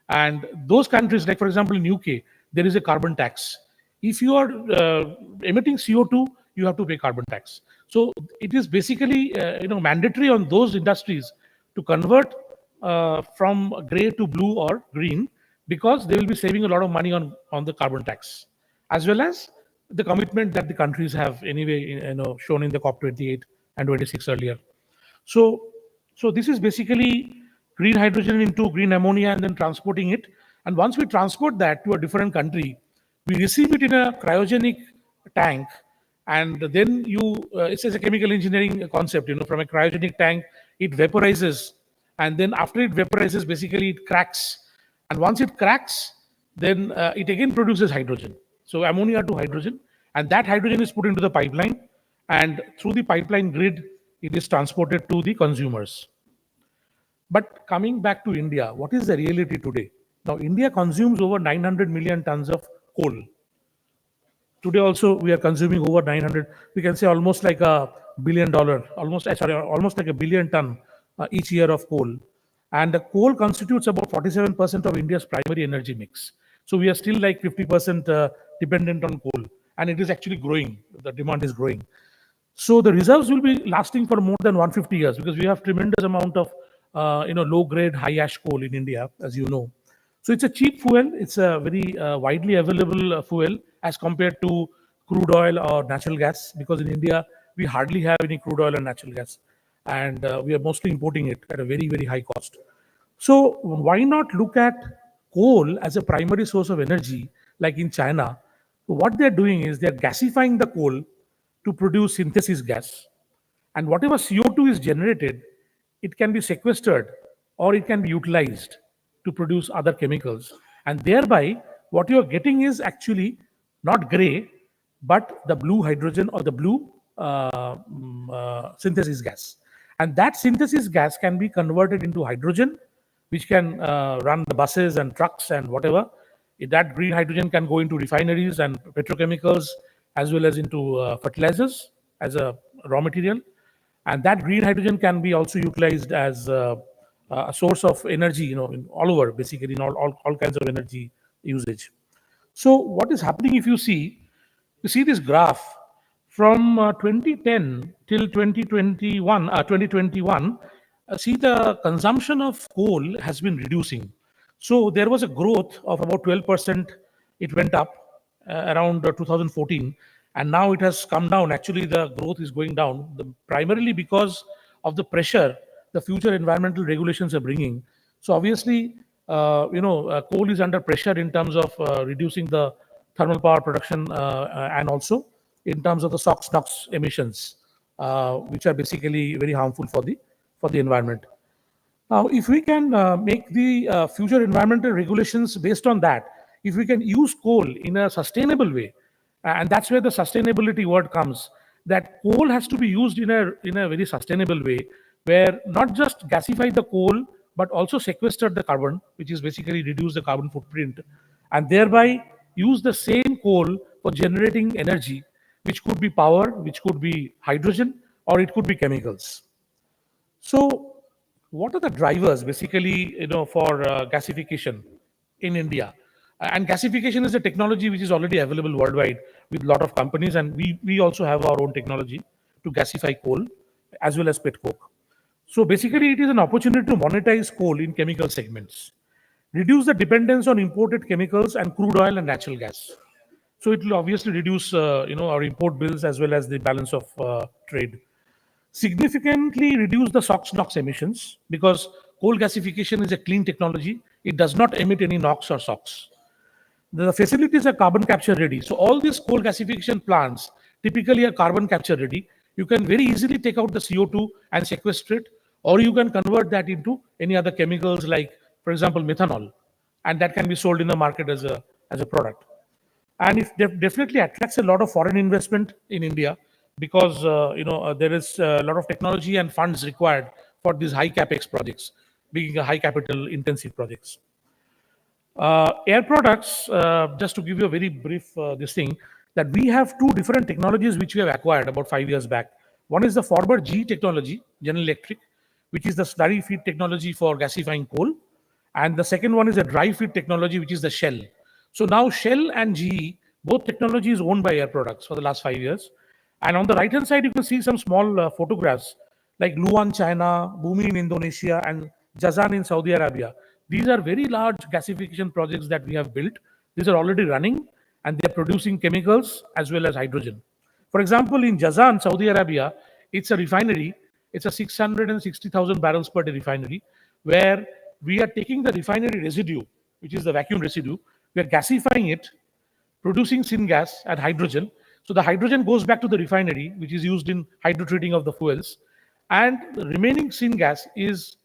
And those countries, like for example in UK, there is a carbon tax. If you are emitting CO2, you have to pay carbon tax. So it is basically mandatory on those industries to convert from gray to blue or green, because they will be saving a lot of money on the carbon tax, as well as the commitment that the countries have anyway shown in the COP28 and 26 earlier. So this is basically green hydrogen into green ammonia and then transporting it. And once we transport that to a different country, we receive it in a cryogenic tank, and then it's a chemical engineering concept. From a cryogenic tank, it vaporizes, and then after it vaporizes, basically it cracks. And once it cracks, then it again produces hydrogen. So ammonia to hydrogen, and that hydrogen is put into the pipeline, and through the pipeline grid, it is transported to the consumers. But coming back to India, what is the reality today? Now, India consumes over 900 million tons of coal. Today also, we are consuming over 900, we can say almost like $1 billion, almost like a billion ton each year of coal. And the coal constitutes about 47% of India's primary energy mix. So we are still like 50% dependent on coal, and it is actually growing. The demand is growing. So the reserves will be lasting for more than 150 years, because we have tremendous amount of low grade high ash coal in India, as you know. So it's a cheap fuel. It's a very widely available fuel as compared to crude oil or natural gas, because in India we hardly have any crude oil and natural gas, and we are mostly importing it at a very, very high cost. So why not look at coal as a primary source of energy, like in China? What they're doing is they're gasifying the coal to produce synthesis gas. And whatever CO2 is generated, it can be sequestered or it can be utilized to produce other chemicals. And thereby, what you're getting is actually not gray, but the blue hydrogen or the blue synthesis gas. And that synthesis gas can be converted into hydrogen, which can run the buses and trucks and whatever. That green hydrogen can go into refineries and petrochemicals, as well as into fertilizers as a raw material. And that green hydrogen can be also utilized as a source of energy, in all over, basically in all kinds of energy usage. So what is happening, if you see this graph from 2010 till 2021, see the consumption of coal has been reducing. So there was a growth of about 12%. It went up around 2014. and now it has come down. Actually, the growth is going down, primarily because of the pressure the future environmental regulations are bringing. So obviously, coal is under pressure in terms of reducing the thermal power production and also in terms of the SOx NOx emissions, which are basically very harmful for the environment. Now, if we can make the future environmental regulations based on that, if we can use coal in a sustainable way, and that's where the sustainability word comes, that coal has to be used in a very sustainable way, where not just gasify the coal, but also sequester the carbon, which is basically reduce the carbon footprint, and thereby use the same coal for generating energy, which could be power, which could be hydrogen, or it could be chemicals. So, what are the drivers basically, for gasification in India? And gasification is a technology which is already available worldwide with a lot of companies, and we also have our own technology to gasify coal as well as pet coke. So basically, it is an opportunity to monetize coal in chemical segments, reduce the dependence on imported chemicals and crude oil and natural gas. So it will obviously reduce, our import bills as well as the balance of trade. Significantly reduce the SOx NOx emissions because coal gasification is a clean technology. It does not emit any NOx or SOx. The facilities are carbon capture ready. So all these coal gasification plants typically are carbon capture ready. You can very easily take out the CO2 and sequester it, or you can convert that into any other chemicals like, for example, methanol, and that can be sold in the market as a product. And it definitely attracts a lot of foreign investment in India because there is a lot of technology and funds required for these high capex projects, being a high capital intensive projects. Air products, just to give you a very brief this thing, that we have two different technologies which we have acquired about 5 years back. One is the forward G technology, General Electric, which is the slurry feed technology for gasifying coal. And the second one is a dry feed technology, which is the Shell. So now Shell and GE, both technology is owned by Air Products for the last 5 years. And on the right hand side, you can see some small photographs like Luan, China, Bhumi in Indonesia, and Jazan in Saudi Arabia. These are very large gasification projects that we have built. These are already running and they are producing chemicals as well as hydrogen. For example, in Jazan, Saudi Arabia, it's a refinery. It's a 660,000 barrels per day refinery where we are taking the refinery residue, which is the vacuum residue, we are gasifying it, producing syngas and hydrogen. So the hydrogen goes back to the refinery, which is used in hydrotreating of the fuels, and the remaining syngas is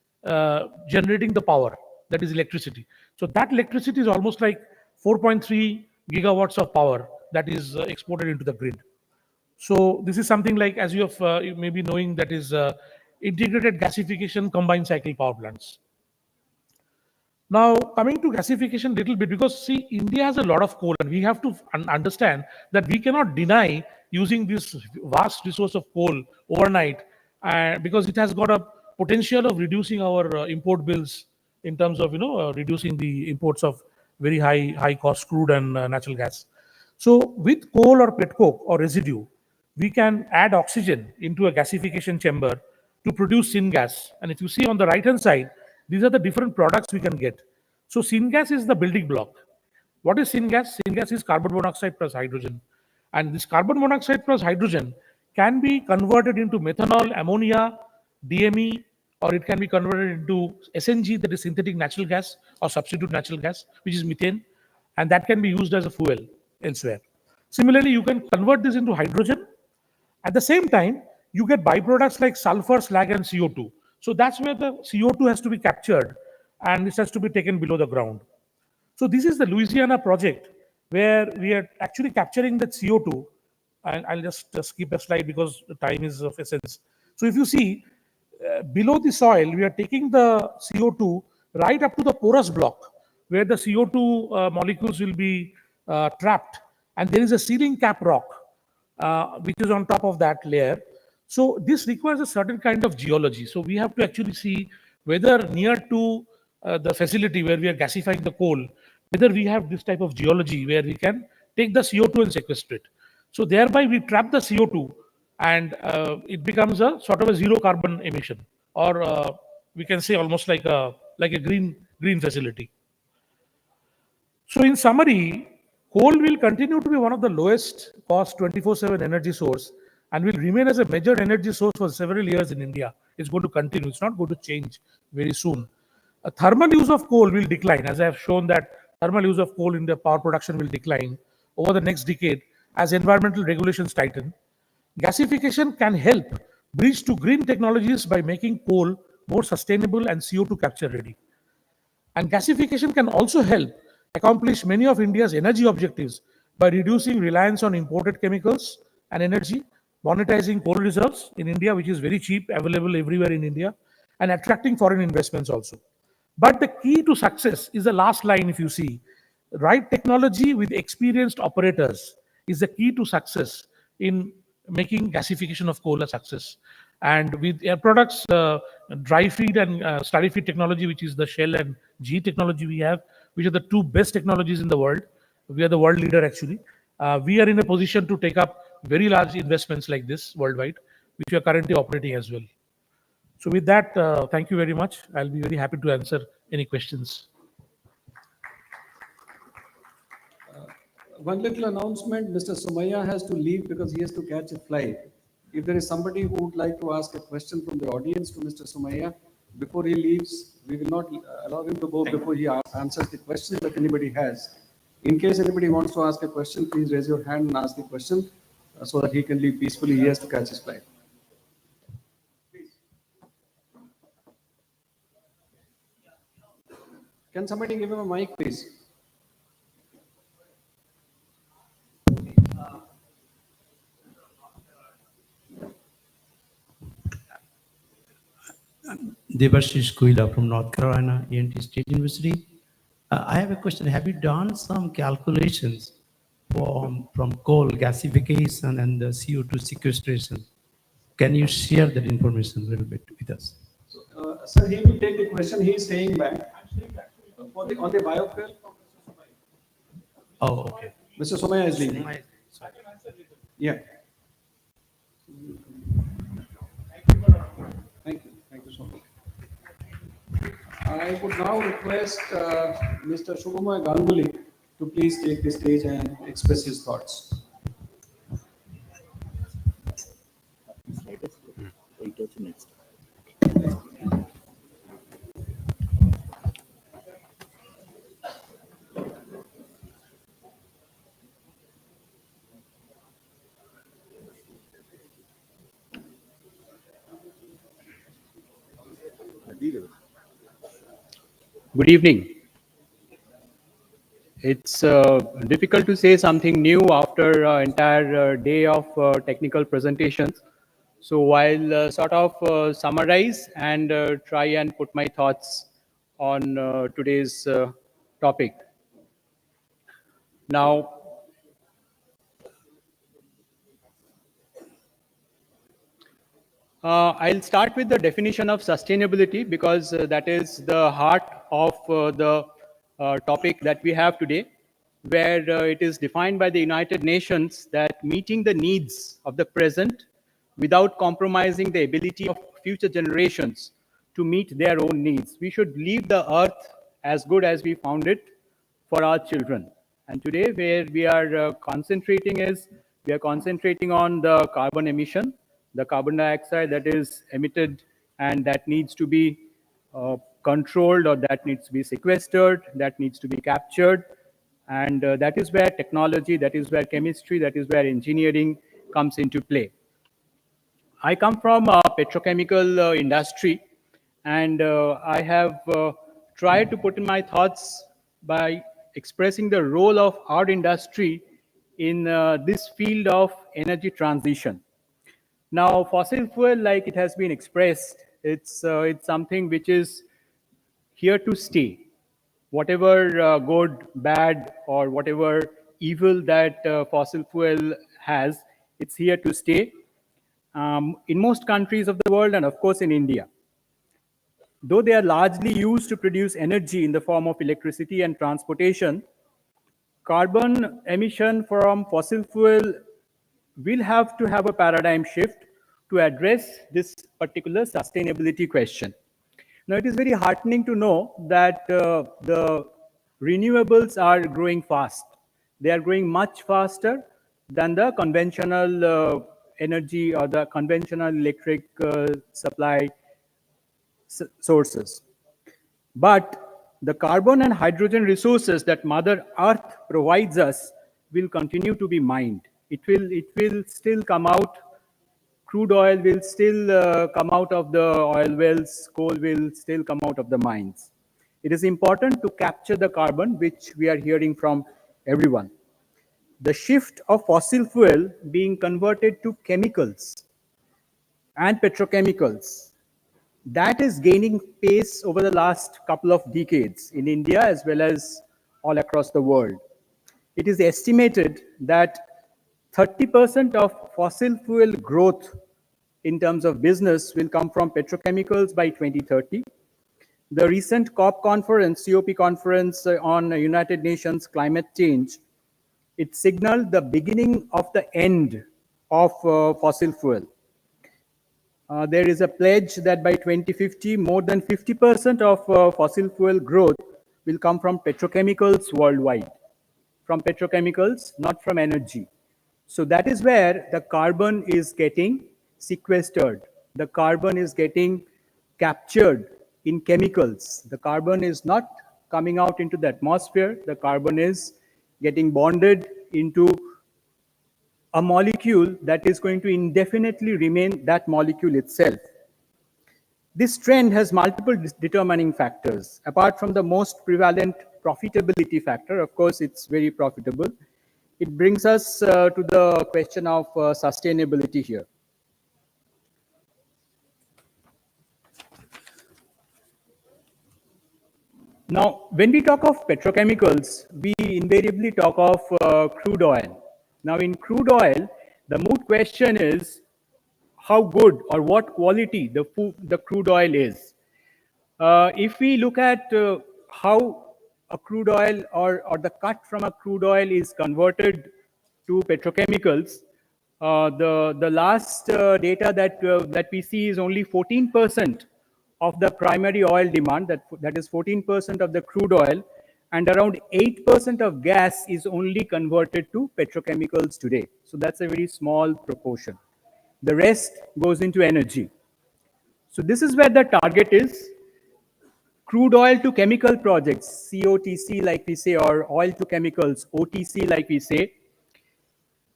generating the power, that is electricity. So that electricity is almost like 4.3 gigawatts of power that is exported into the grid. So this is something like, as you may be knowing, that is integrated gasification combined cycle power plants. Now, coming to gasification little bit, because see, India has a lot of coal, and we have to understand that we cannot deny using this vast resource of coal overnight, because it has got a potential of reducing our import bills in terms of reducing the imports of very high cost crude and natural gas. So with coal or petcoke or residue, we can add oxygen into a gasification chamber to produce syngas. And if you see on the right hand side, these are the different products we can get. So syngas is the building block. What is syngas? Syngas is carbon monoxide plus hydrogen. And this carbon monoxide plus hydrogen can be converted into methanol, ammonia, DME, or it can be converted into SNG, that is synthetic natural gas, or substitute natural gas, which is methane, and that can be used as a fuel elsewhere. Similarly, you can convert this into hydrogen. At the same time, you get byproducts like sulfur, slag, and CO2. So that's where the CO2 has to be captured and this has to be taken below the ground. So this is the Louisiana project where we are actually capturing that CO2. And I'll just skip a slide because the time is of essence. So if you see, below the soil, we are taking the CO2 right up to the porous block where the CO2 molecules will be trapped. And there is a sealing cap rock which is on top of that layer. So this requires a certain kind of geology. So we have to actually see whether near to the facility where we are gasifying the coal, whether we have this type of geology where we can take the CO2 and sequester it. So thereby we trap the CO2 and it becomes a sort of a zero carbon emission, or we can say almost like a green facility. So in summary, Coal will continue to be one of the lowest cost 24/7 energy source and will remain as a major energy source for several years in India. It's going to continue. It's not going to change very soon. A thermal use of coal will decline, as I have shown that thermal use of coal in the power production will decline over the next decade as environmental regulations tighten. Gasification can help bridge to green technologies by making coal more sustainable and CO2 capture ready. And gasification can also help accomplish many of India's energy objectives by reducing reliance on imported chemicals and energy, monetizing coal reserves in India, which is very cheap, available everywhere in India, and attracting foreign investments also. But the key to success is the last line, if you see. Right technology with experienced operators is the key to success in making gasification of coal a success. And with Air Products, dry feed and slurry feed technology, which is the Shell and G technology we have, which are the two best technologies in the world. We are the world leader actually. We are in a position to take up very large investments like this worldwide, which we are currently operating as well. So with that, thank you very much. I'll be very happy to answer any questions. One little announcement, Mr. Somaya has to leave because he has to catch a flight. If there is somebody who would like to ask a question from the audience to Mr. Somaya, before he leaves, we will not allow him to go before he answers the question that anybody has. In case anybody wants to ask a question, please raise your hand and ask the question so that he can leave peacefully. He has to catch his flight. Can somebody give him a mic, please? Debashish Kuila from North Carolina ENT State University. I have a question. Have you done some calculations from coal gasification and the CO2 sequestration? Can you share that information a little bit with us? Sir, he will take the question. He is staying back. On the biofuel? Oh, okay. Mr. Somaya is leaving. Yeah. Thank you. Thank you so much. I would now request Mr. Shubhamay Ganguly to please take the stage and express his thoughts. Good evening. It's difficult to say something new after an entire day of technical presentations. So I'll sort of summarize and try and put my thoughts on today's topic. Now, I'll start with the definition of sustainability because that is the heart of the topic that we have today, where it is defined by the United Nations that meeting the needs of the present without compromising the ability of future generations to meet their own needs. We should leave the earth as good as we found it for our children. And today where we are concentrating is, we are concentrating on the carbon emission, the carbon dioxide that is emitted and that needs to be controlled, or that needs to be sequestered, that needs to be captured. And that is where technology, that is where chemistry, that is where engineering comes into play. I come from a petrochemical industry, and I have tried to put in my thoughts by expressing the role of our industry in this field of energy transition. Now, fossil fuel, like it has been expressed, it's something which is here to stay. Whatever good, bad, or whatever evil that fossil fuel has, it's here to stay. In most countries of the world, and of course in India. Though they are largely used to produce energy in the form of electricity and transportation, carbon emission from fossil fuel will have to have a paradigm shift to address this particular sustainability question. Now, it is very heartening to know that the renewables are growing fast. They are growing much faster than the conventional energy or the conventional electric supply sources. But the carbon and hydrogen resources that Mother Earth provides us will continue to be mined. It will still come out. Crude oil will still come out of the oil wells. Coal will still come out of the mines. It is important to capture the carbon, which we are hearing from everyone. The shift of fossil fuel being converted to chemicals and petrochemicals, that is gaining pace over the last couple of decades in India as well as all across the world. It is estimated that 30% of fossil fuel growth in terms of business will come from petrochemicals by 2030. The recent COP conference, on United Nations climate change, it signaled the beginning of the end of fossil fuel. There is a pledge that by 2050, more than 50% of fossil fuel growth will come from petrochemicals worldwide. From petrochemicals, not from energy. So that is where the carbon is getting sequestered. The carbon is getting captured in chemicals. The carbon is not coming out into the atmosphere. The carbon is getting bonded into a molecule that is going to indefinitely remain that molecule itself. This trend has multiple determining factors. Apart from the most prevalent profitability factor, of course, it's very profitable. It brings us to the question of sustainability here. Now, when we talk of petrochemicals, we invariably talk of crude oil. Now, in crude oil, the moot question is how good or what quality the crude oil is. If we look at how a crude oil or the cut from a crude oil is converted to petrochemicals, the last data that we see is only 14% of the primary oil demand, that is 14% of the crude oil, and around 8% of gas is only converted to petrochemicals today. So that's a very small proportion. The rest goes into energy. So this is where the target is. Crude oil to chemical projects, COTC like we say, or oil to chemicals, OTC like we say.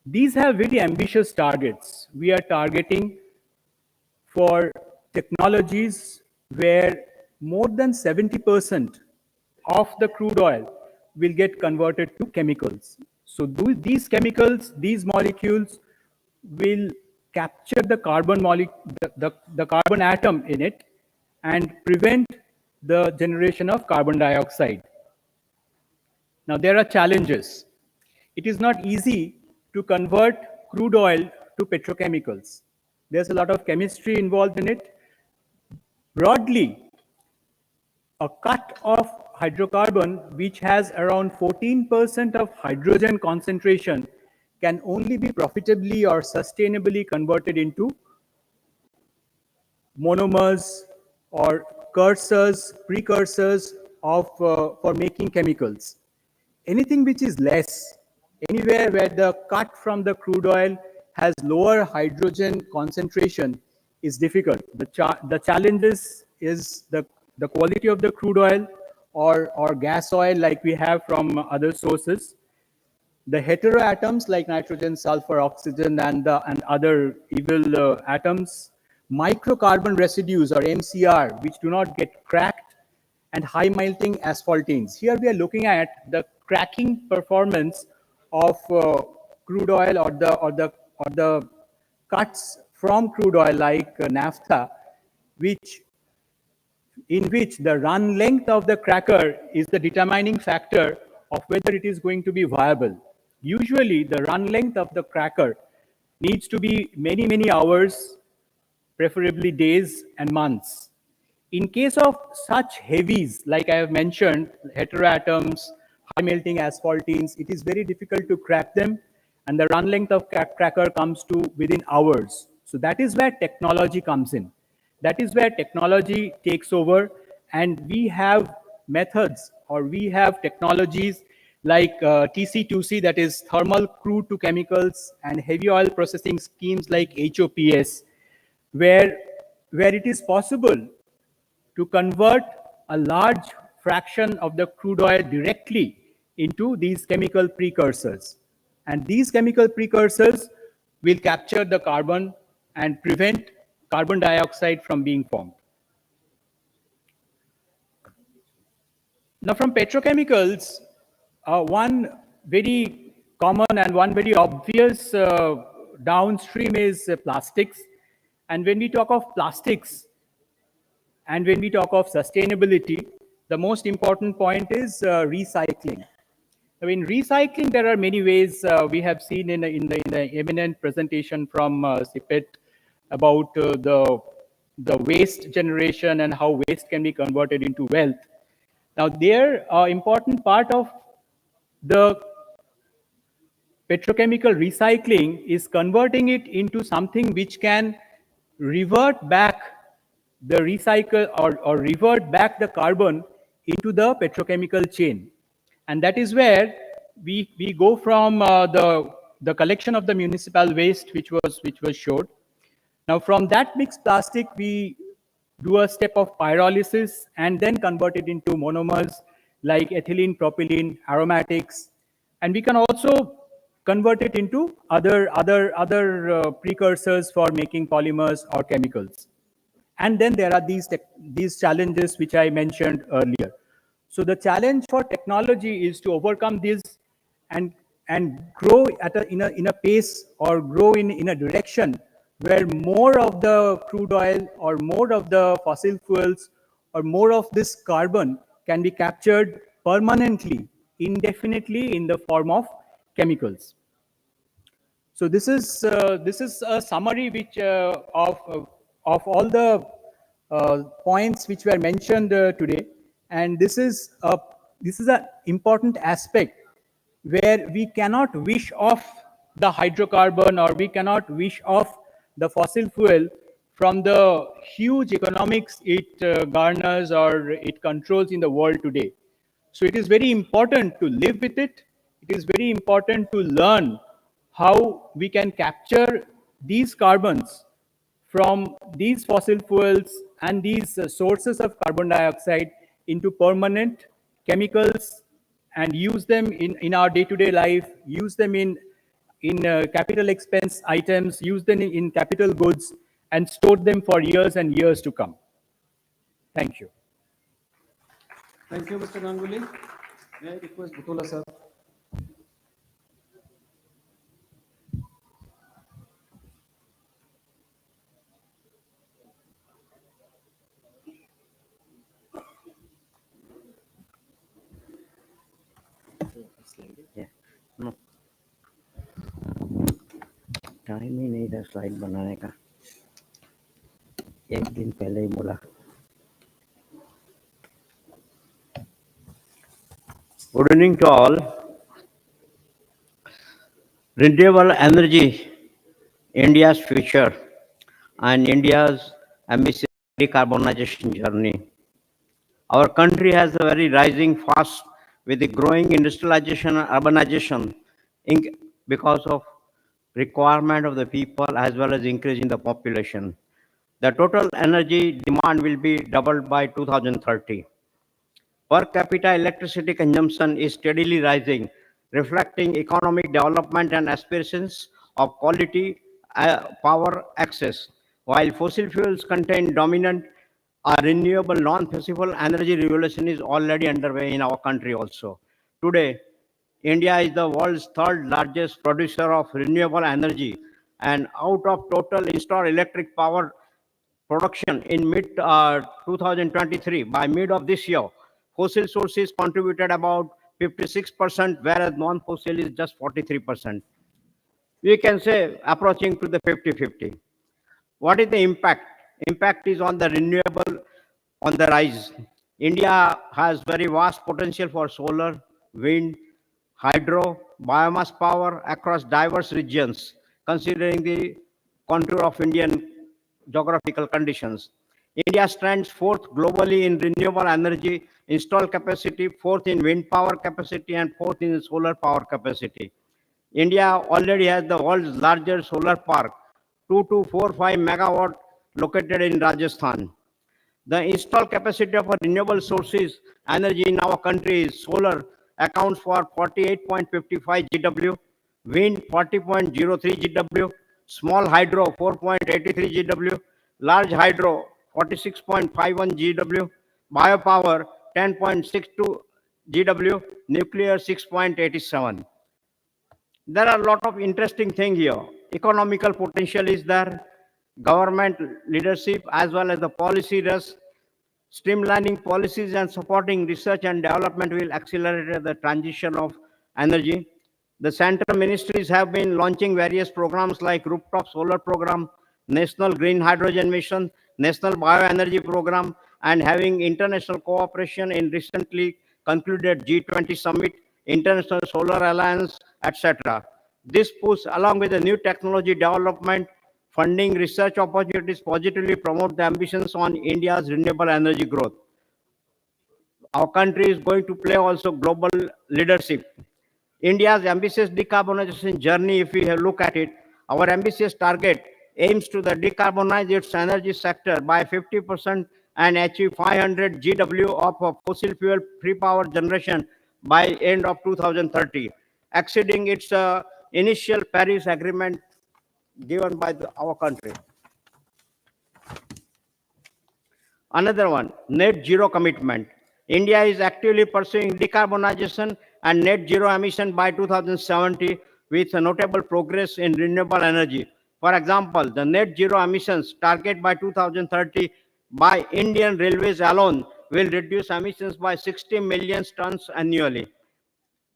These have very ambitious targets. We are targeting for technologies where more than 70% of the crude oil will get converted to chemicals. So these chemicals, these molecules will capture the carbon the carbon atom in it and prevent the generation of carbon dioxide. Now there are challenges. It is not easy to convert crude oil to petrochemicals. There's a lot of chemistry involved in it. Broadly, a cut of hydrocarbon which has around 14% of hydrogen concentration can only be profitably or sustainably converted into monomers or precursors of for making chemicals. Anything which is less, anywhere where the cut from the crude oil has lower hydrogen concentration is difficult. The challenges is the quality of the crude oil or gas oil like we have from other sources. The heteroatoms like nitrogen, sulfur, oxygen, and other evil atoms, microcarbon residues or MCR, which do not get cracked, and high melting asphaltenes. Here we are looking at the cracking performance of crude oil or the cuts from crude oil like naphtha, in which the run length of the cracker is the determining factor of whether it is going to be viable. Usually, the run length of the cracker needs to be many, many hours, preferably days and months. In case of such heavies, like I have mentioned, heteroatoms, high melting asphaltenes, it is very difficult to crack them, and the run length of cracker comes to within hours. So that is where technology comes in. That is where technology takes over, and we have methods or we have technologies like TC2C, that is thermal crude to chemicals, and heavy oil processing schemes like HOPS, where it is possible to convert a large fraction of the crude oil directly into these chemical precursors. And these chemical precursors will capture the carbon and prevent carbon dioxide from being formed. Now, from petrochemicals, one very common and one very obvious downstream is plastics. And when we talk of plastics and when we talk of sustainability, the most important point is recycling. Now, in recycling, there are many ways we have seen in the eminent presentation from CPET about the waste generation and how waste can be converted into wealth. Now, there, important part of the petrochemical recycling is converting it into something which can revert back the recycle or revert back the carbon into the petrochemical chain. And that is where we go from the collection of the municipal waste, which was showed. Now, from that mixed plastic, we do a step of pyrolysis and then convert it into monomers like ethylene, propylene, aromatics, and we can also convert it into other precursors for making polymers or chemicals. And then there are these challenges which I mentioned earlier. So the challenge for technology is to overcome this and grow in a pace or grow in a direction where more of the crude oil or more of the fossil fuels or more of this carbon can be captured permanently, indefinitely in the form of chemicals. So this is a summary which of all the points which were mentioned today, and this is an important aspect where we cannot wish off the hydrocarbon or we cannot wish off the fossil fuel from the huge economics it garners or it controls in the world today. So it is very important to live with it. It is very important to learn how we can capture these carbons from these fossil fuels and these sources of carbon dioxide into permanent chemicals and use them in our day-to-day life, use them in capital expense items, use them in capital goods, and store them for years and years to come. Thank you. Thank you, Mr. Ganguly. May I request Butola sir? No time ही नहीं था slide बनाने का, एक दिन पहले ही बोला. Good evening to all. Renewable energy, India's future, and India's ambitious decarbonization journey. Our country has a very rising fast with the growing industrialization and urbanization because of requirement of the people as well as increase in the population. The total energy demand will be doubled by 2030. Per capita electricity consumption is steadily rising, reflecting economic development and aspirations of quality power access. While fossil fuels contain dominant, a renewable non-fossil energy revolution is already underway in our country also. Today, India is the world's third largest producer of renewable energy, and out of total installed electric power production in mid 2023, by mid of this year, fossil sources contributed about 56%, whereas non-fossil is just 43%. We can say approaching to the 50-50. What is the impact? Impact is on the renewable on the rise. India has very vast potential for solar, wind, hydro, biomass power across diverse regions, considering the contour of Indian geographical conditions. India stands fourth globally in renewable energy installed capacity, fourth in wind power capacity, and fourth in solar power capacity. India already has the world's largest solar park, 2245 megawatt, located in Rajasthan. The installed capacity of renewable sources energy in our country is solar accounts for 48.55 GW, wind 40.03 GW, small hydro 4.83 GW, large hydro 46.51 GW, biopower 10.62 GW, nuclear 6.87. There are a lot of interesting things here. Economical potential is there, government leadership as well as the policy does. Streamlining policies and supporting research and development will accelerate the transition of energy. The central ministries have been launching various programs like rooftop solar program, national green hydrogen mission, national bioenergy program, and having international cooperation in recently concluded G20 summit, international solar alliance, etc. This push, along with the new technology development, funding research opportunities, positively promote the ambitions on India's renewable energy growth. Our country is going to play also global leadership. India's ambitious decarbonization journey, if we look at it, our ambitious target aims to decarbonize its energy sector by 50% and achieve 500 GW of fossil fuel free power generation by end of 2030, exceeding its initial Paris Agreement given by our country. Another one, net zero commitment. India is actively pursuing decarbonization and net zero emission by 2070 with a notable progress in renewable energy. For example, the net zero emissions target by 2030 by Indian Railways alone will reduce emissions by 60 million tons annually.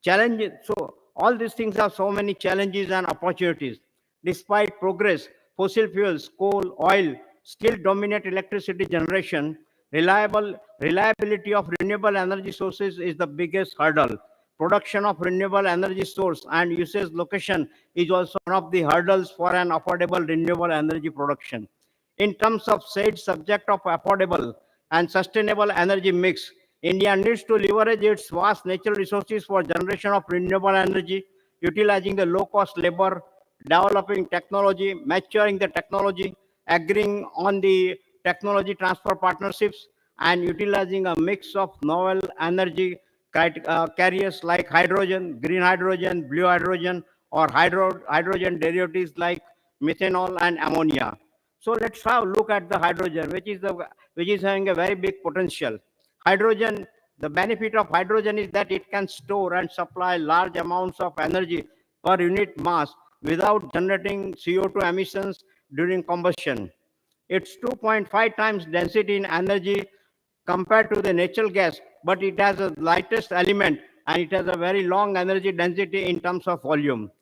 Challenges. So all these things have so many challenges and opportunities. Despite progress, fossil fuels, coal, oil still dominate electricity generation. Reliability of renewable energy sources is the biggest hurdle. Production of renewable energy source and usage location is also one of the hurdles for an affordable renewable energy production. In terms of said subject of affordable and sustainable energy mix, India needs to leverage its vast natural resources for generation of renewable energy, utilizing the low-cost labor, developing technology, maturing the technology, agreeing on the technology transfer partnerships, and utilizing a mix of novel energy carriers like hydrogen, green hydrogen, blue hydrogen, or hydrogen derivatives like methanol and ammonia. So let's have a look at the hydrogen, which is having a very big potential. Hydrogen, the benefit of hydrogen is that it can store and supply large amounts of energy per unit mass without generating CO2 emissions during combustion. It's 2.5 times density in energy compared to the natural gas, but it has the lightest element and it has a very long energy density in terms of volume.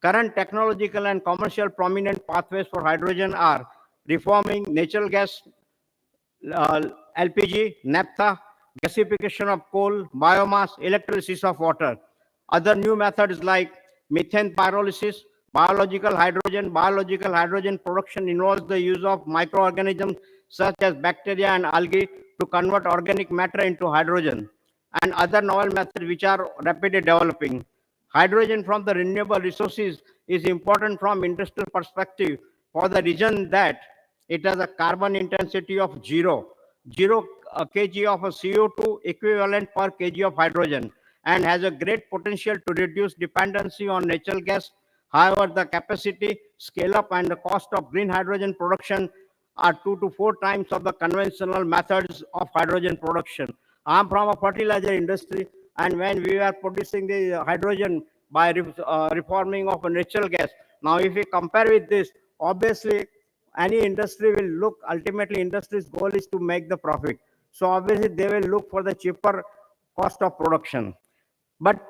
Current technological and commercial prominent pathways for hydrogen are reforming natural gas, LPG, naphtha, gasification of coal, biomass, electrolysis of water. Other new methods like methane pyrolysis, biological hydrogen production involves the use of microorganisms such as bacteria and algae to convert organic matter into hydrogen, and other novel methods which are rapidly developing. Hydrogen from the renewable resources is important from industrial perspective for the reason that it has a carbon intensity of zero kg of a CO2 equivalent per kg of hydrogen, and has a great potential to reduce dependency on natural gas. However, the capacity, scale up, and the cost of green hydrogen production are 2 to 4 times of the conventional methods of hydrogen production. I am from a fertilizer industry, and when we are producing the hydrogen by reforming of a natural gas, now if we compare with this, obviously any industry will look, ultimately industry's goal is to make the profit. So obviously they will look for the cheaper cost of production. But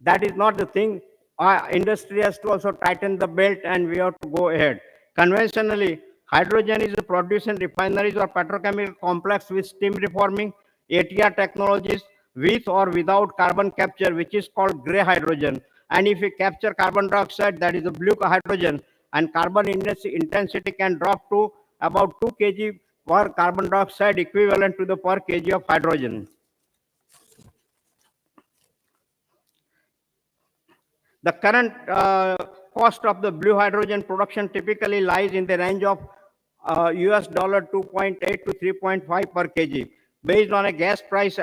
that is not the thing. Our industry has to also tighten the belt and we have to go ahead. Conventionally, hydrogen is produced in refineries or petrochemical complex with steam reforming, ATR technologies, with or without carbon capture, which is called gray hydrogen. And if we capture carbon dioxide, that is the blue hydrogen, and carbon intensity can drop to about 2 kg per carbon dioxide equivalent to the per kg of hydrogen. The current cost of the blue hydrogen production typically lies in the range of US dollar 2.8 to 3.5 per kg, based on a gas price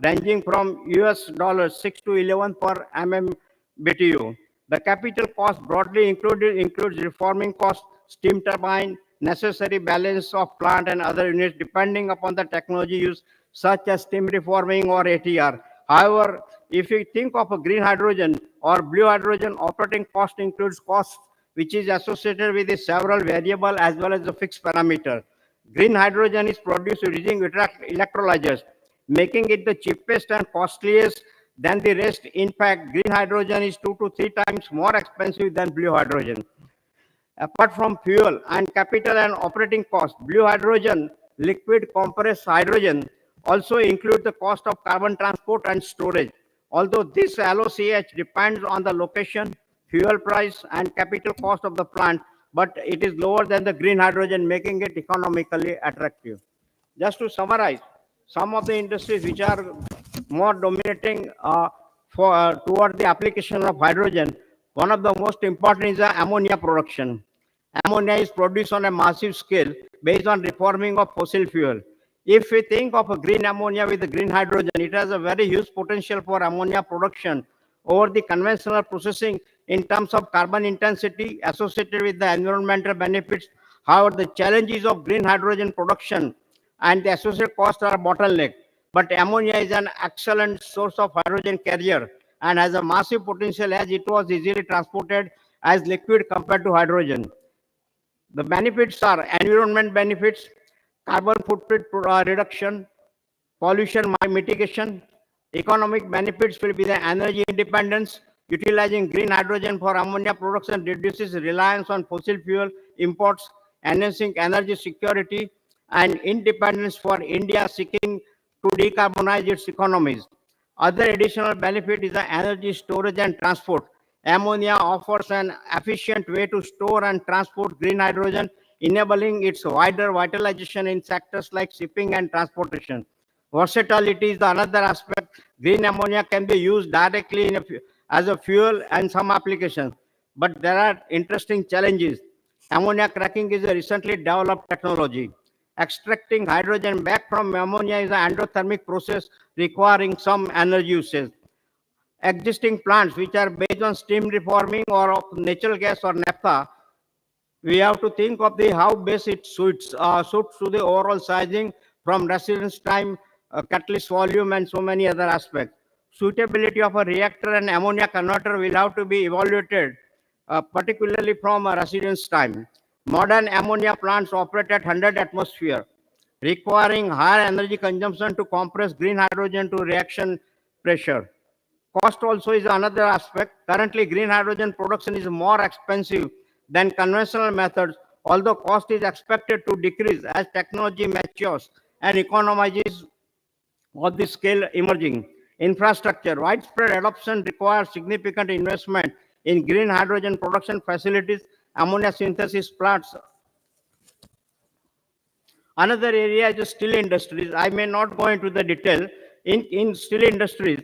ranging from US dollar 6 to 11 per MMBTU. The capital cost broadly includes reforming cost, steam turbine, necessary balance of plant and other units depending upon the technology used, such as steam reforming or ATR. However, if you think of a green hydrogen or blue hydrogen, operating cost includes costs which is associated with the several variable as well as the fixed parameter. Green hydrogen is produced using electrolyzers, making it the cheapest and costliest than the rest. In fact, green hydrogen is 2 to 3 times more expensive than blue hydrogen. Apart from fuel and capital and operating costs, blue hydrogen, liquid compressed hydrogen also include the cost of carbon transport and storage. Although this LOCH depends on the location, fuel price and capital cost of the plant, but it is lower than the green hydrogen, making it economically attractive. Just to summarize, some of the industries which are more dominating toward the application of hydrogen, one of the most important is the ammonia production. Ammonia is produced on a massive scale based on reforming of fossil fuel. If we think of a green ammonia with a green hydrogen, it has a very huge potential for ammonia production over the conventional processing in terms of carbon intensity associated with the environmental benefits. However, the challenges of green hydrogen production and the associated costs are bottleneck. But ammonia is an excellent source of hydrogen carrier and has a massive potential as it was easily transported as liquid compared to hydrogen. The benefits are environment benefits, carbon footprint reduction, pollution mitigation. Economic benefits will be the energy independence. Utilizing green hydrogen for ammonia production reduces reliance on fossil fuel imports, enhancing energy security and independence for India seeking to decarbonize its economies. Other additional benefit is the energy storage and transport. Ammonia offers an efficient way to store and transport green hydrogen, enabling its wider utilization in sectors like shipping and transportation. Versatility is the another aspect. Green ammonia can be used directly as a fuel in some applications, but there are interesting challenges. Ammonia cracking is a recently developed technology. Extracting hydrogen back from ammonia is an endothermic process requiring some energy usage. Existing plants which are based on steam reforming or of natural gas or naphtha, we have to think of the how best it suits to the overall sizing from residence time, catalyst volume, and so many other aspects. Suitability of a reactor and ammonia converter will have to be evaluated, particularly from a residence time. Modern ammonia plants operate at 100 atmosphere, requiring higher energy consumption to compress green hydrogen to reaction pressure. Cost also is another aspect. Currently, green hydrogen production is more expensive than conventional methods, although cost is expected to decrease as technology matures and economies of the scale emerging. Infrastructure. Widespread adoption requires significant investment in green hydrogen production facilities, ammonia synthesis plants. Another area is the steel industries. I may not go into the detail. In steel industries,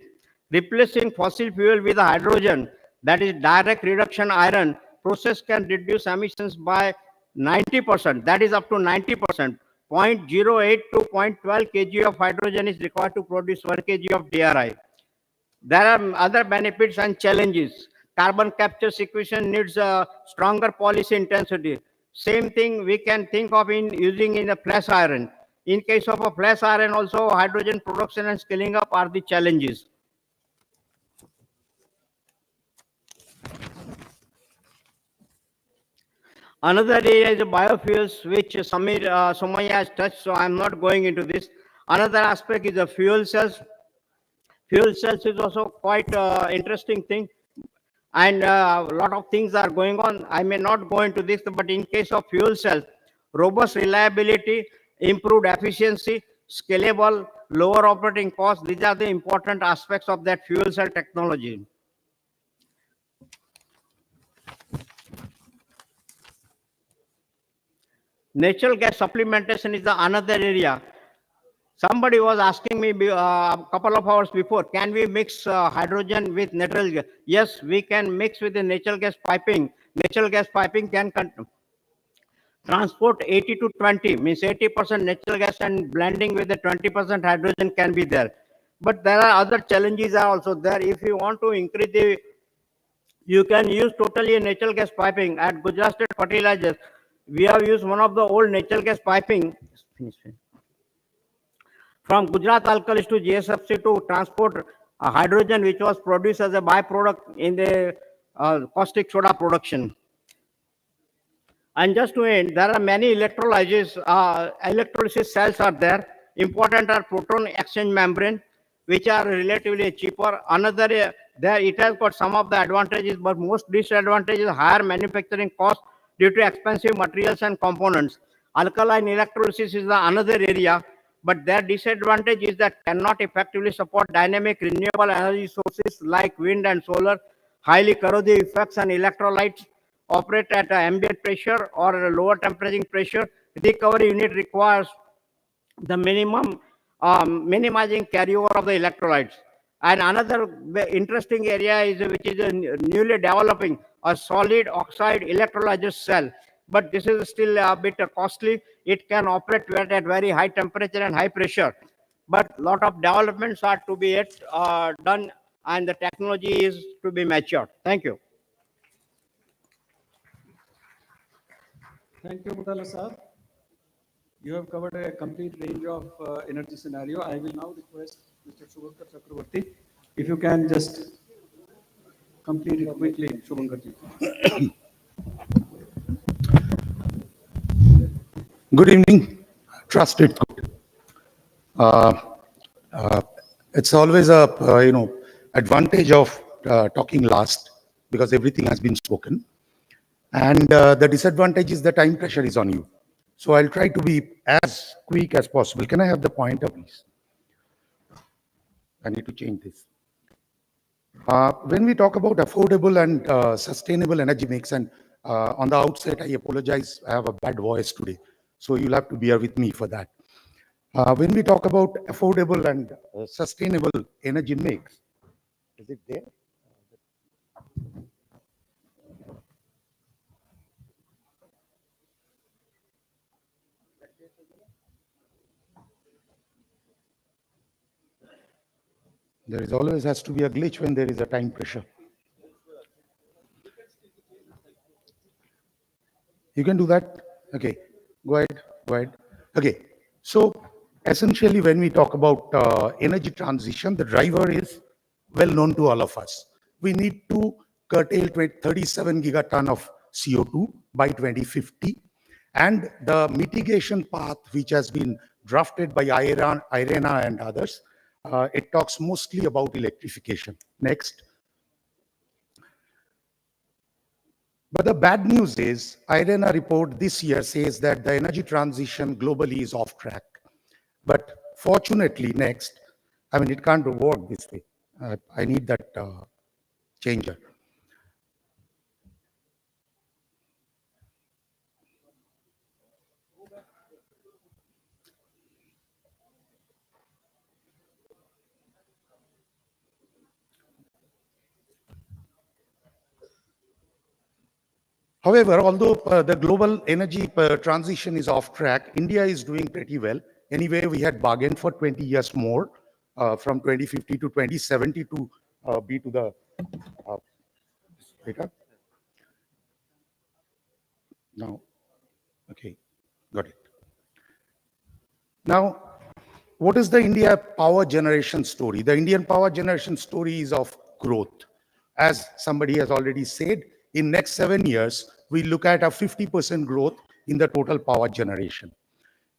replacing fossil fuel with hydrogen, that is direct reduction iron process, can reduce emissions by 90%. That is up to 90%. 0.08 to 0.12 kg of hydrogen is required to produce 1 kg of DRI. There are other benefits and challenges. Carbon capture sequestration needs a stronger policy intensity. Same thing we can think of in using in a flash iron. In case of a flash iron also, hydrogen production and scaling up are the challenges. Another area is the biofuels, which Somaya has touched, so I'm not going into this. Another aspect is the fuel cells. Fuel cells is also quite interesting thing, and a lot of things are going on. I may not go into this, but in case of fuel cells, robust reliability, improved efficiency, scalable, lower operating costs, these are the important aspects of that fuel cell technology. Natural gas supplementation is the another area. Somebody was asking me a couple of hours before, can we mix hydrogen with natural gas? Yes, we can mix with the natural gas piping. Natural gas piping can transport 80 to 20, means 80% natural gas and blending with the 20% hydrogen can be there. But there are other challenges are also there. If you want to increase the, you can use totally natural gas piping. At Gujarat State Fertilizers, we have used one of the old natural gas piping from Gujarat Alkalis to GSFC to transport hydrogen, which was produced as a byproduct in the caustic soda production. And just to end, there are many electrolysis cells are there. Important are proton exchange membrane, which are relatively cheaper. Another, there it has got some of the advantages, but most disadvantages higher manufacturing cost due to expensive materials and components. Alkaline electrolysis is the another area, but their disadvantage is that cannot effectively support dynamic renewable energy sources like wind and solar, highly corrosive effects and electrolytes operate at ambient pressure or a lower temperature pressure. Recovery unit requires the minimum minimizing carryover of the electrolytes. And another interesting area is which is newly developing a solid oxide electrolysis cell. But this is still a bit costly. It can operate at very high temperature and high pressure. But lot of developments are to be yet done, and the technology is to be matured. Thank you. Thank you, Mutala sir. You have covered a complete range of energy scenario. I will now request Mr. Shubhankar Chakraborty, if you can just complete it quickly, Shubhankar ji. Good evening. Trust it. It's always a advantage of talking last because everything has been spoken, and the disadvantage is the time pressure is on you. So I'll try to be as quick as possible. Can I have the pointer, please? I need to change this. When we talk about affordable and sustainable energy mix, and on the outset, I apologize, I have a bad voice today, so you'll have to bear with me for that. When we talk about affordable and sustainable energy mix, is it there? There is always has to be a glitch when there is a time pressure. You can do that? Okay, go ahead. Okay, so essentially when we talk about energy transition, the driver is well known to all of us. We need to curtail 37 gigaton of CO2 by 2050. And the mitigation path, which has been drafted by IRENA and others, it talks mostly about electrification. Next. But the bad news is, IRENA report this year says that the energy transition globally is off track. But fortunately, next, I mean, it can't work this way. I need that changer. However, although the global energy transition is off track, India is doing pretty well. Anyway, we had bargained for 20 years more, from 2050 to 2070 to be to the data. Now, okay, got it. Now, what is the India power generation story? The Indian power generation story is of growth. As somebody has already said, in next 7 years, we look at a 50% growth in the total power generation.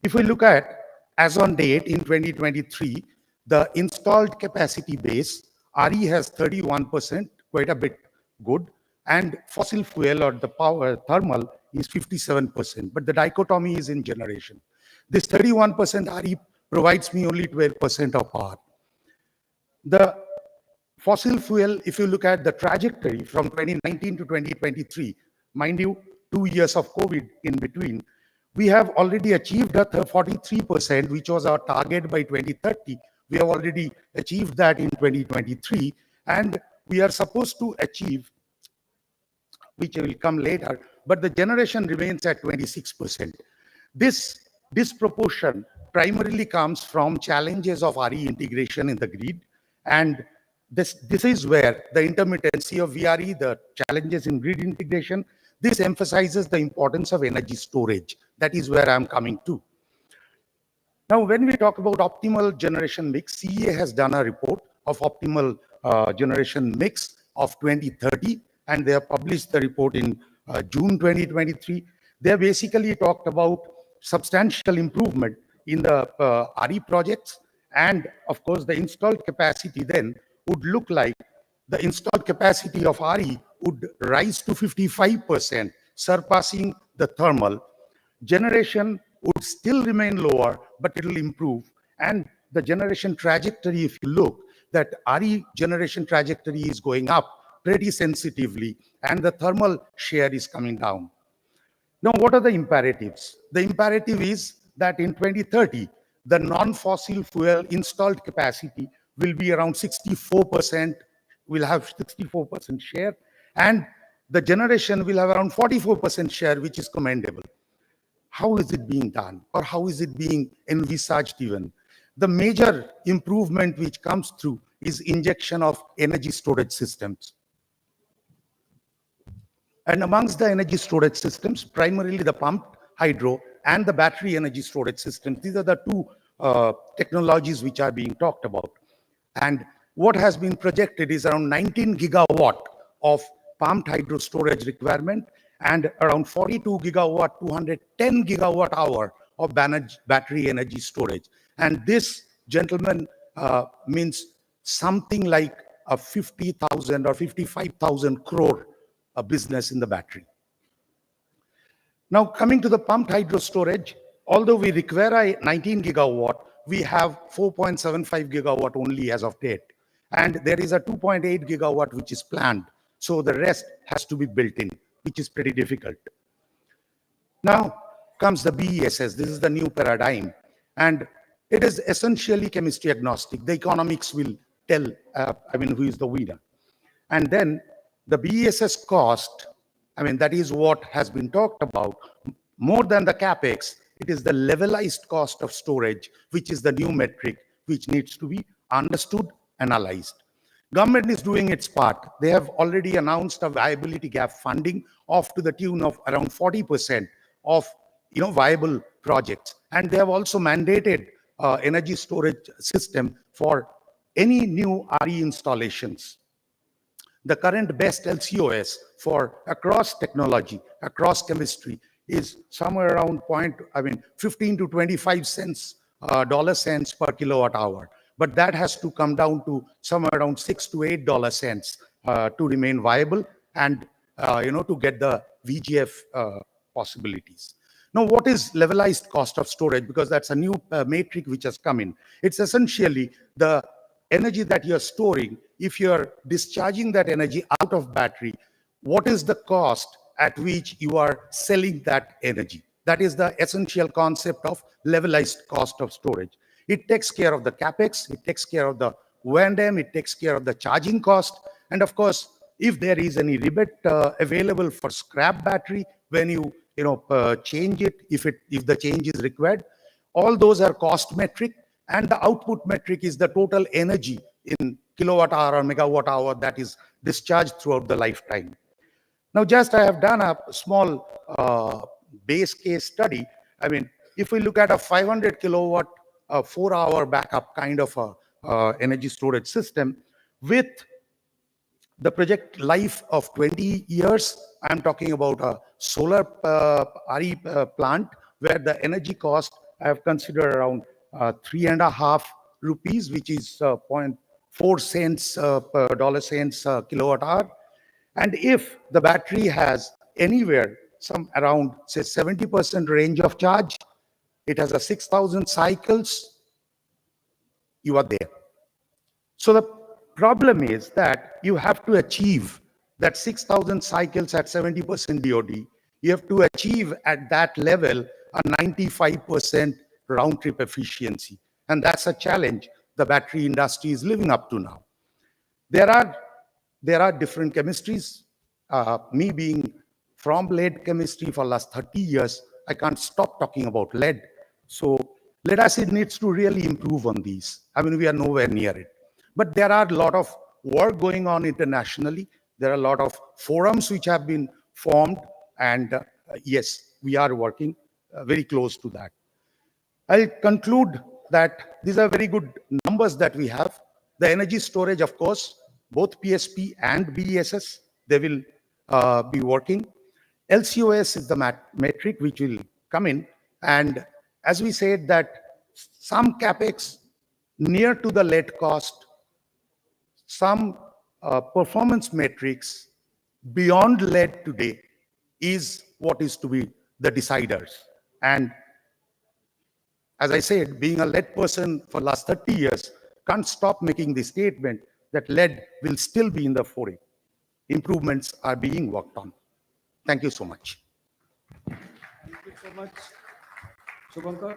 If we look at, as on date in 2023, the installed capacity base, RE has 31%, quite a bit good, and fossil fuel or the power thermal is 57%, but the dichotomy is in generation. This 31% RE provides me only 12% of power. The fossil fuel, if you look at the trajectory from 2019 to 2023, mind you, 2 years of COVID in between, We have already achieved a 43%, which was our target by 2030. We have already achieved that in 2023, and we are supposed to achieve, which will come later, but the generation remains at 26%. This disproportion primarily comes from challenges of RE integration in the grid, and this is where the intermittency of VRE, the challenges in grid integration, this emphasizes the importance of energy storage. That is where I'm coming to. Now, when we talk about optimal generation mix, CEA has done a report of optimal generation mix of 2030, and they have published the report in June 2023. They basically talked about substantial improvement in the RE projects, and of course, the installed capacity then would look like the installed capacity of RE would rise to 55%, surpassing the thermal. Generation would still remain lower, but it will improve. And the generation trajectory, if you look, that RE generation trajectory is going up pretty sensitively, and the thermal share is coming down. Now, what are the imperatives? The imperative is that in 2030, the non-fossil fuel installed capacity will be around 64%, will have 64% share, and the generation will have around 44% share, which is commendable. How is it being done, or how is it being envisaged even? The major improvement which comes through is injection of energy storage systems. And amongst the energy storage systems, primarily the pumped hydro and the battery energy storage systems, these are the two technologies which are being talked about. And what has been projected is around 19 gigawatt of pumped hydro storage requirement and around 42 gigawatt, 210 gigawatt hour of battery energy storage. And this, gentlemen, means something like a 50,000 or 55,000 crore business in the battery. Now, coming to the pumped hydro storage, although we require a 19 gigawatt, we have 4.75 gigawatt only as of date. And there is a 2.8 gigawatt which is planned. So the rest has to be built in, which is pretty difficult. Now comes the BESS. This is the new paradigm. And it is essentially chemistry agnostic. The economics will tell, who is the winner. And then the BESS cost, that is what has been talked about. More than the capex, it is the levelized cost of storage, which is the new metric, which needs to be understood, analyzed. Government is doing its part. They have already announced a viability gap funding of to the tune of around 40% of viable projects. And they have also mandated energy storage system for any new RE installations. The current best LCOS for across technology, across chemistry, is somewhere around 15 to 25 cents, dollar cents per kilowatt hour. But that has to come down to somewhere around $6 to $8 cents to remain viable and to get the VGF possibilities. Now, what is levelized cost of storage? Because that's a new metric which has come in. It's essentially the energy that you're storing. If you're discharging that energy out of battery, what is the cost at which you are selling that energy? That is the essential concept of levelized cost of storage. It takes care of the capex, it takes care of the O&M, it takes care of the charging cost, and of course, if there is any rebate available for scrap battery when you change it, if the change is required, all those are cost metric, and the output metric is the total energy in kilowatt hour or megawatt hour that is discharged throughout the lifetime. Now, just I have done a small base case study. If we look at a 500 kilowatt 4-hour backup kind of a energy storage system with the project life of 20 years, I'm talking about a solar RE plant where the energy cost I have considered around 3.5 rupees, which is 0.4 cents per dollar cents kilowatt hour. And if the battery has anywhere some around say 70% range of charge, it has a 6,000 cycles, you are there. So the problem is that you have to achieve that 6,000 cycles at 70% DOD. You have to achieve at that level a 95% round trip efficiency. And that's a challenge the battery industry is living up to now. There are different chemistries. Me being from lead chemistry for last 30 years, I can't stop talking about lead. So lead acid needs to really improve on these. I mean, we are nowhere near it. But there are a lot of work going on internationally. There are a lot of forums which have been formed. And yes, we are working very close to that. I'll conclude that these are very good numbers that we have. The energy storage, of course, both PSP and BESS, they will be working. LCOS is the metric which will come in. And as we said that some capex near to the lead cost, some performance metrics beyond lead today is what is to be the deciders. And as I said, being a lead person for last 30 years, can't stop making the statement that lead will still be in the foray. Improvements are being worked on. Thank you so much. Thank you so much, Shubhankar.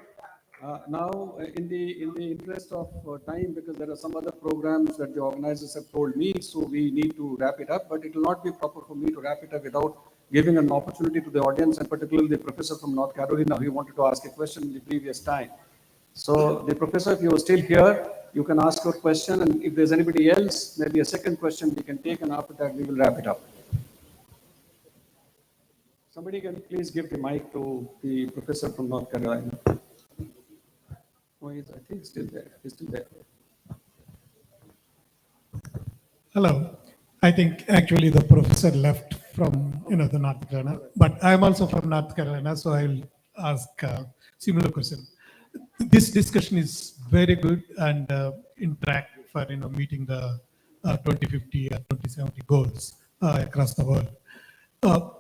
Now, in the interest of time, because there are some other programs that the organizers have told me, so we need to wrap it up. But it will not be proper for me to wrap it up without giving an opportunity to the audience, and particularly the professor from North Carolina who wanted to ask a question in the previous time. So, the professor, if you are still here, you can ask your question, and if there's anybody else, maybe a second question we can take, and after that we will wrap it up. Somebody can please give the mic to the professor from North Carolina. Oh, I think he's still there. He's still there. Hello. I think actually the professor left from the North Carolina, but I'm also from North Carolina, so I will ask a similar question. This discussion is very good and in track for meeting the 2050 or 2070 goals across the world.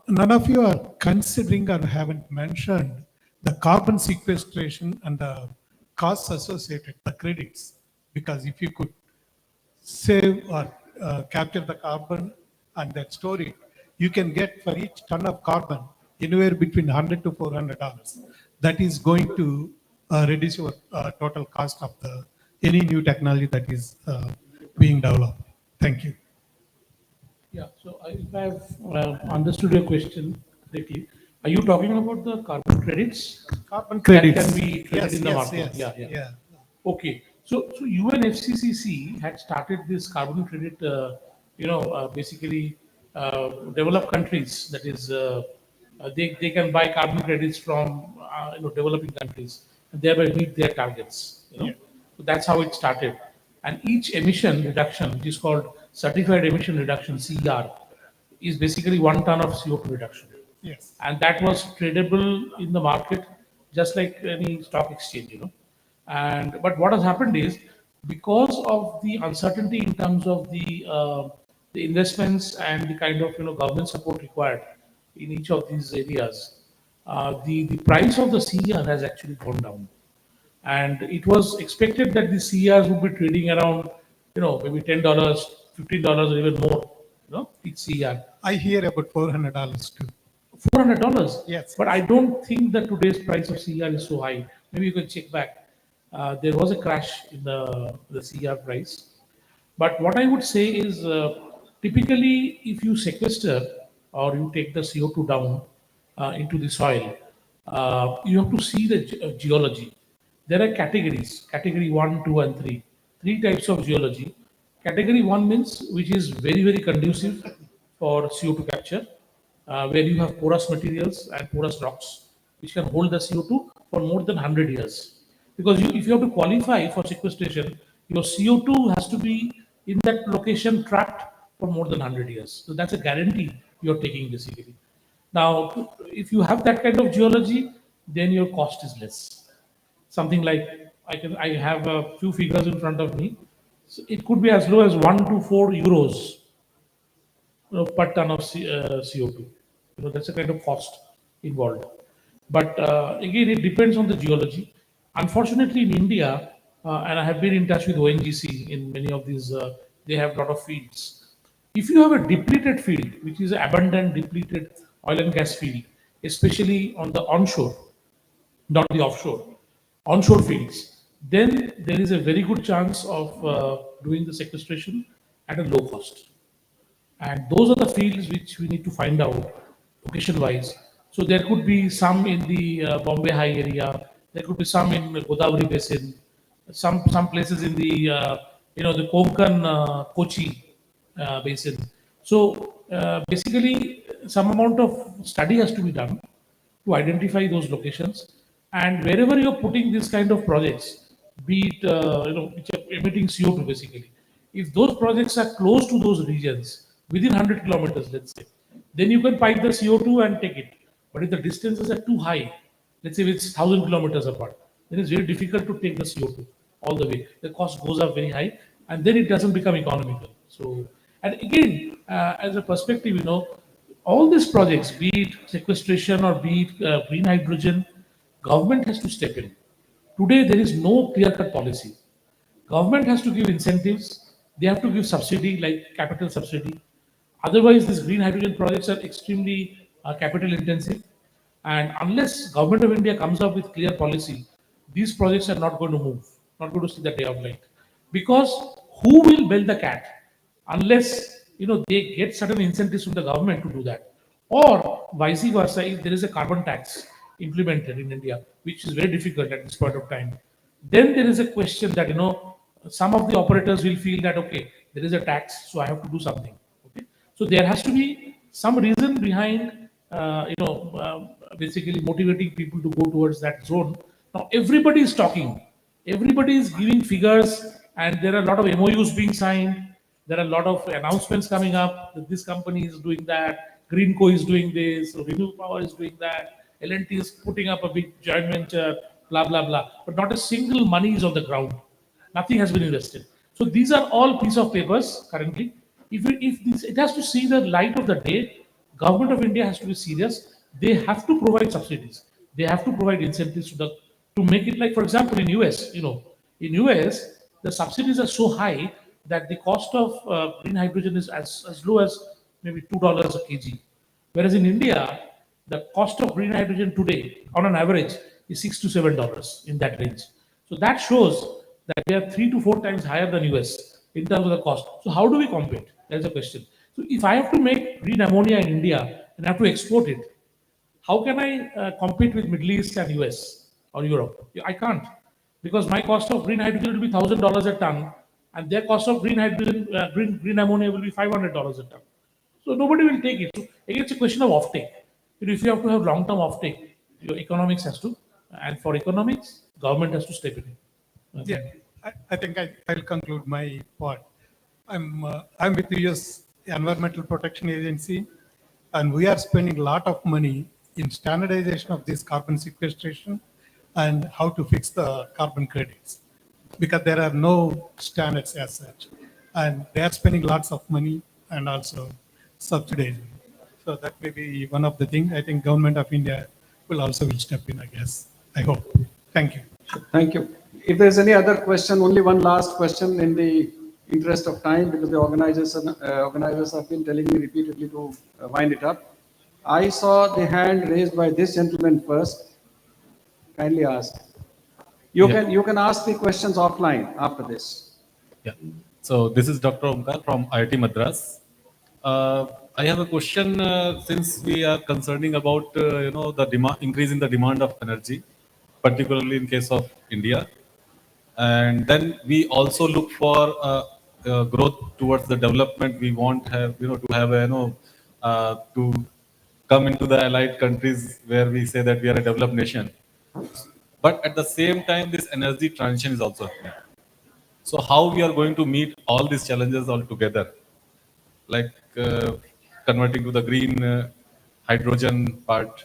None of you are considering or haven't mentioned the carbon sequestration and the costs associated, the credits, because if you could save or capture the carbon and then store it, you can get for each ton of carbon anywhere between $100 to $400. That is going to reduce your total cost of any new technology that is being developed. Thank you. Yeah, so if I have understood your question correctly, are you talking about the carbon credits? Carbon credits. That can be traded in the market. Yes, Yeah. Okay, so UNFCCC had started this carbon credit, basically developed countries, that is, they can buy carbon credits from developing countries and thereby meet their targets. So that's how it started. And each emission reduction, which is called certified emission reduction (CER), is basically 1 ton of CO2 reduction. Yes. And that was tradable in the market just like any stock exchange. And but what has happened is, because of the uncertainty in terms of the investments and the kind of government support required in each of these areas, the price of the CER has actually gone down. And it was expected that the CERs would be trading around, maybe $10, $15, or even more, each CER. I hear about $400 too. $400? Yes. But I don't think that today's price of CER is so high. Maybe you can check back. There was a crash in the CER price. But what I would say is, typically, if you sequester or you take the CO2 down into the soil, you have to see the geology. There are categories, category 1, 2, and 3. Three types of geology. Category 1 means which is very, very conducive for CO2 capture, where you have porous materials and porous rocks, which can hold the CO2 for more than 100 years. Because if you have to qualify for sequestration, your CO2 has to be in that location trapped for more than 100 years. So that's a guarantee you're taking basically. Now, if you have that kind of geology, then your cost is less. Something like, I have a few figures in front of me. So it could be as low as 1 to 4 euros per ton of CO2. That's a kind of cost involved. But again, it depends on the geology. Unfortunately, in India, and I have been in touch with ONGC in many of these, they have a lot of fields. If you have a depleted field, which is an abundant depleted oil and gas field, especially on the onshore, not the offshore, onshore fields, then there is a very good chance of doing the sequestration at a low cost. And those are the fields which we need to find out location wise. So there could be some in the Bombay High area, there could be some in the Godavari Basin, some places in the the Konkan Kochi Basin. So basically, some amount of study has to be done to identify those locations. And wherever you're putting this kind of projects, be it which are emitting CO2 basically, if those projects are close to those regions, within 100 kilometers, let's say, then you can pipe the CO2 and take it. But if the distances are too high, let's say it's 1,000 kilometers apart, then it's very difficult to take the CO2 all the way. The cost goes up very high, and then it doesn't become economical. So, and again, as a perspective, all these projects, be it sequestration or be it green hydrogen, government has to step in. Today, there is no clear-cut policy. Government has to give incentives. They have to give subsidy, like capital subsidy. Otherwise, these green hydrogen projects are extremely capital intensive. And unless government of India comes up with clear policy, these projects are not going to move, not going to see the day of light. Because who will build the cat unless they get certain incentives from the government to do that? Or vice versa, if there is a carbon tax implemented in India, which is very difficult at this point of time, then there is a question that some of the operators will feel that okay, there is a tax, so I have to do something. Okay, so there has to be some reason behind basically motivating people to go towards that zone. Now everybody is talking, everybody is giving figures, and there are a lot of MOUs being signed. There are a lot of announcements coming up that this company is doing that, Greenco is doing this, Renew Power is doing that, L&T is putting up a big joint venture, blah blah blah. But not a single money is on the ground. Nothing has been invested. So these are all piece of papers currently. It has to see the light of the day, government of India has to be serious. They have to provide subsidies. They have to provide incentives to make it like, for example, in US, in US, the subsidies are so high that the cost of green hydrogen is as low as maybe $2 a kg. Whereas in India, the cost of green hydrogen today, on an average, is $6 to $7 in that range. So that shows that we are 3 to 4 times higher than US in terms of the cost. So how do we compete? That's a question. So if I have to make green ammonia in India and I have to export it, how can I compete with Middle East and US or Europe? I can't, because my cost of green hydrogen will be $1,000 a ton, and their cost of green hydrogen, green ammonia will be $500 a ton. So nobody will take it. So again, it's a question of offtake. If you have to have long-term offtake, your economics has to, and for economics, government has to step in. Yeah, I think I'll conclude my part. I'm with the U.S. Environmental Protection Agency, and we are spending a lot of money in standardization of this carbon sequestration and how to fix the carbon credits, because there are no standards as such, and they are spending lots of money and also subsidizing. So that may be one of the things. I think government of India will step in, I guess. I hope. Thank you. Thank you. If there's any other question, only one last question in the interest of time, because the organizers have been telling me repeatedly to wind it up. I saw the hand raised by this gentleman first. Kindly ask. You can ask the questions offline after this. Yeah. So this is Dr. Omkar from IIT Madras. I have a question since we are concerning about the increase in the demand of energy, particularly in case of India, and then we also look for growth towards the development. We want to have to come into the allied countries where we say that we are a developed nation. But at the same time, this energy transition is also happening. So how we are going to meet all these challenges all together, like converting to the green hydrogen part,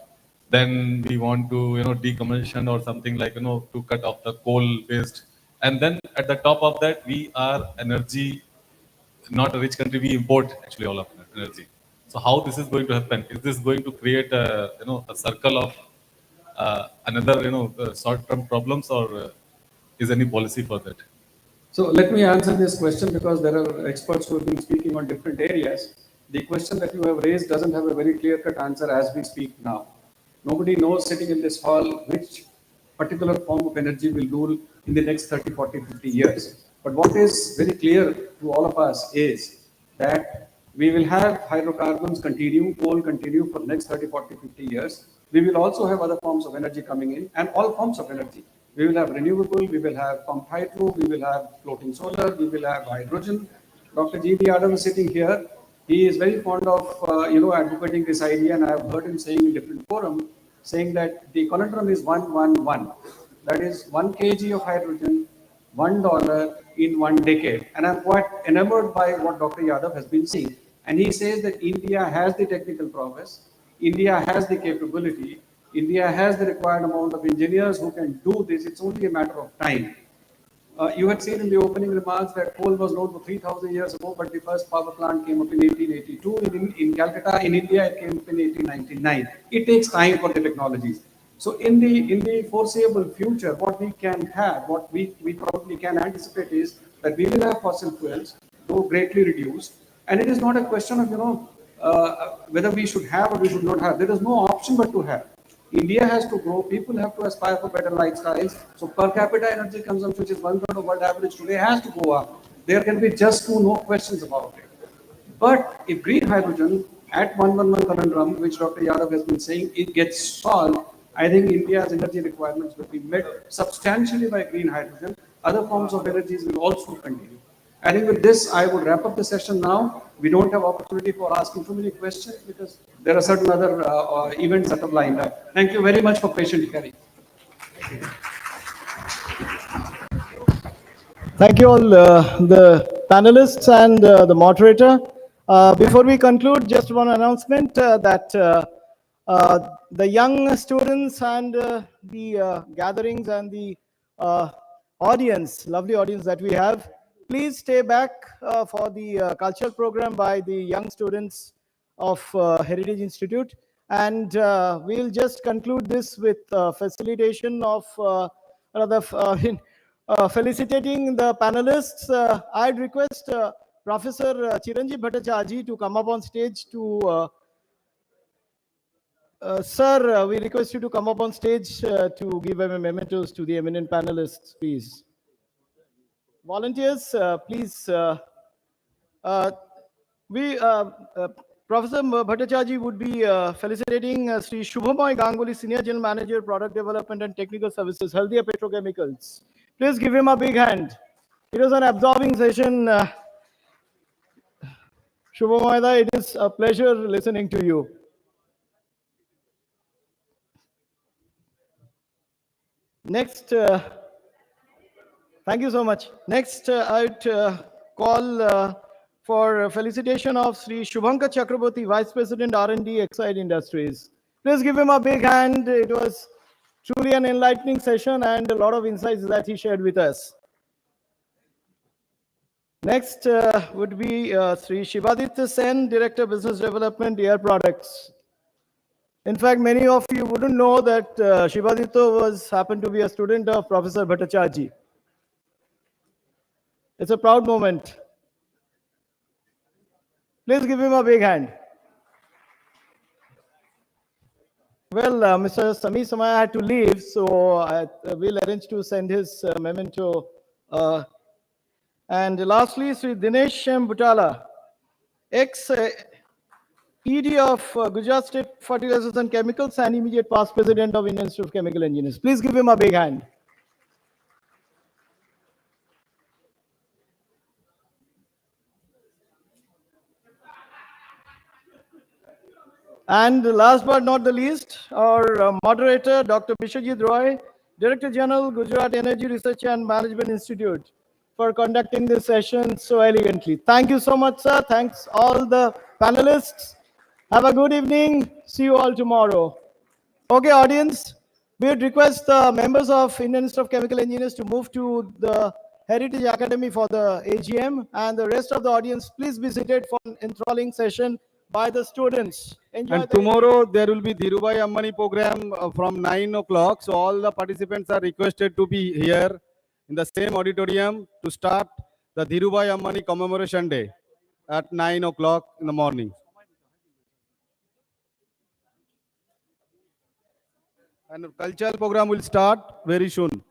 then we want to decommission or something like to cut off the coal based, and then at the top of that we are energy not a rich country, we import actually all of energy. So how this is going to happen? Is this going to create a a circle of another short-term problems, or is any policy for that? So let me answer this question, because there are experts who have been speaking on different areas. The question that you have raised doesn't have a very clear-cut answer as we speak now. Nobody knows sitting in this hall which particular form of energy will rule in the next 30, 40, 50 years. But what is very clear to all of us is that we will have hydrocarbons continue, coal continue for the next 30, 40, 50 years. We will also have other forms of energy coming in and all forms of energy. We will have renewable, we will have pumped hydro, we will have floating solar, we will have hydrogen. Dr. G.B. Yadav is sitting here. He is very fond of, advocating this idea, and I have heard him saying in different forums, saying that the conundrum is 111. That is 1 kg of hydrogen, $1 in 1 decade. And I'm quite enamored by what Dr. Yadav has been saying. And he says that India has the technical prowess, India has the capability, India has the required amount of engineers who can do this. It's only a matter of time. You had seen in the opening remarks that coal was known for 3,000 years ago, but the first power plant came up in 1882. In Calcutta, in India, it came up in 1899. It takes time for the technologies. So in the foreseeable future, what we can have, what we probably can anticipate is that we will have fossil fuels, though greatly reduced. And it is not a question of, whether we should have or we should not have. There is no option but to have. India has to grow, people have to aspire for better lifestyles. So per capita energy consumption, which is 1/3 of world average today, has to go up. There can be just no questions about it. But if green hydrogen at 111 conundrum, which Dr. Yadav has been saying, it gets solved, I think India's energy requirements will be met substantially by green hydrogen. Other forms of energies will also continue. I think with this, I will wrap up the session now. We don't have opportunity for asking too many questions because there are certain other events that have lined up. Thank you very much for patient hearing. Thank you all, the panelists and the moderator. Before we conclude, just one announcement that the young students and the gatherings and the audience, lovely audience that we have, please stay back for the cultural program by the young students of Heritage Institute. And we'll just conclude this with facilitation of felicitating the panelists. I'd request Professor Chiranjeev Bhattacharya to come up on stage to sir, we request you to come up on stage to give mementos to the eminent panelists, please. Volunteers, please. Professor Bhattacharya would be felicitating Sri Shubhamoy Ganguly, Senior General Manager, Product Development and Technical Services, Haldia Petrochemicals. Please give him a big hand. It was an absorbing session. Shubhamoy, it is a pleasure listening to you. Next, thank you so much. Next, I'd call for felicitation of Sri Shubhankar Chakraborty, Vice President R&D Exide Industries. Please give him a big hand. It was truly an enlightening session and a lot of insights that he shared with us. Next would be Sri Shivaditya Sen, Director Business Development, Air Products. In fact, many of you wouldn't know that Shivaditya happened to be a student of Professor Bhattacharya. It's a proud moment. Please give him a big hand. Well, Mr. Sami Samaya had to leave, so we'll arrange to send his memento. And lastly, Sri Dinesh M. Butala, ex-ED of Gujarat State Fertilizers and Chemicals and immediate past president of Indian Institute of Chemical Engineers. Please give him a big hand. And last but not the least, our moderator, Dr. Bishwajit Roy, Director General, Gujarat Energy Research and Management Institute, for conducting this session so elegantly. Thank you so much, sir. Thanks all the panelists. Have a good evening. See you all tomorrow. Okay, audience, we would request the members of Indian Institute of Chemical Engineers to move to the Heritage Academy for the AGM, and the rest of the audience, please be seated for an enthralling session by the students. Enjoy. And tomorrow there will be Dhirubhai Ambani program from 9 o'clock. So all the participants are requested to be here in the same auditorium to start the Dhirubhai Ambani Commemoration Day at 9 o'clock in the morning. And cultural program will start very soon.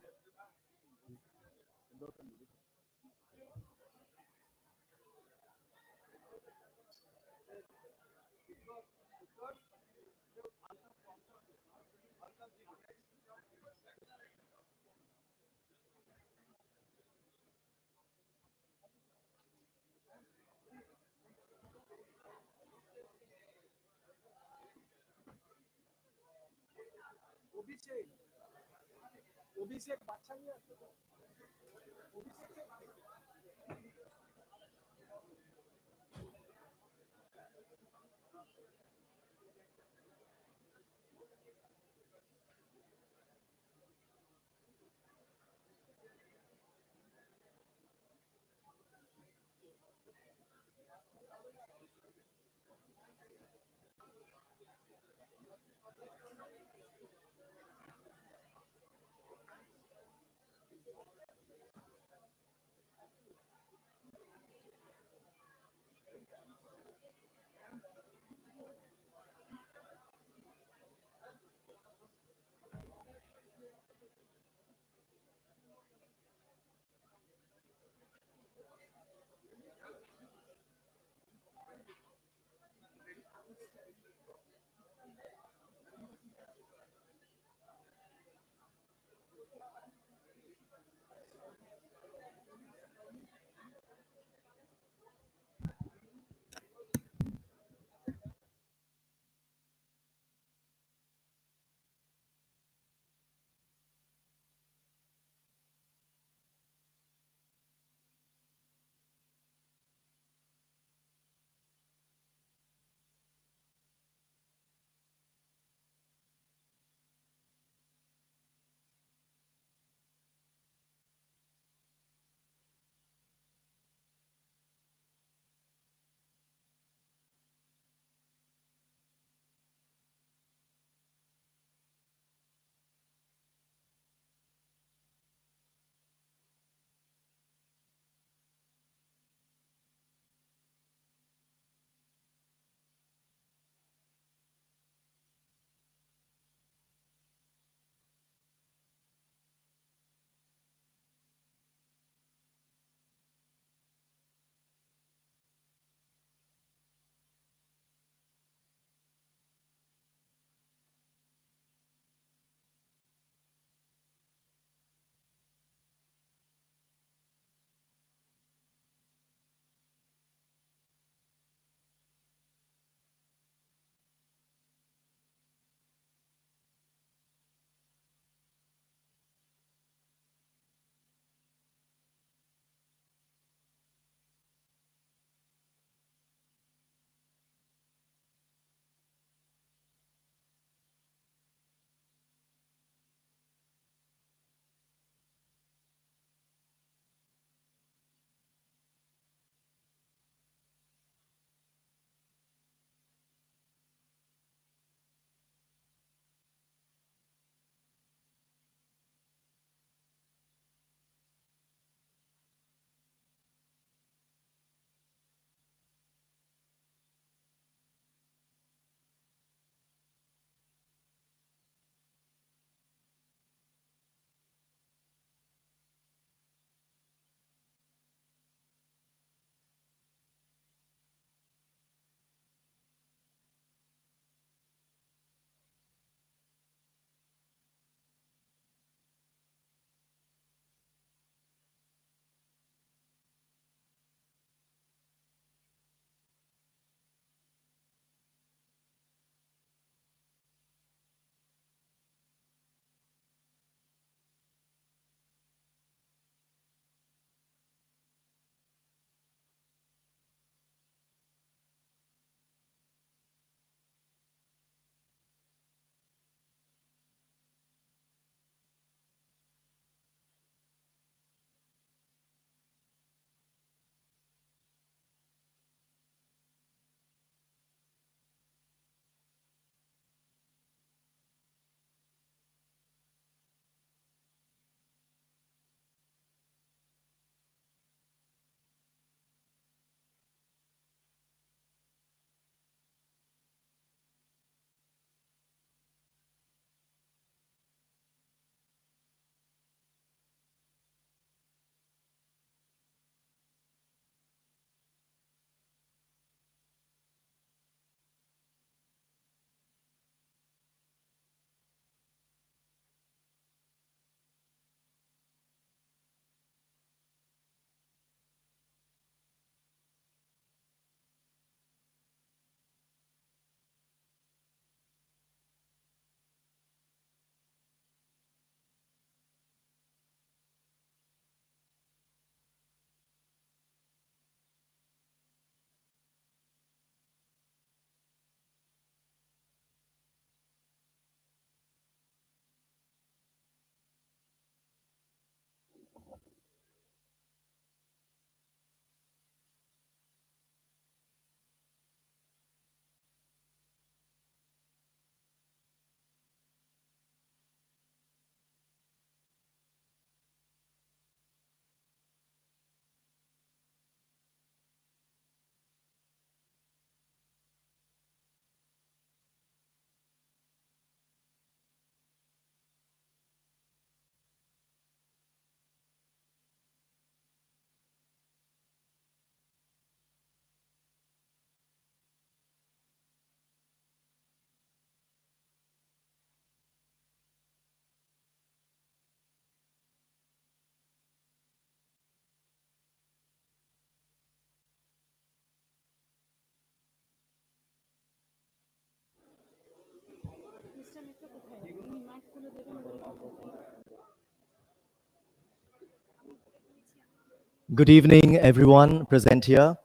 Good evening, everyone present here.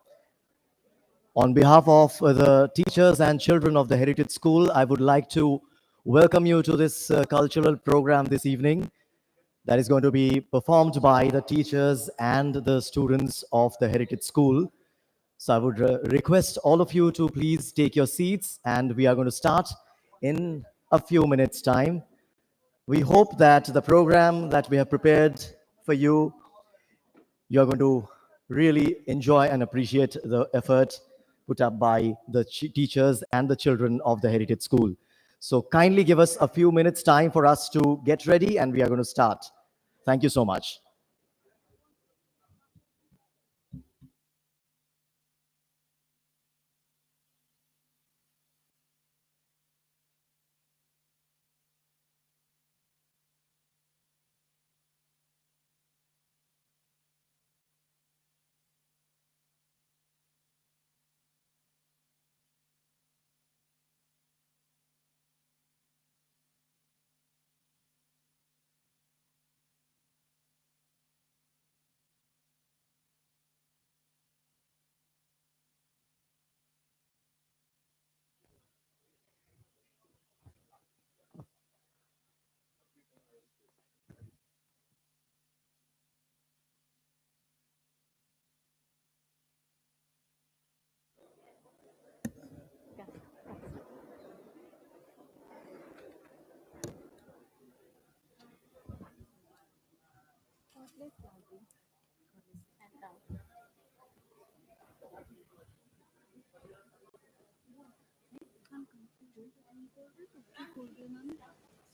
On behalf of the teachers and children of the Heritage School, I would like to welcome you to this cultural program this evening that is going to be performed by the teachers and the students of the Heritage School. So I would request all of you to please take your seats, and we are going to start in a few minutes' time. We hope that the program that we have prepared for you, you're going to really enjoy and appreciate the effort put up by the teachers and the children of the Heritage School. So kindly give us a few minutes time for us to get ready, and we are going to start. Thank you so much.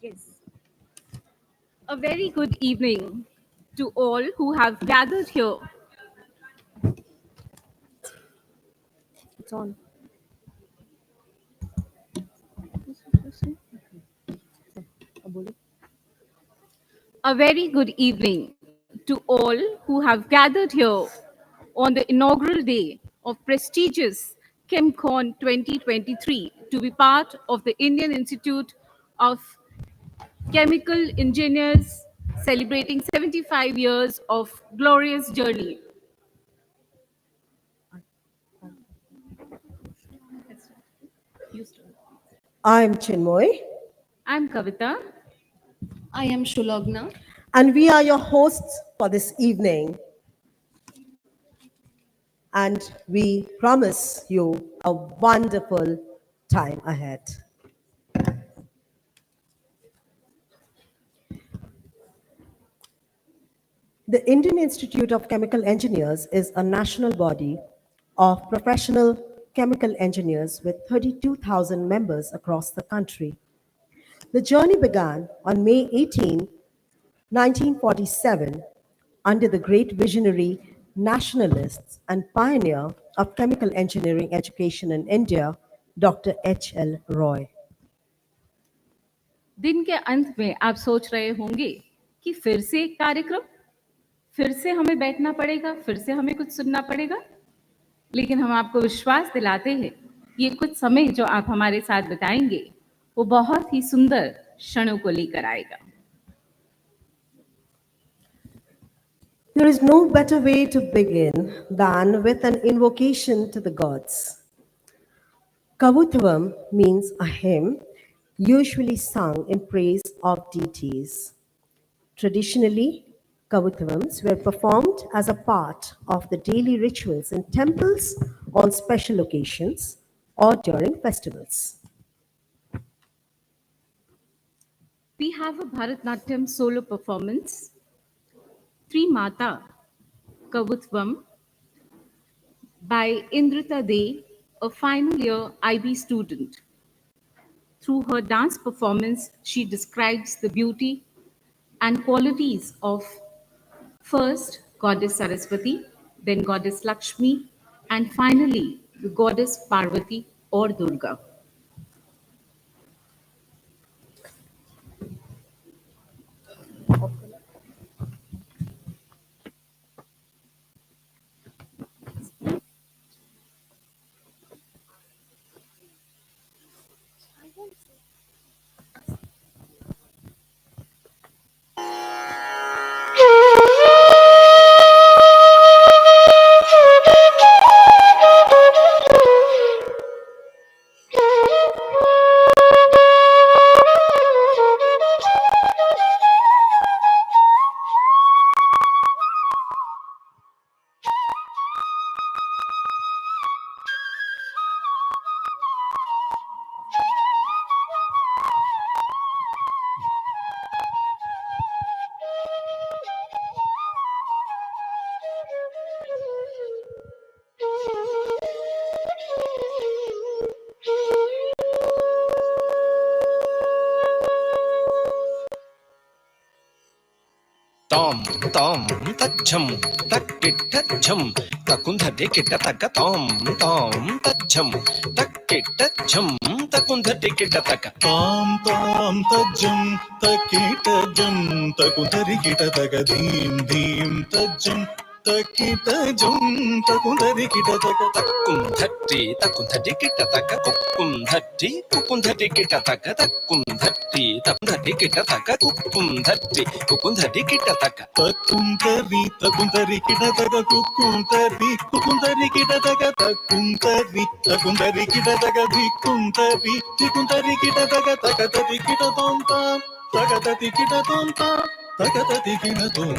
Yes. A very good evening to all who have gathered here. It's on. A very good evening to all who have gathered here on the inaugural day of prestigious ChemCon 2023 to be part of the Indian Institute of Chemical Engineers celebrating 75 years of glorious journey. I'm Chinmoy. I'm Kavita. I am Shulagna. And we are your hosts for this evening. And we promise you a wonderful time ahead. The Indian Institute of Chemical Engineers is a national body of professional chemical engineers with 32,000 members across the country. The journey began on May 18, 1947, under the great visionary nationalist and pioneer of chemical engineering education in India, Dr. H.L. Roy. दिन के अंत में आप सोच रहे होंगे कि फिर से एक कार्यक्रम, फिर से हमें बैठना पड़ेगा, फिर से हमें कुछ सुनना पड़ेगा, लेकिन हम आपको विश्वास दिलाते हैं ये कुछ समय जो आप हमारे साथ बिताएंगे वो बहुत ही सुंदर क्षणों को लेकर आएगा. There is no better way to begin than with an invocation to the gods. Kavutvam means a hymn usually sung in praise of deities. Traditionally, Kavutvams were performed as a part of the daily rituals in temples on special occasions or during festivals. We have a Bharatnatyam solo performance, Three Mata Kavutvam by Indrita De, a final year IB student. Through her dance performance, she describes the beauty and qualities of first goddess Saraswati, then goddess Lakshmi, and finally the goddess Parvati or Durga. Tom, Tom, Tachum, Takitachum, Takunda Dikita Taka Tom, Tom, Tachum, Takitachum, Takunda Dikita Taka. Tom Tom tajum takitajum takundari kita tagadim dim tajum takitajum takundari kita Takum thatti kita taka kukum thatti kita taka takum thatti kita taka kukum thatti kita taka takundari kita taga kukundari kita taga takundari kita taga vikundari kita taga takatati kita tom takatati kita tom.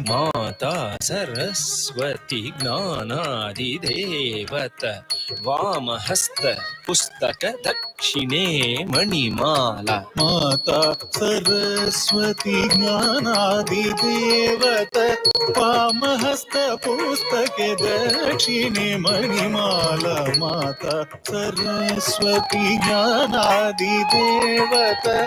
Mata Saraswati Gnanadi Devata Vamahasta Pustaka Dakshine Manimala. Mata Saraswati Gnanadi Devata Vamahasta Pustake Dakshine Manimala. Mata Saraswati Gnanadi Devata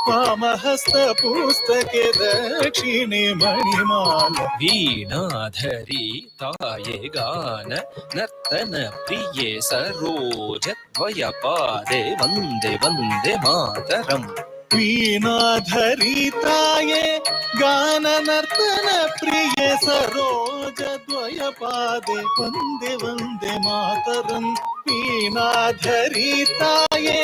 Vamahasta Pustake Dakshine Manimala. Veenadhari Taye Gana Nartana Priye Saroja Dvayapade Vande Vande Mataram. Veenadhari Taye Gana Nartana Priye Saroja Dvayapade Vande Vande Mataram. Veenadhari Taye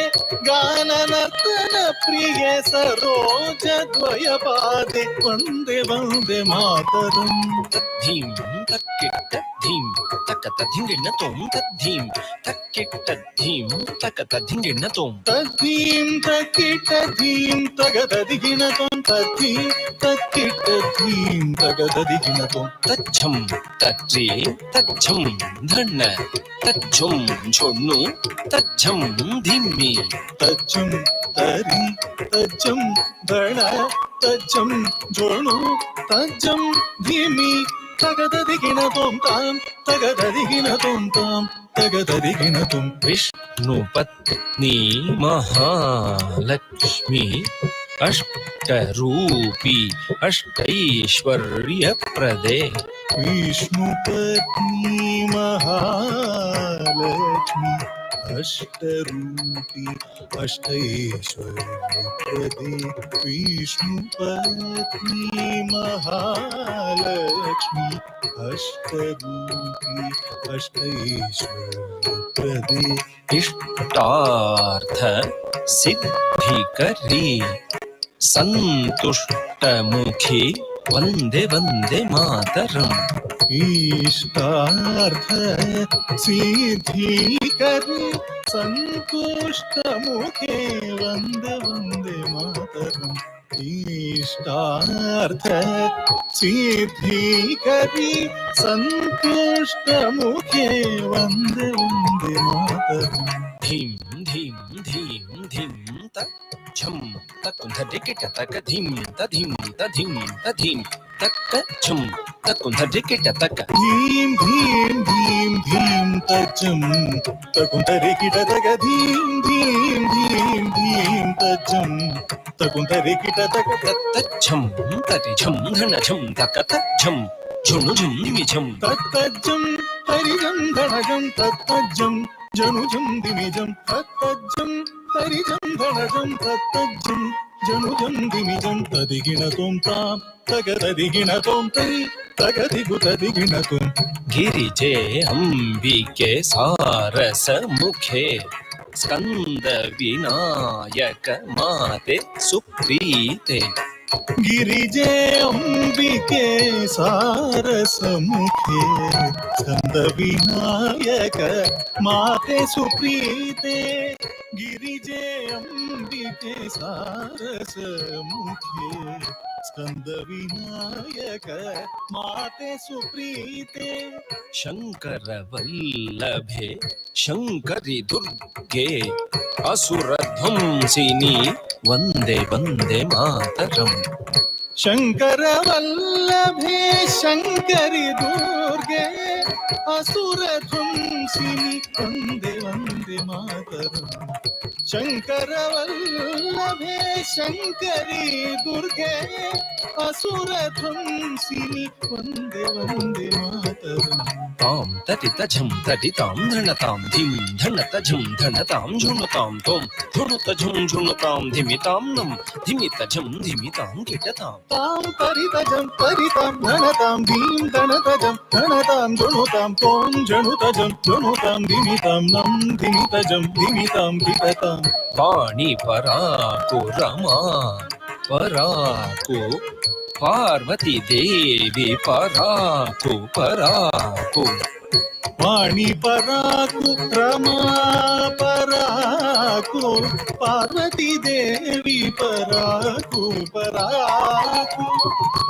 Gana Nartana Priye Saroja Dvayapade Vande Vande Mataram. Dhim Takita Dhim Takata Dhingina Tom Tadhim Takita Dhim Takata Dhingina Tom. Tadim takita dim tagada digina tom tadim takita dim tagada digina tom. Tachum Tatri Tachum Dhanna Tachum Chonu Tachum Dhimi Tachum Tari Tachum Dhana Tachum Jonu Tachum Dhimi tagada digina tom tam tagada digina tom tam tagada digina tom. Vishnu Patni Mahalakshmi Ashtarupi Ashtaishwarya Prade. Vishnu Patni Mahalakshmi Ashtarupi Ashtaishwarya Prade. Vishnu Patni Mahalakshmi Ashtarupi Ashtaishwarya Prade. Ishtartha Siddhikari Santushtamukhi Vande Vande Mataram. Ishtartha Siddhikari Santushtamukhe Vande Vande Mataram. Ishtartha Siddhikari Santushtamukhe Vande Vande Mataram. Dhim Dhim Dhim Dhim Tachum Takunda Dikita Taka Dhim Tadhim Tadhim Tadhim Takachum Takunda Dikita Taka. Dhim dhim dhim dhim tachum takundari kita taka dhim dhim dhim dhim tachum takundari kita taka Tachum Tarichum Dhanachum Takatachum Junujum Nimijum tattajum tarijam dhanajam tattajum janujam dimijam tattajum tarijam dhanajam tattajum janujam dimijam tadigina tom tam tagadigina tom tari tagadigina tom. Girije Ambike Sarasa Mukhe Skanda Vinayaka Mate Suprite. गिरिजे अंबिके सारसमुखे स्कंद विनायक माते सुप्रीते. गिरिजे अंबिके सारसमुखे स्कंद विनायक माते सुप्रीते. Shankar Vallabhe Shankari Durge Asura Dhamsini Vande Vande Mataram. Shankar वल्लभे Shankari दुर्गे असुर ध्वंसिनी वंदे वंदे मातरम. शङ्करवल्लभे शङ्करी दुर्गे असुरध्वंसिनि वन्दे वन्दे मातरम् तां तटितझं तटितां धनतां धिं धनतझं धनतां झुणुतां त्वं धुणुतझुं झुणुतां धिमितां नं धिमितझं धिमितां किटतां तां परितजं परितां धनतां धीं धनतजं धनतां जनुतां त्वं जनुतजं जनुतां धिमितां नं धिमितजं धिमितां किटतां वाणी पराको रमा पराको पार्वती देवी पराको वाणी पराकु रमा पराकु पार्वती देवी पराकु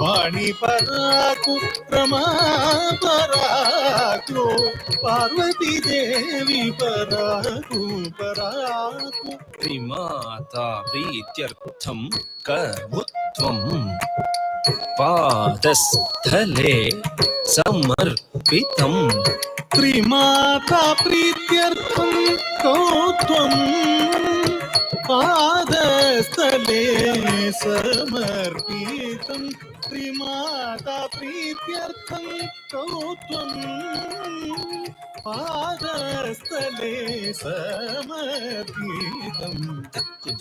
वाणी पराकु रमा पराकु पार्वती देवी पराकु त्रिमाता प्रीत्यर्थं करमुत्वं पादस्थले समर्पितं त्रिमाता प्रीत्यर्थं कौत्वं पादस्थले समर्पितं त्रिमाता प्रीत्यर्थं कौत्वं पादस्थले समर्पितं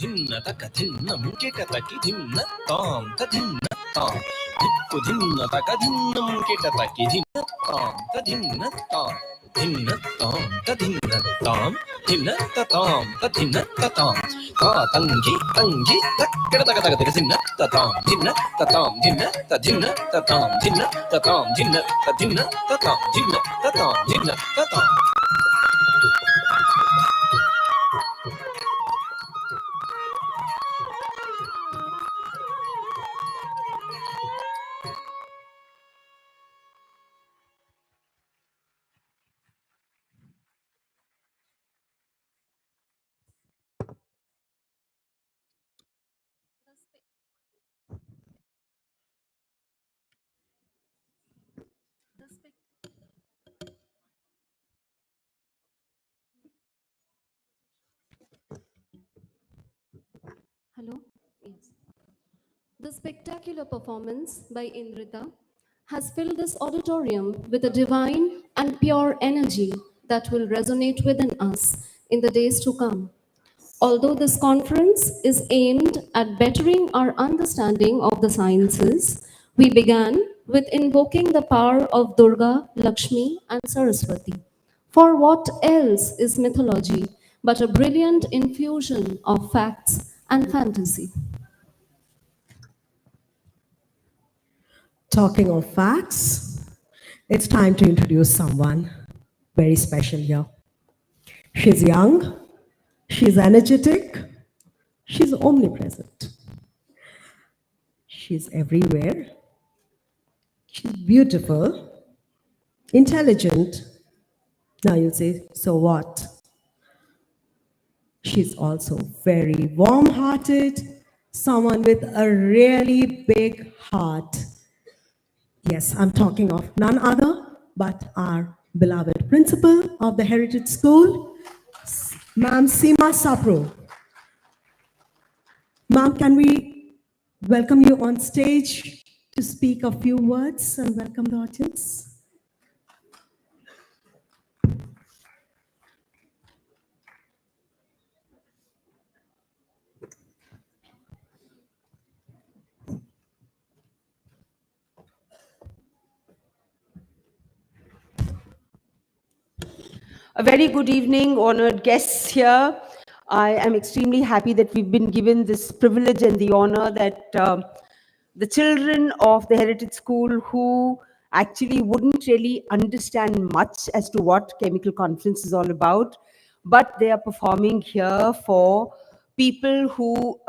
धिन्न तकधिन्नं किटतकिधिन्न तां तधिन्न तां धिन्न तकधिन्नं किटतकिधिन्न तां तधिन्न तां धिन्न तां तधिन्न तां धिन्न ततां तधिन्न ततां तातङ्गी तङ्गी तक्किडतकतकधिन्न ततां धिन्न ततां धिन्न तधिन्न ततां धिन्न ततां धिन्न तधिन्न ततां धिन्न ततां धिन्न ततां Hello? Yes. The spectacular performance by Indrita has filled this auditorium with a divine and pure energy that will resonate within us in the days to come. Although this conference is aimed at bettering our understanding of the sciences, we began with invoking the power of Durga, Lakshmi, and Saraswati. For what else is mythology but a brilliant infusion of facts and fantasy? Talking of facts, it's time to introduce someone very special here. She's young, she's energetic, she's omnipresent. She's everywhere. She's beautiful, intelligent. Now you'll say, so what? She's also very warm-hearted, someone with a really big heart. Yes, I'm talking of none other but our beloved principal of the Heritage School, Ma'am Seema Sapro. Ma'am, can we welcome you on stage to speak a few words and welcome the audience? A very good evening, honored guests here. I am extremely happy that we've been given this privilege and the honor that the children of the Heritage School who actually wouldn't really understand much as to what Chemical Conference is all about, but they are performing here for people who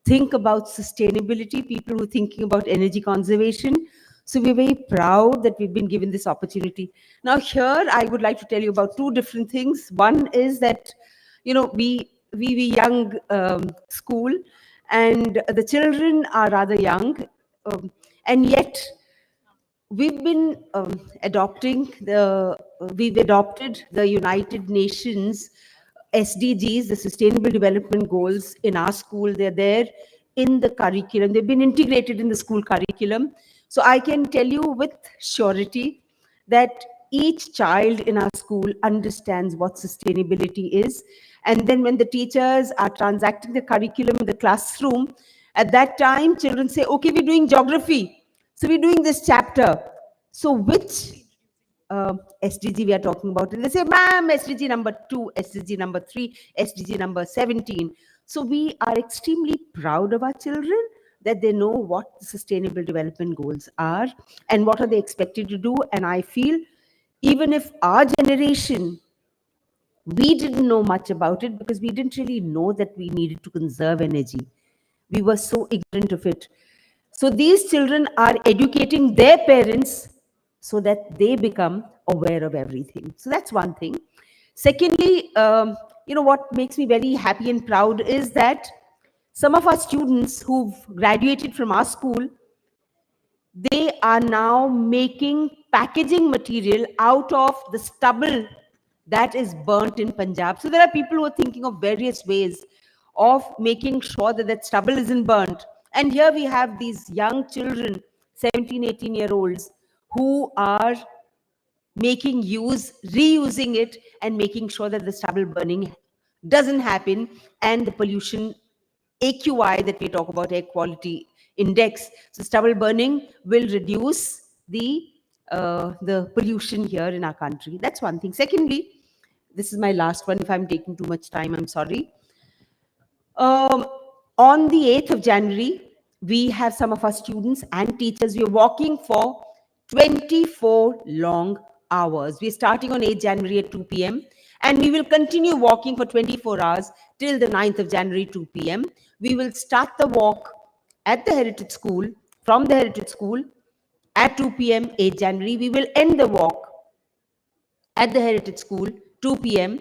think about sustainability, people who are thinking about energy conservation. So we're very proud that we've been given this opportunity. Now here, I would like to tell you about two different things. One is that, you know, we young school, and the children are rather young, and yet we've been we've adopted the United Nations SDGs, the Sustainable Development Goals in our school. They're there in the curriculum. They've been integrated in the school curriculum. So I can tell you with surety that each child in our school understands what sustainability is. And then when the teachers are transacting the curriculum in the classroom, at that time, children say, okay, we're doing geography. So we're doing this chapter. So which SDG we are talking about? And they say, ma'am, SDG number 2, SDG number 3, SDG number 17. So we are extremely proud of our children that they know what the sustainable development goals are and what are they expected to do. And I feel even if our generation, we didn't know much about it because we didn't really know that we needed to conserve energy. We were so ignorant of it. So these children are educating their parents so that they become aware of everything. So that's one thing. Secondly, what makes me very happy and proud is that some of our students who've graduated from our school, they are now making packaging material out of the stubble that is burnt in Punjab. So there are people who are thinking of various ways of making sure that that stubble isn't burnt. And here we have these young children, 17, 18-year-olds, who are reusing it and making sure that the stubble burning doesn't happen and the pollution AQI that we talk about, air quality index. So stubble burning will reduce the pollution here in our country. That's one thing. Secondly, this is my last one. If I'm taking too much time, I'm sorry. On the 8th of January, we have some of our students and teachers. We are walking for 24 long hours. We're starting on 8th January at 2 p.m. and we will continue walking for 24 hours till the 9th of January, 2 p.m. We will start the walk at the Heritage School, from the Heritage School at 2 p.m. 8 January. We will end the walk at the Heritage School, 2 p.m.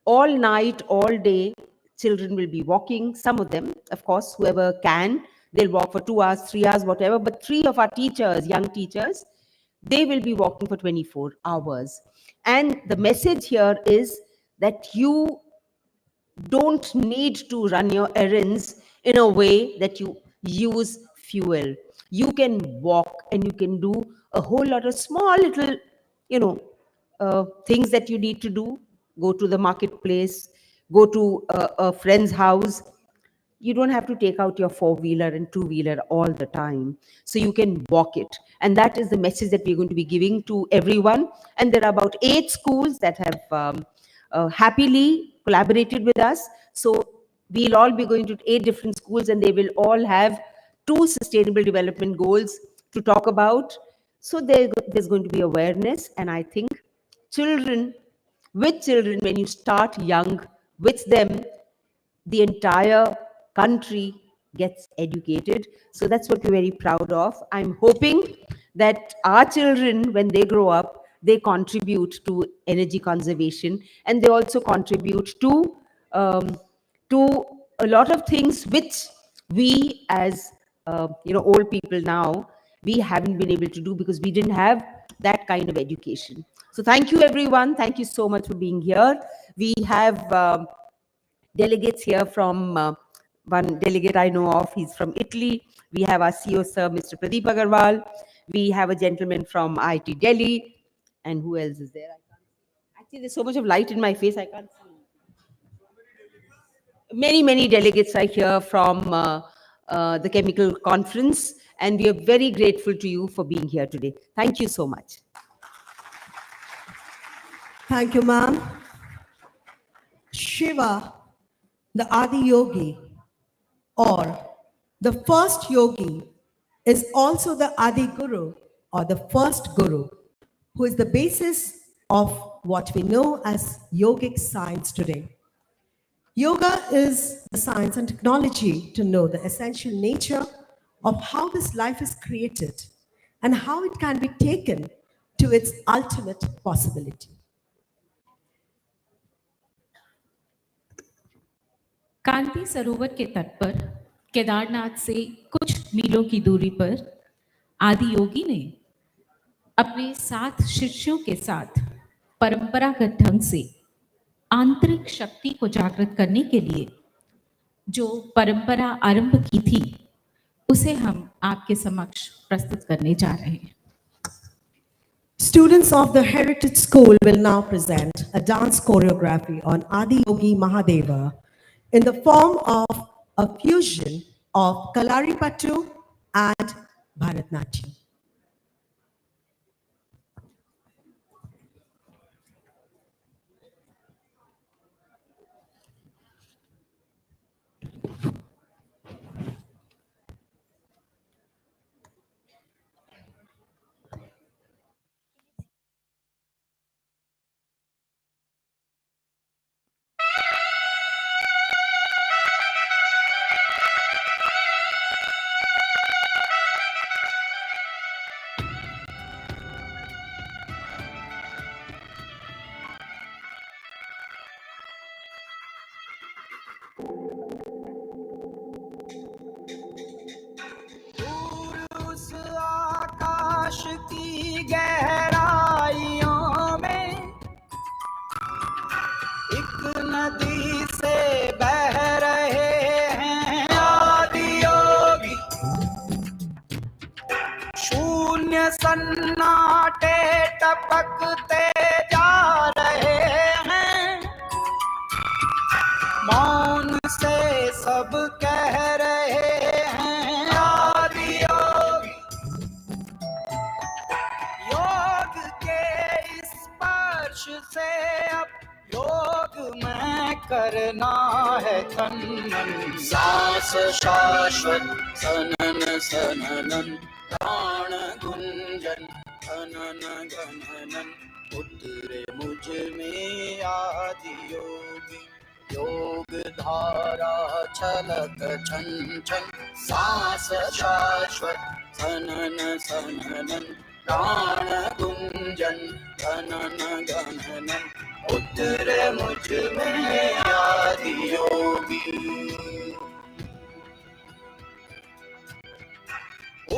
All night, all day, children will be walking. Some of them, of course, whoever can, they'll walk for 2 hours, 3 hours, whatever. But 3 of our teachers, young teachers, they will be walking for 24 hours. And the message here is that you don't need to run your errands in a way that you use fuel. You can walk and you can do a whole lot of small little, things that you need to do. Go to the marketplace, go to a friend's house. You don't have to take out your four-wheeler and two-wheeler all the time. So you can walk it. And that is the message that we're going to be giving to everyone. And there are about 8 schools that have happily collaborated with us. So we'll all be going to 8 different schools and they will all have 2 sustainable development goals to talk about. So there's going to be awareness. And I think with children, when you start young with them, the entire country gets educated. So that's what we're very proud of. I'm hoping that our children, when they grow up, they contribute to energy conservation and they also contribute to a lot of things which we as old people now, we haven't been able to do because we didn't have that kind of education. So thank you, everyone. Thank you so much for being here. We have delegates here from one delegate I know of, he's from Italy. We have our CEO, sir, Mr. Pradeep Agarwal. We have a gentleman from IIT Delhi. And who else is there? I can't see. Actually, there's so much of light in my face, I can't see. Many delegates are here from the chemical conference. And we are very grateful to you for being here today. Thank you so much. Thank you, ma'am. Shiva, the Adi Yogi, or the first yogi, is also the Adi Guru, or the first Guru, who is the basis of what we know as yogic science today. Yoga is the science and technology to know the essential nature of how this life is created and how it can be taken to its ultimate possibility. कांति सरोवर के तट पर केदारनाथ से कुछ मीलों की दूरी पर आदि योगी ने अपने 7 शिष्यों के साथ परंपरागत ढंग से आंतरिक शक्ति को जागृत करने के लिए जो परंपरा आरंभ की थी उसे हम आपके समक्ष प्रस्तुत करने जा रहे हैं। Students of the Heritage School will now present a dance choreography on Adi Yogi Mahadeva in the form of a fusion of Kalaripattu and Bharatnatyam. उस आकाश की गहराइयों में एक नदी से बह रहे हैं आदि योगी। शून्य सन्नाटे टपकते जा रहे हैं, मौन से सब कह रहे हैं आदि योगी। योग के इस स्पर्श से अब योग में करना है तन मन। सांस शाश्वत सनन सननन, प्राण गुंजन धनन गणनन। उतरे मुझ में आदि योगी, योग धारा छलक छन छन। सांस शाश्वत सनन सननन, प्राण गुंजन धनन गणनन। उतरे मुझ में आदि योगी,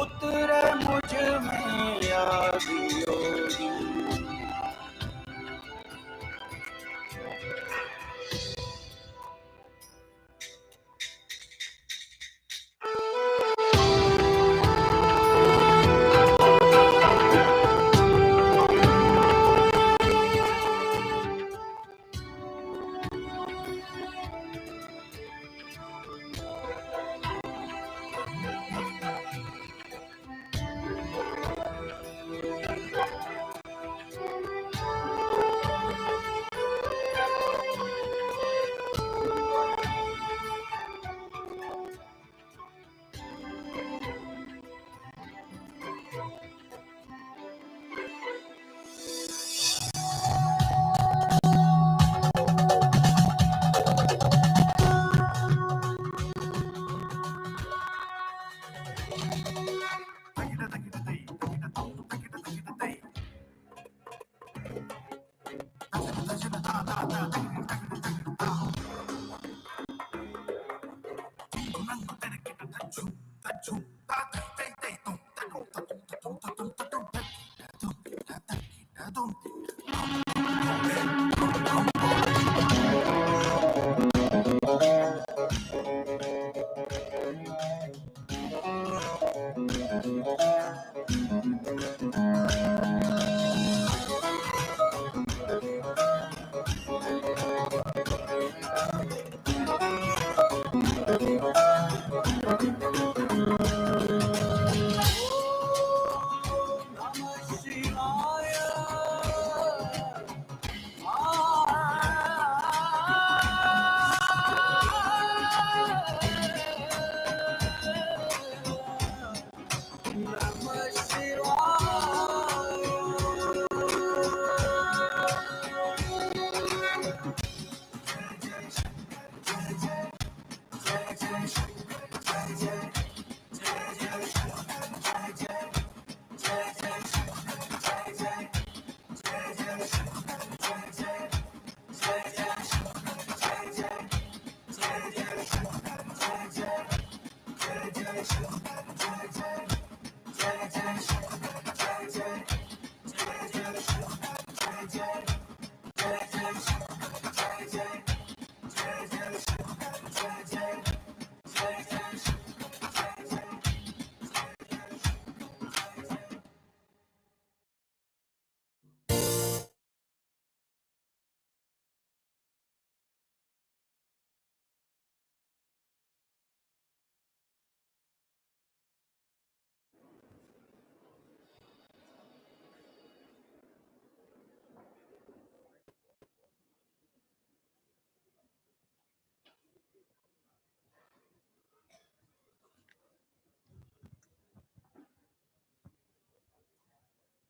उतरे मुझ में आदि योगी।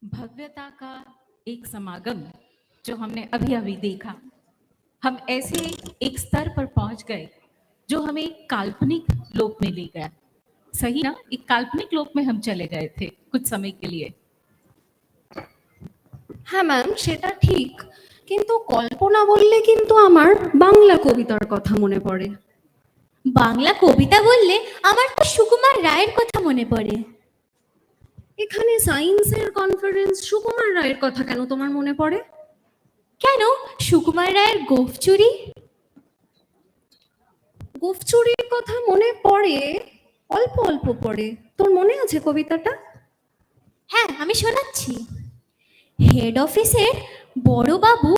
भव्यता का एक समागम जो हमने अभी अभी देखा, हम ऐसे एक स्तर पर पहुंच गए जो हमें एक काल्पनिक लोक में ले गया। सही ना? एक काल्पनिक लोक में हम चले गए थे कुछ समय के लिए। হ্যাঁ ম্যাম, সেটা ঠিক, কিন্তু কল্পনা বললে কিন্তু আমার বাংলা কবিতার কথা মনে পড়ে। বাংলা কবিতা বললে আমার তো সুকুমার রায়ের কথা মনে পড়ে। এখানে সায়েন্সের কনফারেন্স, সুকুমার রায়ের কথা কেন তোমার মনে পড়ে? কেন? সুকুমার রায়ের গোঁফ চুরি। গোঁফ চুরির কথা মনে পড়ে, অল্প অল্প পড়ে। তোর মনে আছে কবিতাটা? হ্যাঁ, আমি শোনাচ্ছি। হেড অফিসের বড় বাবু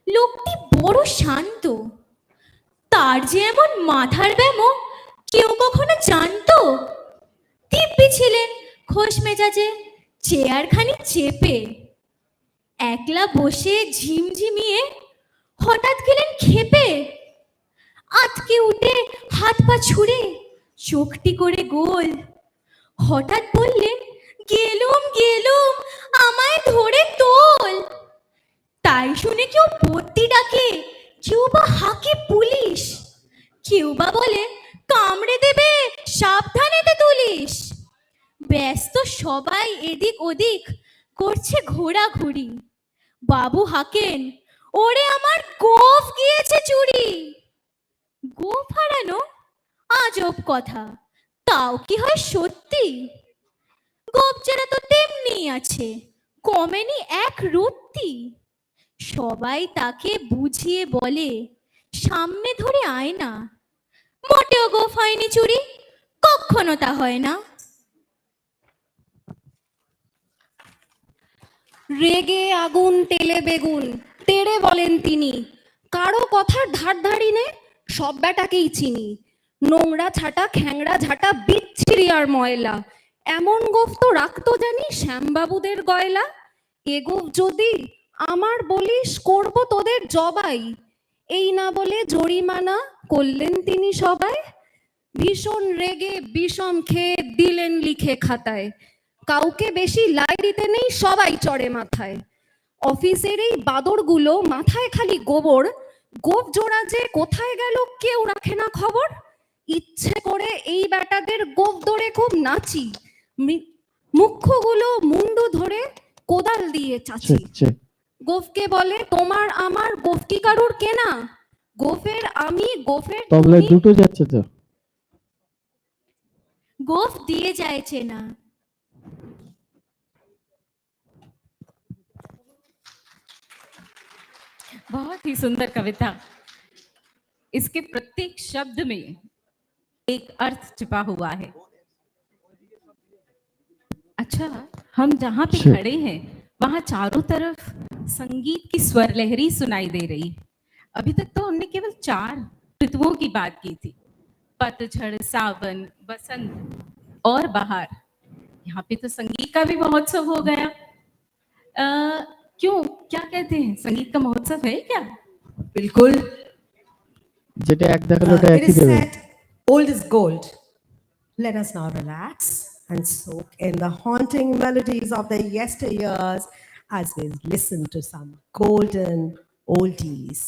লোকটি বড় শান্ত, তার যে এমন মাথার ব্যামো কেউ কখনো জানতো? দিব্যি ছিলেন খোশ মেজাজে, চেয়ারখানি চেপে একলা বসে ঝিমঝিমিয়ে হঠাৎ গেলেন ক্ষেপে, আটকে উঠে হাত পা ছুড়ে চোখটি করে গোল, হঠাৎ বললেন, গেলুম গেলুম আমায় ধরে তোল। তাই শুনে কেউ ভর্তি ডাকে, কেউ বা হাঁকে পুলিশ, কেউ বা বলে কামড়ে দেবে সাবধানেতে তুলিস। ব্যস্ত সবাই এদিক ওদিক করছে ঘোরাঘুরি, বাবু হাঁকেন, ওরে আমার গোঁফ গিয়েছে চুরি। গোঁফ হারানো আজব কথা, তাও কি হয় সত্যি? গোঁফ জোড়া তো তেমনি আছে, কমেনি এক রত্তি। সবাই তাকে বুঝিয়ে বলে, সামনে ধরে আয় না, মোটেও গোঁফ হয়নি চুরি, কখনো তা হয় না। রেগে আগুন তেলে বেগুন, তেড়ে বলেন তিনি, কারো কথার ধার ধারি নে, সব ব্যাটাকেই চিনি। নোংরা ছাটা খ্যাংরা ঝাঁটা বিচ্ছিরি আর ময়লা, এমন গোঁফ তো রাখতো জানি শ্যামবাবুদের গয়লা। এ গোঁফ যদি আমার বলিস, করব তোদের জবাই। এই না বলে জরিমানা করলেন তিনি সবাই। ভীষণ রেগে বিষম খেয়ে দিলেন লিখে খাতায়, কাউকে বেশি লাই দিতে নেই, সবাই চড়ে মাথায়। অফিসের এই বাদরগুলো মাথায় খালি গোবর, গোঁফ জোড়া যে কোথায় গেল কেউ রাখে না খবর। ইচ্ছে করে এই ব্যাটাদের গোঁফ ধরে খুব নাচি, মুখ্যগুলো মুন্ডু ধরে কোদাল দিয়ে চাচি। গোঁফকে বলে তোমার আমার, গোঁফ কি কারুর কেনা? গোঁফের আমি, গোঁফের তবলায় দুটো যাচ্ছে তো। গোঁফ দিয়ে যায় চেনা। बहुत ही सुंदर कविता। इसके प्रत्येक शब्द में एक अर्थ छिपा हुआ है। अच्छा, हम जहाँ पे खड़े हैं वहाँ चारों तरफ संगीत की स्वर लहरी सुनाई दे रही है। अभी तक तो हमने केवल 4 ऋतुओं की बात की थी, पतझड़, सावन, बसंत और बहार। यहाँ पे तो संगीत का भी महोत्सव हो गया। क्यों, क्या कहते हैं, संगीत का महोत्सव है क्या? बिल्कुल। যেটা এক দেখালো ওটা It একই is দেবে। said, old is gold. Let us now relax and soak in the haunting melodies of the yesteryears as we listen to some golden oldies.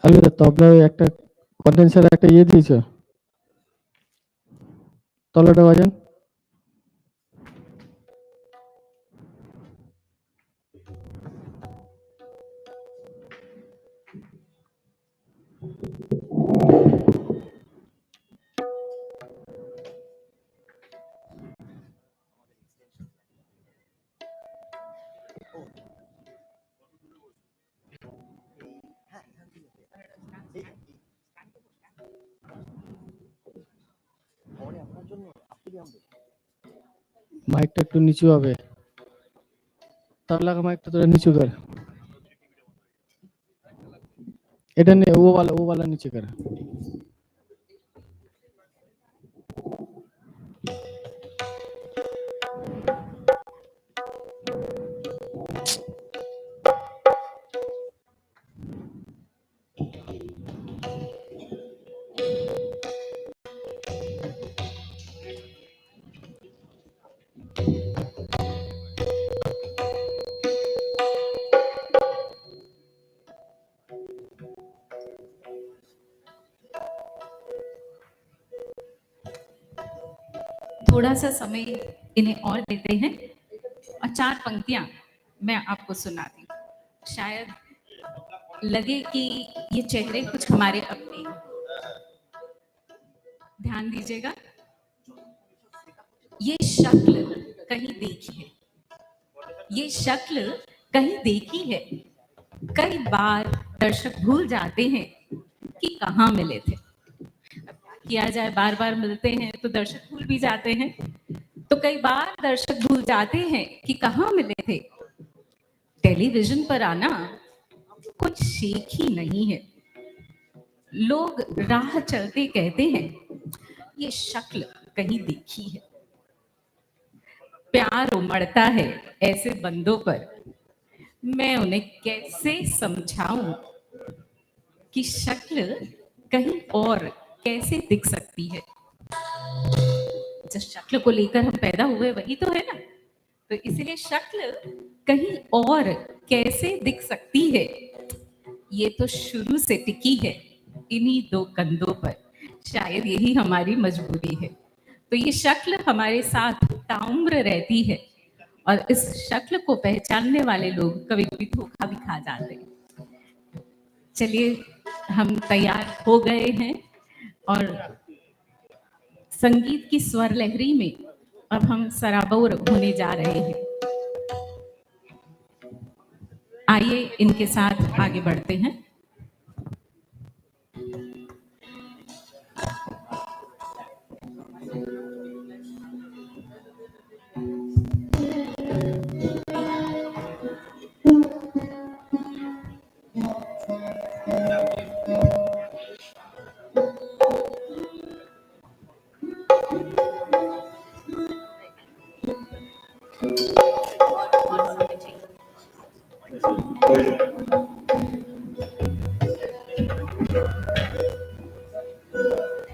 আমি তো তবলায় একটা কন্ডেন্সার একটা ইয়ে দিয়েছ, তলাটা বাজান। মাইকটা একটু নিচু হবে, তবলা মাইকটা তোরা নিচু কর। এটা वो वाला नीचे कर। थोड़ा सा समय इन्हें और देते हैं और 4 पंक्तियां मैं आपको सुनाती हूँ। शायद लगे कि ये चेहरे कुछ हमारे अपने हैं। ध्यान दीजिएगा। ये शक्ल कहीं देखी है, ये शक्ल कहीं देखी है। कई बार दर्शक भूल जाते हैं कि कहाँ मिले थे। किया जाए, बार बार मिलते हैं तो दर्शक भूल भी जाते हैं। तो कई बार दर्शक भूल जाते हैं कि कहाँ मिले थे। टेलीविजन पर आना कुछ शेख ही नहीं है। लोग राह चलते कहते हैं ये शक्ल कहीं देखी है। प्यार उमड़ता है ऐसे बंदों पर, मैं उन्हें कैसे समझाऊं कि शक्ल कहीं और कैसे दिख सकती है। जिस शक्ल को लेकर हम पैदा हुए वही तो है ना, तो इसलिए शक्ल कहीं और कैसे दिख सकती है। ये तो शुरू से टिकी है इन्हीं 2 कंधों पर, शायद यही हमारी मजबूरी है। तो ये शक्ल हमारे साथ ताउम्र रहती है और इस शक्ल को पहचानने वाले लोग कभी कभी धोखा भी खा जाते हैं। चलिए, हम तैयार हो गए हैं और संगीत की स्वर लहरी में अब हम सराबोर होने जा रहे हैं। आइए इनके साथ आगे बढ़ते हैं।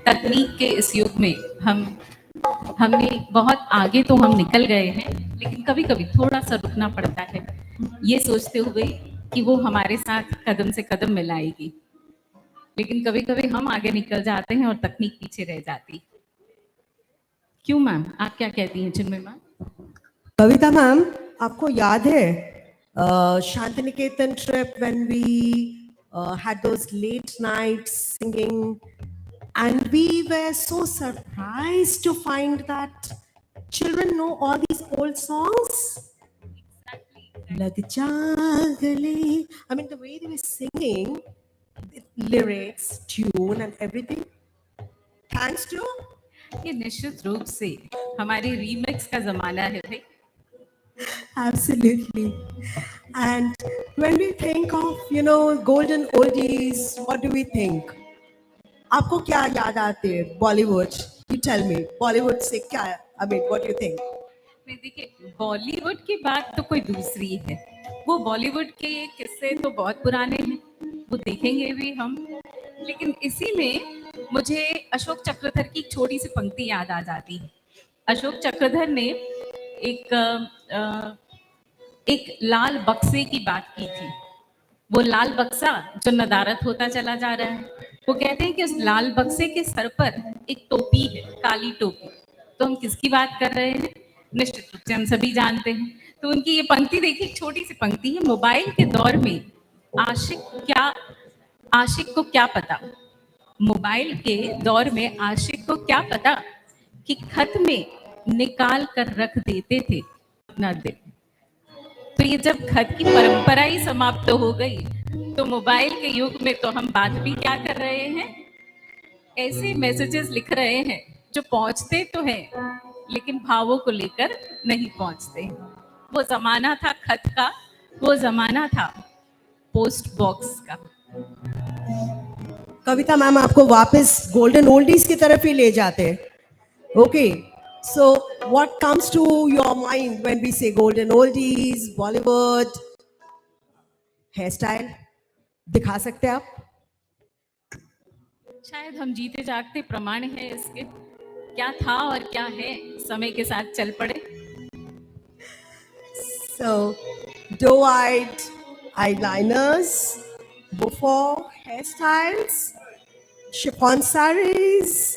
तकनीक के इस युग में हमने बहुत आगे तो हम निकल गए हैं, लेकिन कभी कभी थोड़ा सा रुकना पड़ता है, ये सोचते हुए कि वो हमारे साथ कदम से कदम मिलाएगी। लेकिन कभी कभी हम आगे निकल जाते हैं और तकनीक पीछे रह जाती। क्यों मैम, आप क्या कहती हैं चिन्मय मैम? कविता मैम, आपको याद है Shantiniketan trip when we had those late nights singing and we were so surprised to find that children know all these old songs. Lag ja gale. I mean, the way they were singing, lyrics, tune and everything. Thanks to ये निश्चित रूप से हमारे remix का जमाना है भाई। Absolutely. And when we think of, golden oldies, what do we think? आपको क्या याद आते हैं? Bollywood. You tell me. Bollywood से क्या? I mean, what do you think? नहीं, देखिए, बॉलीवुड की बात तो कोई दूसरी है। वो बॉलीवुड के किस्से तो बहुत पुराने हैं, वो देखेंगे भी हम। लेकिन इसी में मुझे अशोक चक्रधर की एक छोटी सी पंक्ति याद आ जाती है। अशोक चक्रधर ने एक लाल बक्से की बात की थी। वो लाल बक्सा जो नदारत होता चला जा रहा है, वो कहते हैं कि उस लाल बक्से के सर पर एक टोपी है, काली टोपी। तो हम किसकी बात कर रहे हैं? निश्चित रूप से हम सभी जानते हैं। तो उनकी ये पंक्ति देखिए, छोटी सी पंक्ति है। मोबाइल के दौर में आशिक को क्या पता, मोबाइल के दौर में आशिक को क्या पता कि खत में निकाल कर रख देते थे अपना दिल। तो ये जब खत की परंपरा ही समाप्त हो गई, तो मोबाइल के युग में तो हम बात भी क्या कर रहे हैं? ऐसे मैसेजेस लिख रहे हैं जो पहुंचते तो हैं, लेकिन भावों को लेकर नहीं पहुंचते। वो जमाना था खत का, वो जमाना था पोस्ट बॉक्स का। कविता मैम आपको वापस गोल्डन ओल्डीज की तरफ ही ले जाते हैं. Okay, so what comes to your mind when we say golden oldies, Bollywood, hairstyle? दिखा सकते हैं आप? शायद हम जीते जागते प्रमाण है इसके, क्या था और क्या है, समय के साथ चल पड़े. So, doe-eyed eyeliners, before hairstyles, chiffon saris.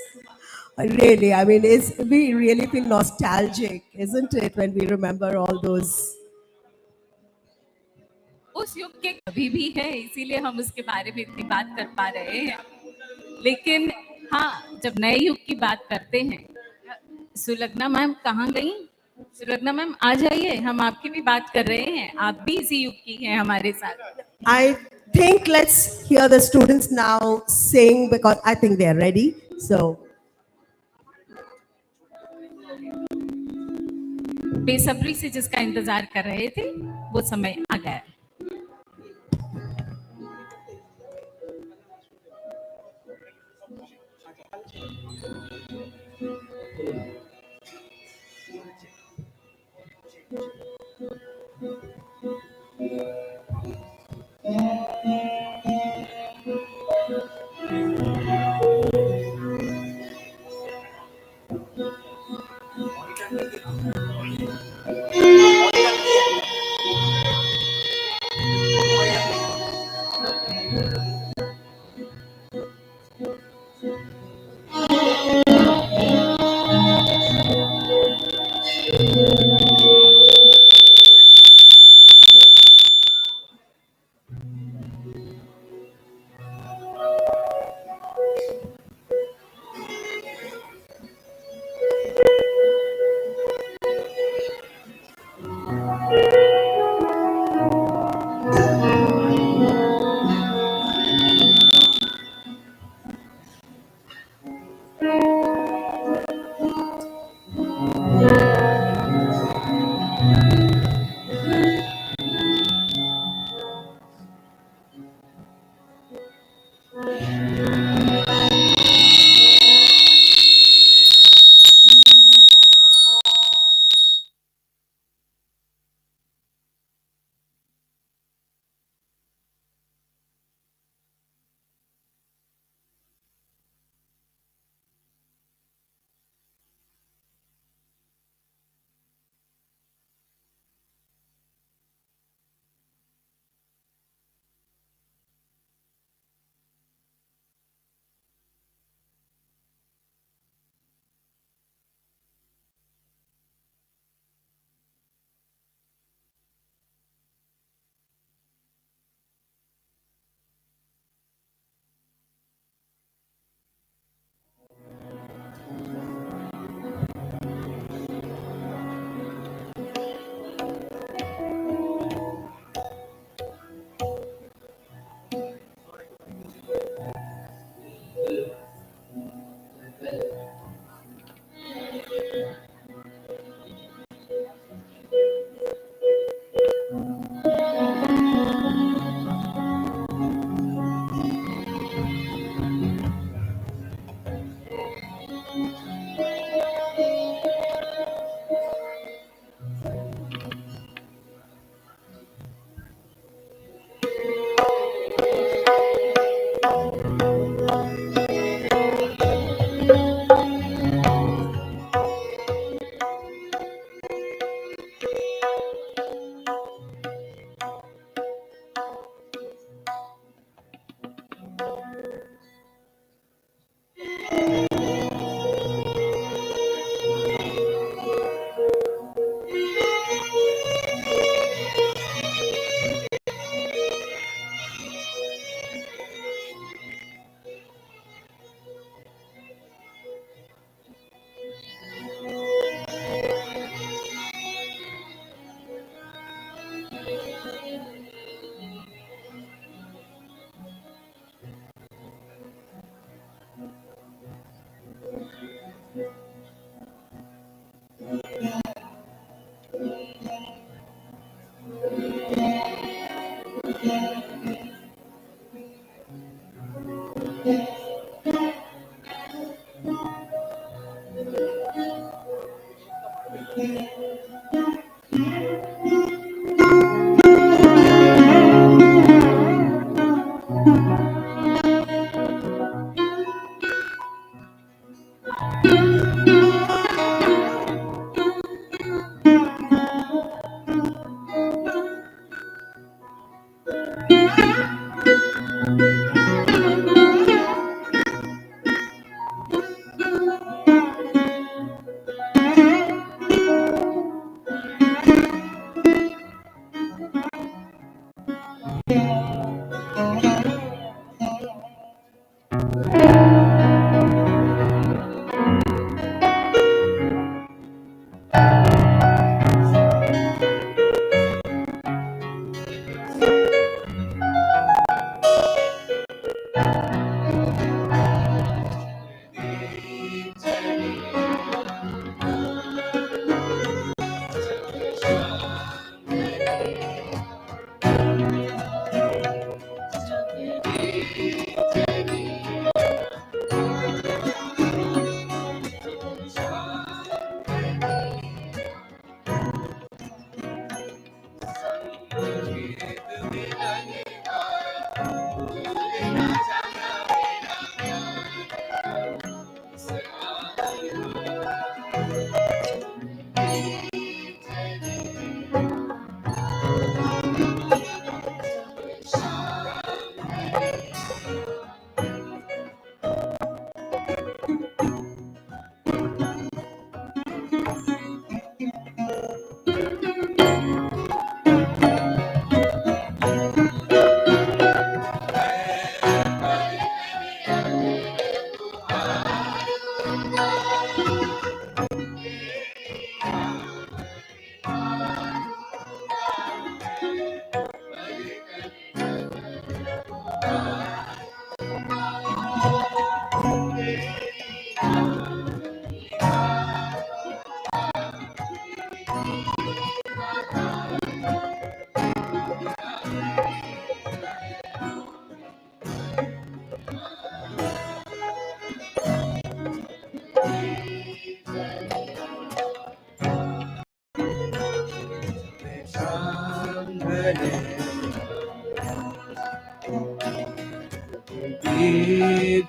Really, I mean, we really feel nostalgic, isn't it, when we remember all those? उस युग के कभी भी है, इसीलिए हम उसके बारे में इतनी बात कर पा रहे हैं. लेकिन हाँ, जब नए युग की बात करते हैं, सुलग्ना मैम कहाँ गई? सुलग्ना मैम आ जाइए, हम आपकी भी बात कर रहे हैं, आप भी इसी युग की हैं हमारे साथ. I think let's hear the students now sing because I think they're ready. So, बेसब्री से जिसका इंतजार कर रहे थे, वो समय आ गया.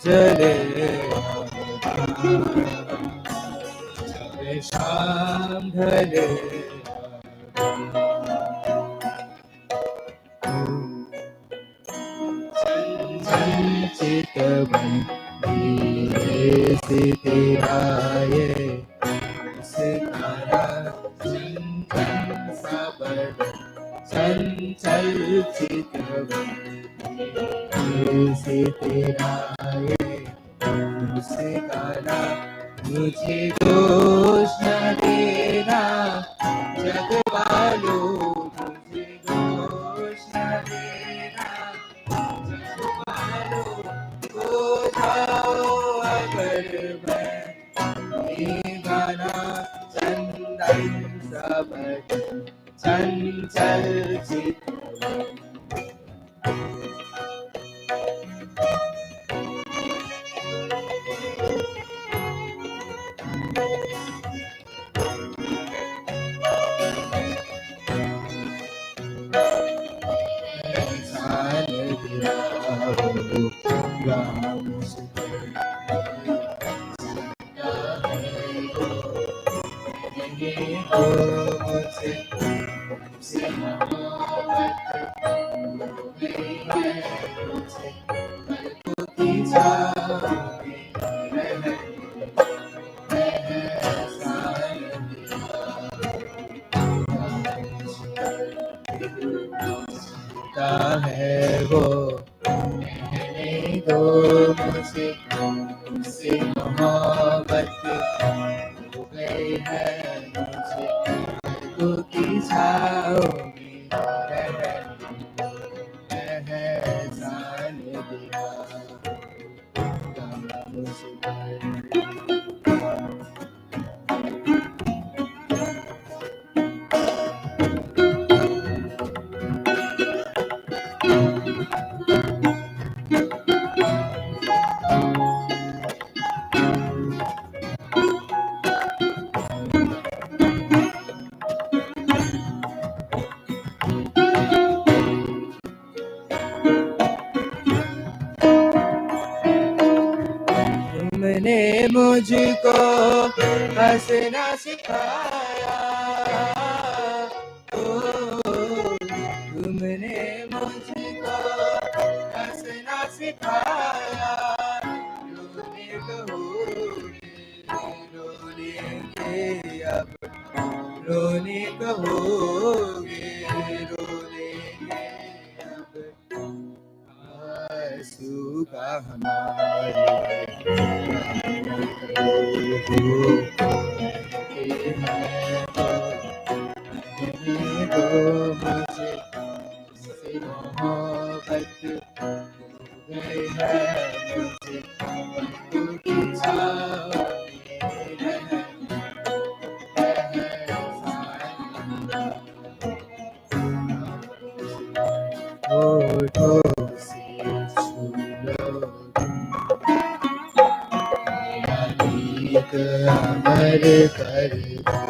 जले जब शाम ढले चितवन धीरे से तेरा ये सितारा चंचल सा बदन चंचल चितवन धीरे से तेरा ये सितारा मुझे दोष न देना जग वालों मुझे दोष न देना जग वालों हो जाओ अगर मैं गाना चंदन सा बदन चंचल चितवन है वो कहने दो मुझे उससे मोहब्बत हो गई है मुझे पलकों की छाँव में एहसान दिया मुझे तुमने मुझको हंसना सिखाया ओ तुमने मुझको हंसना सिखाया रोने कहोगे रोलेंगे अब रोने कहोगे रोलेंगे अब आंसू का हमारे मुझे से मोहब्बत हो गई है मुझे पलकों की छाँव में होठों से छू लो मेरा गीत अमर कर दो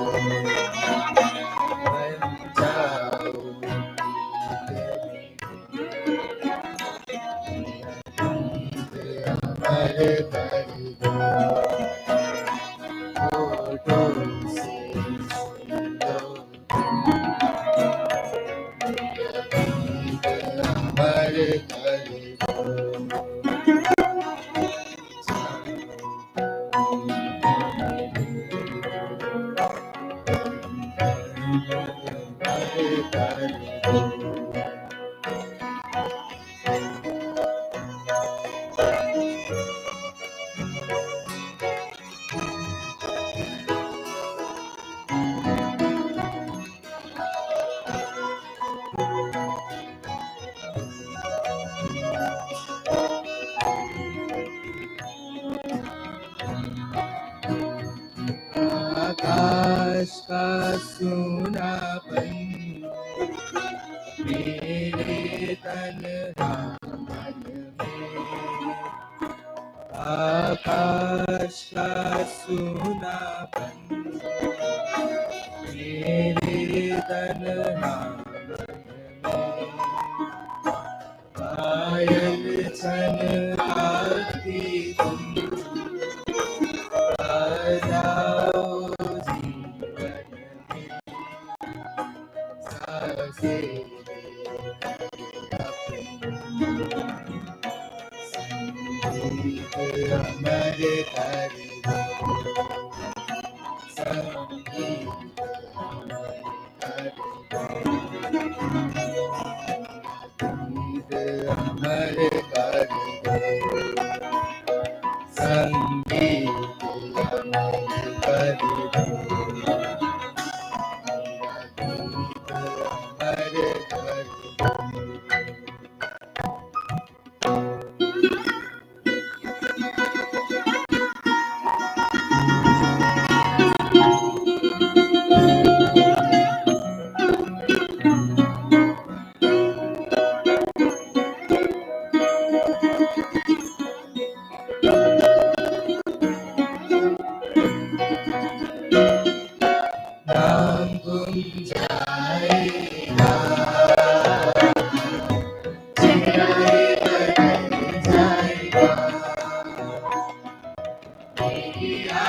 बन जाओ अमर कर दो होठों से छू लो मेरा गीत अमर कर दो आकाश का सूनापन मेरे तन्हा मन में आकाश का सूनापन मेरे तन्हा मन में पायल छन आती से अपनी संगीत अमर कर दो संगीत अमर कर दो अमर कर दो संगीत अमर कर दो गीत अमर कर नाम गुम जाएगा चेहरा बदल जाएगा मेरी आवाज़ भी पहचानेगा कर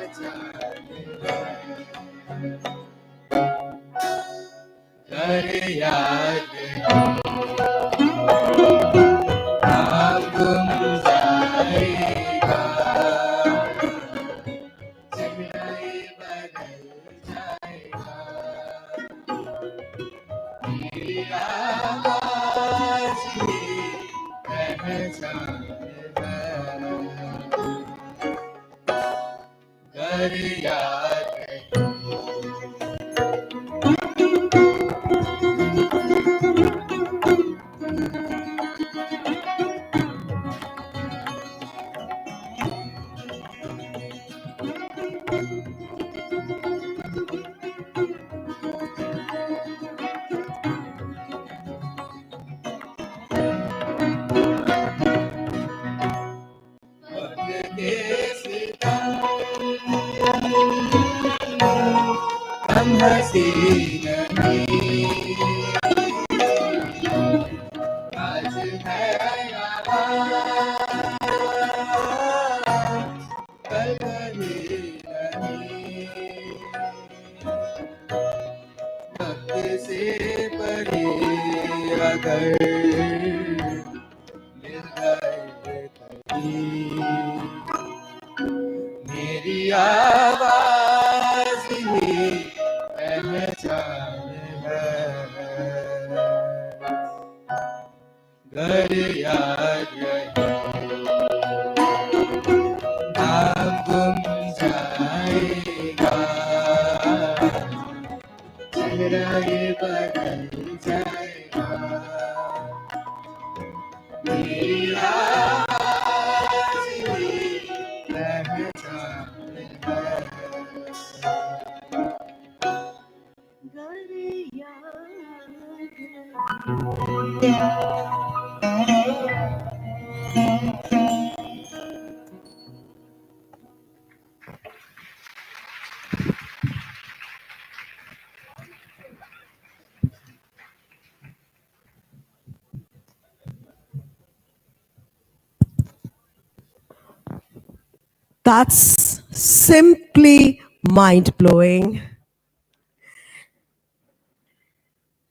याद नाम गुम जाएगा चेहरा बदल जाएगा मेरी आवाज़ भी पहचानेगा कर याद वक्त के सितारे हम हंसी नहीं आज है यहाँ कल कभी नहीं वक्त से परे अगर मिल गए कहीं मेरी आवाज़ ही पहचान है घर याद रहे नाम गुम जाएगा चेहरा ये बदल जाएगा मेरी आवाज़ ही पहचान है That's simply mind blowing.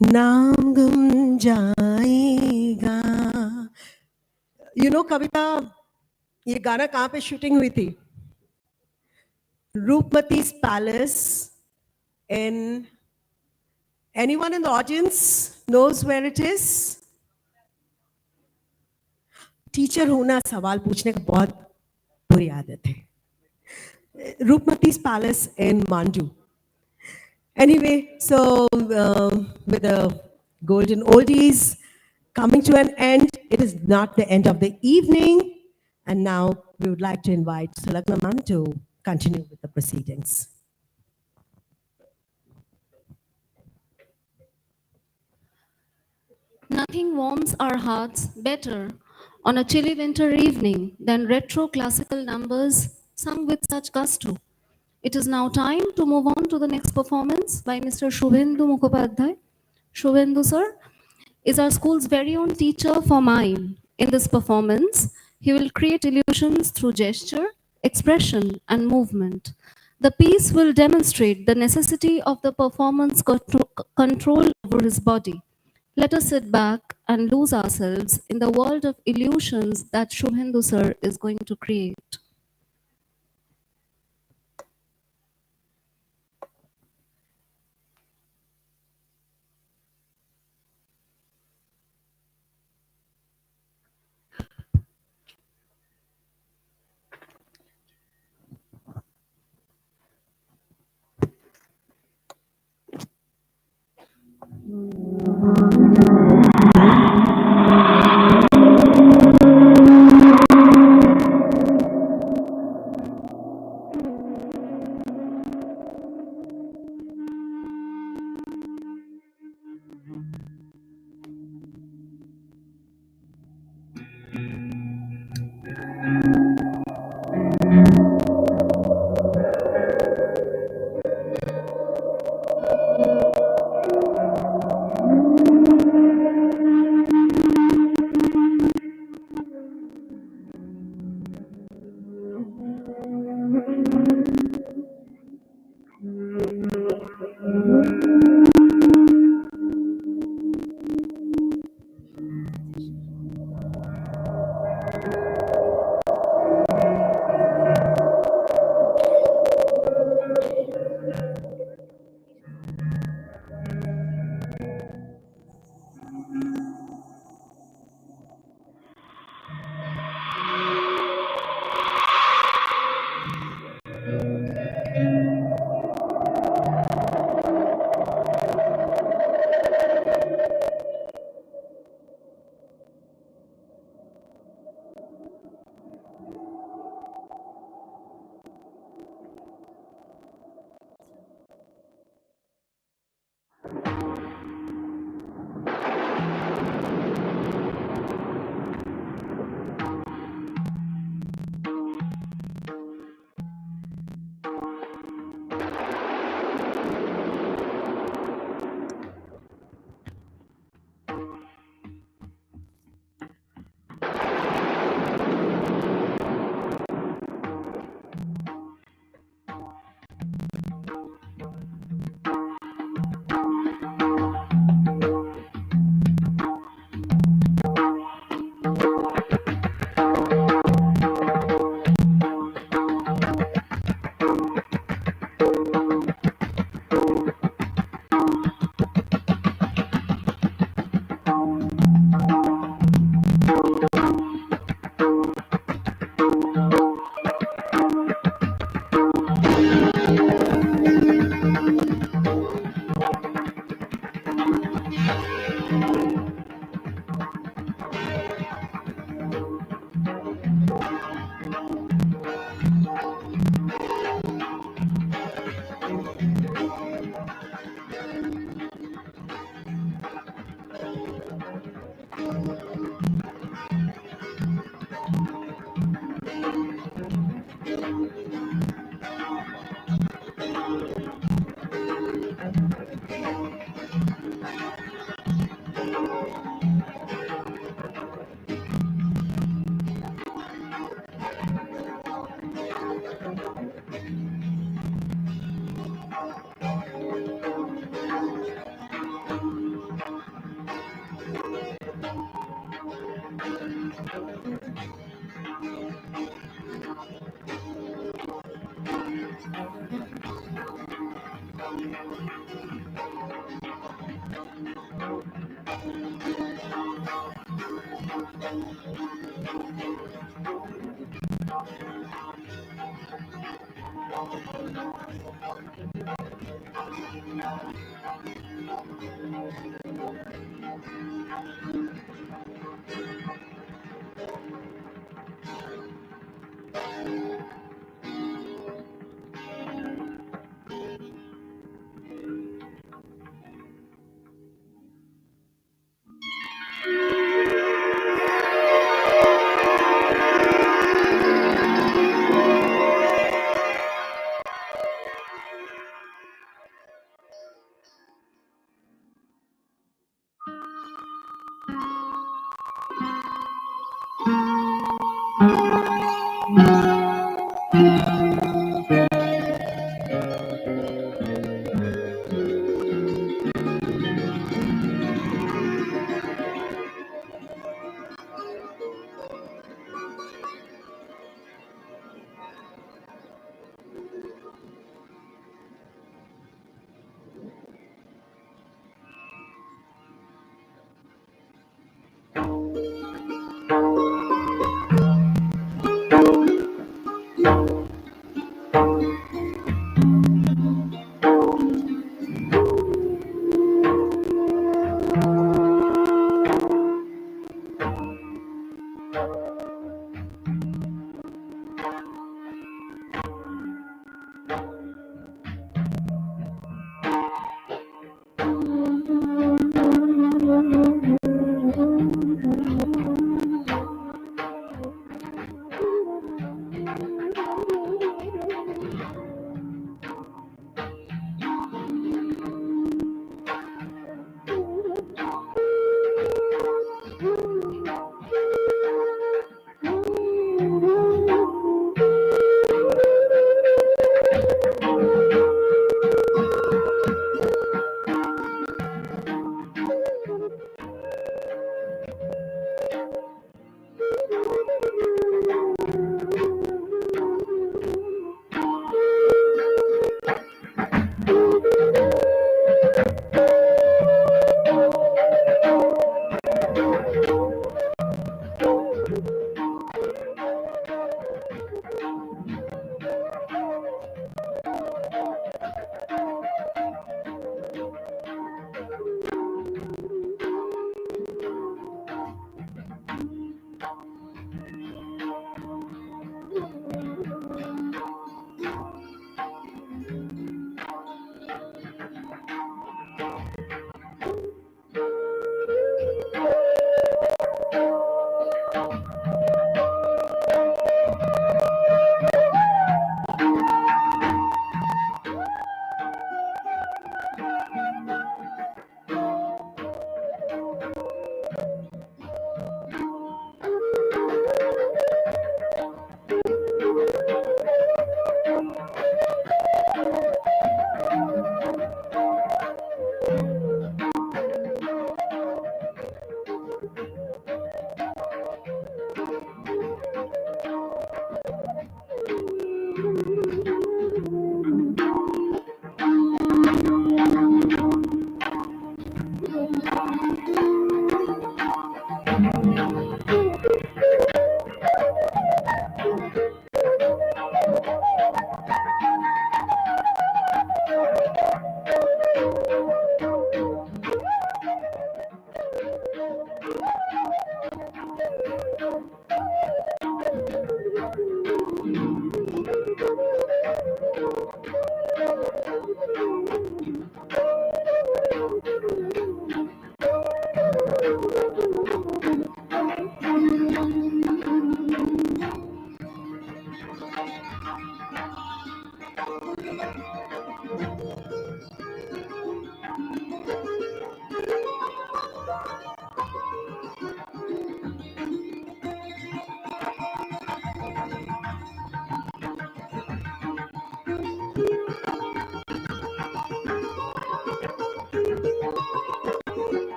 नाम गुम जाएगा. You know, कविता, ये गाना कहाँ पे शूटिंग हुई थी? Roopmati's Palace in, anyone in the audience knows where it is? Teacher होना सवाल पूछने का बहुत बुरी आदत है. Roopmati's Palace in Mandu. Anyway, so with the golden oldies coming to an end, it is not the end of the evening. And now we would like to invite Sulagna Ma'am to continue with the proceedings. Nothing warms our hearts better on a chilly winter evening than retro classical numbers sung with such gusto. It is now time to move on to the next performance by Mr. Shubhendu Mukhopadhyay. Shubhendu sir is our school's very own teacher for mime. In this performance, he will create illusions through gesture, expression, and movement. The piece will demonstrate the necessity of the performance control over his body. Let us sit back and lose ourselves in the world of illusions that Shubhendu sir is going to create.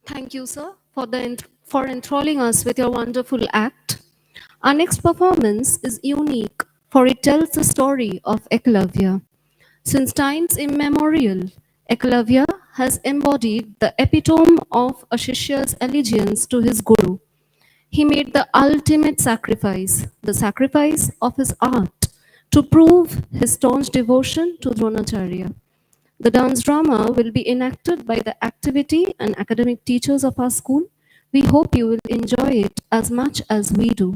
Thank you, sir, for enthralling us with your wonderful act. Our next performance is unique, for it tells the story of Eklavya. Since times immemorial, Eklavya has embodied the epitome of a Shishya's allegiance to his guru. He made the ultimate sacrifice, the sacrifice of his art, to prove his staunch devotion to Dronacharya. The dance drama will be enacted by the activity and academic teachers of our school. We hope you will enjoy it as much as we do.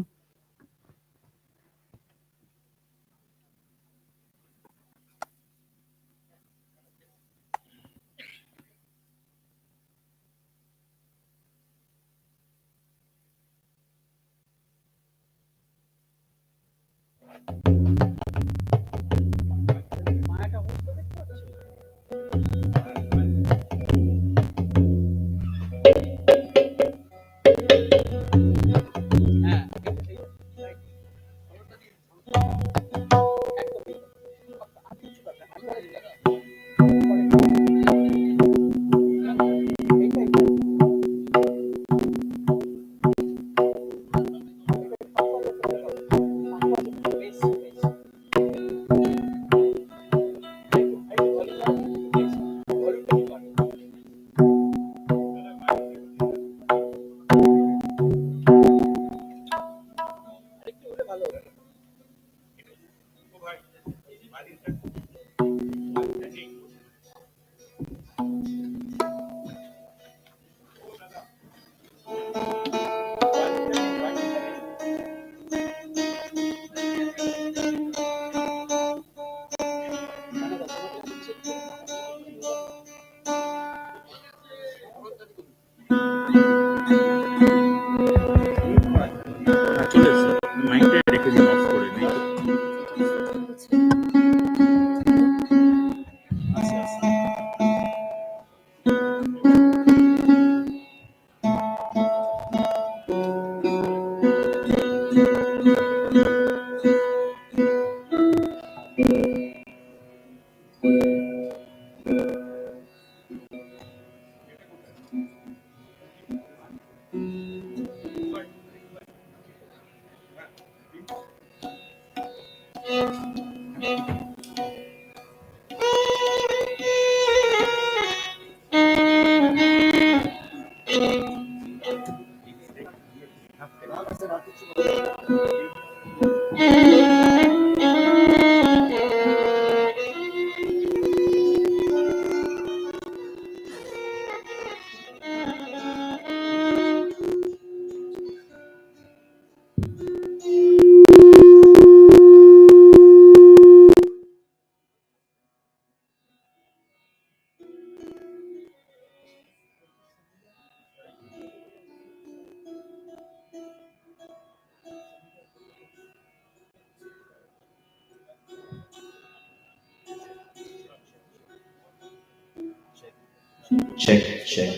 Check check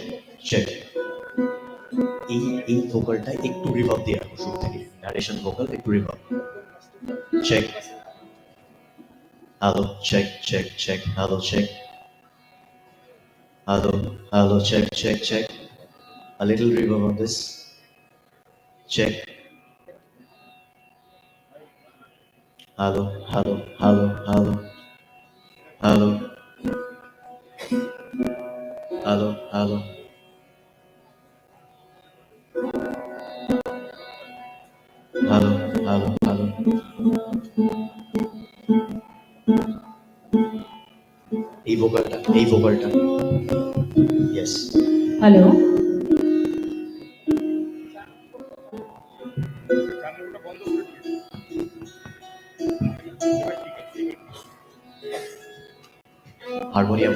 check এই ভোকালটা একটু reverb দিয়ে রাখো শুরু থেকে narration vocal একটু reverb check hello check check check hello check hello hello check check check a little reverb on this check hello hello hello hello hello Hello, hello. Hello, hello, hello. এই ভোকালটা yes. Hello Harmonium,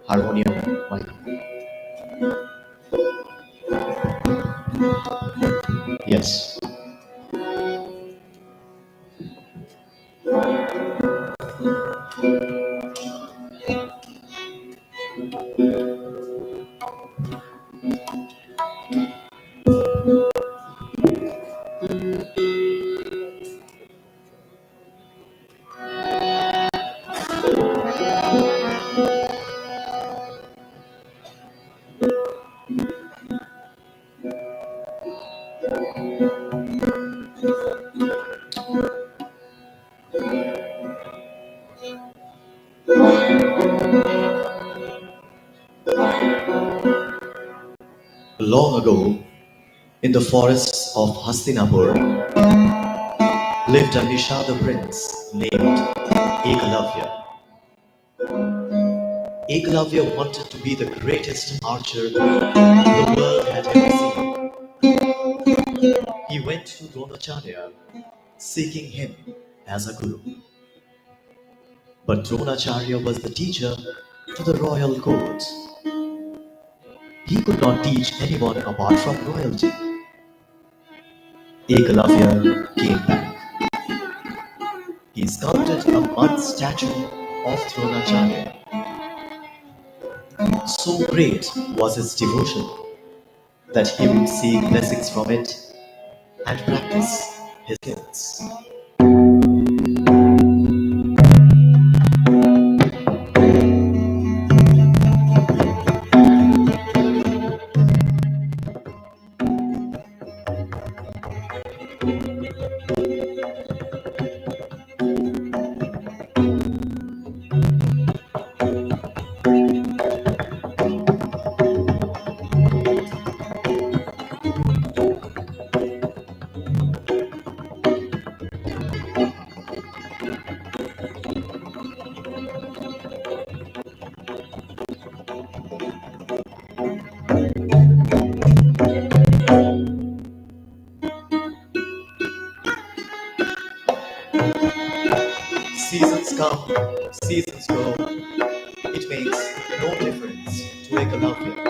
harmonium, mic. Yes. Long ago, in the forests of Hastinapur, lived a Nishada prince named Ekalavya. Ekalavya wanted to be the greatest archer the world had ever seen. He went to Dronacharya, seeking him as a guru. But Dronacharya was the teacher to the royal court. He could not teach anyone apart from royalty. Ekalavya came back. He sculpted a mud statue of Dronacharya. So great was his devotion that he would seek blessings from it and practice his skills. Seasons come, seasons go. It makes no difference to Ekalavya.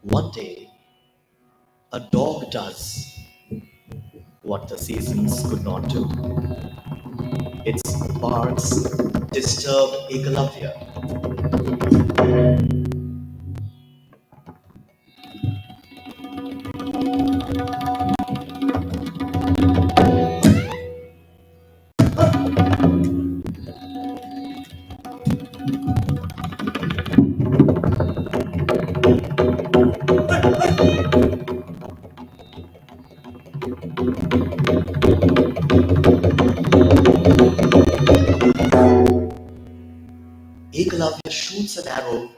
One day, a dog does what the seasons could not do. Its barks disturb Ekalavya. Ekalavya shoots an arrow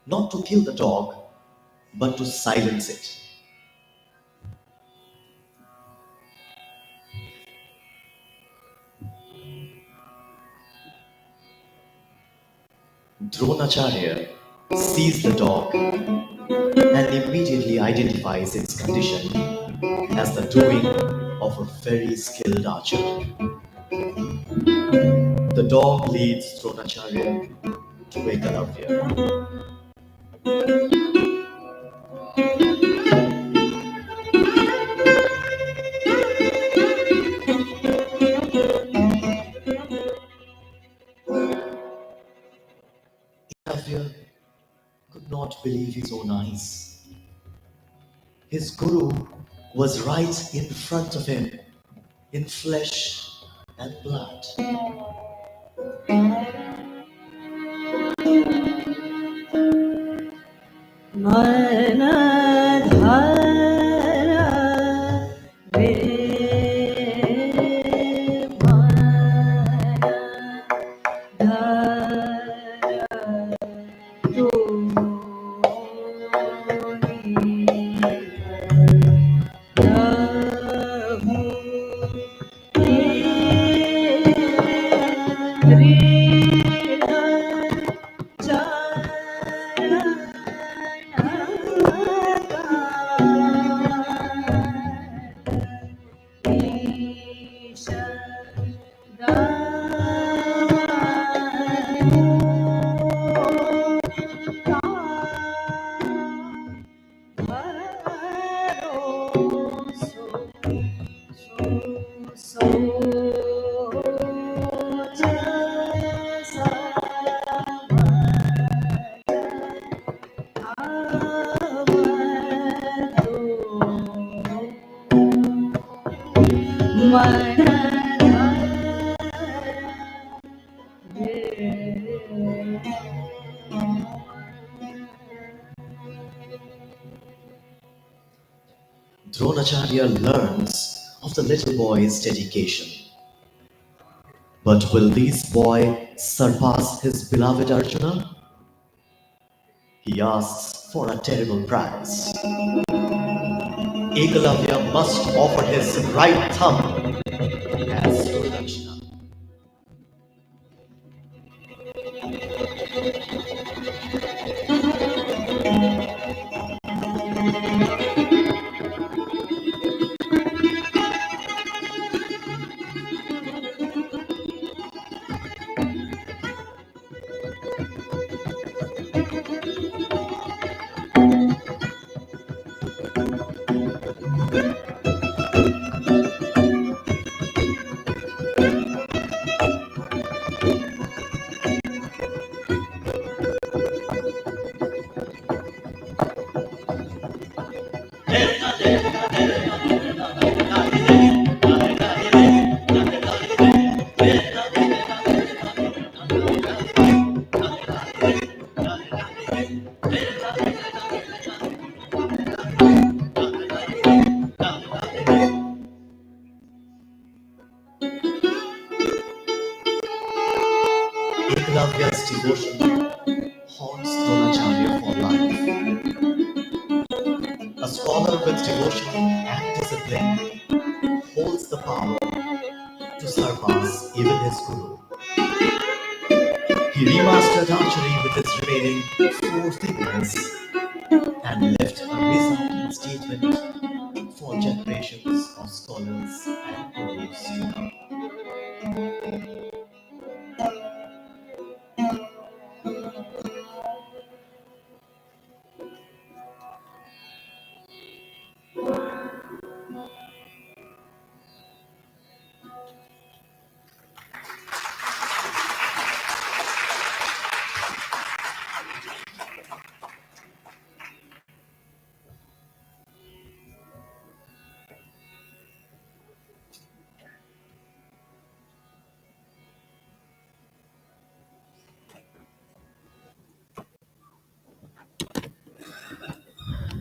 not to kill the dog, but to silence it. Dronacharya sees the dog and immediately identifies its condition as the doing of a very skilled archer. The dog leads Dronacharya to Ekalavya. believe his own eyes. His guru was right in front of him, in flesh and blood. Dronacharya learns of the little boy's dedication. But will this boy surpass his beloved Arjuna? He asks for a terrible prize. Ekalavya must offer his right thumb as Gurudakshina. Ekalavya's devotion haunts Dronacharya for life. A scholar with devotion and discipline holds the power to surpass even his guru. He remastered archery with his remaining 4 fingers and left a resounding statement for generations of scholars and gurus to come.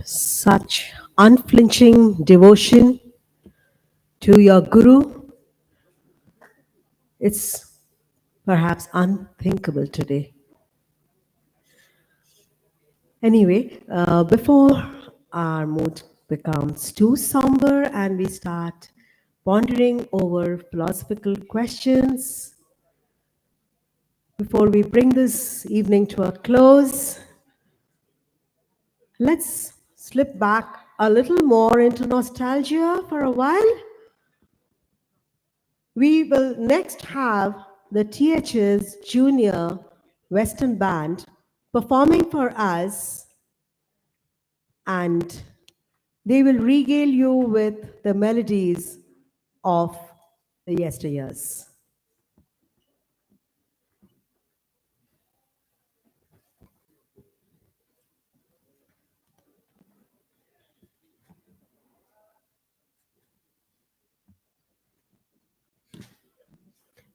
Such unflinching devotion to your guru, it's perhaps unthinkable today. Anyway, before our mood becomes too somber and we start pondering over philosophical questions, before we bring this evening to a close, let's slip back a little more into nostalgia for a while. We will next have the TH's Junior Western Band performing for us, and they will regale you with the melodies of the yesteryears.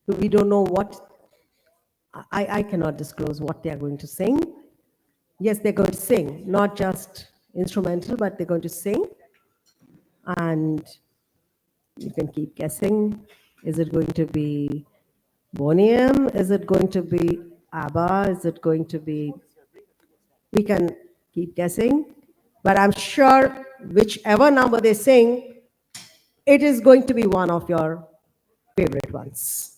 We don't know what, I cannot disclose what they are going to sing. Yes, they're going to sing, not just instrumental, but they're going to sing. And you can keep guessing. Is it going to be Boney M? Is it going to be ABBA? Is it going to be, we can keep guessing, but I'm sure whichever number they sing, it is going to be one of your favorite ones.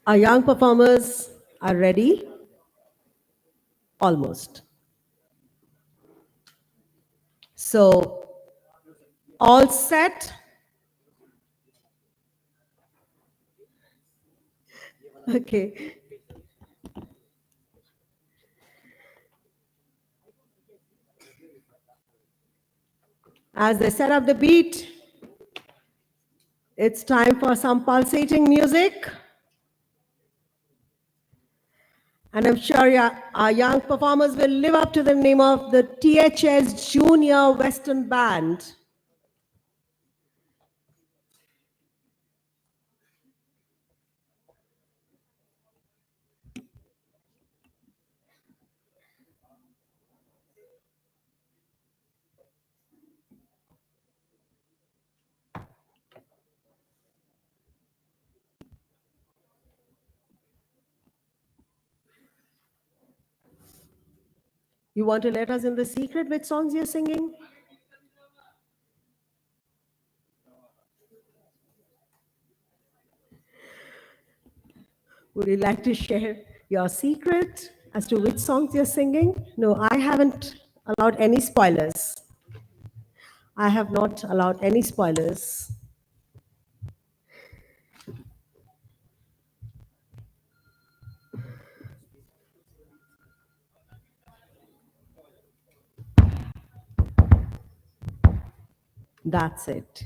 Our young performers are ready, almost. So, all set? Okay. As they set up the beat, it's time for some pulsating music. And I'm sure our young performers will live up to the name of the THS Junior Western Band. You want to let us in the secret which songs you're singing? Would you like to share your secret as to which songs you're singing? No, I haven't allowed any spoilers. I have not allowed any spoilers. That's it.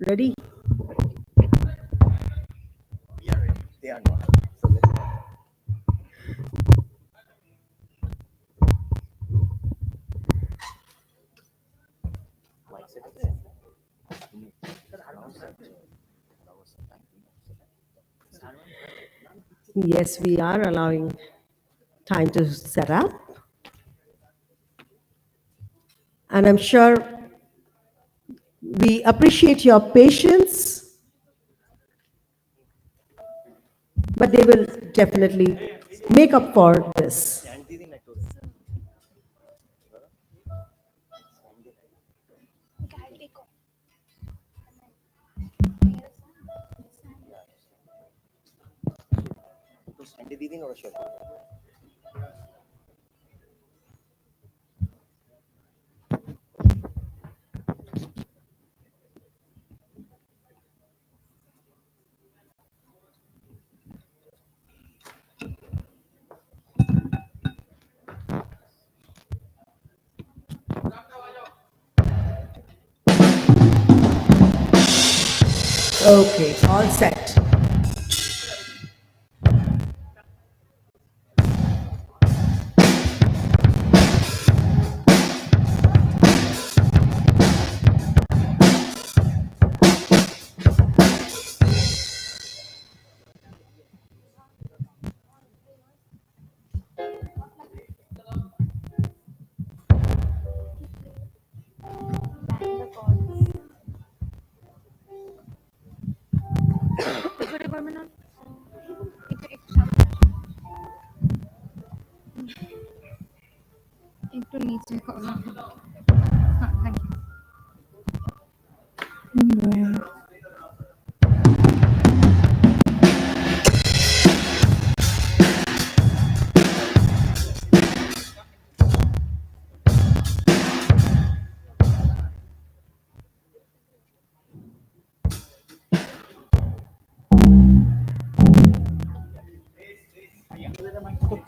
Ready? They are not. Yes, we are allowing time to set up. And I'm sure we appreciate your patience, but they will definitely make up for this. Okay, all set. একটু নিচে করো। হ্যাঁ, thank you.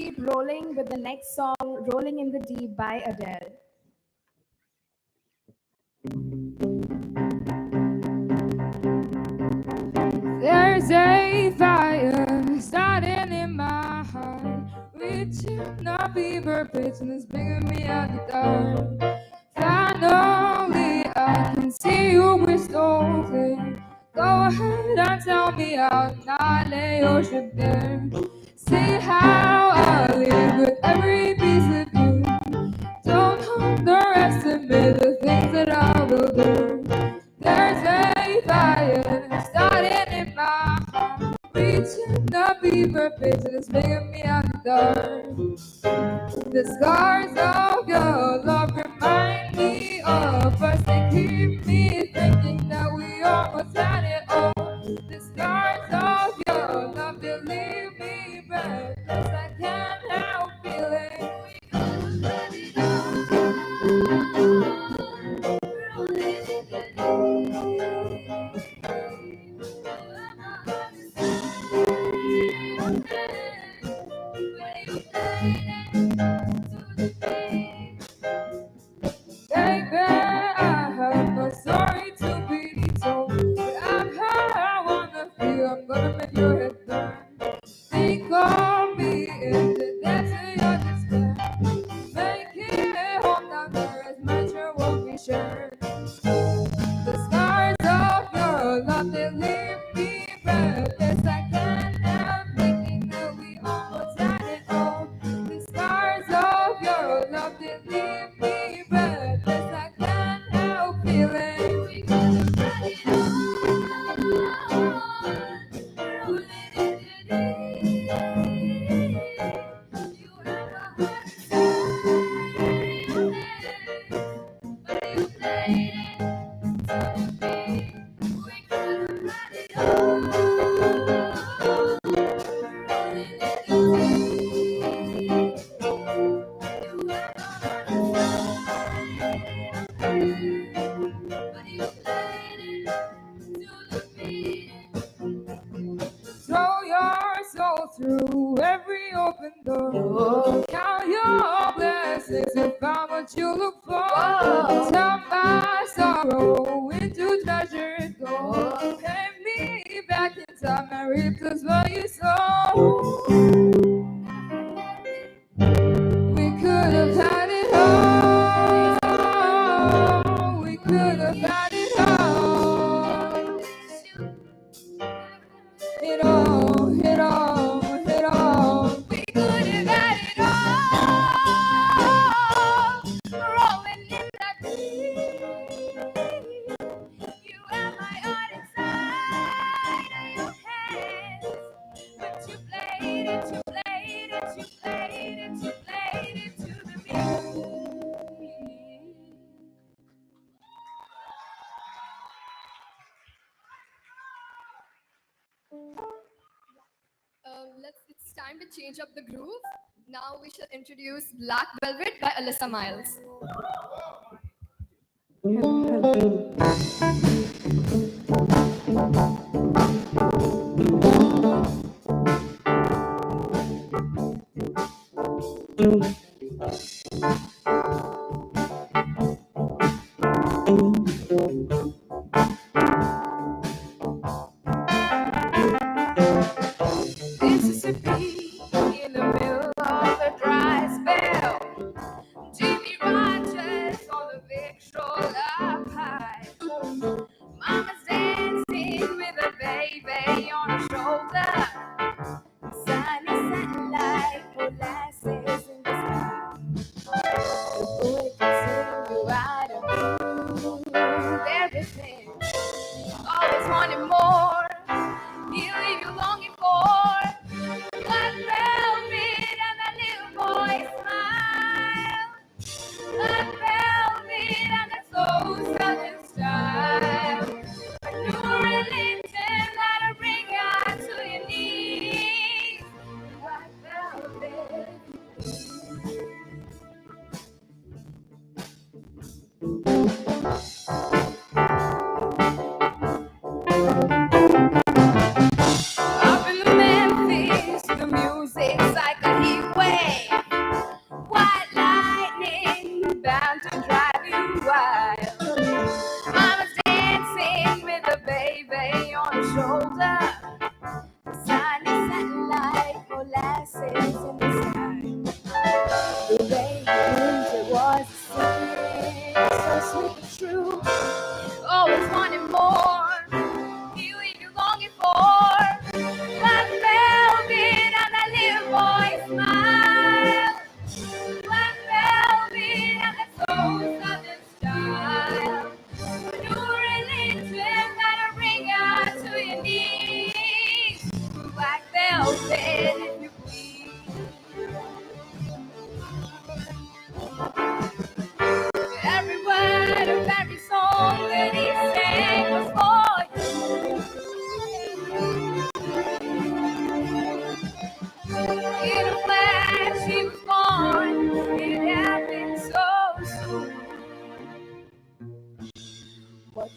keep rolling with the next song, Rolling in the Deep by Adele. There's a fire starting in my heart, reaching a fever pitch and it's bringing me out the dark. Finally, I can see you crystal clear. Go ahead and tell me how I lay your ship there. See how I live with every piece of you. Don't underestimate the things that I will do. There's a fire starting in my heart, reaching the fever pitch and it's making me out the dark. The scars of your love remind me of us. They keep me thinking that we almost had it all. The scars of your love, they leave me breathless. I can't help feeling we could let it Baby, I have no story to be told, but I've heard I wanna feel. I'm gonna make your head burn. Think of me in the depths of your despair. Making it home down there as my sure won't be shared. The scars of your love, they leave me breathless. I can't help thinking that we almost had it all. The scars of your love, they leave me breathless. I can't help feeling we could have had it all. Rolling in the deep. You have a heart to say, but you played it to the beat. We could have had it all. Rolling in the deep. You have a heart to say, but you played it to the beat. Throw your soul through every open door. Count your blessings and find what you look for. Turn my sorrow into treasure and gold. Take me back in time and replace what you sow. We could have had it all. We could have had it all. It all, it all, it all. We could have had it all. Rolling in that deep. You have my heart inside of your hands. But you played it, you played it, you played it, you played it to the beat. It's time to change up the groove. Now we shall introduce Black Velvet by Alyssa Miles. Mississippi in the middle of a dry spell. Jimmy Rogers on the big shoulder pie. Mama's dancing with a baby on her shoulder. Sunny sunlight, molasses in the sky. The boy can sing you out of everything. Always wanting more. He'll leave you longing for. Black velvet and that little boy smile. Black velvet and that soul southern style. A new religion that'll bring you to your knees. Black velvet.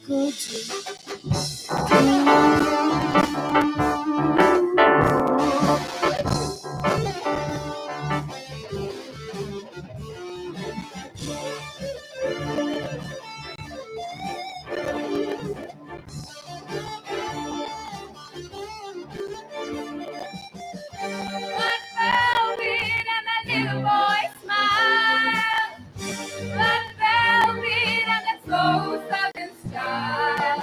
go to. Black velvet and that little boy smile. Black velvet and that slow southern style.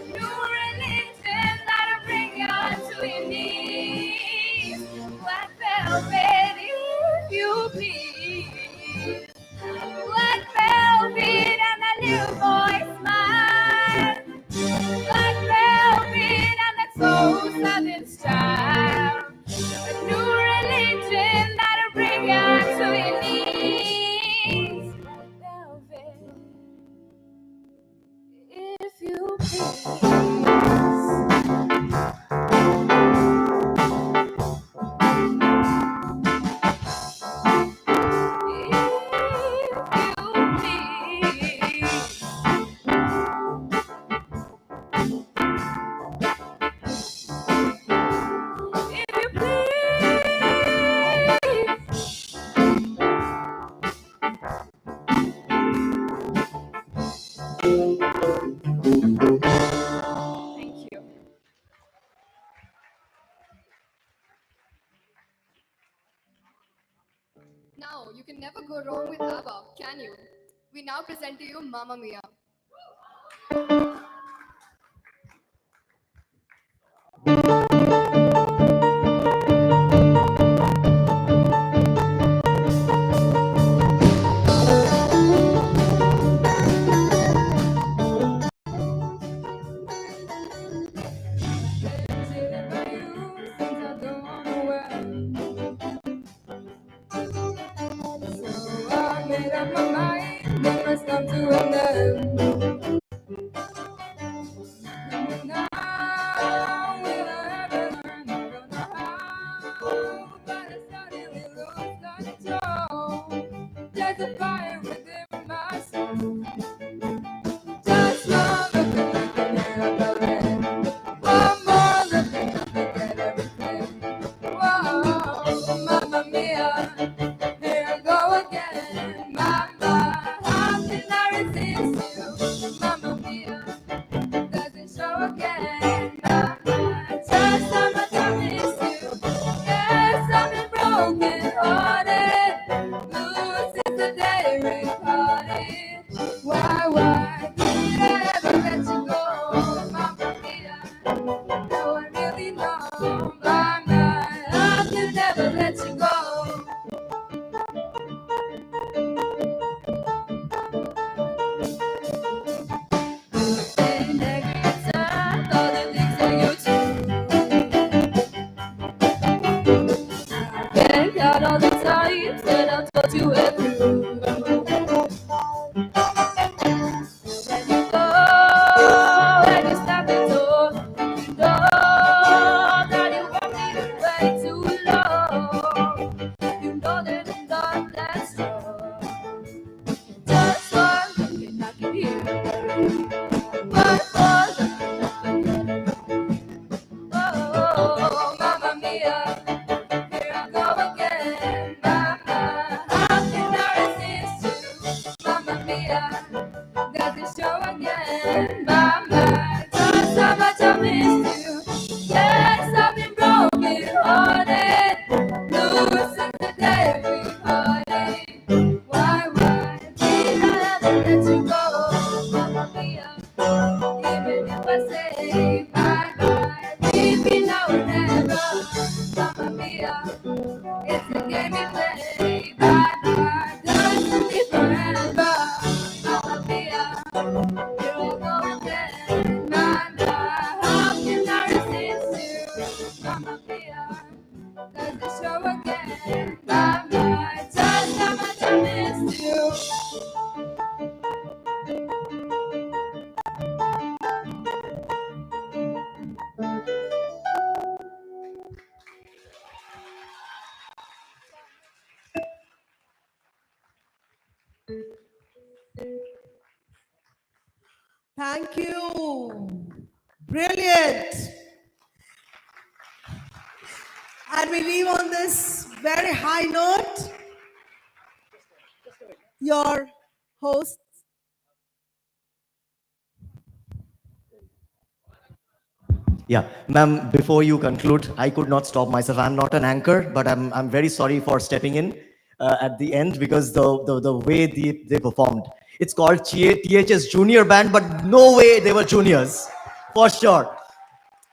New religion that'll bring you to your knees. Black velvet, if you please. Black velvet and that little boy smile. Black velvet and that soul southern style. A new religion that'll bring you to your knees. Black velvet, if you please. Thank you. Now, you can never go wrong with ABBA, can you? We now present to you Mamma Mia. So I made up my mind, it must come to an end. Now, will I ever learn? I don't know how, but I suddenly lose control. There's a fire within my soul. Just one look and I feel it. One more look and I forget everything. Whoa, Mamma Mia, here I go again. Mama, how can I resist you? Mamma Mia, doesn't show again. Mama, just how much I miss you. Yes, I've been broken hearted. Blue since the day we parted. Why did I ever let you go? Mamma Mia, no one really know. Mama, I could never let you go. And every time, all the things that you do. Get out all the times that I told you were through. When you go, and you stop the door, you know that you won't need to wait too long. You know that I'm not that strong. Just one look and I can hear it. One more look and I forget it. Oh, Mamma Mia, here I go again. Mama, how can I resist you? Mamma Mia, does it show again? Mama, just how much I miss you. Yes, I've been broken hearted. Blue since the day we parted. Why did I ever let you go? Mamma Mia, even if I say bye-bye, maybe now or never. Mamma Mia, it's a game we play. Bye-bye, doesn't be forever. Mamma Mia, here I go again. Mama, how can I resist you? Mamma Mia, does it show again? Mama, just how much I miss you. Thank you. Brilliant. And we leave on this very high note. Your host. Yeah, ma'am, before you conclude, I could not stop myself. I'm not an anchor, but I'm very sorry for stepping in at the end because the way they performed. It's called THS Junior Band, but no way they were juniors, for sure.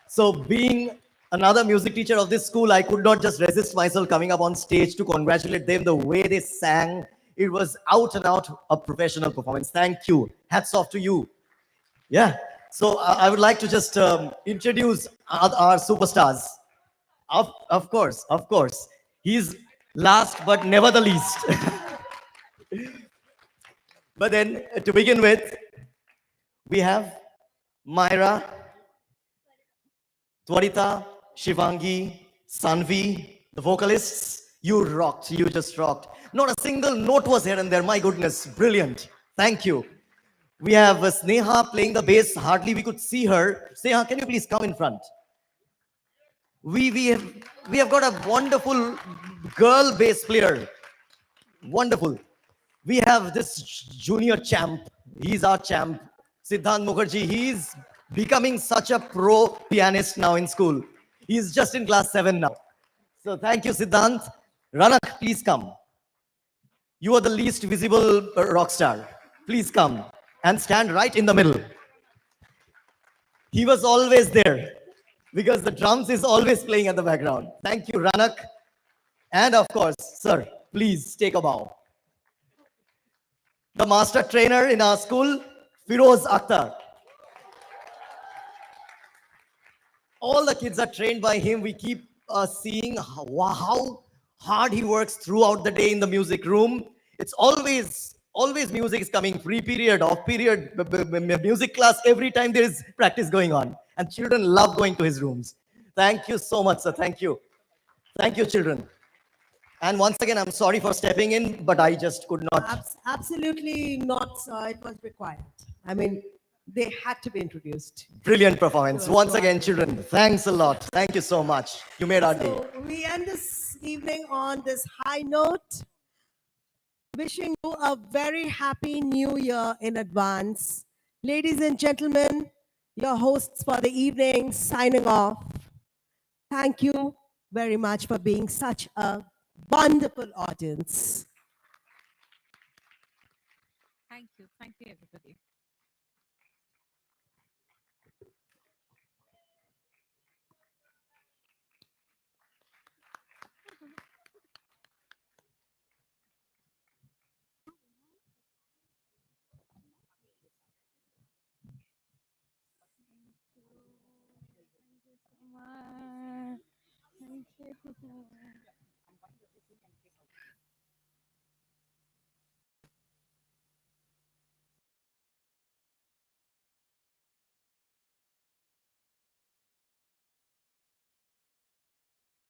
So being another music teacher of this school, I could not just resist myself coming up on stage to congratulate them. The way they sang, it was out and out a professional performance. Thank you. Hats off to you. Yeah. So I would like to just introduce our superstars. Of course, of course. He's last but never the least. But then to begin with, we have Myra, Twarita, Shivangi, Sanvi, the vocalists. You rocked. You just rocked. Not a single note was here and there. My goodness, brilliant. Thank you. We have Sneha playing the bass. Hardly we could see her. Sneha, can you please come in front? We have got a wonderful girl bass player. Wonderful. We have this junior champ. He's our champ. Siddhant Mukherjee. He's becoming such a pro pianist now in school. He's just in class 7 now. So thank you, Siddhant. Ranak, please come. You are the least visible rock star. Please come and stand right in the middle. He was always there because the drums is always playing at the background. Thank you, Ranak. And of course, sir, please take a bow. The master trainer in our school, Firoz Akhtar. All the kids are trained by him. We keep seeing how hard he works throughout the day in the music room. It's always music is coming, free period, off period, music class, every time there is practice going on. And children love going to his rooms. Thank you so much, sir. Thank you. Thank you, children. And once again, I'm sorry for stepping in, but I just could not. Absolutely not, sir. It was required. I mean, they had to be introduced. Brilliant performance. Once again, children, thanks a lot. Thank you so much. You made our day. So we end this evening on this high note. Wishing you a very happy new year in advance. Ladies and gentlemen, your hosts for the evening signing off. Thank you very much for being such a wonderful audience. Thank you. Thank you, everybody. Thank you so much. Thank you.